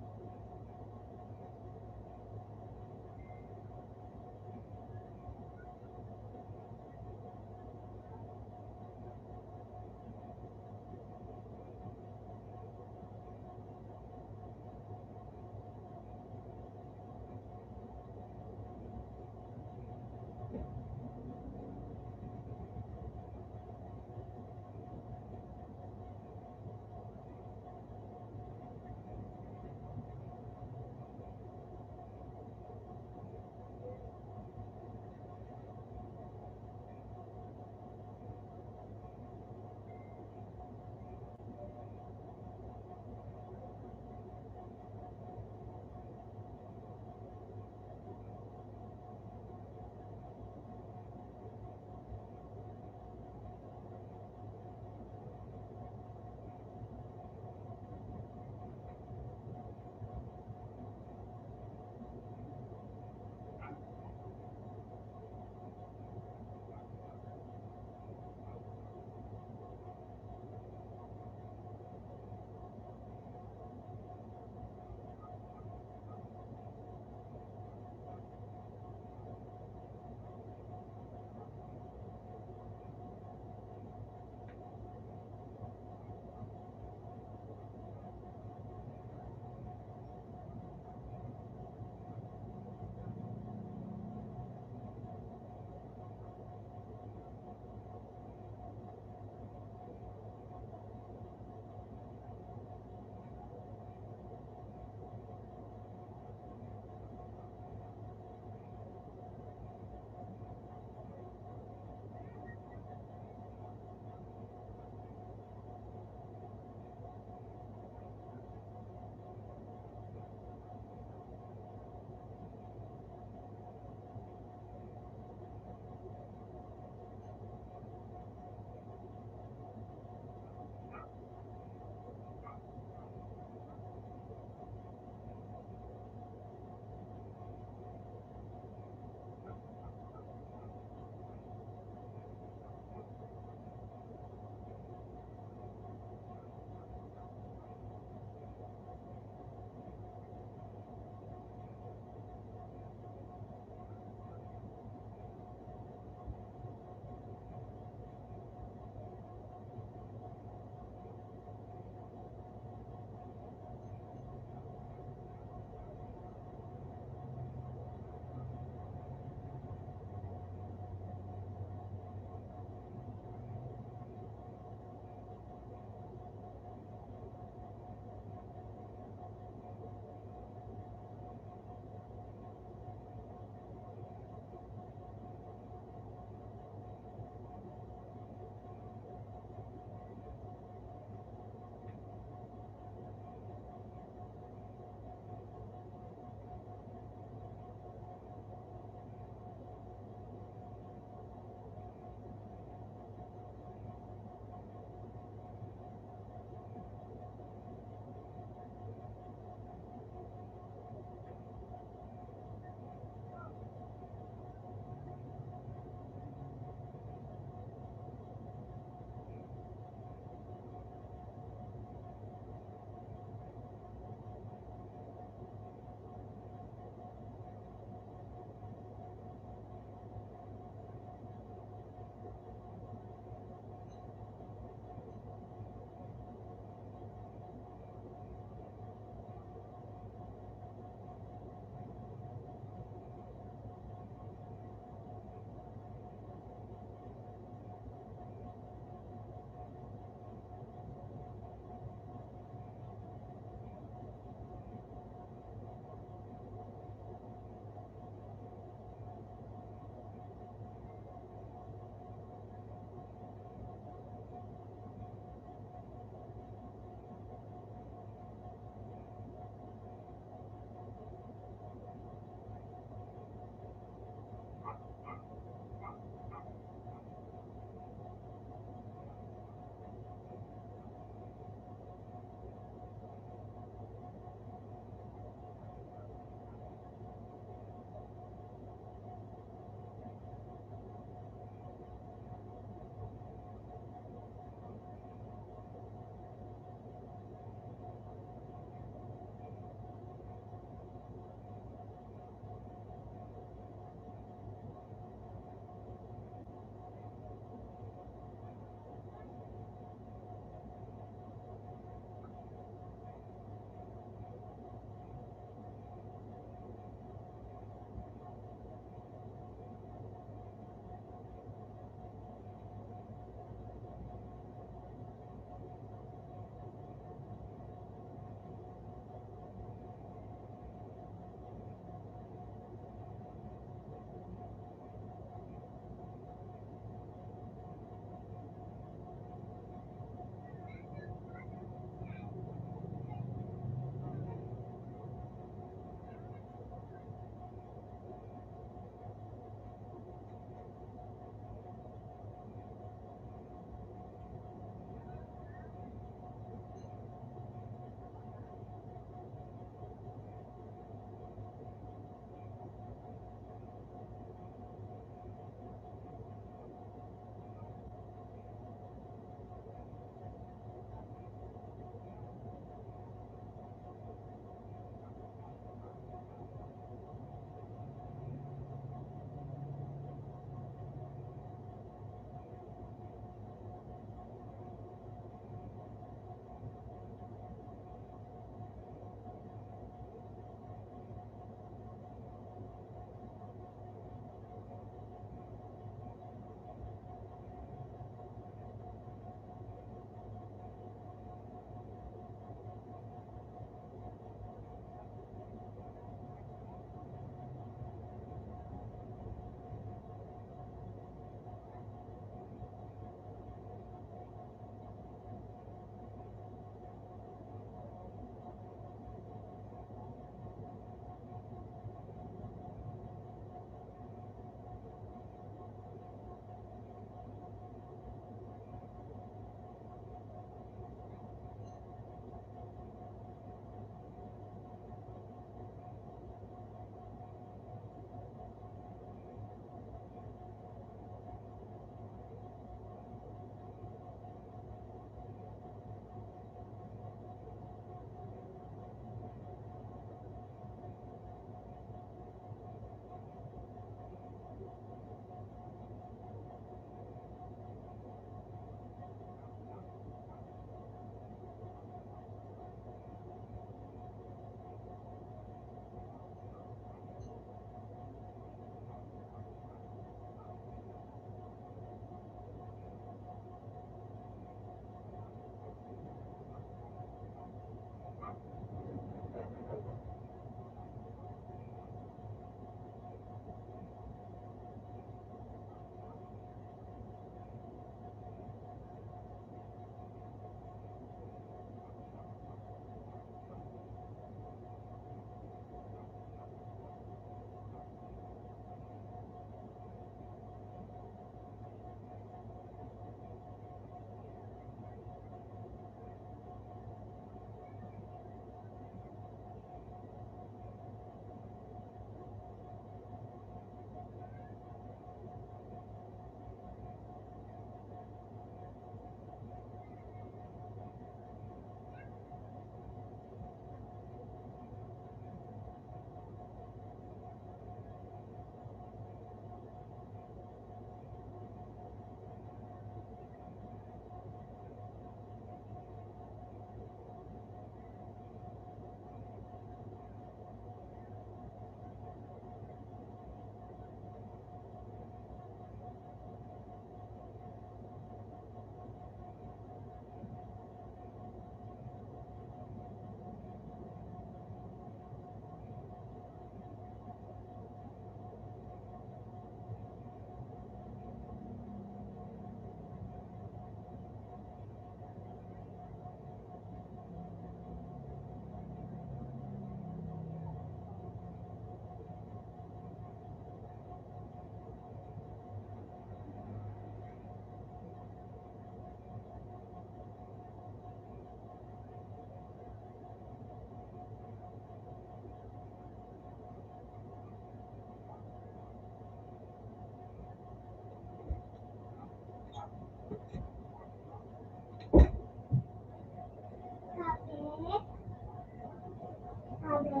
Sabi?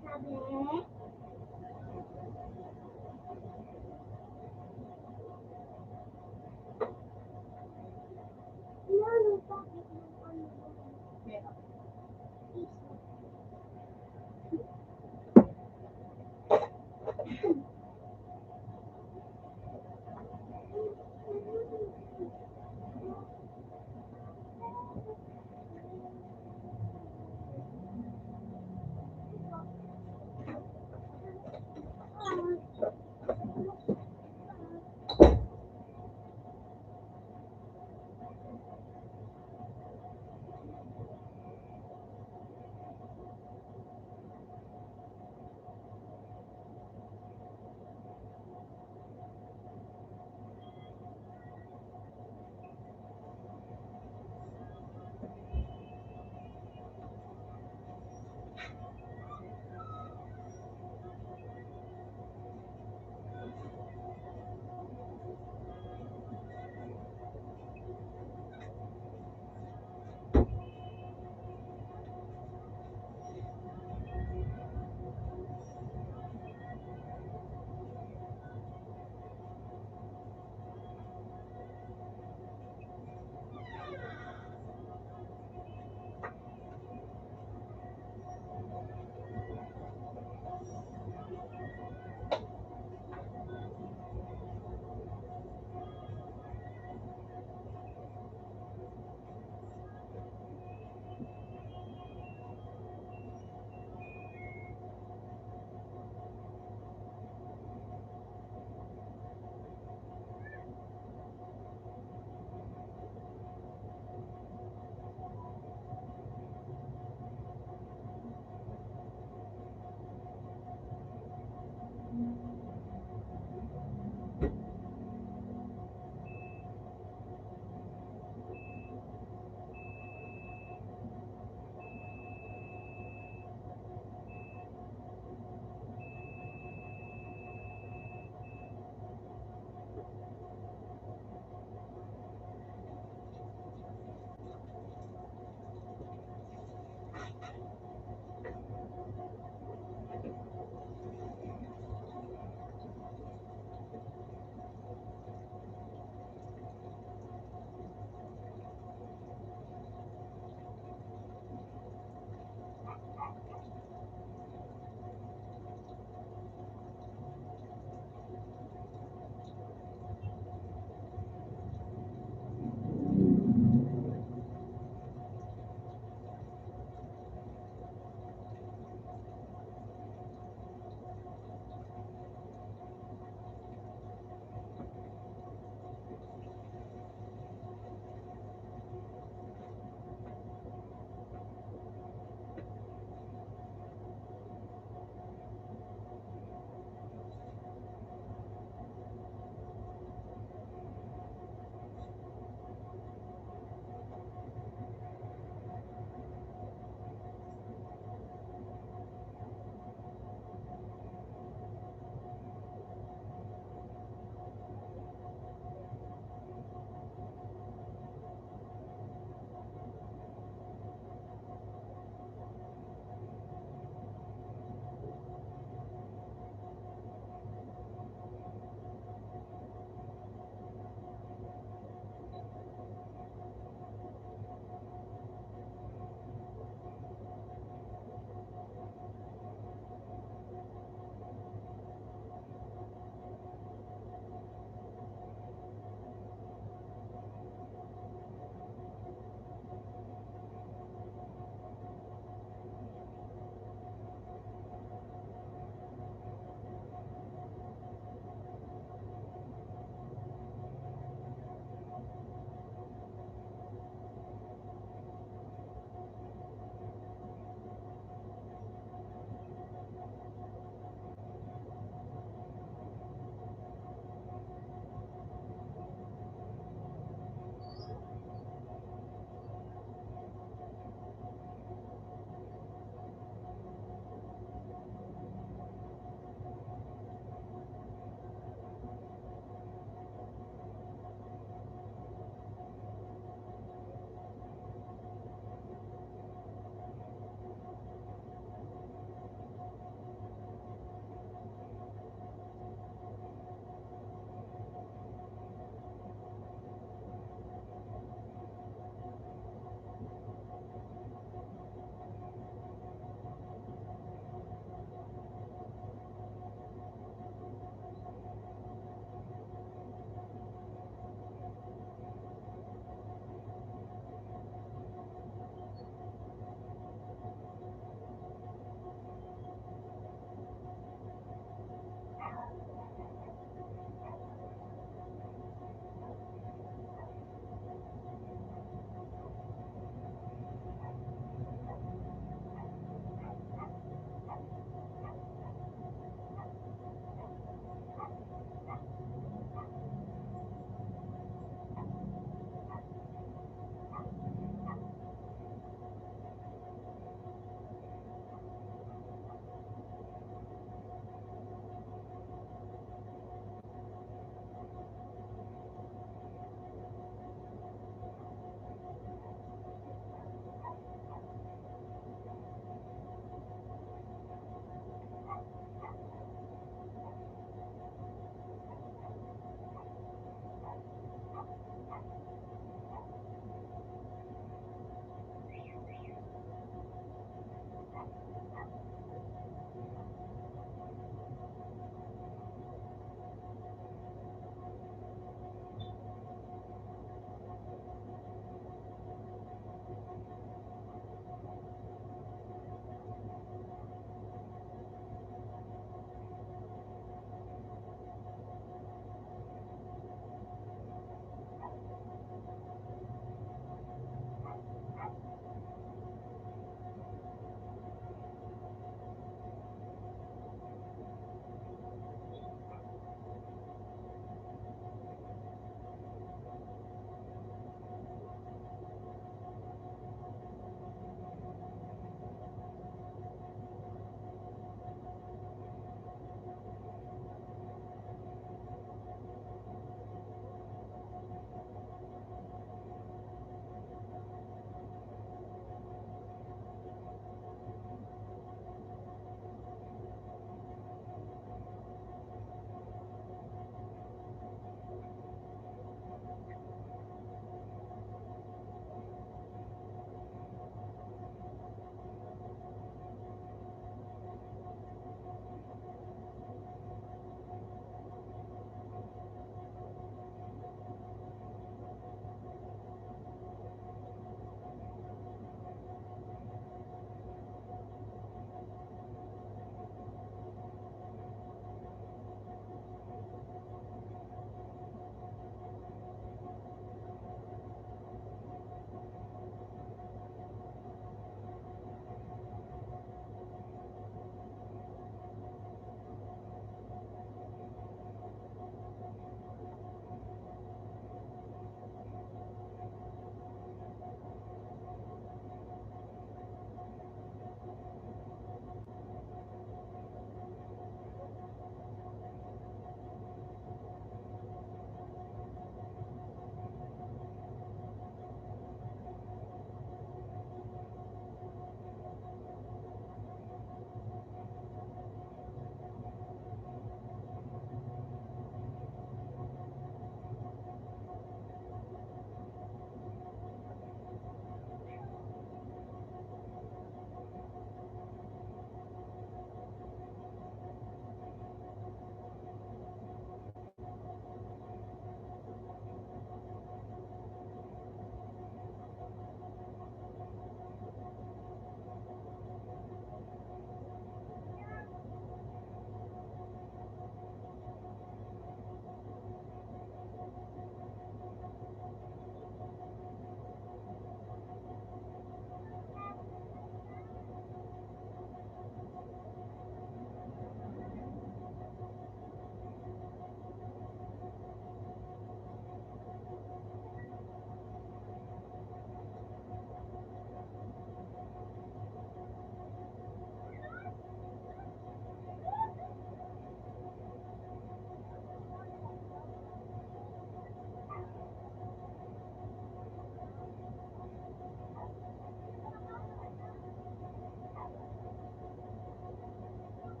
Sabi? Ano, bakit mo ano?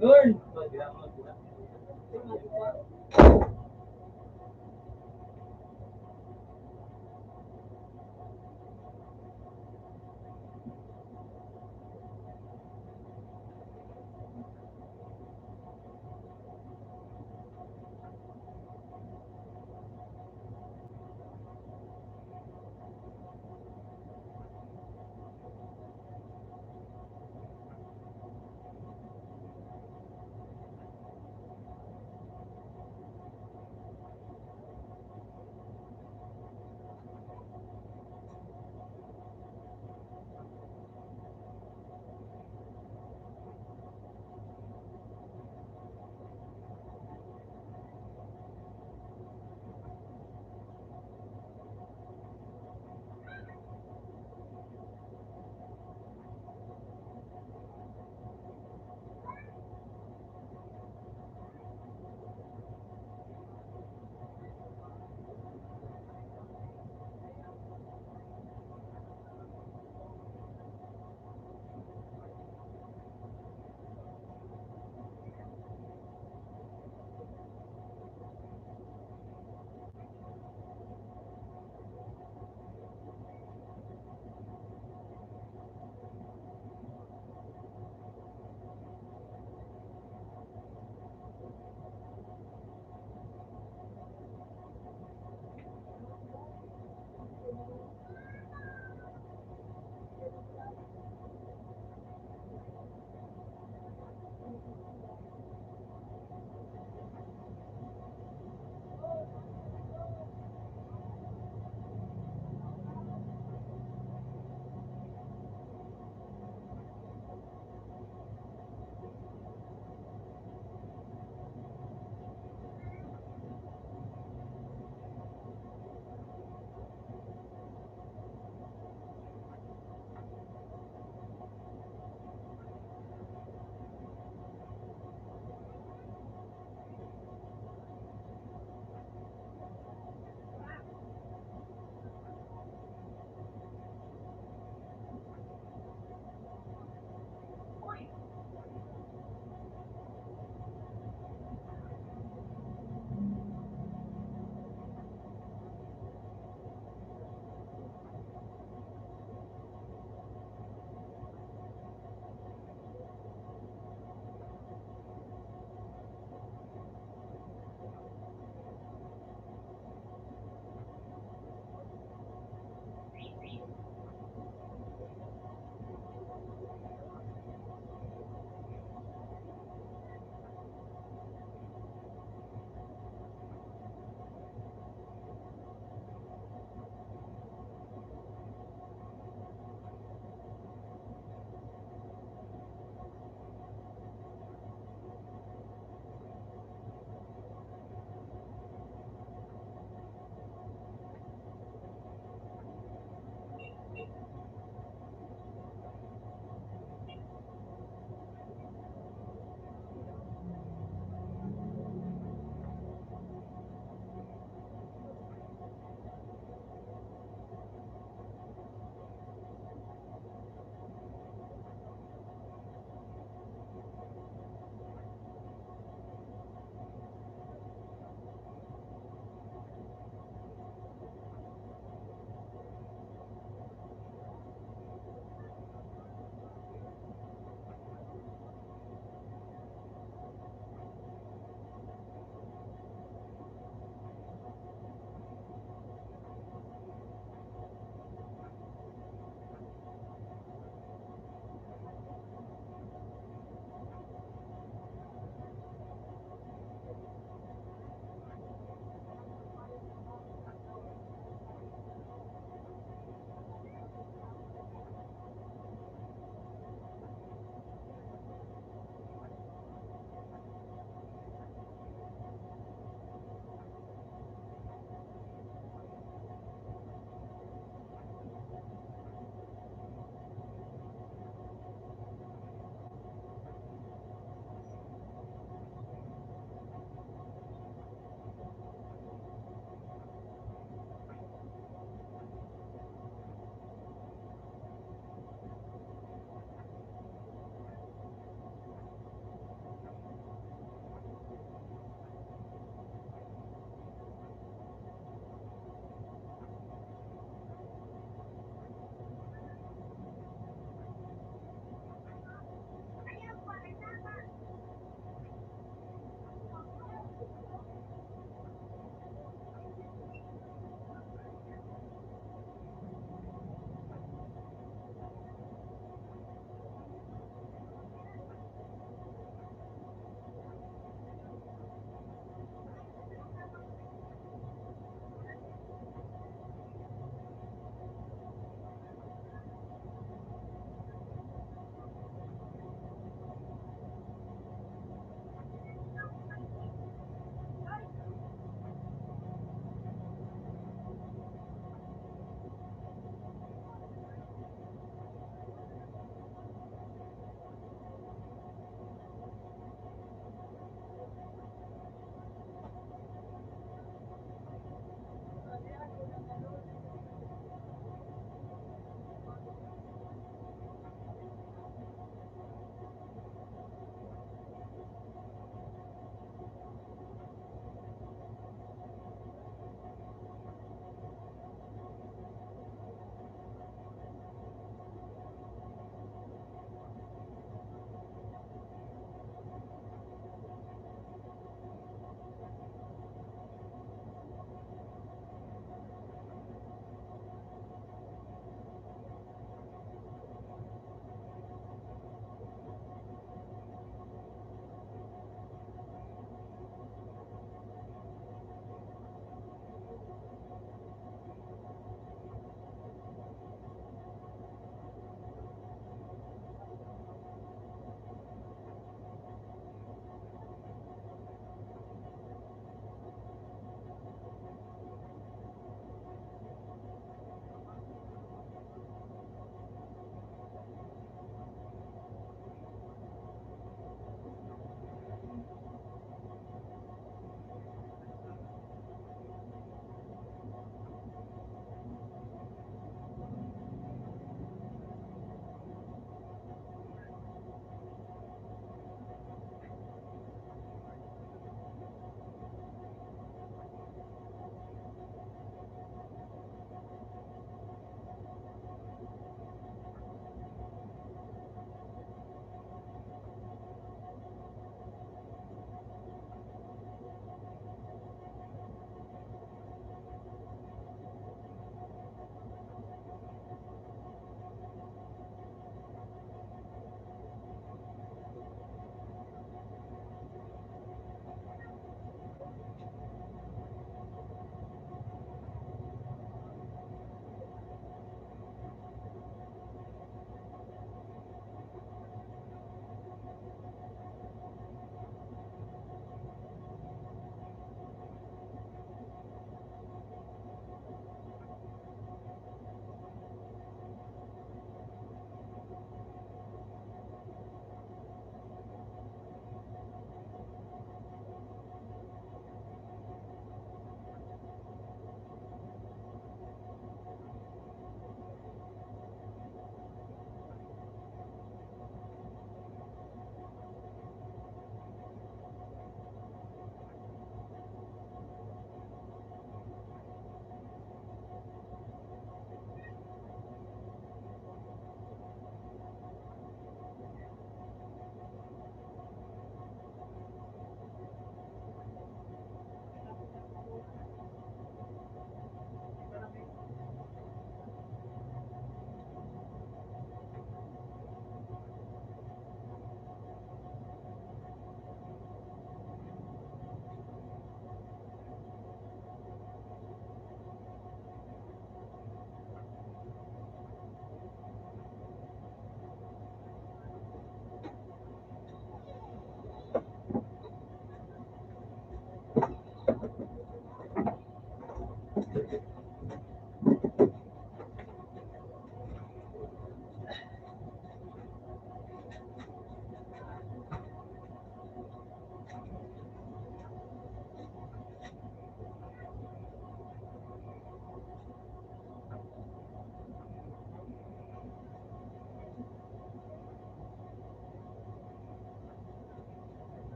Yun!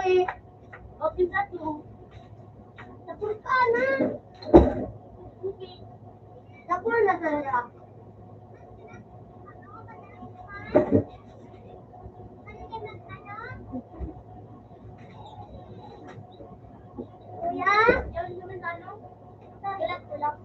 eh. O, pintat mo. Napul ka na. Okay. Napul na talaga. Kuya? Yun naman ano? Tulak.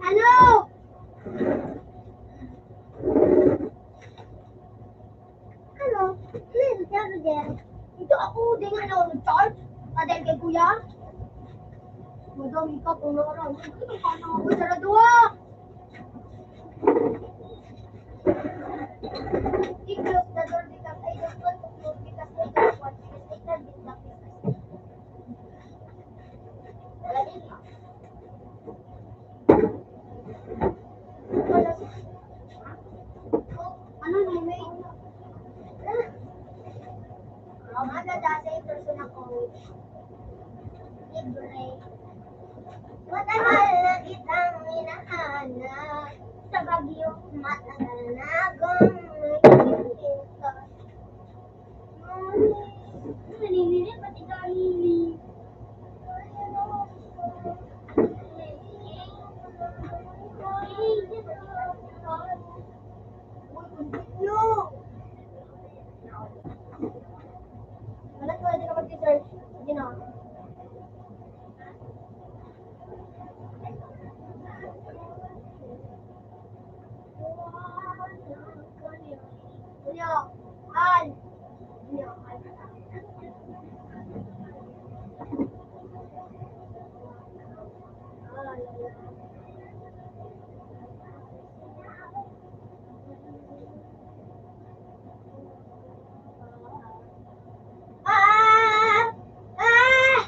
Ano? Ano? Ano sabi din? Ito ako, di nga na ako nag-charge. Dahil kay kuya. Madami ka po na oras. Paano ako sarado ah? I-close the door because I don't want to close because I don't want to because I can't be stuck in this. Galing ka. Wala. Ano ni May? Dati person ako. Libre. Matagal na kitang hinahanap. Sa Baguio, matagal na akong nagtitinda ka. Naninilig, pati naninilig. Alas, pwede ka mag-research. Sige na. Kuya, Al. Kuya, Al. Ah! Ah!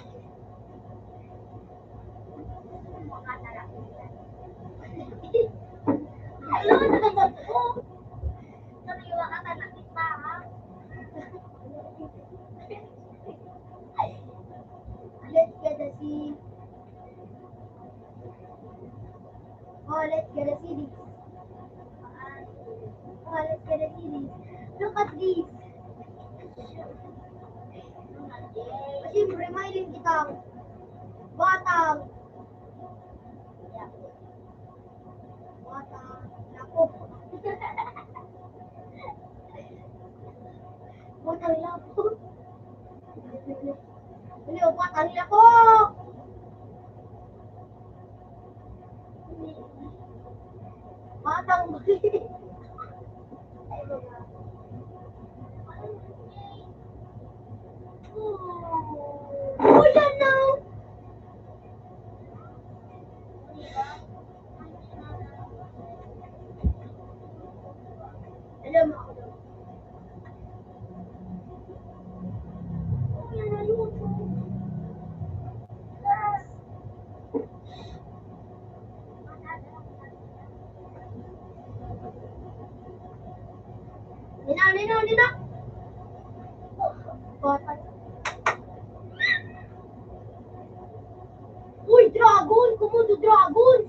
Ano na po? Nariwa ka na kita, ha? Let's get a see. Oh, let's get a see this. Oh, let's get a see this. Look at this. Siyempre, mahilig kitang batang. Batang. Lapo. Batang lapo. Hindi, batang lapo. Batang balik. Oh, yan na. Alam mo ako daw. Yan na luto. Nina. Batang. Uy, dragon! Komodo dragon!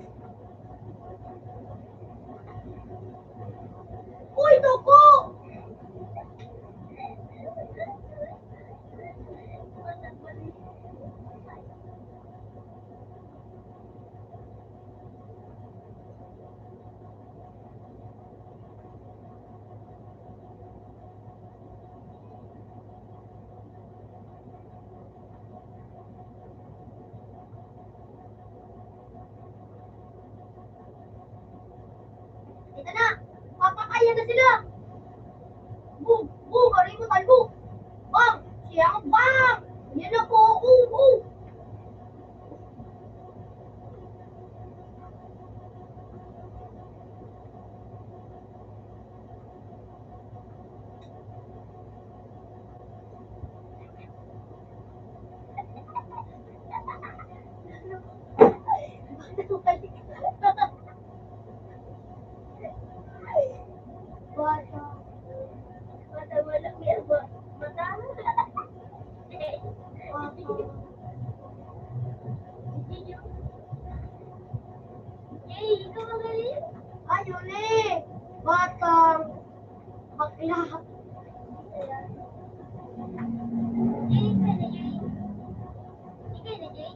Uy, toko! Ito na! Papakayan na sila! Boom! Boom! Aray mo talbo! Bang! Siya ako! Bang! Yan ako! ikaw magaling. Ayun eh. Batang. Bakla. Jay, pwede Jay. Ikaw na Jay.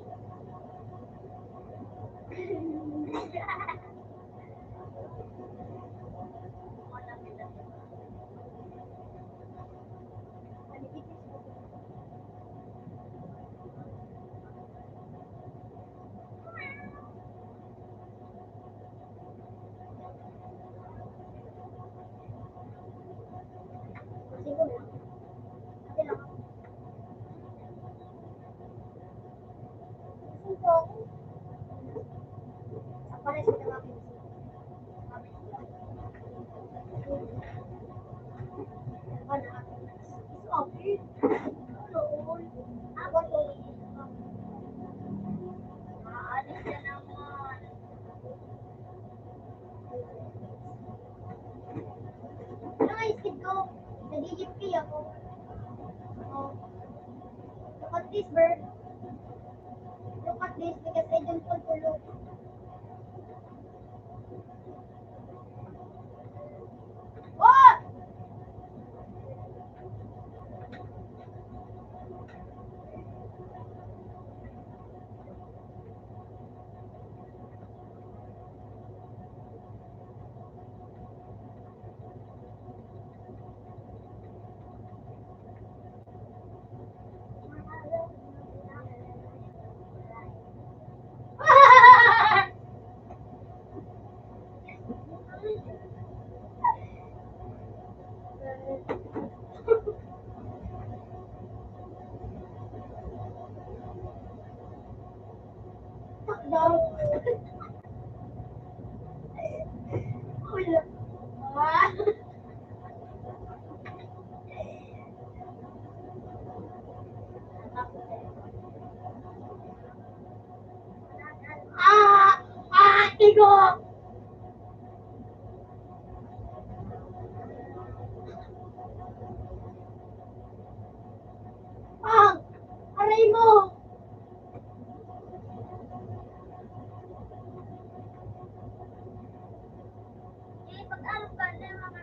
Sige mo. Ate lang. Sige ako. Sa pares ko na kami. Okay. Lord. Abot ko. Maalis ka naman. Ano nga isip ko? Nag-GP ako. Oh. Look at this, bird. Look at this because I don't want to look. Oh! Takdaw. Wala. Ah! Ah! Tigo! Ah! Aray mo! Eh, pag-alok ka na mga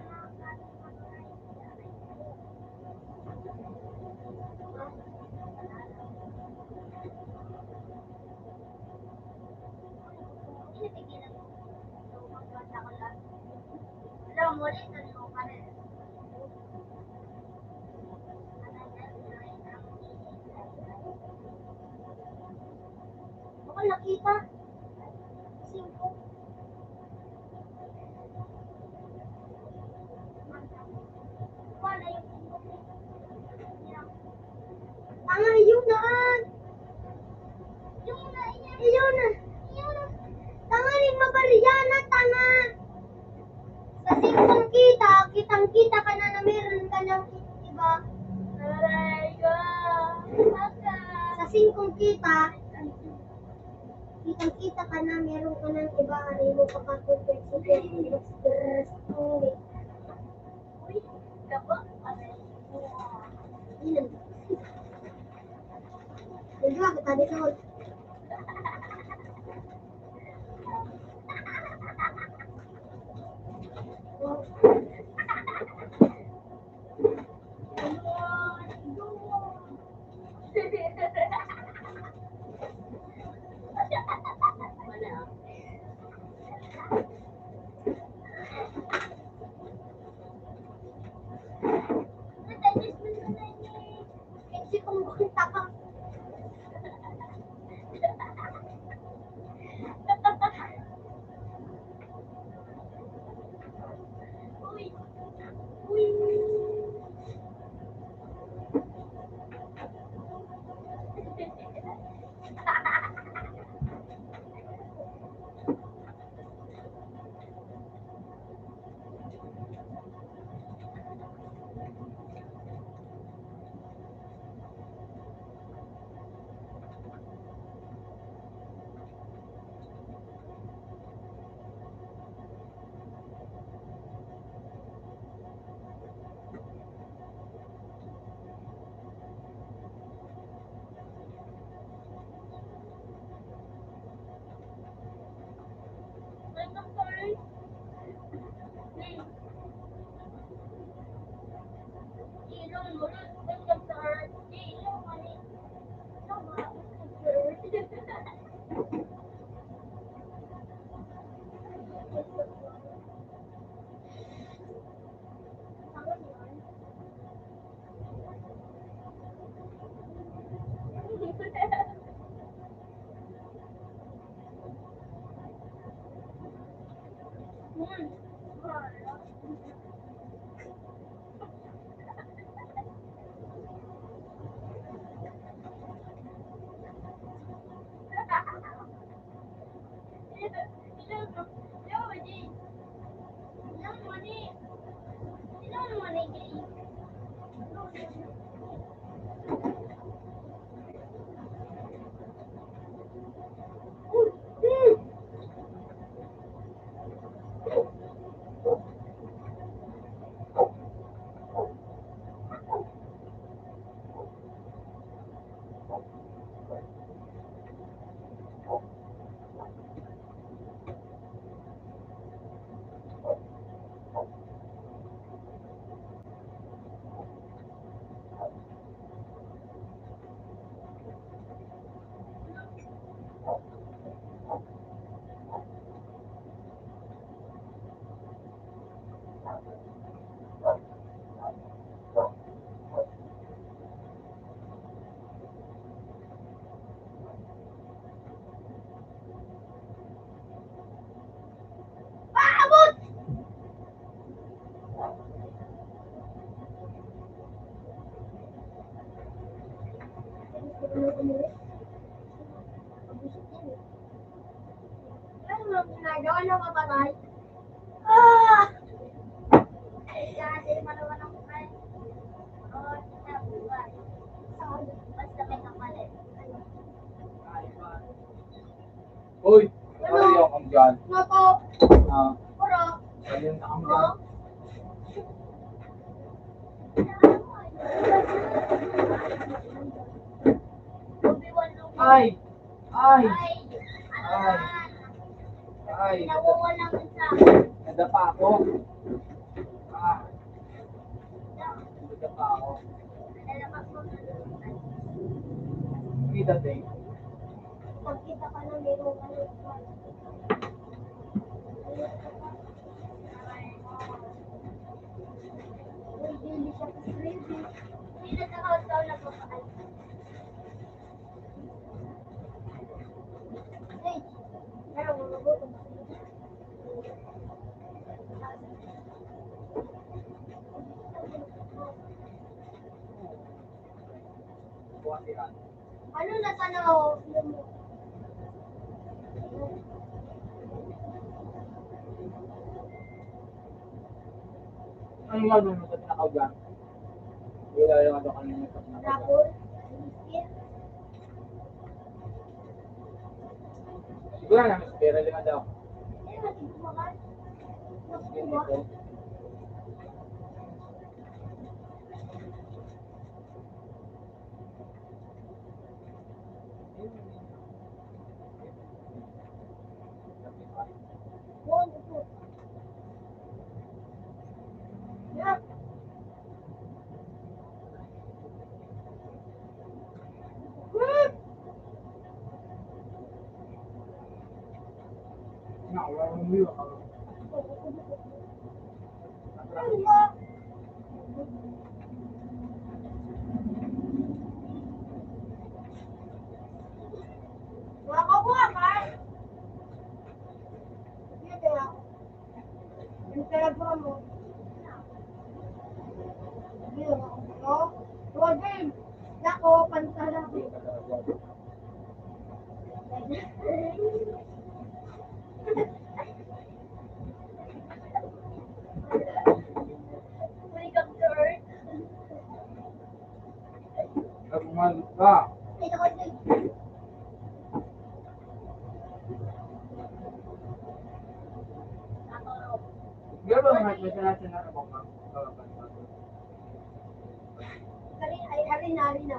alam mo rin, ano ka rin. Baka nakita. Simple. Wala yung simple. Tanga, yun naan. Yun na, yun na. Tanga rin mabariana, tanga. Sa singkong kita, kitang-kita ka na meron ka ng iba. Aray ka. Sa singkong kita, kitang-kita ka na meron ka ng iba. Aray mo pa ka-perfect. Uy, dabo. Aray mo. Ilan? Nagwa kita dito. Ginagawa na mapatay. Ah! Ay, kasi malawan ang mukha. Oo, kita buwan. Basta may kapalit. Uy, ano yung dyan? Nako, Ah, puro. ayun na kang dyan. Ay! Ay! Ay! Ay! Nawawalan ka sa Nadapa ako. Ah, nadapa ako. nalakas mo. Kita din. Pagkita ka ng biro ka ng hindi siya crazy. Hindi na nakaw na papaan. Hey, pero magugutom. Buwasihan. Ano na tanaw? Ano yung gagawin mo sa tinakaw dyan? Wala yung ano kanina sa tinakaw dyan. Rapol? Biscuit? Siguro na, pero lima daw. Eh, natin kumakan. Sige, Nakuha. ito. One, two. Yeah. Wala yung milo. Wala ka buha, Kai. Sige, kaya. Yung telegram mo. Sige, ako. Roger, nako, pansala ko. Helicopter. Nagmalit ka. Ito ko din. Pero ba may sinasya na ako ka? Hari na.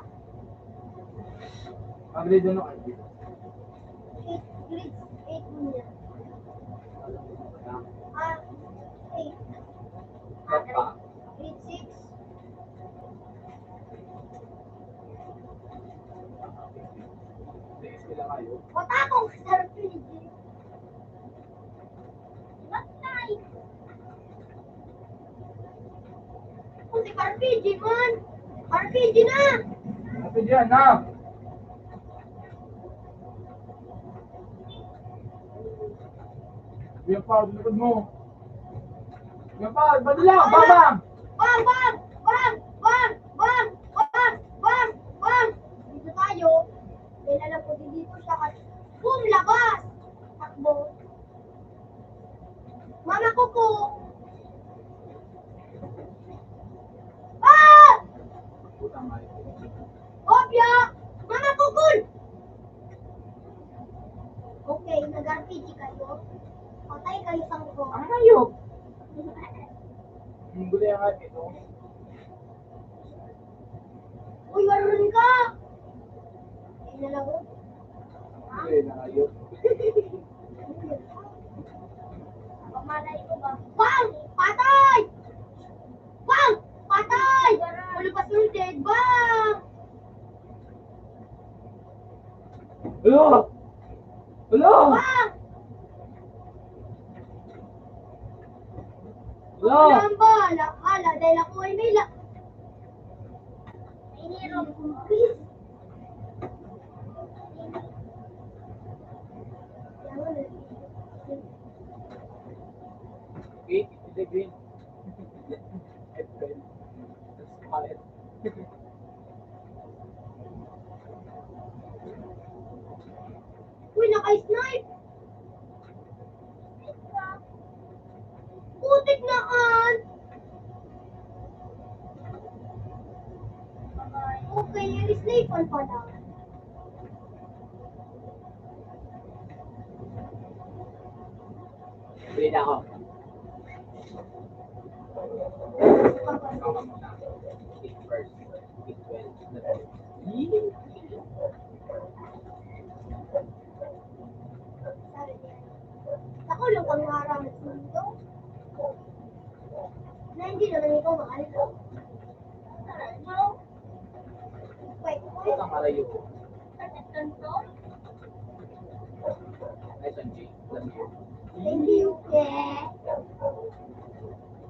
Agree doon ako. Grade 8 mo niya. Ah, 8. Papa. Grade 6. Sige sila kayo. Wata akong sa RPG. Matay! Kung si RPG man! RPG na! Ito dyan na. Yung pa, likod mo. Yung pa, badila, babam! Bang! Bang! Bang! Bang! Bang! Bang! Bang! Bang! Dito tayo. Dahil alam ko din dito siya kasi boom! Labas! Takbo. Mama Kuko! Ah! Putang ay. Obya! Mama Kukul! Okay, nag-RPG kayo. Patay kayo sa ko. Ang hayop. Yung guli ang hype ito. Uy, waron ka! Ay, nalago. Guli na kayo. Pamalay ko ba? Bang! Patay! Bang! Patay! Wala pa sunod. Bang! Hello! Hello! Bang! Hello! Walang bala. Hala, dahil ako ay may la... May nirong kumpis. Eight, the green. April. That's quiet. Uy, naka-snipe! Putik na an! Okay, yung sniper pala. Bili na ako. Baka muna. Pick first. Pick 12. Ako lang pang maramit dito. Na hindi naman ikaw mahal ko. Wait, Putang arayo. ganito? Nice one, G. Love you. Thank you, yeah.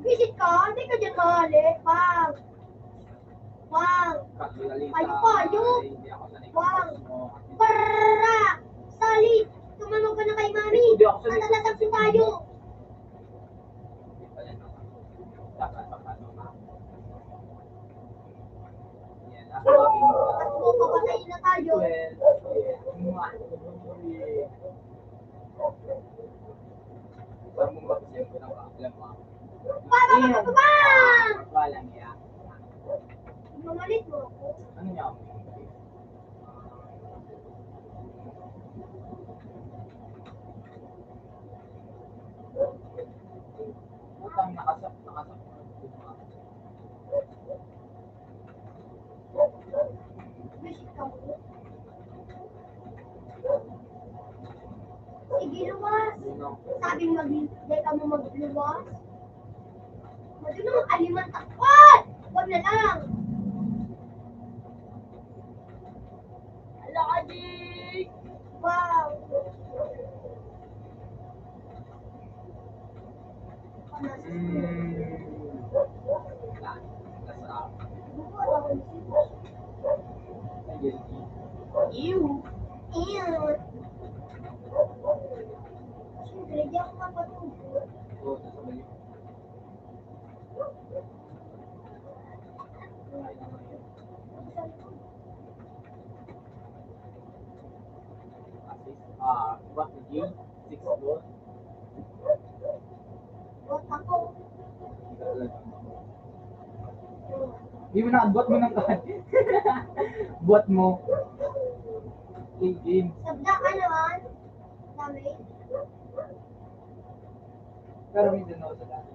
Visit ka? Hindi ka dyan mahalik. Bang! Bang! Ayo pa, ayo! Hindi ako sanay Bang! mo. Para! Salit! Tumamang ka na kay mami! Hindi ako sanay. Matalasaksin tayo! Dapat papano ma. Yan. Ako At pupapatayin na tayo. Parang mo mag-isip ko ng alam mo. Bang! Walang iya. Mamalit mo ako. Ano niya ako? Putang nakasap. Visit ka mo. Sige, luwas. Sabing hindi ka mo magluwas. Madunong ang aliman takot! Huwag na lang. Ala ka, Jake! Wow. Bukod ako dito. Ew! Ew. Siyempre, di ako mapatulog. What the game? 6 goals? What ako? Hindi mo na, bot mo ng kan. Bot mo. Game. Sabda ka naman. Dami. Pero may din ako sa dati.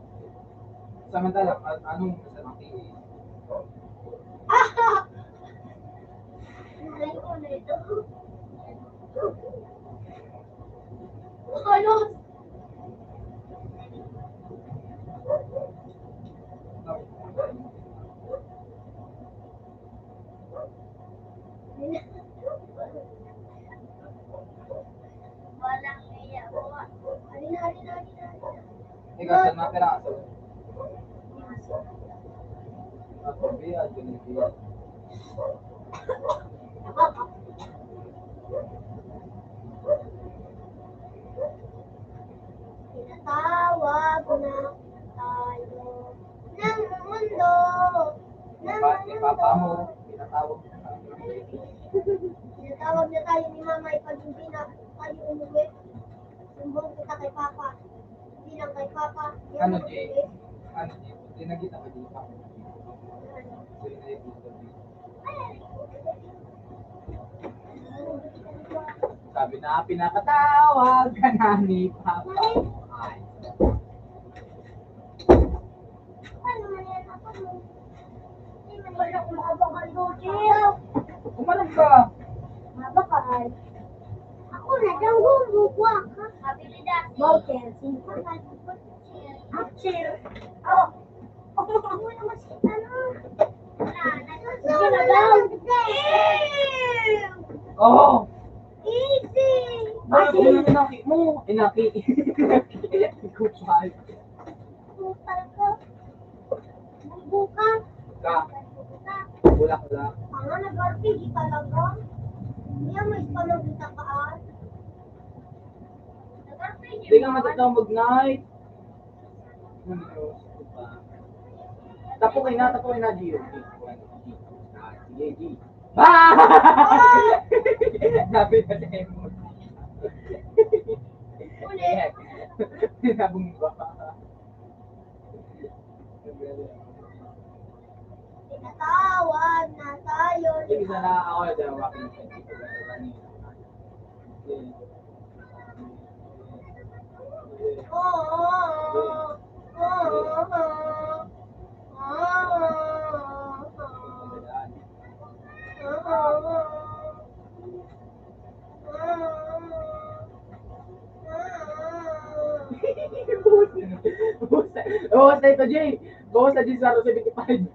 Samantala, anong masamang tingin? Ah! Nalay ko na ito. Ano? Walang iya ko. Halina. Ikaw, saan mga peraso? Ako, biyad, ganun biyad. Tinatawag na tayo. mundo. Ni papa mo, tinatawag mo na. Tinatawag na tayo ni mama ipag hindi na tayo umuwi. Sumbong kita kay papa. Hindi lang kay papa. Ano, Jay? Ano, Jay? Tinagita ka dito. Sabi na, pinakatawag ka na ni Papa. Ay. Ano man yan ako mo? Hindi man yan ako makabakal do, Jill. Umalag ka. Mabakal. Ako na dyan gumugwa ka. Happy with that. Mountain. Chill. Oh. Ako naman si ano. Sige na daw. Oo. Easy. Bakit mo yung inaki mo? Inaki. Kupal. Kupal ka. Buka. Ka. Bulak-bulak. Tanga, nag-RPG talaga. Hindi yan, may spalong kita kaan. Nag-RPG Hindi ka matatawag mag-night. Tapukin na, Gio. Sige, G. Ah! Sabi na sa mo. Ulit. Sinabong ba? Tinatawag na tayo. Sige, sana ako na dyan. Wakin. Bawas na ito, Jay. Bawas na Jay sa 75.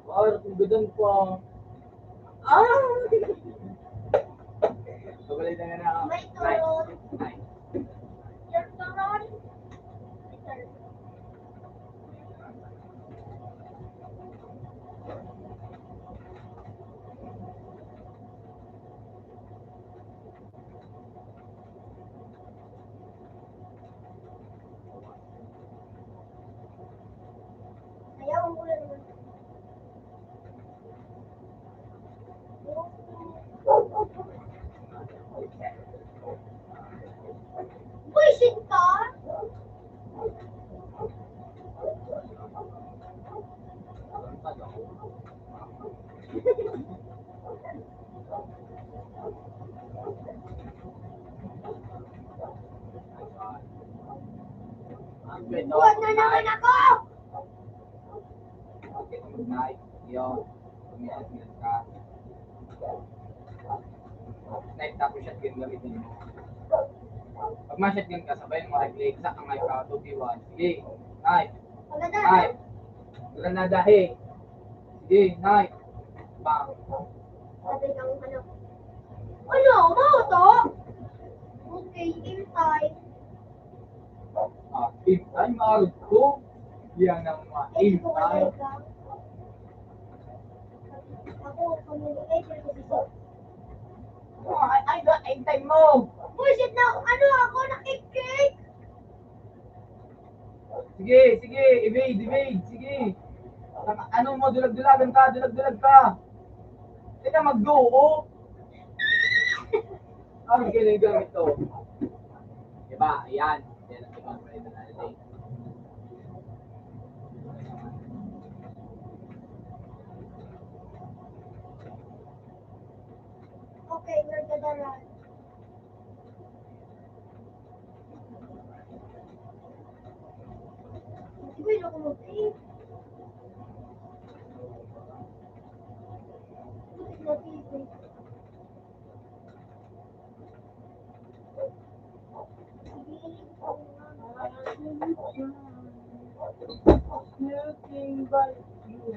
Wow, nagkugudan pa. Ah! Pabalik na nga ako. May turon. Nice. Your turon. Ayaw ang ulan naman. Buisit ka? Buwan na naman ako! Okay, mag-night. Yun. Umiyak ka. Night tapos shotgun gamitin mo. Pag ma-shotgun ka, sabay mo right-click sa ang mic ka, 2v1. Sige, night. Maganda. Night. Granada, hey. Sige, night. Bang. Sabi ng ano. Ano? Mauto? Okay, game time. Ah, if I'm out ko, yan ang Eh, ma-aim ko tayo. ka. Ako, communicator ko dito. Oh, ay, aim time mo. Bullshit na ano ako nakikik. Sige, sige, evade, sige. Ano mo, dulag-dulagan ka, dulag-dulag ka. Teka, mag-go, oh. Ano ginagamit to? Diba, ayan. Yan ang ibang pwede natin. Okay, we're gonna run. Sige, ako mag-aim. Looking by you.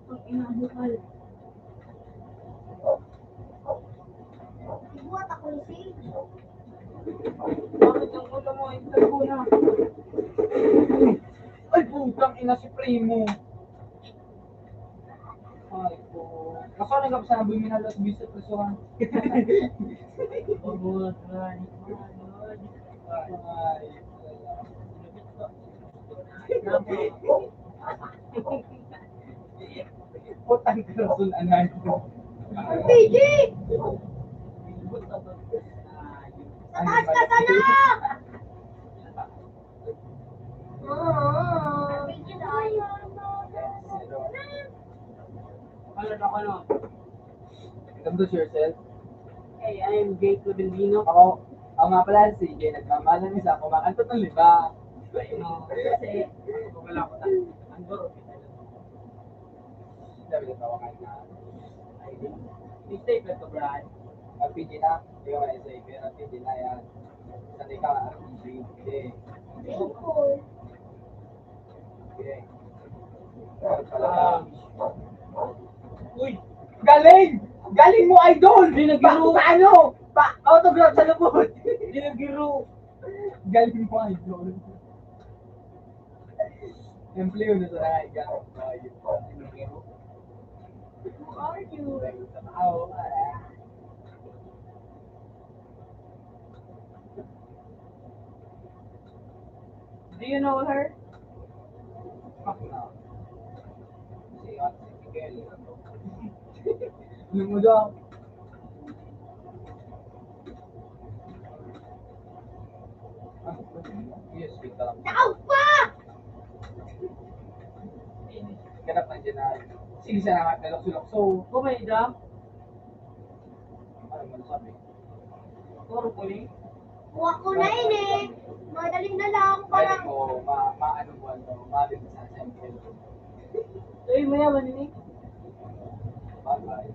Ang inahukal. Buhat ako ni Sage. Bakit ang ulo mo? Intay ko na. Ay, putang ina si Primo. Ay, po. Kaso nagkap sa nabuhay na los bisat presuhan. Putang kerasun anay. PG! Sa taas ka sana! PG tayo. Ano ako no? Introduce yourself. Hey, I'm Jake Clavendino. Ako nga pala si Jay, nagmamalan isa, kumakanta ng liba. No, kasi wala ko na. Ang baro. Sabi ko tawakan na. Di safe na to, Brad. RPG na, hindi ko na isa pero RPG na yan. Sanay ka RPG. Okay. Okay. Uy! Galing! Galing mo, idol! Hindi nagbiro. Paano? Autograph sa lubot! Hindi nagbiro. Galing mo, idol. Empleo na sa naiga. Who are you? Do you know her? Ano mo daw? Yes, wait lang. Tao pa! Ganap na dyan na. Sige siya na nalokso-lokso. Oh my God. Ano mo nasabi? Puro puli. Kuha ko na yun eh. Madaling na lang. Kaya Parang ko, maano mo ano, mabig sa sample. Uy, mayaman ni. Bagay.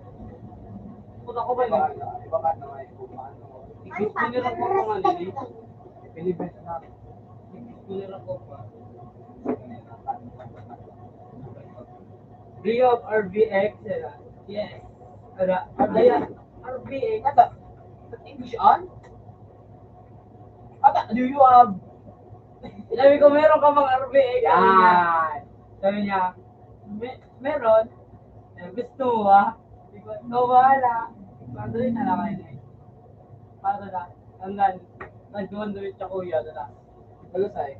Puta ko ba Iba yun? iba ka naman, ano, Ikis ko nila ko mga nili. Pilipin na namin. Ikis ko nila ko pa. Do you have RVX? Yes. Ayan. RVX. Ata, English on? Ata, do you have? Sabi ko, meron ka mga RVX. Yan! Sabi niya, meron. Gusto mo ba? Sabi ko, ikaw bahala. Paano rin na lang kayo eh. Paano na? Hanggang, nagduwan doon siya kuya. Dala. Balusay.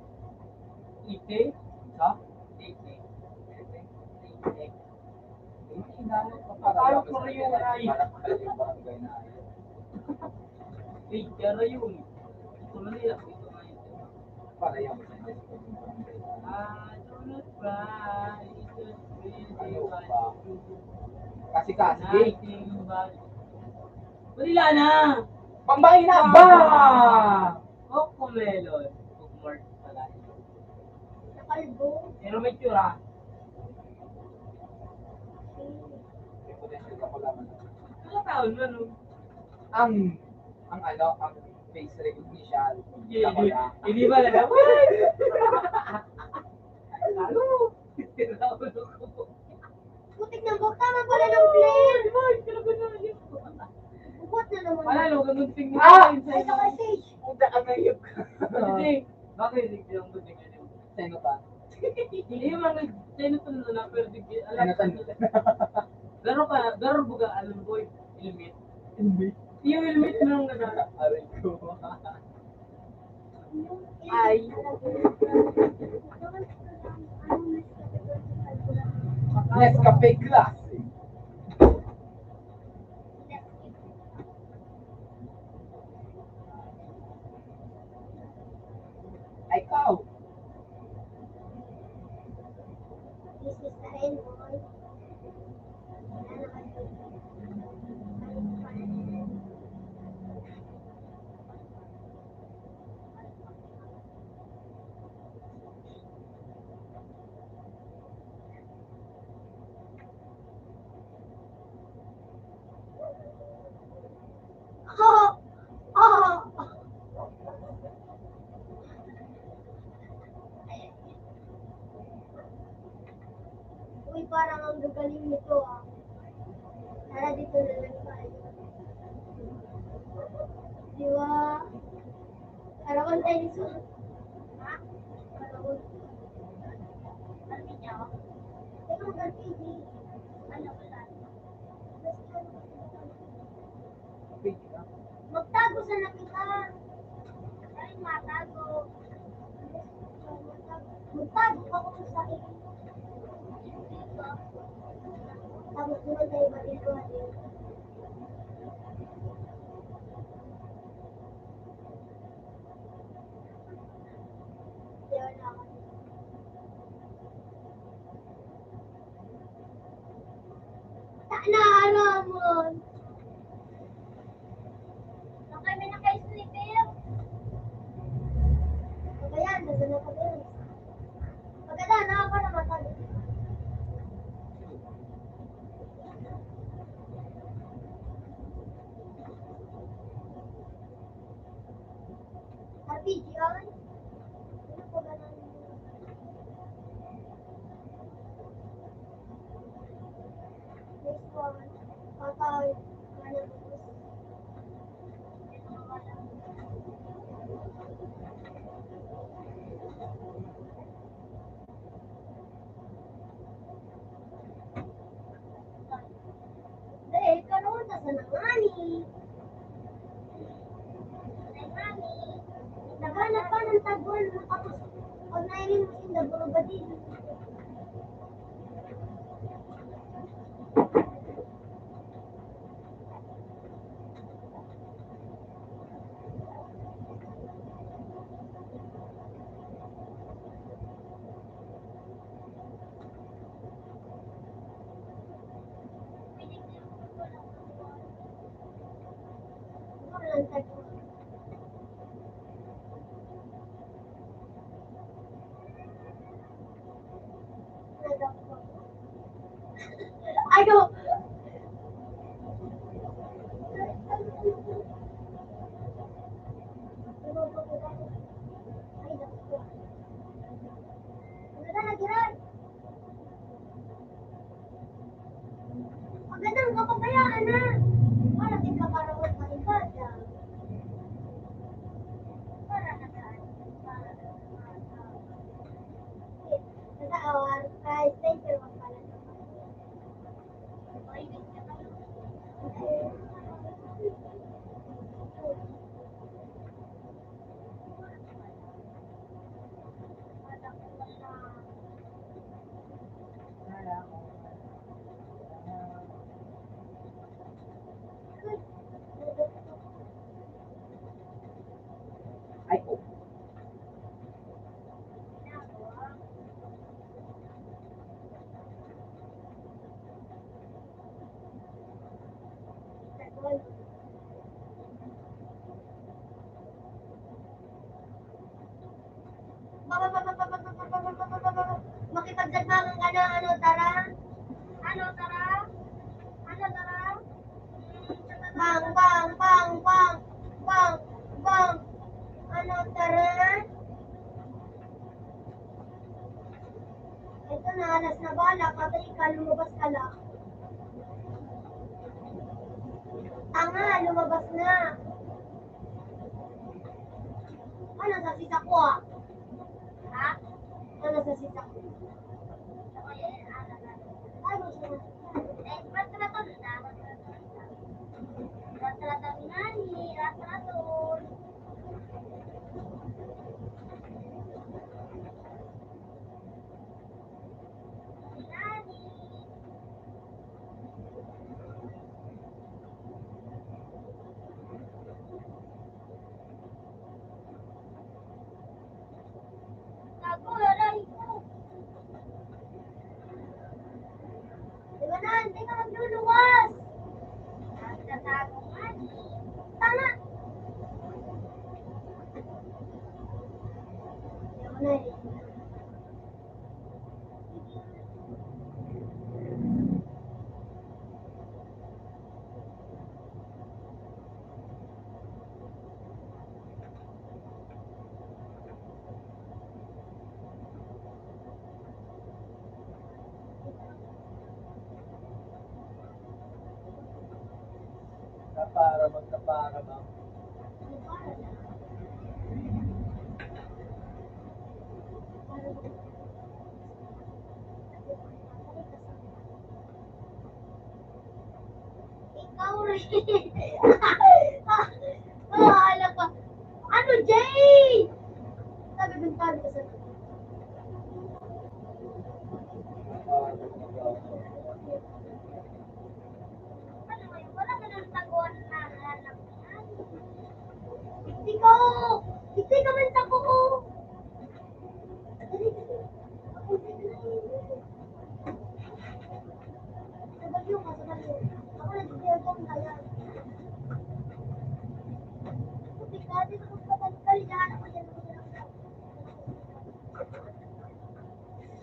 Ite? Ha? Ite. Parang Parang ko yung ray. yung barangay na ayaw. Eh, kaya yun. Ito Manila. Ito nga yun. Para yung Don't cry. It's really ba? Kasi. nothing but... Manila na! Pambay na ba? Coco Melon. Bookmark pala. nakalbo. Pero may tsura. May potential ka pala man. Ano taon mo, no? Ang face recognition. Hindi ba na Ano? Tinawag ko. Putik na bok. Tama pala ng flame. Wala, Bukot na naman. gagunting mo. Ay, sa message. Punta ka na yung... Hindi. Bakit hindi lang gunting yun? Sino pa? Hindi yung mga sinutan na pero di Ano tan? Garo buga alam boy, helmet. Hindi. Yung helmet nung nagana. Aray ko. Ay. Nescafe Classic. Ay, ikaw. This is the end, boy. Oh! Oh! Uy, parang ang gagaling nito ah. Tara dito na lang tayo. Di ba? Karawan tayo nito. Ha? Karawan. Ano niya? Teka, mag-RPG. Ano ko lang? Magtago sa nakita. tumatago. Magtago ako sa iyo. Tapos naman tayo balik-balik. Yan ako. Naharamon. Nung kami naka-sleeper. Ano yan? Nasa na ka din. Pagkata, nakaka naman tayo. RPG yun? Ano po ba nang... Next one. Patay. Ano ba? Eh, karoon na sa nangani. Nangani. Naghanap pa ng tagol. Tapos, pag nailin mo yung naguro ba din? Walang tagol. Ano? Ay, naku. Maganda na, Giran. Magandang kapabayaan na. Para din ka para magpaligada. Para na saan? Nasa awar, kahit center wag pala. Ay, oh. Makipagdagmagan ka na, ano, tara? Ano, tara? Ano, tara? Bang, bang, bang, bang, bang, bang. Ano, tara? Ito na, alas na bala, patay ka, lumabas ka lang. Tanga, lumabas na. Ano sa sisa ko, ah? Ha? Ano sa sisa ko? Ano siya? Ratrato na. Ratrato nani, ratrato. Nani. Ako, lalay ko. Diba na, hindi ka magluluwas. Nagtatago nga. Tama. Diba na eh. Kapara ba? Ikaw rin. Alam ka. Ano, Jay? Ikaw! Ikaw ka man ko! Sabagyo ka, sabagyo. Ako nagsisigil ko ang kaya. Ikaw, dito ko patagkal yan. Ako yan ako yan.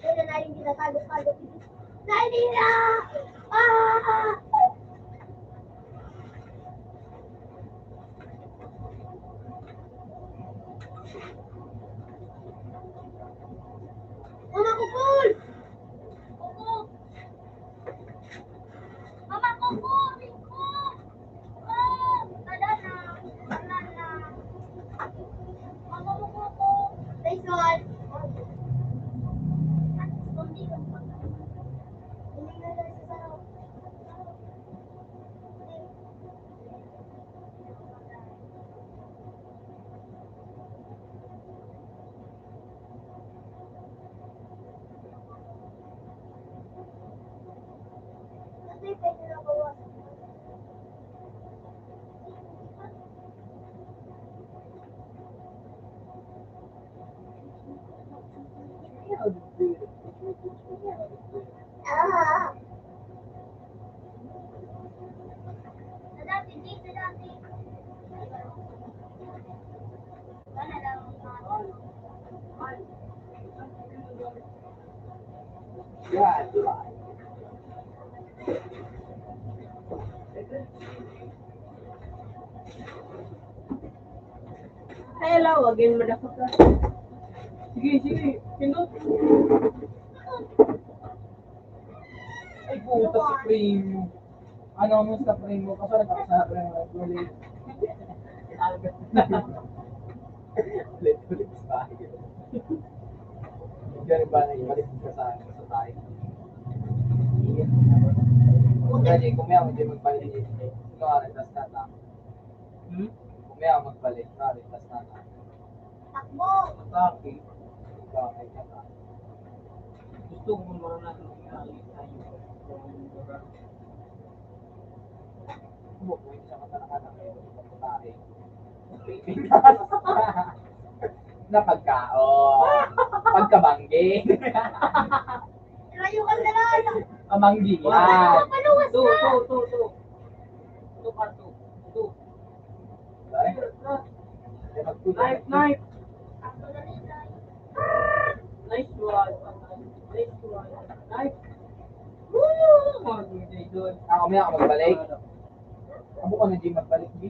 Kaya na yung ginatagos-tagos. Nainira! Ah! Mama Kukul! Kuko! Mama Kukul! Kuko! Oh! Wala na. Wala na. Mama mo Kuko! Tyson! Hindi na lang sa sarap. Kasi pwede na bawas. Ah! Dati, dito dati. Wala lang. Yan. Kaya lawagin mo na ko ka. Sige, sige. Pinot. Ay, puta sa frame. Ano mo sa frame mo? Kasi nagkakasama ng ulit. Ulit sa tayo. Ganun ba na ibalik ka sa tayo? Kasi kung may ako hindi magpalit, ito nga rin, tas tata. Kung may ako magpalit, ito nga rin, tas tata. Takbo! Atake. Bakit ka ta? Gusto ko marunong tayo. Kung hindi siya katanakanan kayo, atake. Na pagkaon. Pagkabanggi. Layo ka na lang! Amanggi yan. Paluwas Two. na! Two par two. Two. Ay, Knife, knife. Ako na rin, Lai. Nice one. Nice one. Knife. Woo! Mga DJ doon. ako may ako magbalik. Abo ko na di magbalik, di?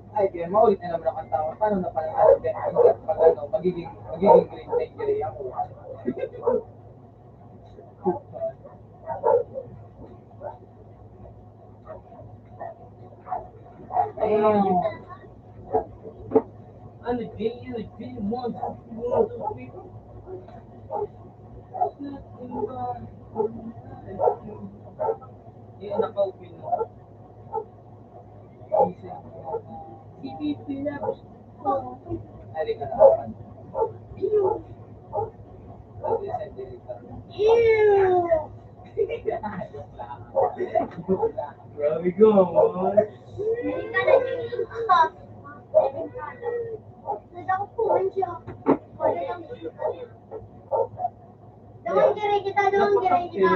Ay, kaya maulit na naman ang kanta. Paano na pala tayo? Pag ano, magiging green na gray ako. Ayun. Ano, J, one, two, three. Yung naka-open mo. CPP labs. Ay, ka na naman. Ew! Grabe ko, man. Hindi ka na din. Nada ko po, siya. Wala lang. Dawang kira kita, dawang kira kita.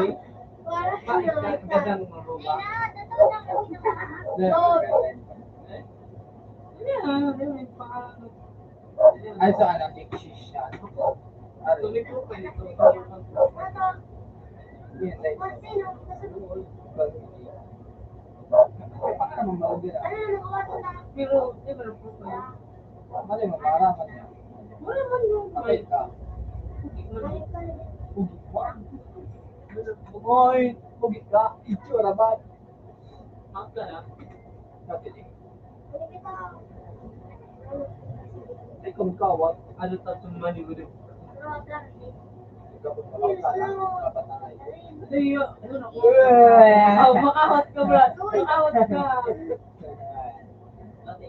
Para Bakit ano, ka gandang maruba? totoo na kami Yan, paano? Ay, sa anak, ikshish siya. Tuloy po kayo ito. Yan, like, Sino? baka naman maugin ah. Ano na nagawa ko na? Pero, di ba na po kayo? Mali mo, maaraman niya. Wala man yung Kapit ka. Balik ka na. Ugit mo. Oy, ugit ka. Itsura ba? Hangga na. Kapit eh. Balik kita. Ay, kung kawat. Ano tatong manigod? Rotan. Kapit mo lang sana. Kapatay. Ay, ano na ko? Uy! Oh, makawat ka, Brad. Makawat ka. Dati,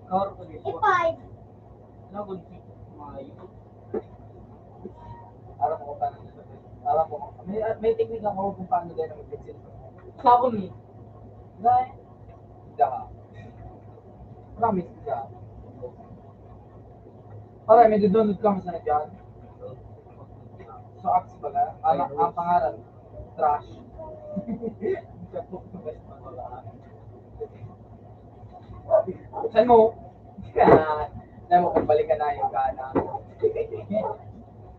kawar ko dito. E5. Nagod si Mayo. Alam mo kung paano. Alam mo, may technique ako kung paano din ang mag-exit. Sa ako ni. Dahil, daka. Promise ka. Pare, may download kami sa dyan. So, apps pala. Ang pangalan, trash. Saan mo? Saan mo kung balikan na yung gana?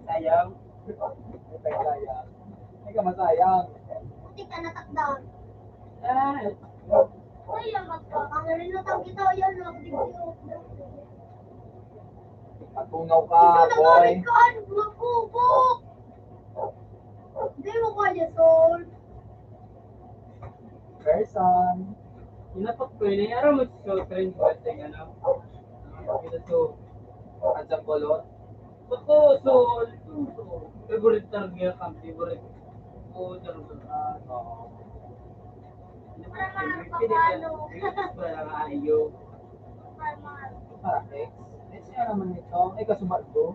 Sayang. Sayang. Hindi ka masayang. Puti ka natakdan. Ah, Uy, ang magkakamarin na tang kita yan. Matunaw ka, Ikaw na boy. galit ka, magkubok. Hindi mo kaya, Sol. Person. inapak ko yun. Araw mo sa trend ko kasi ano. Kita to. At sa kolor. Bako, so, favorite target ang favorite ko dyan sa ayaw. Para X. Eh, siya naman ito. Eh, kasumat ko.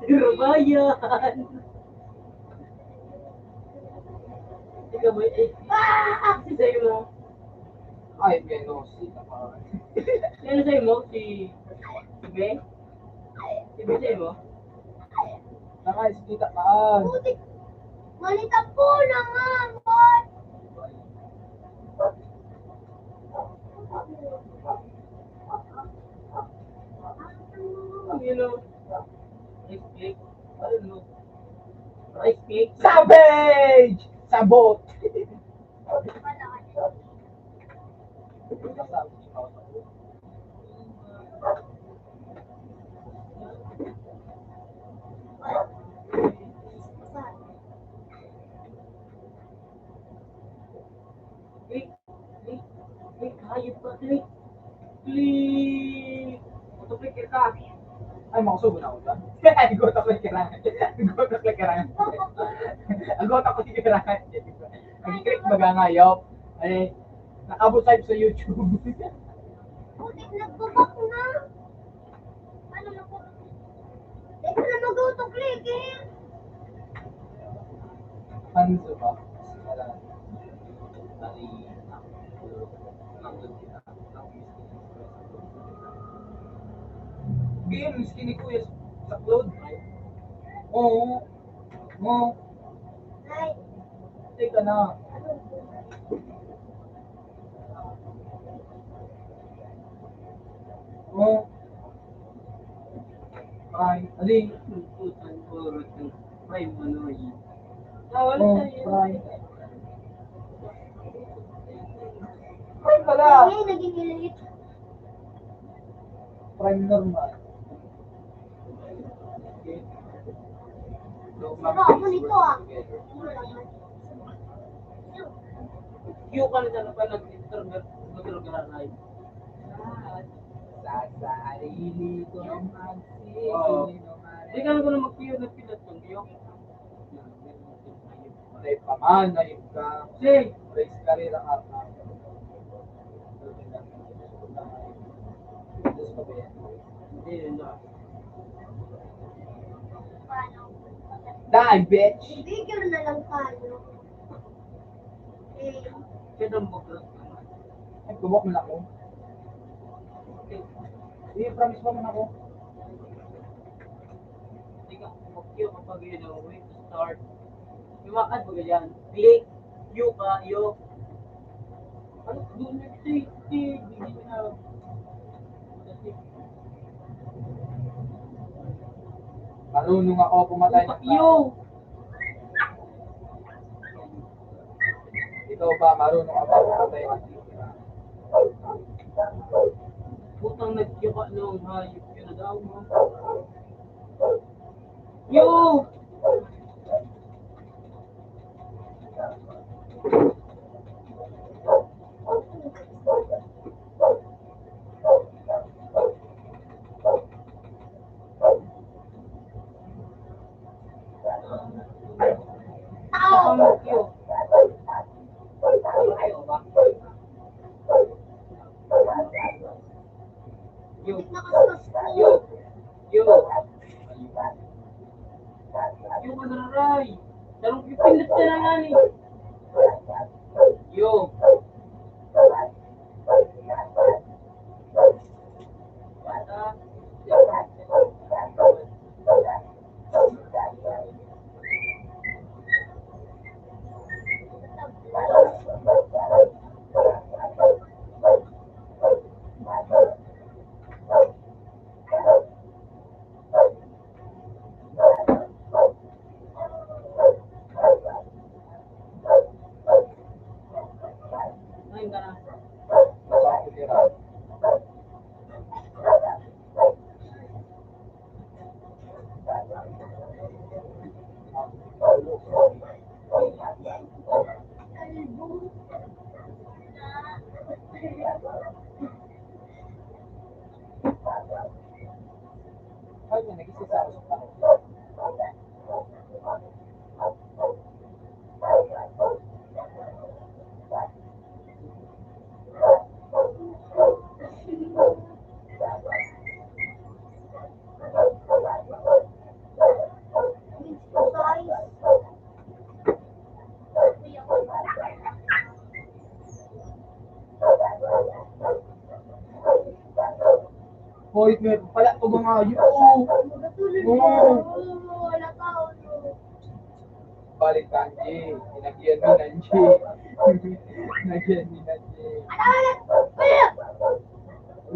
Pero bayan. Ikaw ba, si sa'yo mo? Ay, piano. Sita pa. Sino sa'yo mo? Si Ben? Si Ben sa'yo mo? Nakais kita kaan. Puti. Malita po na nga, boy. You know, rice cake. I don't know. Rice cake. Savage! Sabot! Click. Click. Click. Hayop pa, click. Click. Autoclick ka. Ay, makasubo na ako dyan. Agot ako yung kirangan. Agot ako yung kirangan. Agot ako yung kirangan. Nag-click magangayop. Ay, nakabot type sa YouTube. Puti, nagbabak na. Ano na po? Teka na mag-autoclicking. Ano ba? Game, miskin ni Kuya sa upload. Oo. Oo. Ay, Teka na. Oo. Ay, ali. Putan ko. Prime ano yun. Wala Oo, sa'yo. ay. Prime pala. ngayon naging elite. Prime normal. Saka ako nito ah. Yung ka na sana pa nag-internet. Nag-live. Sa sarili ko Oo. magsisino man. Hindi ka na mag-piyo na pilat kung di ako. Malay pa man, nayib ka. Sige. Race career ang ata. Diyos ko ba yan? Hindi, hindi. Paano? Die, bitch! Bigger na lang tayo. Eh, Kaya nang mag-rot ka na. Ay, gumok na ako. Okay. Sige, promise mo man ako. Hindi ka mag-piyo kapag yun ang way to start. Lumakad mo ganyan. Click. You ka, you. Ano? Doon nag-safety. Hindi na. Marunong ako pumatay ng tao. You. Ikaw ba, marunong ako pumatay ng tao? Putang nag-you ka nung hayop yun na daw mo. You. tao! You. Ayaw ba? You. Nakaskas ko. You. You. Nasa ako tira. Kalbo. Ay, may nag-isisa ako sa tanong. Hoy, may pala ito mga yun. Wala ka, Balik Tanji. Pinagyan ni Nanji. Pinagyan ni Nanji.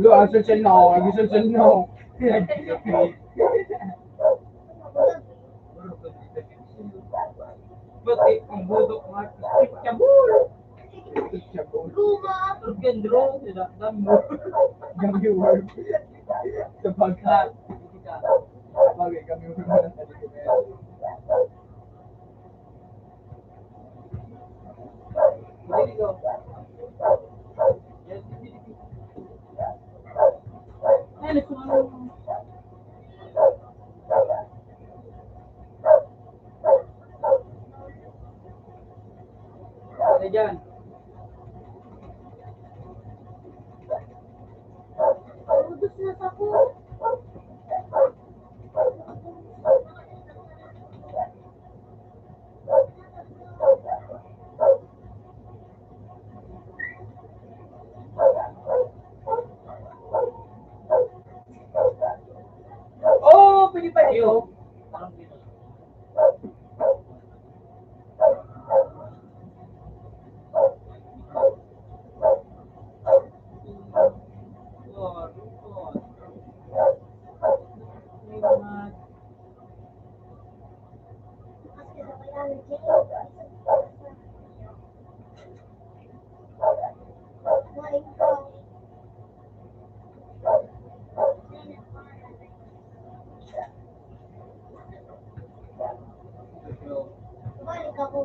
Ulo, ang social na ako. Ang social na ako. Bakit ang budok nga? Kabul! Guma. Kendro, tidak damo. Kami work. Sapagkat. Sabagay, kami work na sa dito. Dili ko. Ay, nagsumanon. Ada dyan. Udus na sa ko. Oh, pwede pa ito. Parang dito. Kasi sa kaya ng Jay. Waing ko. Balik ako.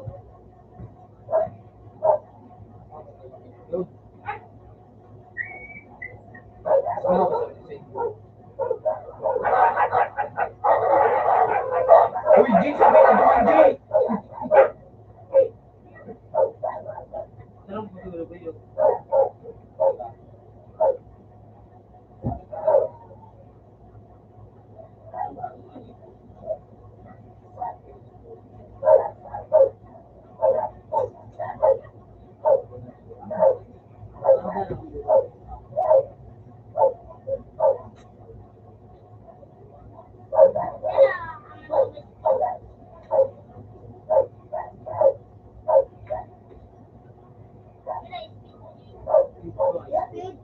Ano ko sa dito? Uy, G, sabi ka naman, G! Sarang pagkakalo ba yun? Speed. 10.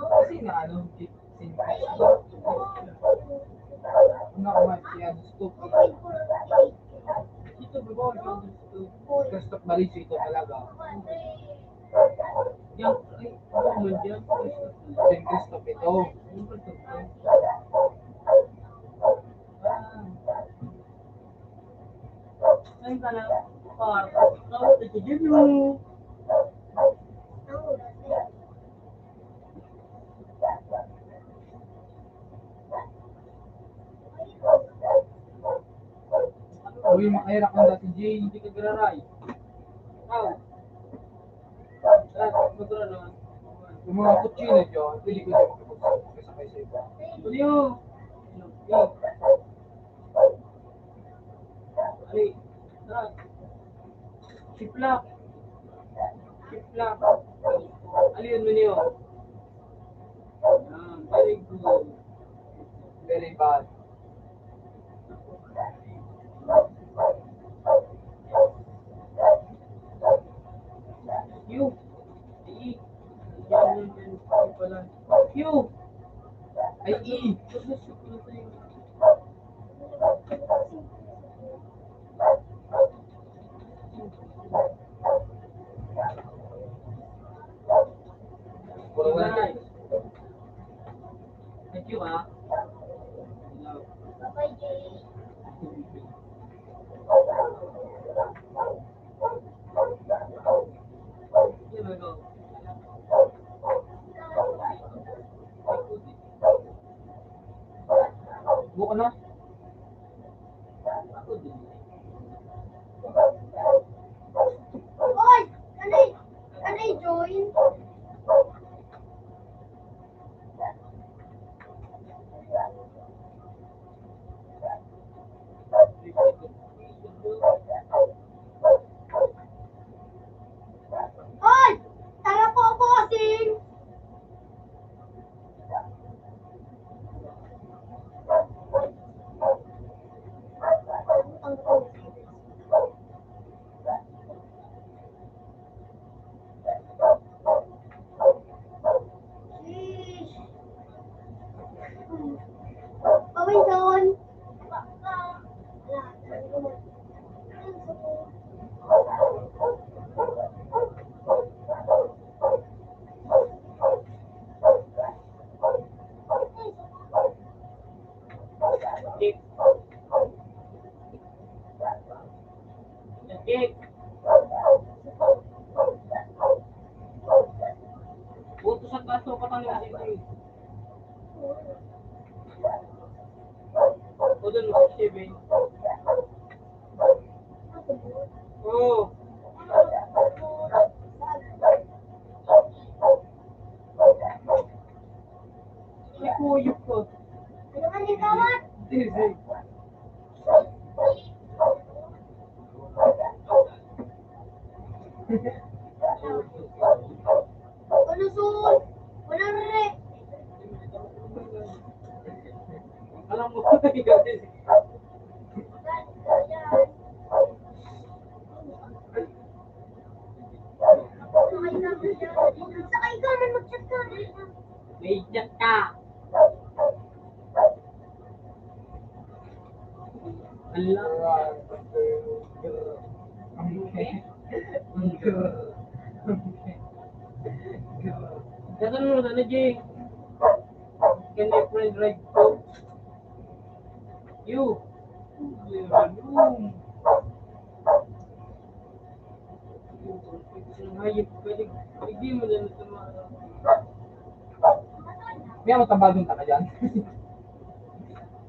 Kasi na, ano, ano ko man siya, stop. Ito, bawal ka gusto. Stop balik ito talaga. Yan, ay, ano man dyan? Siyempre stop ito. Yung pagkakalo. Ayun ka lang. Tapos, tigil mo. Uy, makahirap ang dati, G. Hindi ka gararay. Aw. Magkara naman. Yung mga kutsina dyan, pili ko dyan makipagkasakay sa iba. Ano yun? Ali. Tara. Siplak. Siplak. Ali yun mo niyo. Very good. Very bad. You. I. Yan. Pala. You. Ay, E! Puro wala. Thank you, ha? Bye, Jay. Here we go. Buka na. Ako din. Oy! Can I join? Oy! Tara po, bossing! Sheesh. Pawin doon. Kick. Kick. Puto sa taas mo patang nila dito. O doon mo, Steven. Oo. Si Kuyok ko. Ano man yung kawat? Dizzy. Ano sun? Wala na rin. Alam mo, Sakay ka man mag-chat ka. may chat ka. Allah. Kasan mo na Jay? Can my friend ride to? You. Hayop, pwede mo na ito mga... May ako tabagong ka dyan.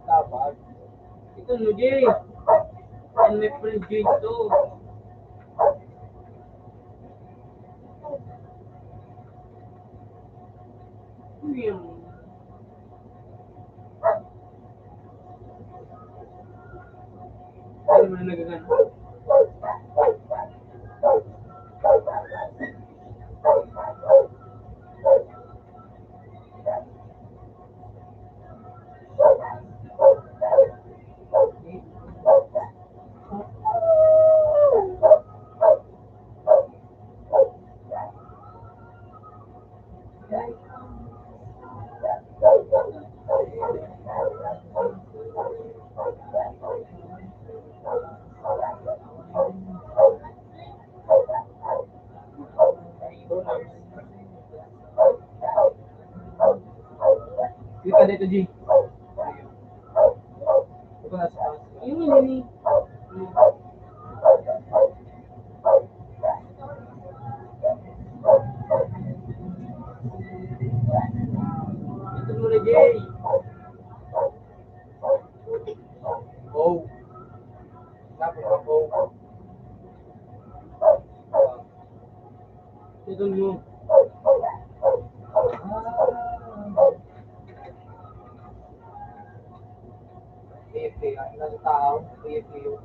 Tabag. Ito no Jay. And my friend Jay to. Yung... Ano mo na nagagano? Kita dito, G. Ito na sa taas. Yung hindi. Ito mo na Jay. Oh. Dapat ako. Ito mo. AFK, ang nasa tao, AFK yun.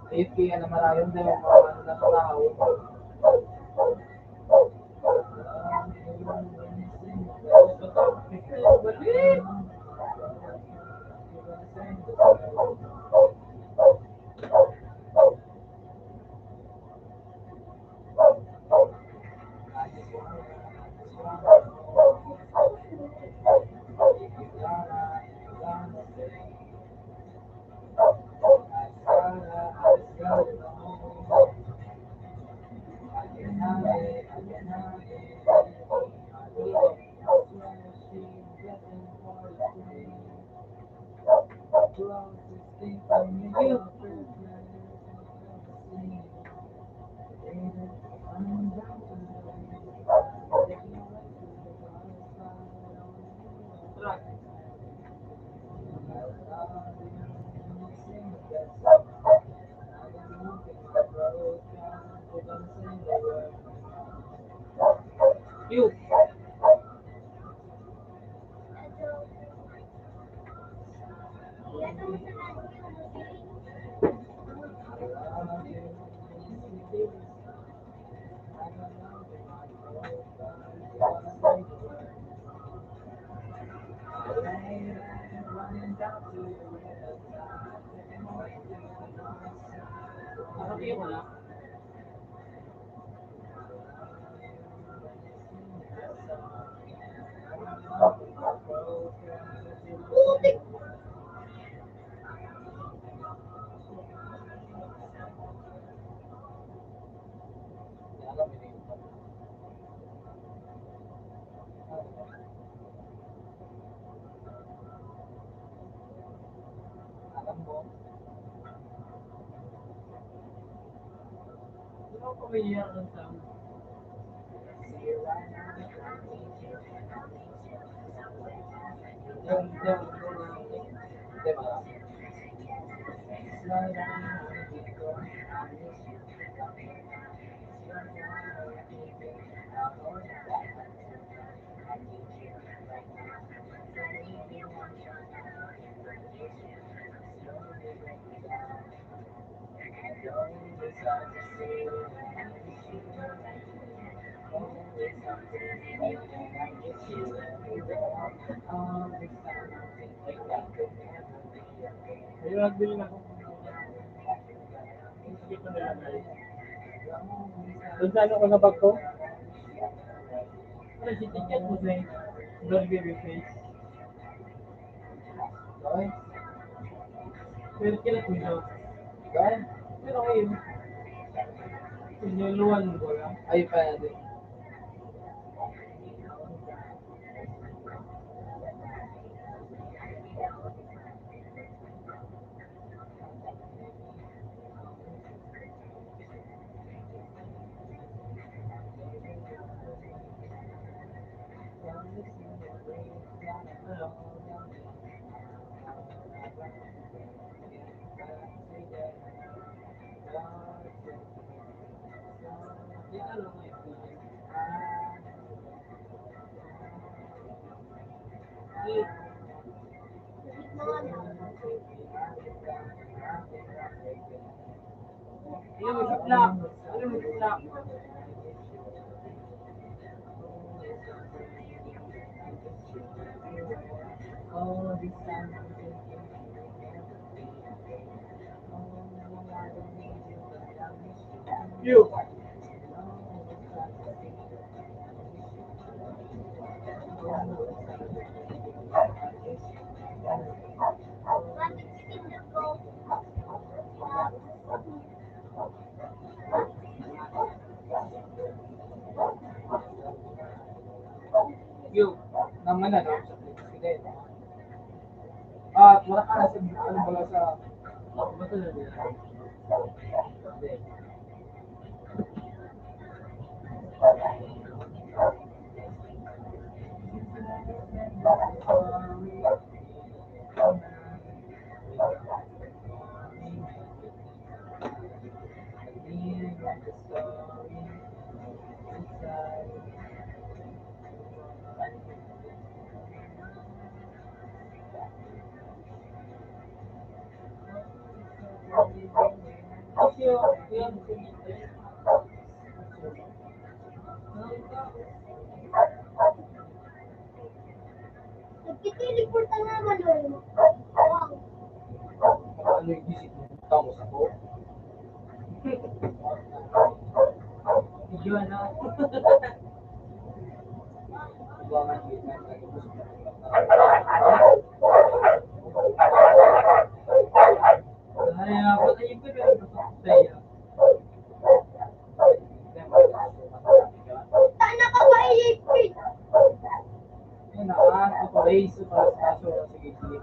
AFK, ano maraming din, mga ano nasa tao. Balik! You. Sabi ko na. Putik! Alam mo, Hindi ako pamilyar ng sound. di ba? Ayun, nagbili na ako. Sige ko nilagay. Doon sa ano ko sa bag ko? Ano si ticket mo sa burger face? Okay? Pero kilat mo siya. Okay? Pero kayo, sinuluan mo ba lang? Ay, pa natin. Ano? Di ano ngayon? Eh, Ano mo siplak? Ano mo siplak? You. You. Naman ano, sa president. Wala ka na sa, ano ba sa, Ba't na niya? Nagkiteleport na naman doon. Wow. ano yung isip mo, tamo sa ko. Video na. Ibangan kita, lagi mo sa Ay, patayin ko na ito sa saya. Sana ka ba i-repeat? Yan na, auto-race, para sa kaso, sige, sige.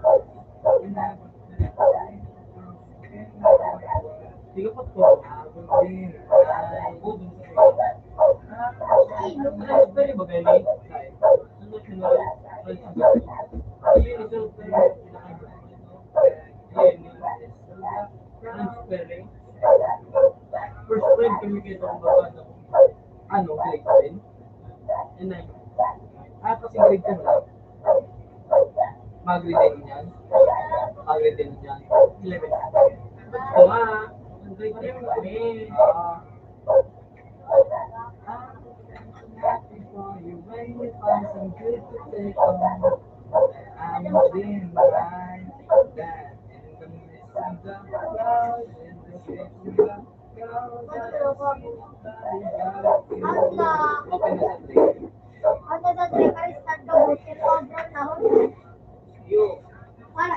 Hindi ko pa to. Pwede ba galing? Ano sinunod? Transferring. First friend kami kayo itong babado. Ano, click din? Yun na. Kasi grade 10 lang. Mag-grade 10 yan. Mag-grade 10 yan. 11. Ito nga. Ang grade pa rin kami. Happy for you when you find some good to take home. I'm dreaming like that in the midst of the clouds, in the midst of the clouds, I don't see nobody but you. Open na sa train. Ano sa trigger start daw buti ko brown na ho. You. Wala.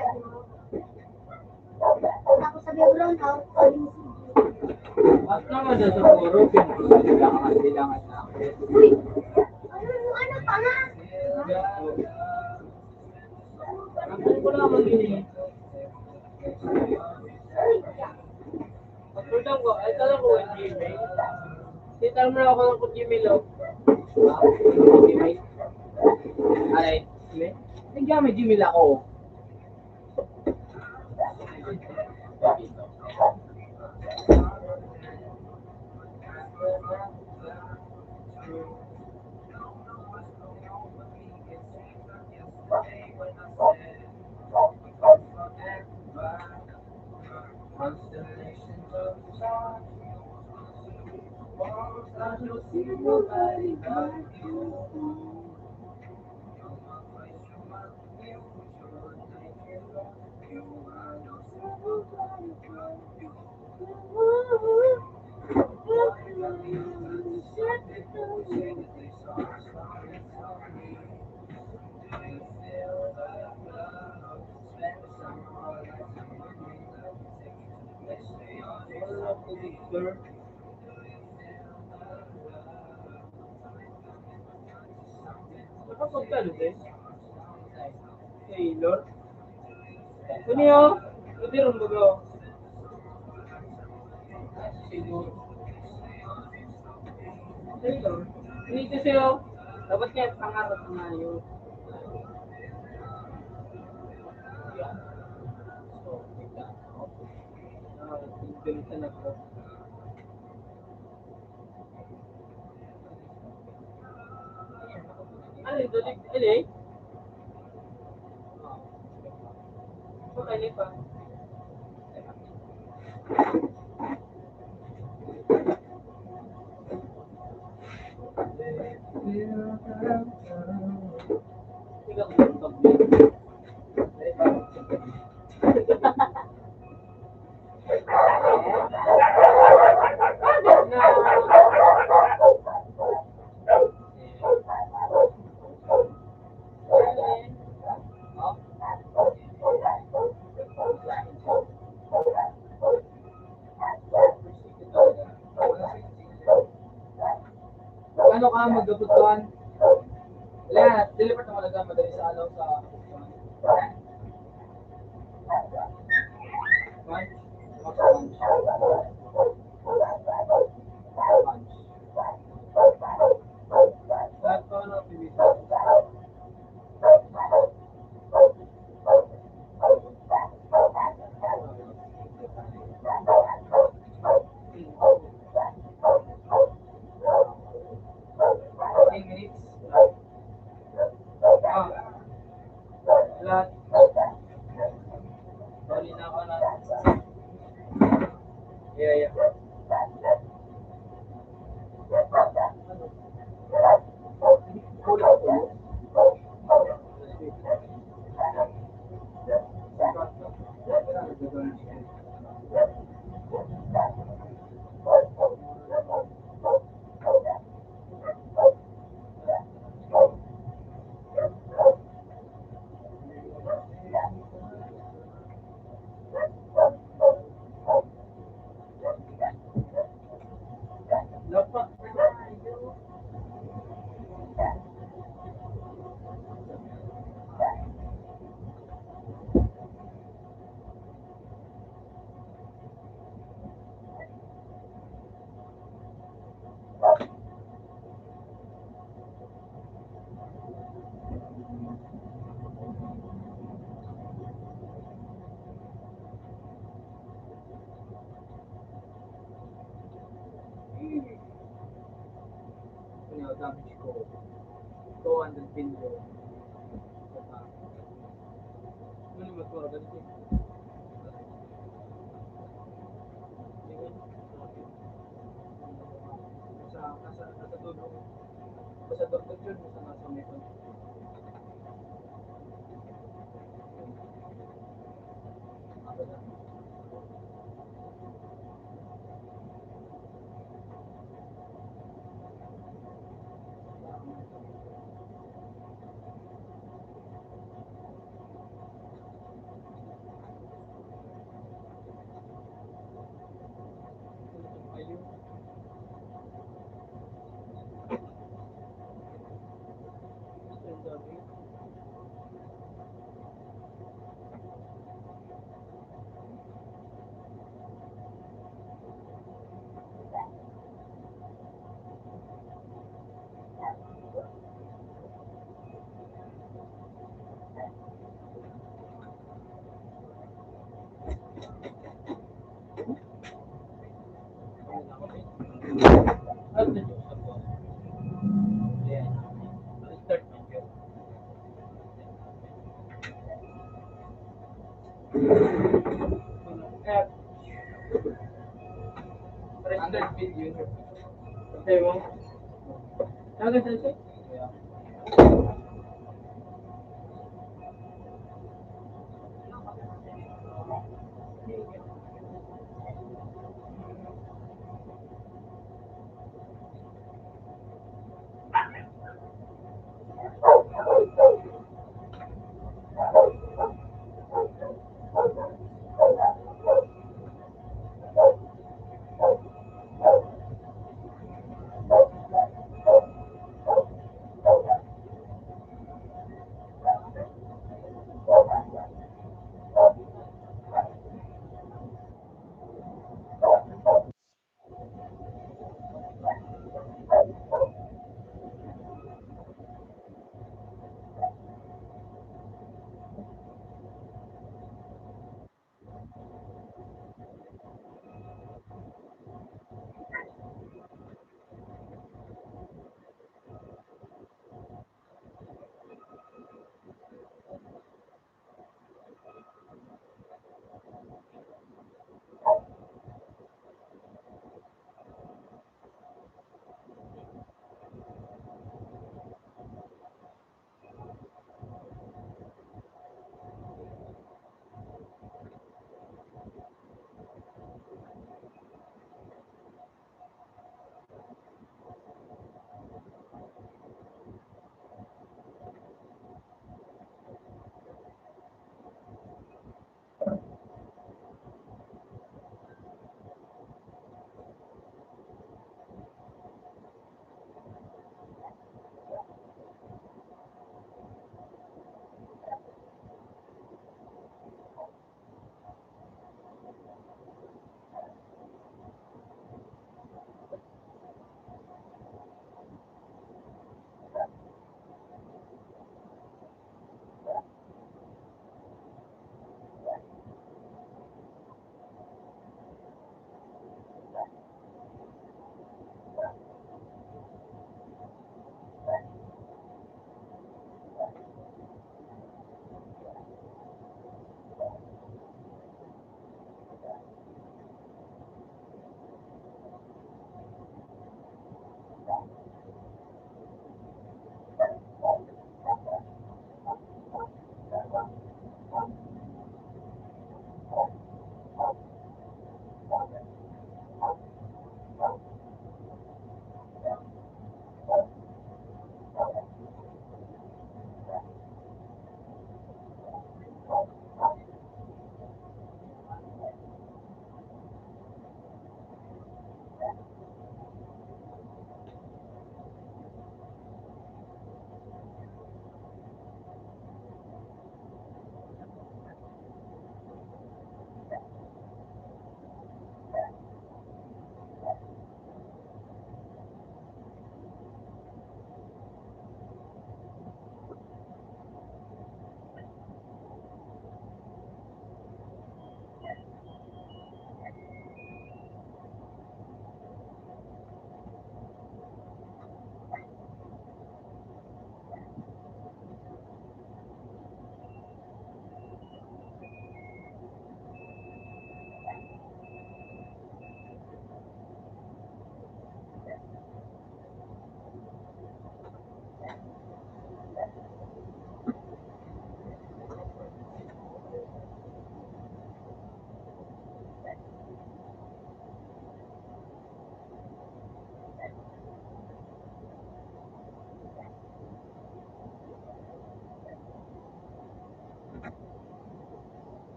Tapos sabi brown na ho. At naman sa puro, Bilangan na. Uy! Ano pa nga? Ano ko naman yun eh. Pagkutang ko, ay tala ko ang Gmail. Titan mo na ako ng Gmail oh. Gmail. Alay. Gmail? Naggamit Gmail ako. Constellations of stars. I don't see nobody but you. Nakapagkano ba? Taylor? Ano yun? Hindi rin bago. Taylor? Hindi kasi yun. Dapat kaya pangarap na yun. Ganito na ko. Ano ito? Ano eh? Okay pa. Ikaw ang pag-ibig. Ano ka magkaputuan? Wala, deliver na malaga madali sa alaw sa putuan. Punch? Punch. Lahat pa ano, pibisa. Lahat. Bali na ako na. Yeah. damage ko 200 billion. Ano ba ito? Ganito. Nasa dulo. Basta doktor yun, basta nasa may kon. Ayun. Under billion. Sabi mo? Agad sa siya?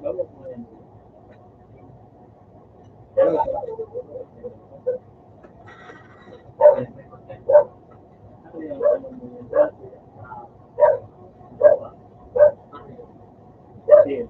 Lawak mo yan. Ano yung ano mo yun? Kasi,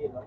kilo.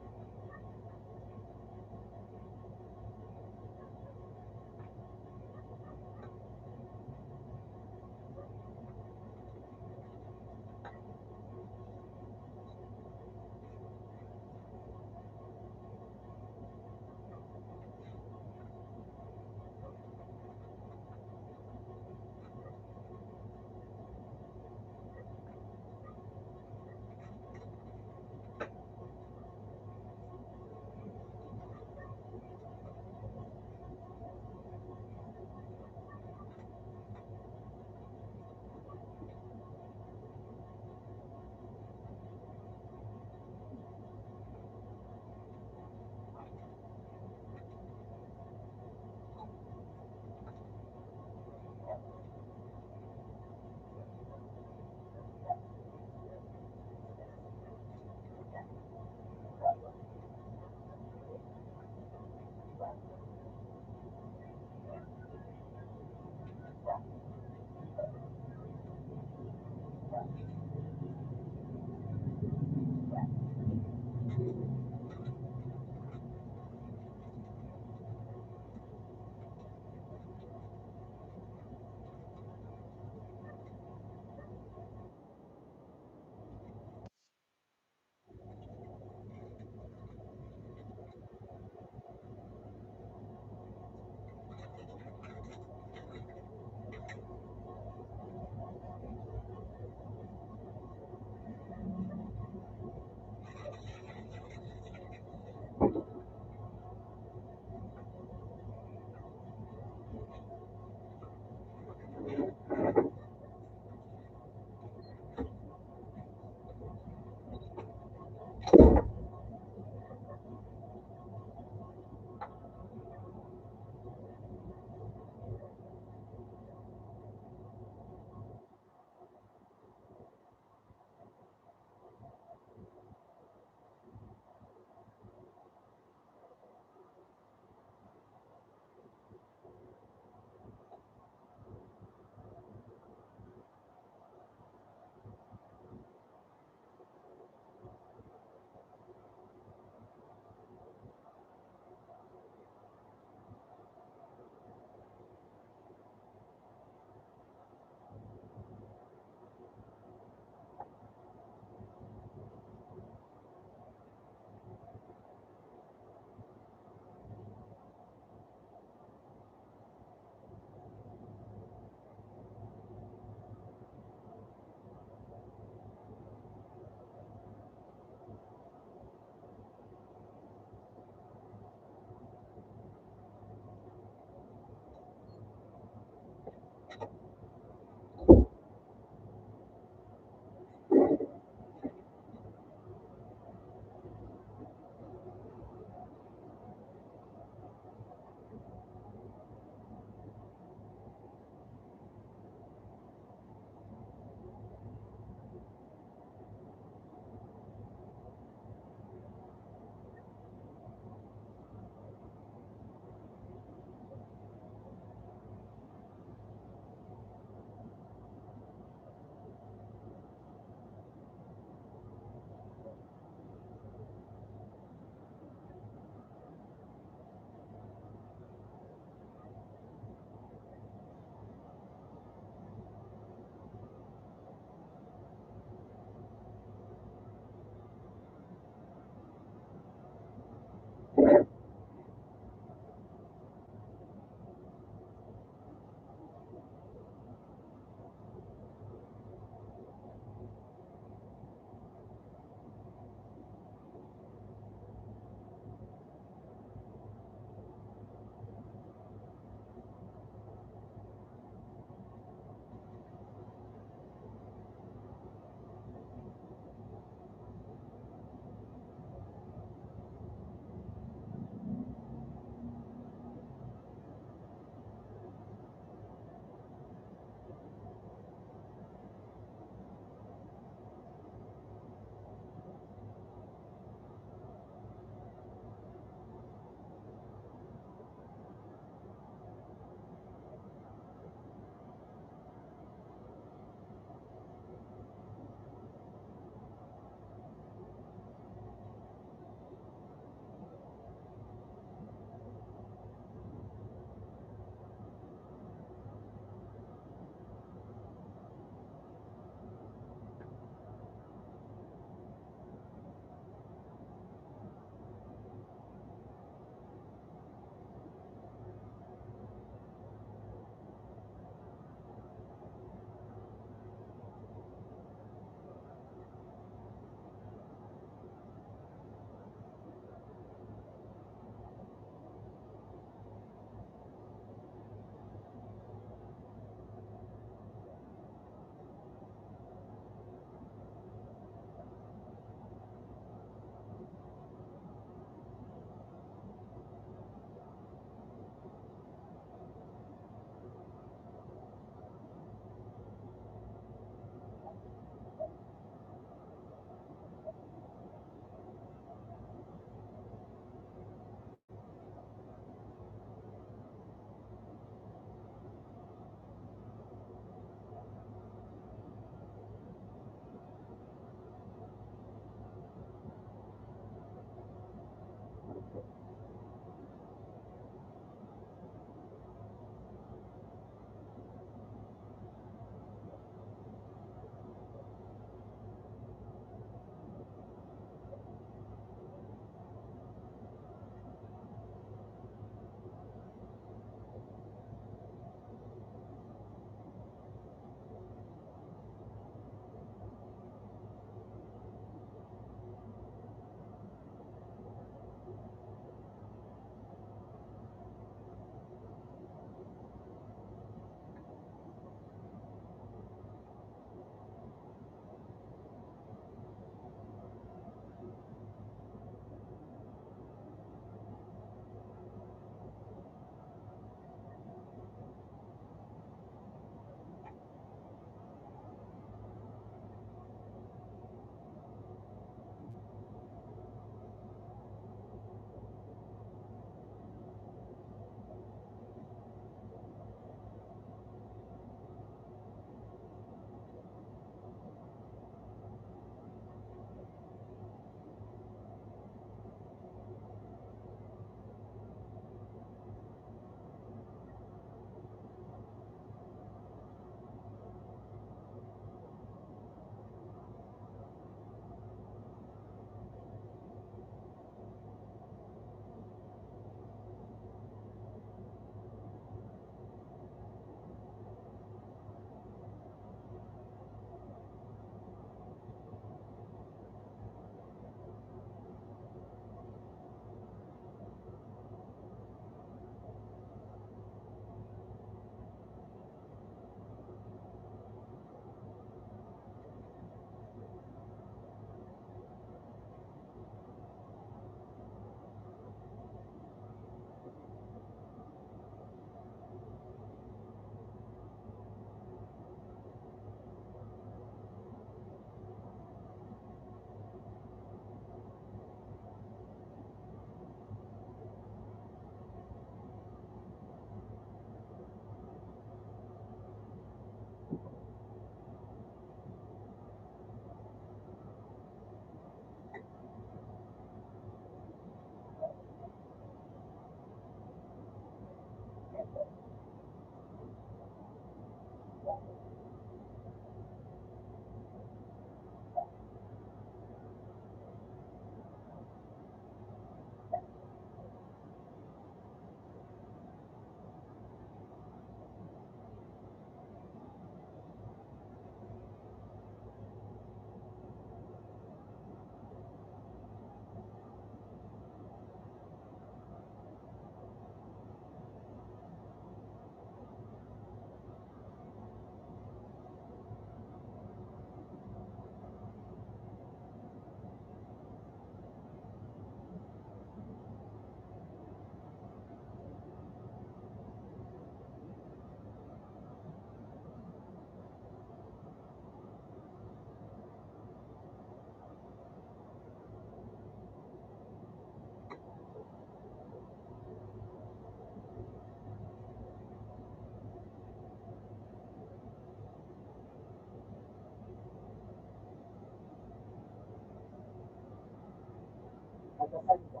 Pagkasal ka.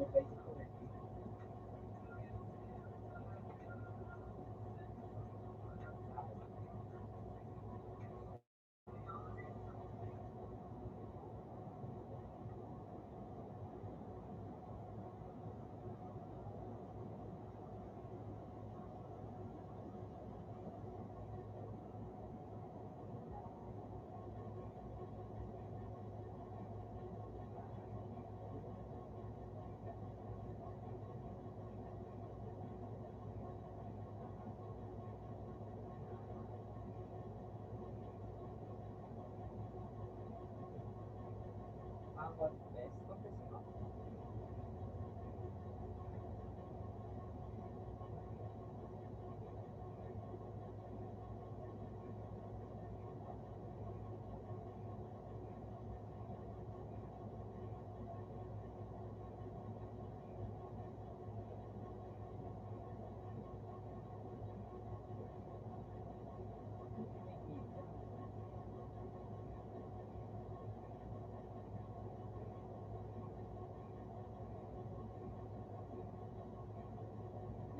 guys ko eh. Confess? Confess ba?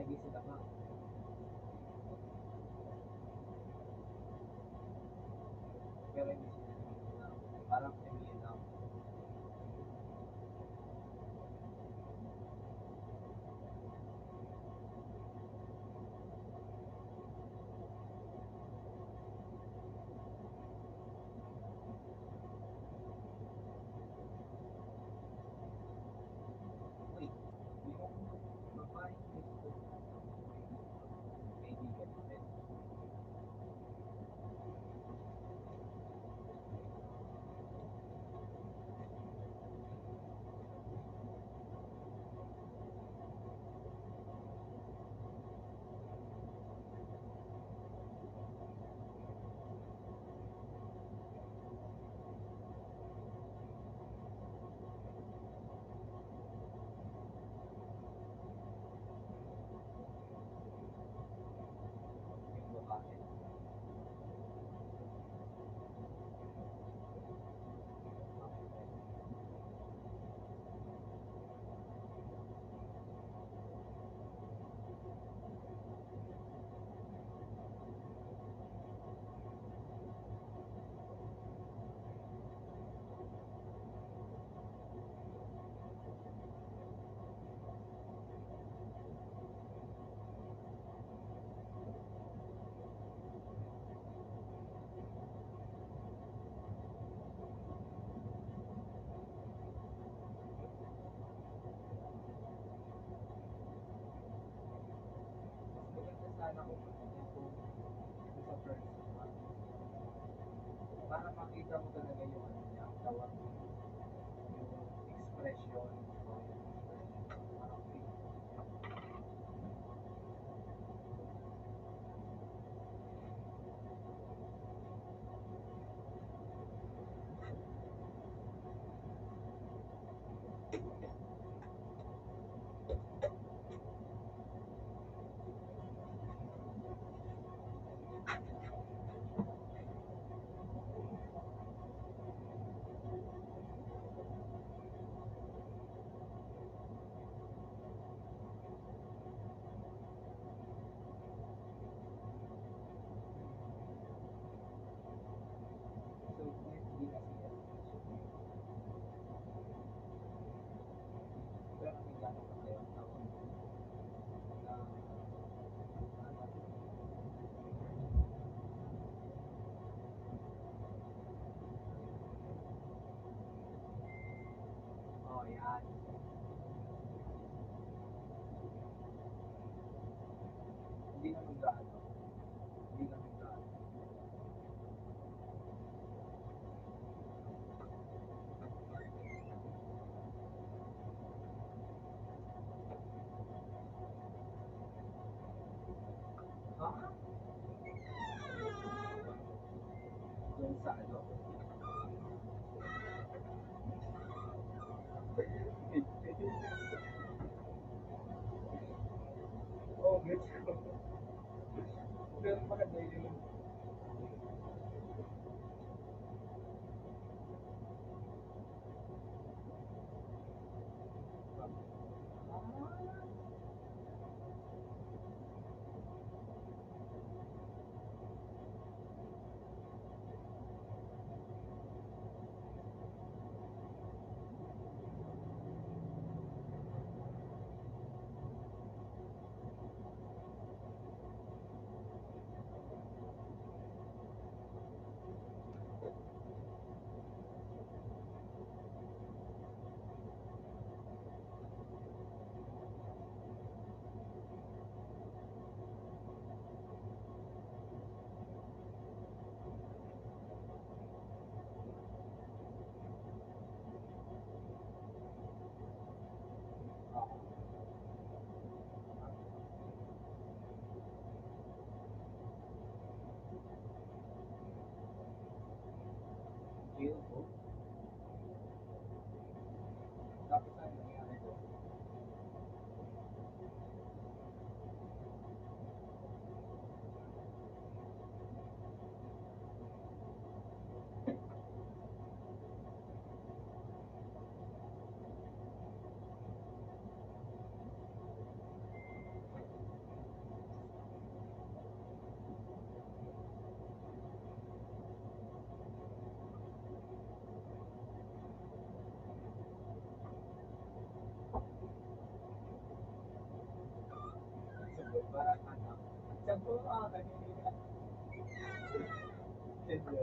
Nagising ka ba? Pero hindi sila. Parang tingin lang. Uy, yung babae gusto kaibigan natin. Yung babae. Maganda sana kung ito sa person mo. Para makita mo talaga yung ano niya, ang tawag mo, yung expression. O yung expression. Parang fake. So, hindi na siya. Pero may gano'n pa kayo ang tawag na ano, oh, yan. Hindi naman gaano. Hindi naman gaano. Ha? Doon sa ano? Oh, gets ko. Pero maganda yun. feel ko. Tapos ano nangyari ko? Sabi, parang ano, Sabi ko, kanina. siyempre,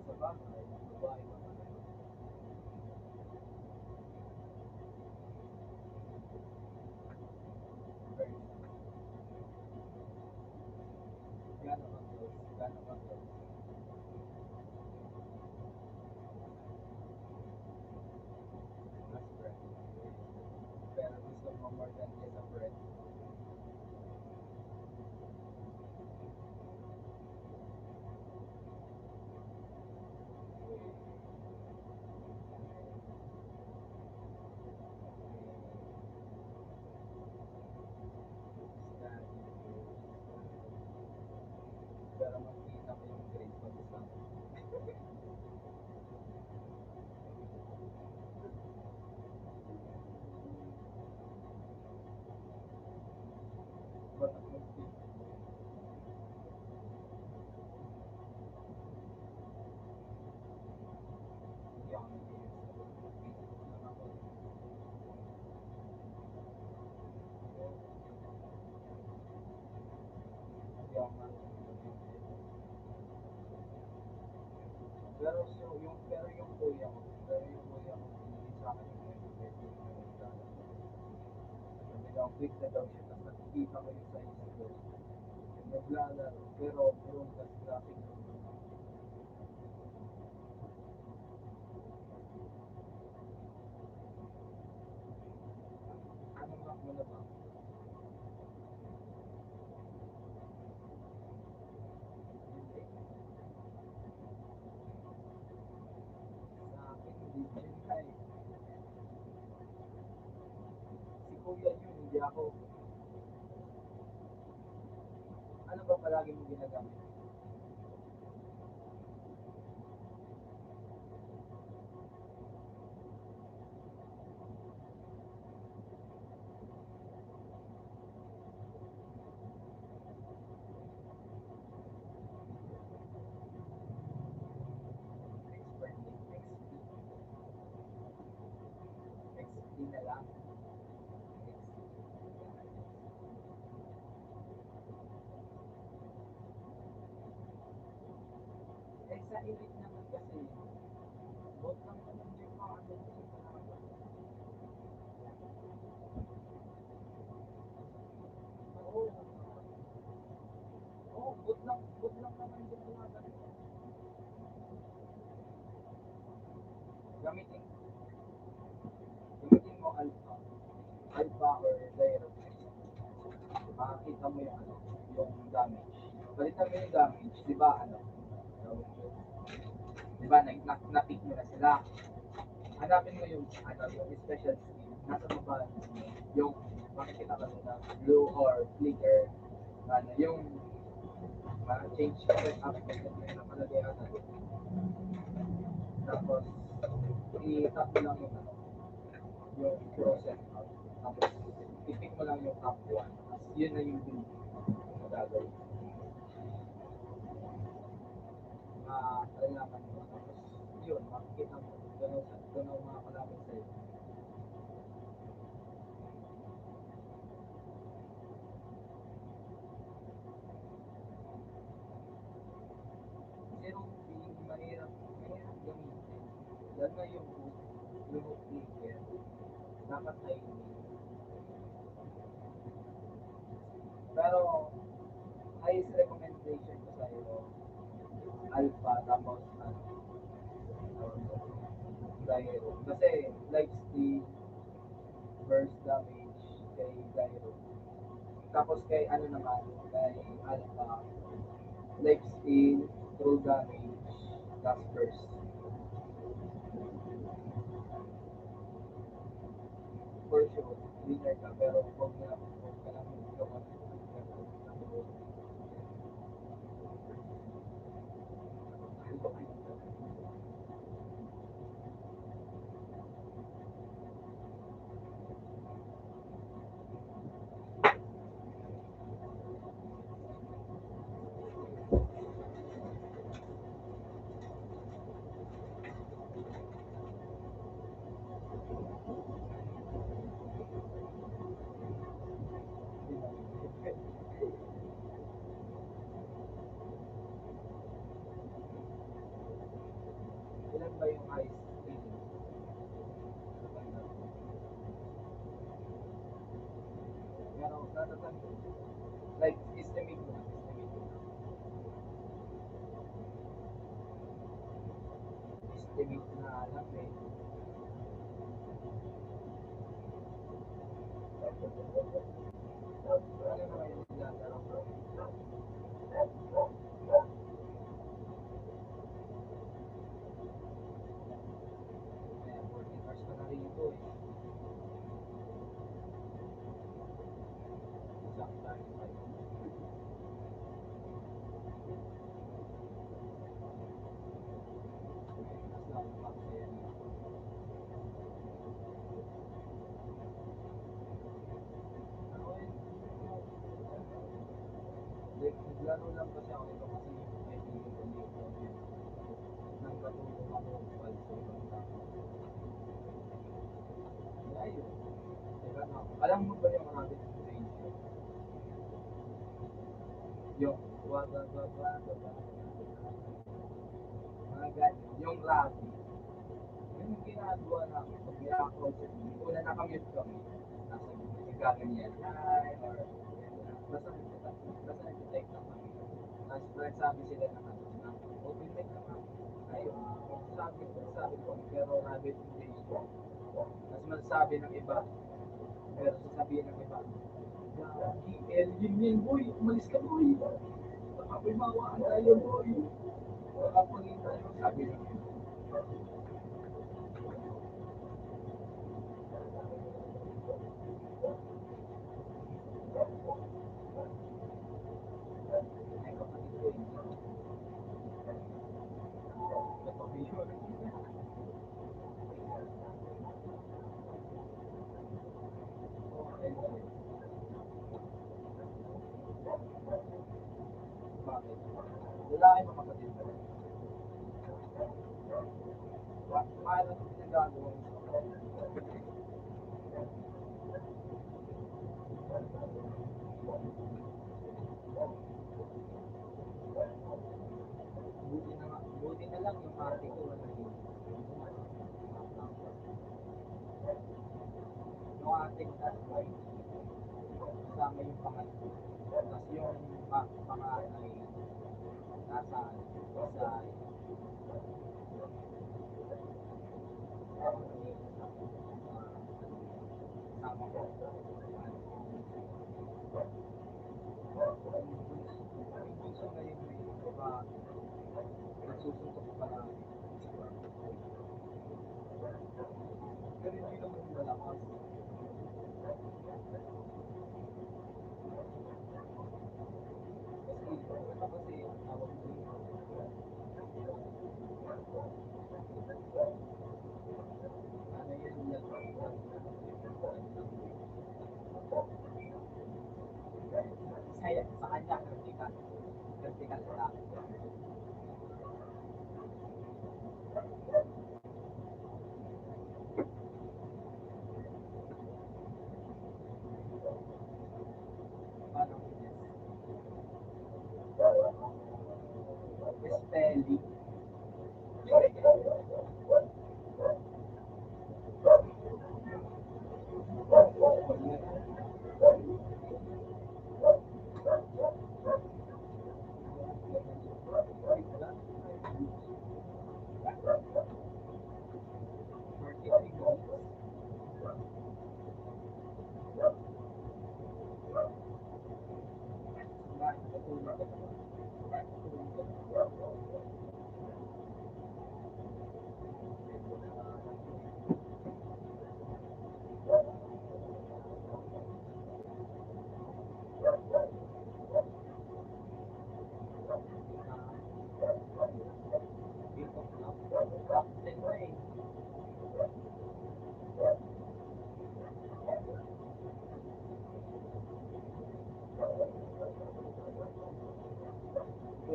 sa bagay, babae naman yun. Very nice. Gano'n ka close? Gano'n ka close? As friend. Pero gusto mo more than just a friend. Pero makikita mo yung grade pag isang batak ng tip. Hindi ako nag-iis. Facebook lang ako. Hindi ako marunong mag-video. Pero yung kuya ko, hindi sa akin yung nag-video na nagdala. Sabi daw, quick na daw siya, tapos nakikita ko yung size ko. Naglalaro, pero puro mas graphic na anong lock mo na ba? Hindi. Sa akin, hindi dyan ka eh. Si kuya yun, hindi ako. Ano ba palagi mo ginagamit? Expertly. XP na lang. Eh, sa elite naman kasi, both lang naman yung mga ano yung talaga. Oo. Oo, both lang naman yung talaga. Gamitin, gamitin mo alpha. Alpha or direct. Makakita mo yung ano, yung damage. Balitan mo yung damage, di ba ano? Di ba, na-pick mo na sila. Hanapin mo yung, ano, yung special skill. Nasa baba, yung makikita ka na blue or flicker. Ano, yung change setup, yung nakalagay ata. Tapos, i-tap mo lang yung, ano, yung pro setup. Tapos, i-pick mo lang yung top 1. Tapos, yun na yung build mo gagawin. Kailangan mo. Tapos, yun, makikita mo. Doon ang mga kalapit sa'yo. Zero being mahirap gamitin. Lalo na yung hook flicker. Dapat ay pero highest recommendation ko sa'yo, alpha, tapos gyro. Kasi life steal, burst damage, kay gyro. Tapos kay ano naman, kay alpha, life steal, true damage, last burst. For sure, winner ka, pero huwag ka lang magkawan. Ilan ba yung highest rating? Pero natatanda, like estimate mo, estimate na lang eh. Ano naman yung nilalaro ko? Kaya 14 hours ka na rito eh. Isang time pa yun. Mas lang pa kaya niya. Ako yun, naglaro lang kasi ako ito kasi kaibigan ko dito. Nang katulong ako while sa ibang tao. Kaya yun. Teka na, alam mo ba yung rabbit ratio? Yung mga ganyan, yung rabbit. Yung ginagawa na pag i-upload sa TV, una nakamute kami, nasa gaganyan, hi, or basta nag-type na kami. Tapos nagsabi sila na open mic na kami. Ayun, sabi ko, pero rabbit ratio. Tapos masasabi ng iba, pero sasabihin ng iba, Gagi, alien yan, boy. Umalis ka, boy. Baka may mawaan tayo, boy. Baka pangin tayo, sabi ng iba. Ay, kapatid ko, totoo yun. Bakit? Wala kayong mga kapatid. Paano ito pinagagawa mo? Buti na lang yung ate ko wala yun. Yung ate ko nasa white, kasama yung pangatlo. Tapos yung panganay, nasa isa, kasama ko. Yung bunso na yun may iba, nagsusuntok pa lang. Pero hindi naman malakas. Kasi tawag ko ano yun lang. Saya sa kanya, vertical. Vertical attack. Paano ko yun? Spelling.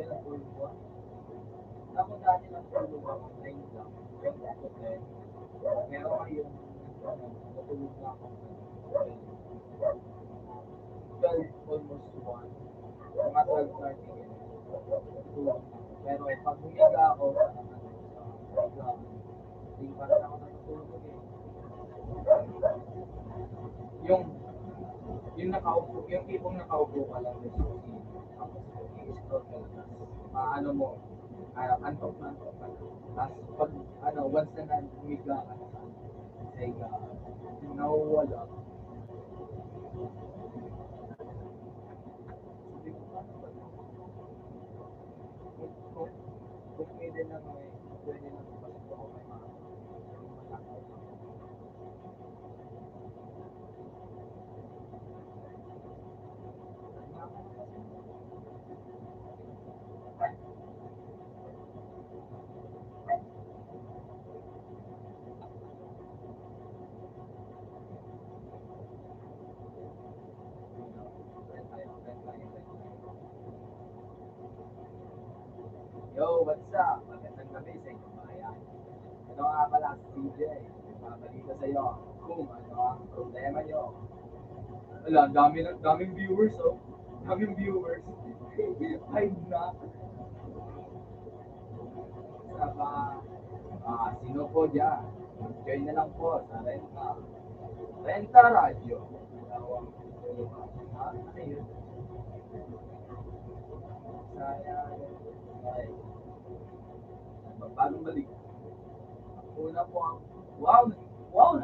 ng tulong. Ako dati ng tulong ako, train lang. Yung ako din. Pero ngayon, natulog na ako. 12, almost 1. Mga 12:30 yun. Tulog na. Pero pag humiga ako, hindi pa rin ako natutulog eh. Yung yung nakaupo, yung tipong nakaupo ka lang sa screen, tapos i-scroll ka lang, ano mo, antok na antok ka na. Tapos pag, once na humiga ka na sa higa, yung nawawala. Sabi ko, paano ba ito? Kung pwede lang pwede lang pasok ako kay mama. Matakaw ako. Yo, what's up? Magandang gabi sa inyong bayan. Ito nga pala si CJ. Nagbabalita sa iyo kung ano ang problema nyo. Wala, daming viewers, oh. Daming viewers. Hide na. Saba, sino po dyan? Join na lang po sa Renta. Renta Radio. Ano yun? Sayang. Okay. Bagong balik. Una po ang wow! Wow!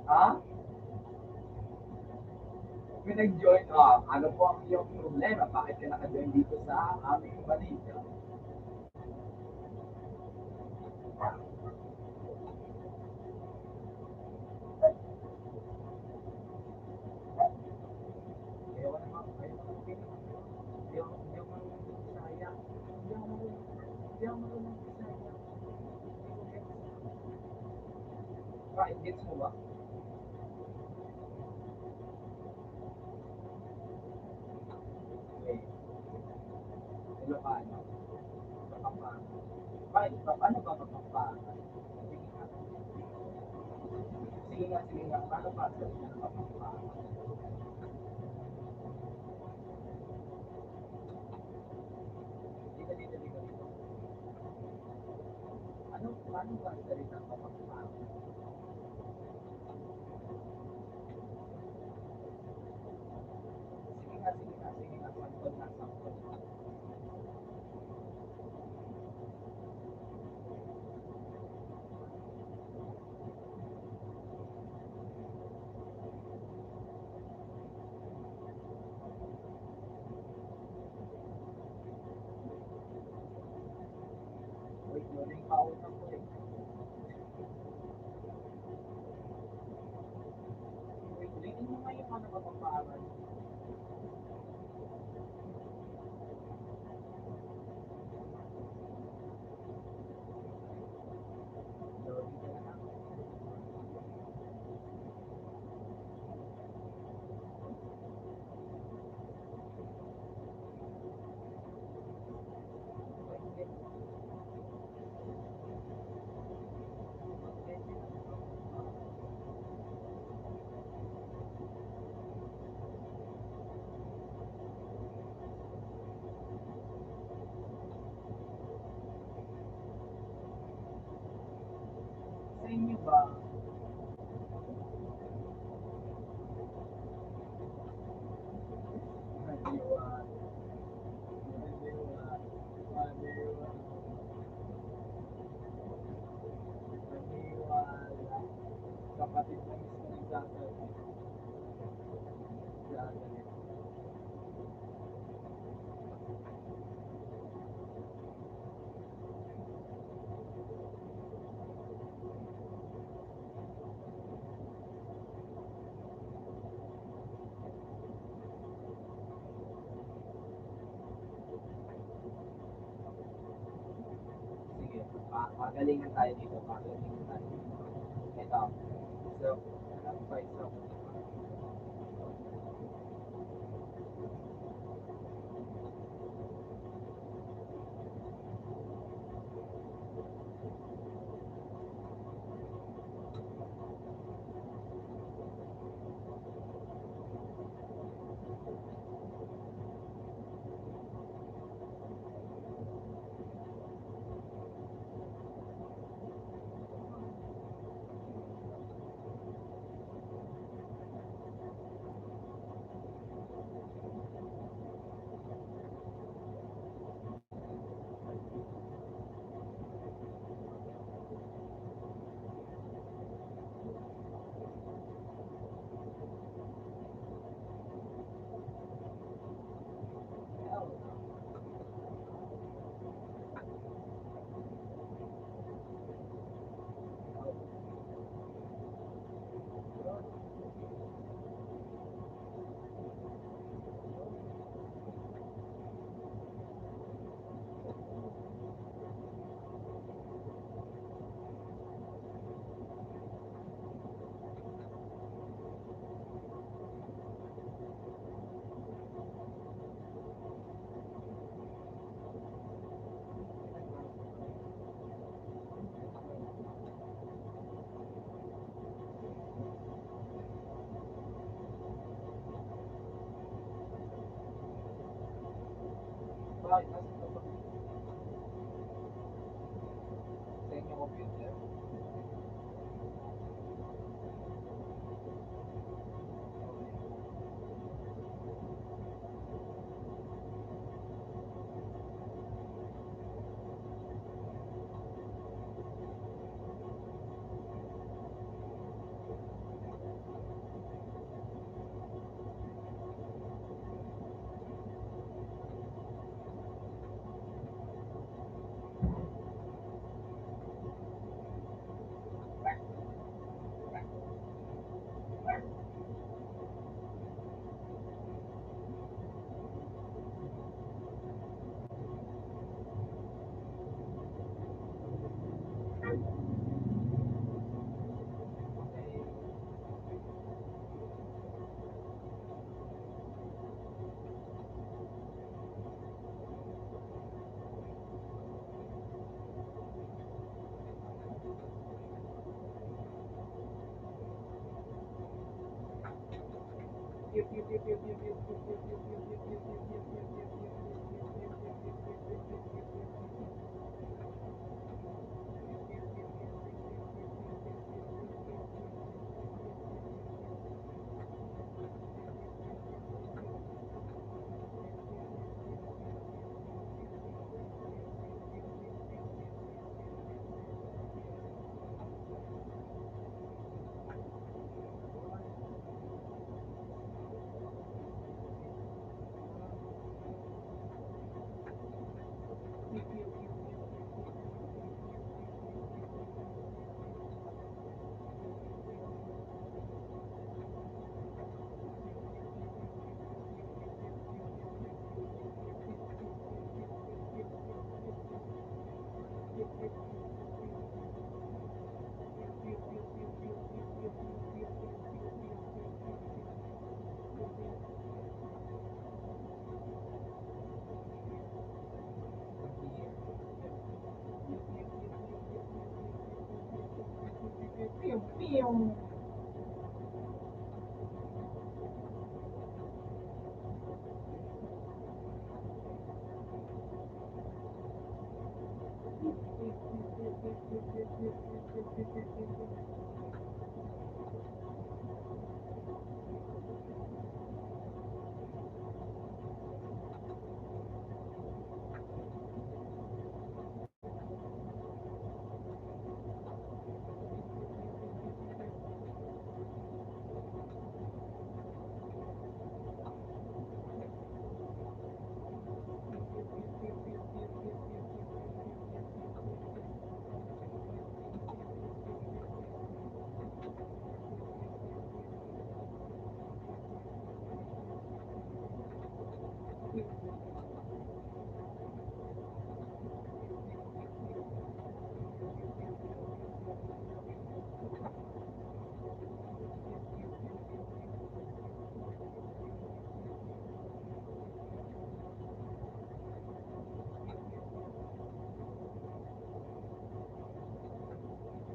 Ha? May nag-join, ano po ang iyong problema? Bakit ka naka-join dito sa aming balita? Ayaw ko naman, ayaw ko naman Bisaya. Hindi ako marunong Bisaya. Bakit, gets mo ba? Okay. Ilocano. Kapampangan. Bakit, paano ba kapampangan? Sige nga, paano ba sa kapampangan? Dito. Paano ba ang salita kapampangan? Sige nga, sampol. Wait, yun yung kausap ko eh. Wait, linin mo nga yung ano kapampangan. Lodi ka na lang. Sa inyo ba, kapatid na mismo nagsasabi. Sige, pagalingan tayo dito. Ito. So, ano pa isa? Bakit? Nasa ito ba? Sa inyong computer?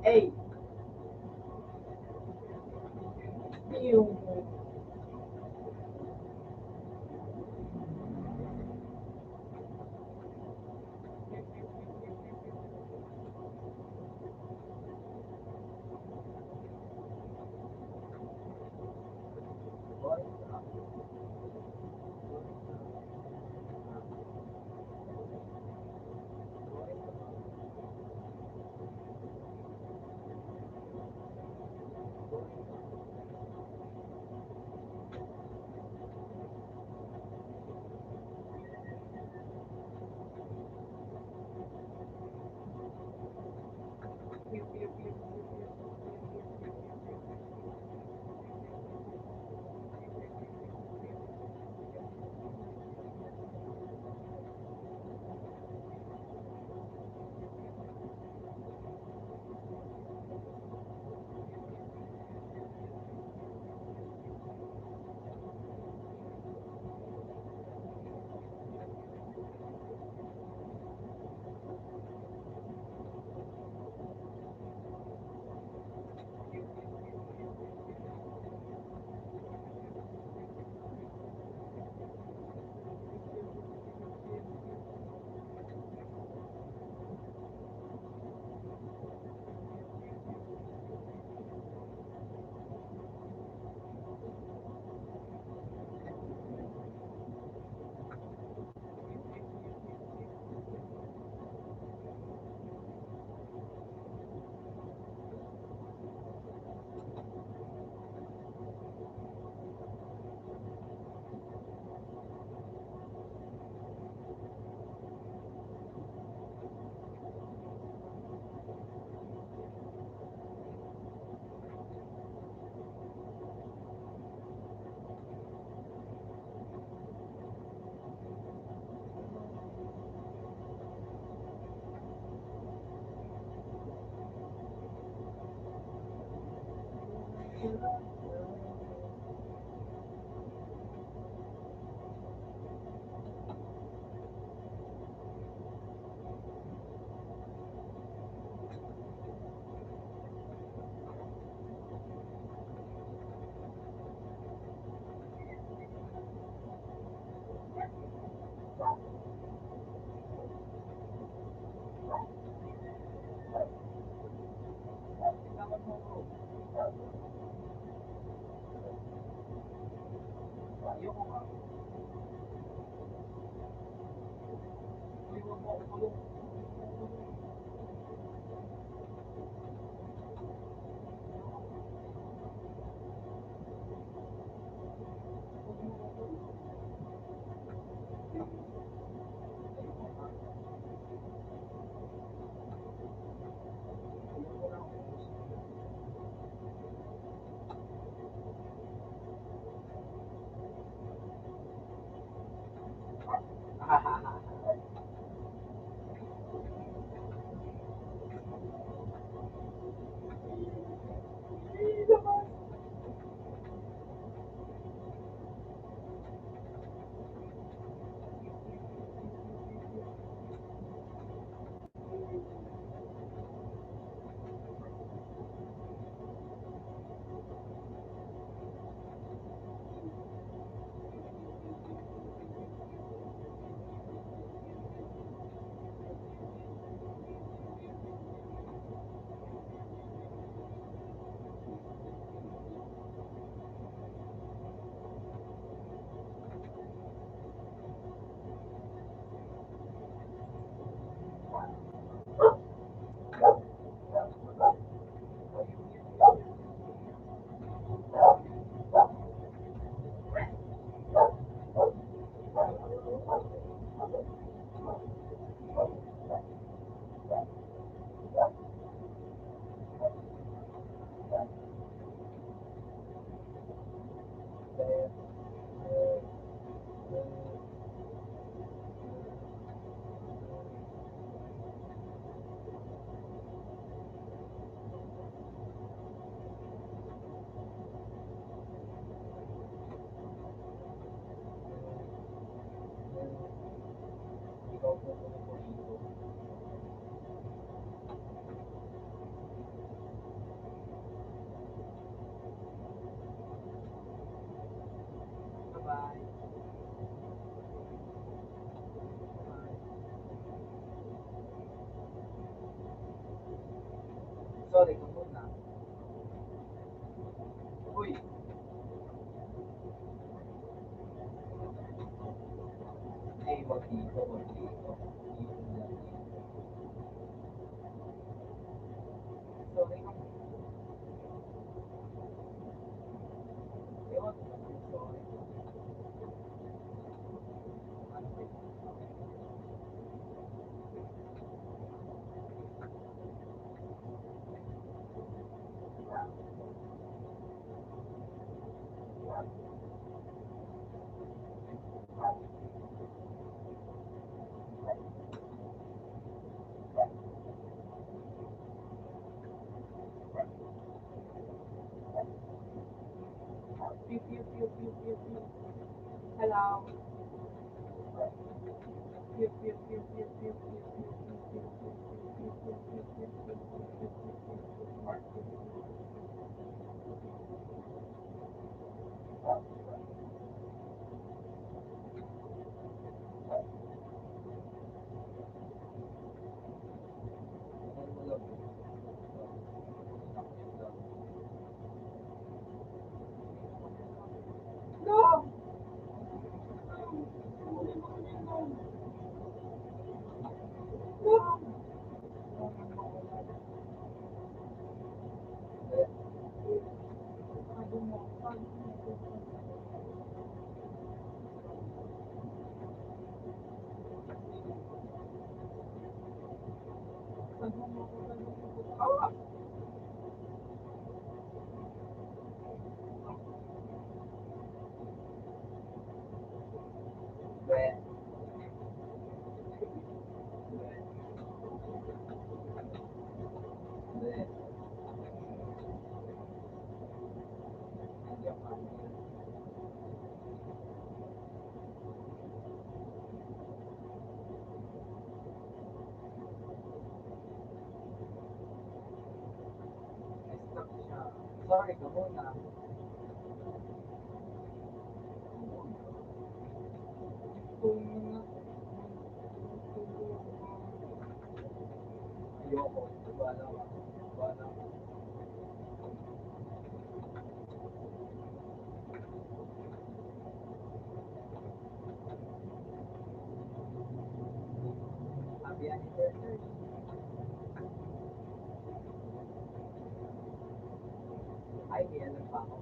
Hey, pew. Ayoko nga. Uy, huwag mo ako kulong. Ikaw po po dito. Bye-bye. Sorry, kung muna. Uy! Ay, wag dito, wag dito. Dito na lang dito. Sorry, kung ewan ko kung sorry. Ano ba yun? Pew, pew, pew, pew, pew, pew. Hello. Pew, pew, pew, pew, pew, pew, pew, pew, pew, pew, pew, pew, pew, pew, pew, pew, pew, pew, pew. No! No! Sorry ka muna. Ito na nga. Yoko, wala ka. Wala ka. Happy anniversary. Ay, may alam pa ako.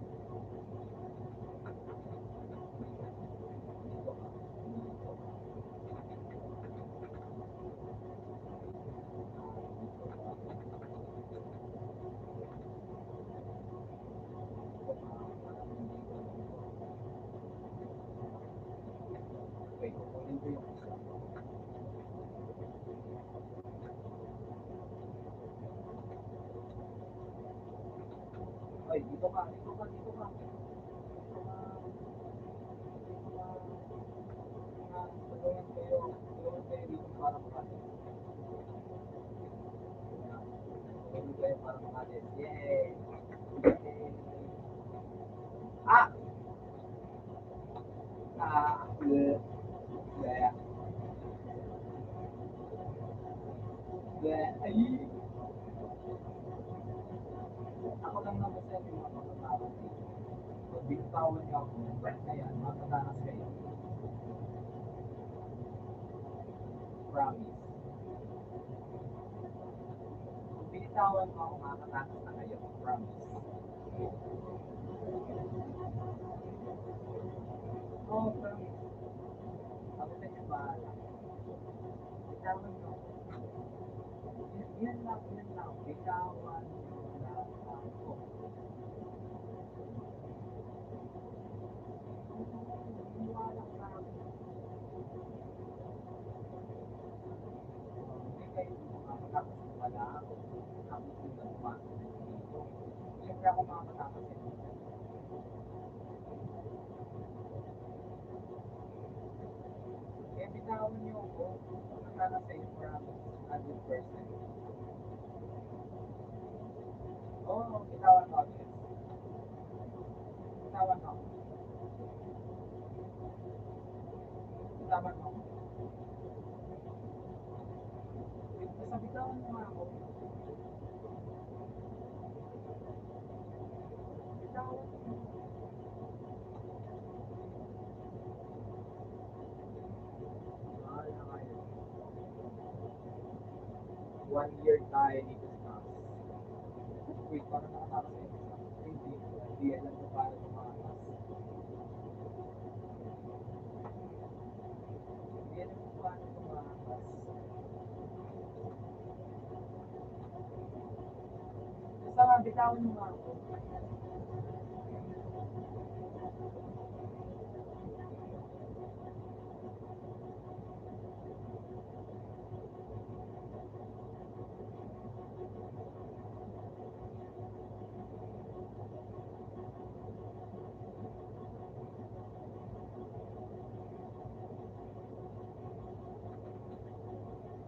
Dito ka. Dito ka. Wait, kukunin ko yung isa. Ay, dito ka, dito ka, dito ka. Dito ka. Dito ka. Tulungan kayo. Tulungan kayo dito para makalis. Tulungan kayo para makalis. Yay! Yay! Ah! Ah! Bleh. Bleh. Bleh. Ay! Ako lang naman sa inyo mga pagkakaroon dito. Pag binitawan niyo ako, ayan, makatakas kayo. Promise. Kung binitawan mo ako, makatakas na kayo. Promise. Oo, promise. Ako sa inyo bahala. Bitawan niyo ako. Yan lang, yan lang. Bitawan niyo lang ako. Wala ka. Hindi kayo makakatakas ng wala ako. Tapos yung pumasok na dito. Siyempre ako makakatakas yun. Kaya bitawan niyo ako. Makakatakas sa inyo promise. 100%. Oo, bitawan mo ako. Bitawan mo ako. Bitawan mo ako. Basta bitawan mo nga ako. Bitawan mo. Mahal na kayo. 1 year tayo dito sa taas. Wait, parang nakatakas na yun. Hindi. Hindi alam ko paano tumakas. Hindi alam ko paano tumakas. Basta nga, bitawan mo nga ako.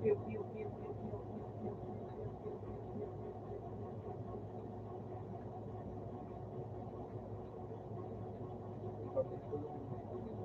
Pew, pew, pew, pew, pew, pew, pew, pew, pew, pew, pew, pew, pew. Ikaw, pinagulungan mo.